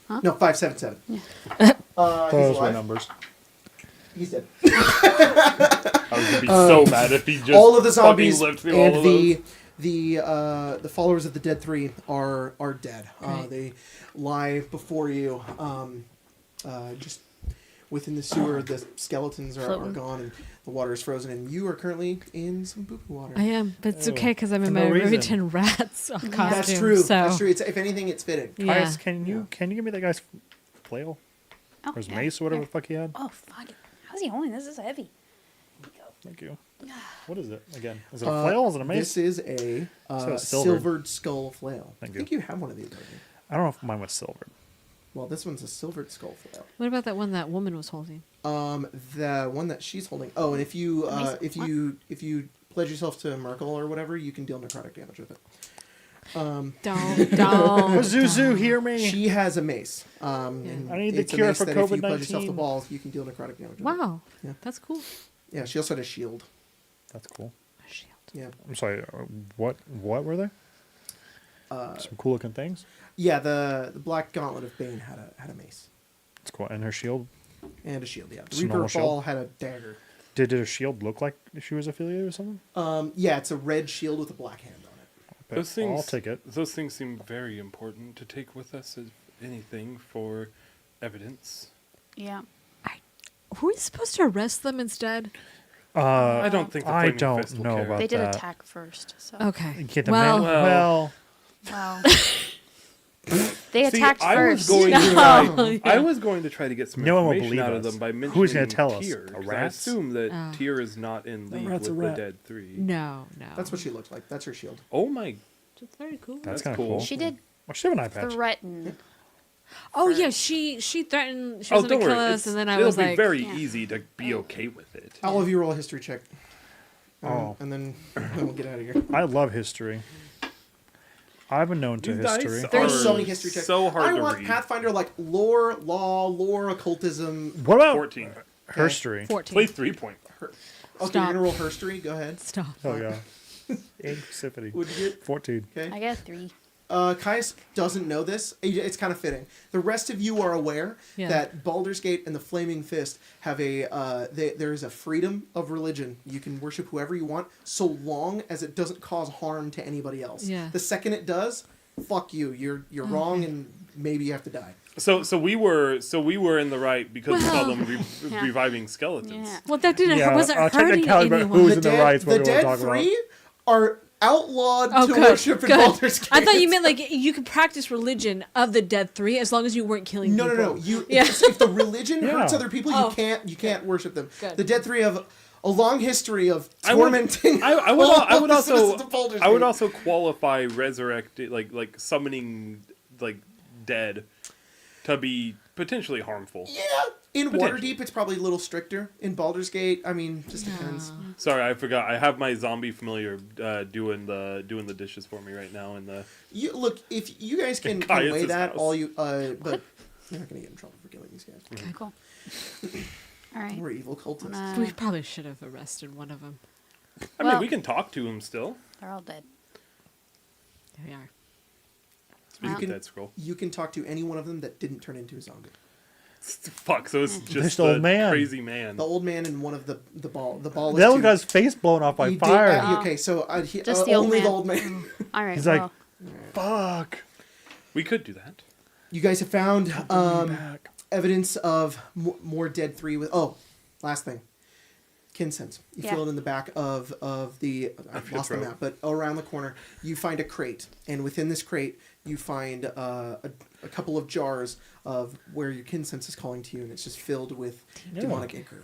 Huh? No, 5, 7, 7. Yeah. He's Those were alive. numbers. He's dead. I was gonna be so mad if he just All of the fucking zombies lived through all and of those. the followers of the Dead Three are dead. Great. They lie before you, just within the sewer. The skeletons are Floating. gone, and the water is frozen. And you are currently in some poo-poo water. I am, but it's Oh, okay because I'm for in no my reason. Rivington Rats costume. That's true. So. That's true. It's, if anything, it's fitting. Yeah. Caius, can you give me that guy's flail? Oh, Or his yeah. mace or whatever Here. the fuck he had? Oh, fuck it. How's he holding this? This is heavy. Thank you. What is it again? Is it Uh, a flail? Is it a mace? This is a So it's silvered. silvered skull flail. Thank I think you. you have one of these. Already. I don't know if mine was silvered. Well, this one's a silvered skull flail. What about that one that woman was holding? The one that she's holding. Oh, and if you Mace- if you pledge yourself to Merkel or whatever, you can deal necrotic damage with it. Don't. Zuzu, hear me. She has a mace. And I need the it's a cure mace for that if you pledge yourself to COVID-19. balls, you can deal necrotic damage. on it. Wow. Yeah. That's cool. Yeah, she also had a shield. That's cool. A shield. Yeah. I'm sorry. What were they? Some cool looking things. Yeah, the Black Gauntlet of Bane had a mace. That's cool. And her shield. And a shield, yeah. The Just a Reaper normal of shield? Fall had a dagger. Did her shield look like she was affiliated with something? Yeah, it's a red shield with a black hand on it. But Those things, I'll take it. Those things seem very important to take with us, if anything, for evidence. Yeah. Were we supposed to arrest them instead? I don't think the I Flaming don't Fist will know care. about They did that. attack first, so. Okay. Get the Well, man. Well, Well. They See, attacked I first. was going to No. I was going to try to get some No one will information believe out of us. them by mentioning Who's gonna tell us? Tyr, A 'cause I rat? assume that Oh. Tyr is not in league rat's a with the rat. Dead Three. No. That's what she looked like. That's her shield. Oh my! That's very cool. that's That's kind of cool. cool. She did Well, she have an eye patch. threaten. Oh yeah, she threatened she Oh, was don't gonna worry. kill us, and then I it'll was be like, very yeah. easy to be okay with it. All of you roll a history check. Oh. And then we'll get out of here. I love history. I've been known to You guys history. are There's so many history checks. so hard I to want read. Pathfinder like lore, law, lore, occultism. What about 14. history? 14. Play 3 point. Okay, Stop. you're gonna roll herstory. Go ahead. Stop. Oh yeah. Inclusivity. What'd you get? 14. Okay. I got 3. Caius doesn't know this. It's kind of fitting. The rest of you are aware Yeah. that Baldur's Gate and the Flaming Fist have there is a freedom of religion. You can worship whoever you want, so long as it doesn't cause harm to anybody else. Yeah. The second it does, fuck you. You're wrong, and maybe you have to die. So we were in the right because we saw them Yeah. reviving skeletons. Yeah. Well, that didn't wasn't hurting technicality, but anyone. who's in the right? The Dead Three are outlawed to worship in Baldur's Gate. I thought you meant like you could practice religion of the Dead Three as long as you weren't killing No, people. no, no. You Yeah. if the religion hurts Yeah. other people, Oh. you can't worship them. Good. The Dead Three have a long history of I would- tormenting. I would all the citizens of Baldur's I would Gate. also qualify resurrect like summoning like dead to be potentially harmful. Yeah, in Potentially. Waterdeep it's probably a little stricter. In Baldur's Gate, I mean, just depends. Sorry, I forgot. I have my zombie familiar doing the dishes for me right now in the. You look, if you guys can Caius's weigh that, house. all you, but you're not gonna get in trouble for killing these guys. Okay, cool. All right. We're evil cultists. Wanna- We probably should have arrested one of them. I mean, Well- we can talk to him still. They're all dead. There we are. Speaking Well- of Dead Scroll. You can talk to any one of them that didn't turn into a zombie. Fuck. So it's just This the old man. crazy man. The old man and one of the ball. The ball. That one got his face blown off by He did- fire. okay, so Just the old only man. the old man. All right. He's like, well, fuck. We could do that. You guys have found Back. evidence of more Dead 3 with... Oh, last thing. Kinsense. You Yeah. feel it in the back of the... I've your lost the throat. map, but around the corner, you find a crate. And within this crate, you find a couple of jars of where your kinsense is calling to you, and it's just filled with demonic ichor.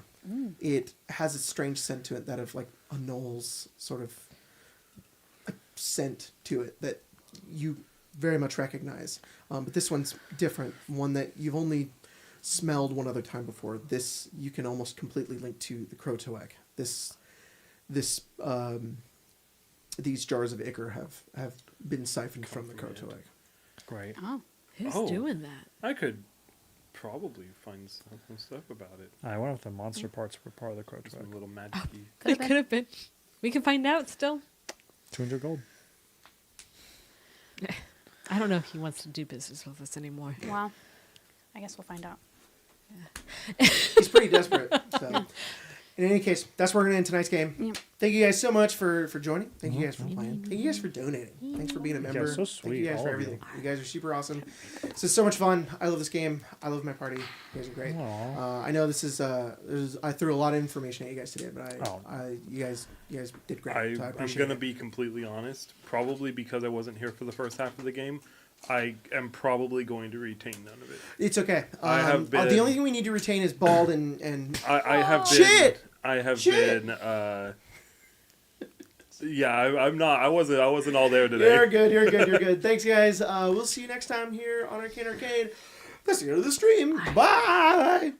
It has a strange scent to it, that of like a gnoll's sort of a scent to it that you very much recognize. But this one's different, one that you've only smelled one other time before. This you can almost completely link to the Croatoak. These jars of ichor have been siphoned from the Croatoak. Great. oh, Who's Oh. doing that? I could probably find some stuff about it. I wonder if the monster parts were part of the Croatoak. Some little magic-y. could It have could have been. We can find out still. 200 gold. I don't know if he wants to do business with us anymore. been. Well, I guess we'll find out. He's pretty desperate. So. In any case, that's where we're going to end tonight's game. Yep. Thank you guys so much for joining. Thank you guys for playing. Thank you guys for donating. Thanks for being a You guys member. are so Thank you sweet, guys all for of everything. You guys are super awesome. This is so much fun. I love this game. I love my party. You guys are great. Aw. I know this is I threw a lot of information at you guys today, but Oh. you guys did great. so I I'm appreciate gonna it. be completely honest. Probably because I wasn't here for the first half of the game, I am probably going to retain none of it. It's okay. I have the been- only thing we need to retain is Bald and I have been. Shit! I have Shit! been. Yeah, I'm not. I wasn't all there today. You're good. You're good. You're good. Thanks, guys. We'll see you next time here on Arcane Arcade. That's the end of the stream. Bye.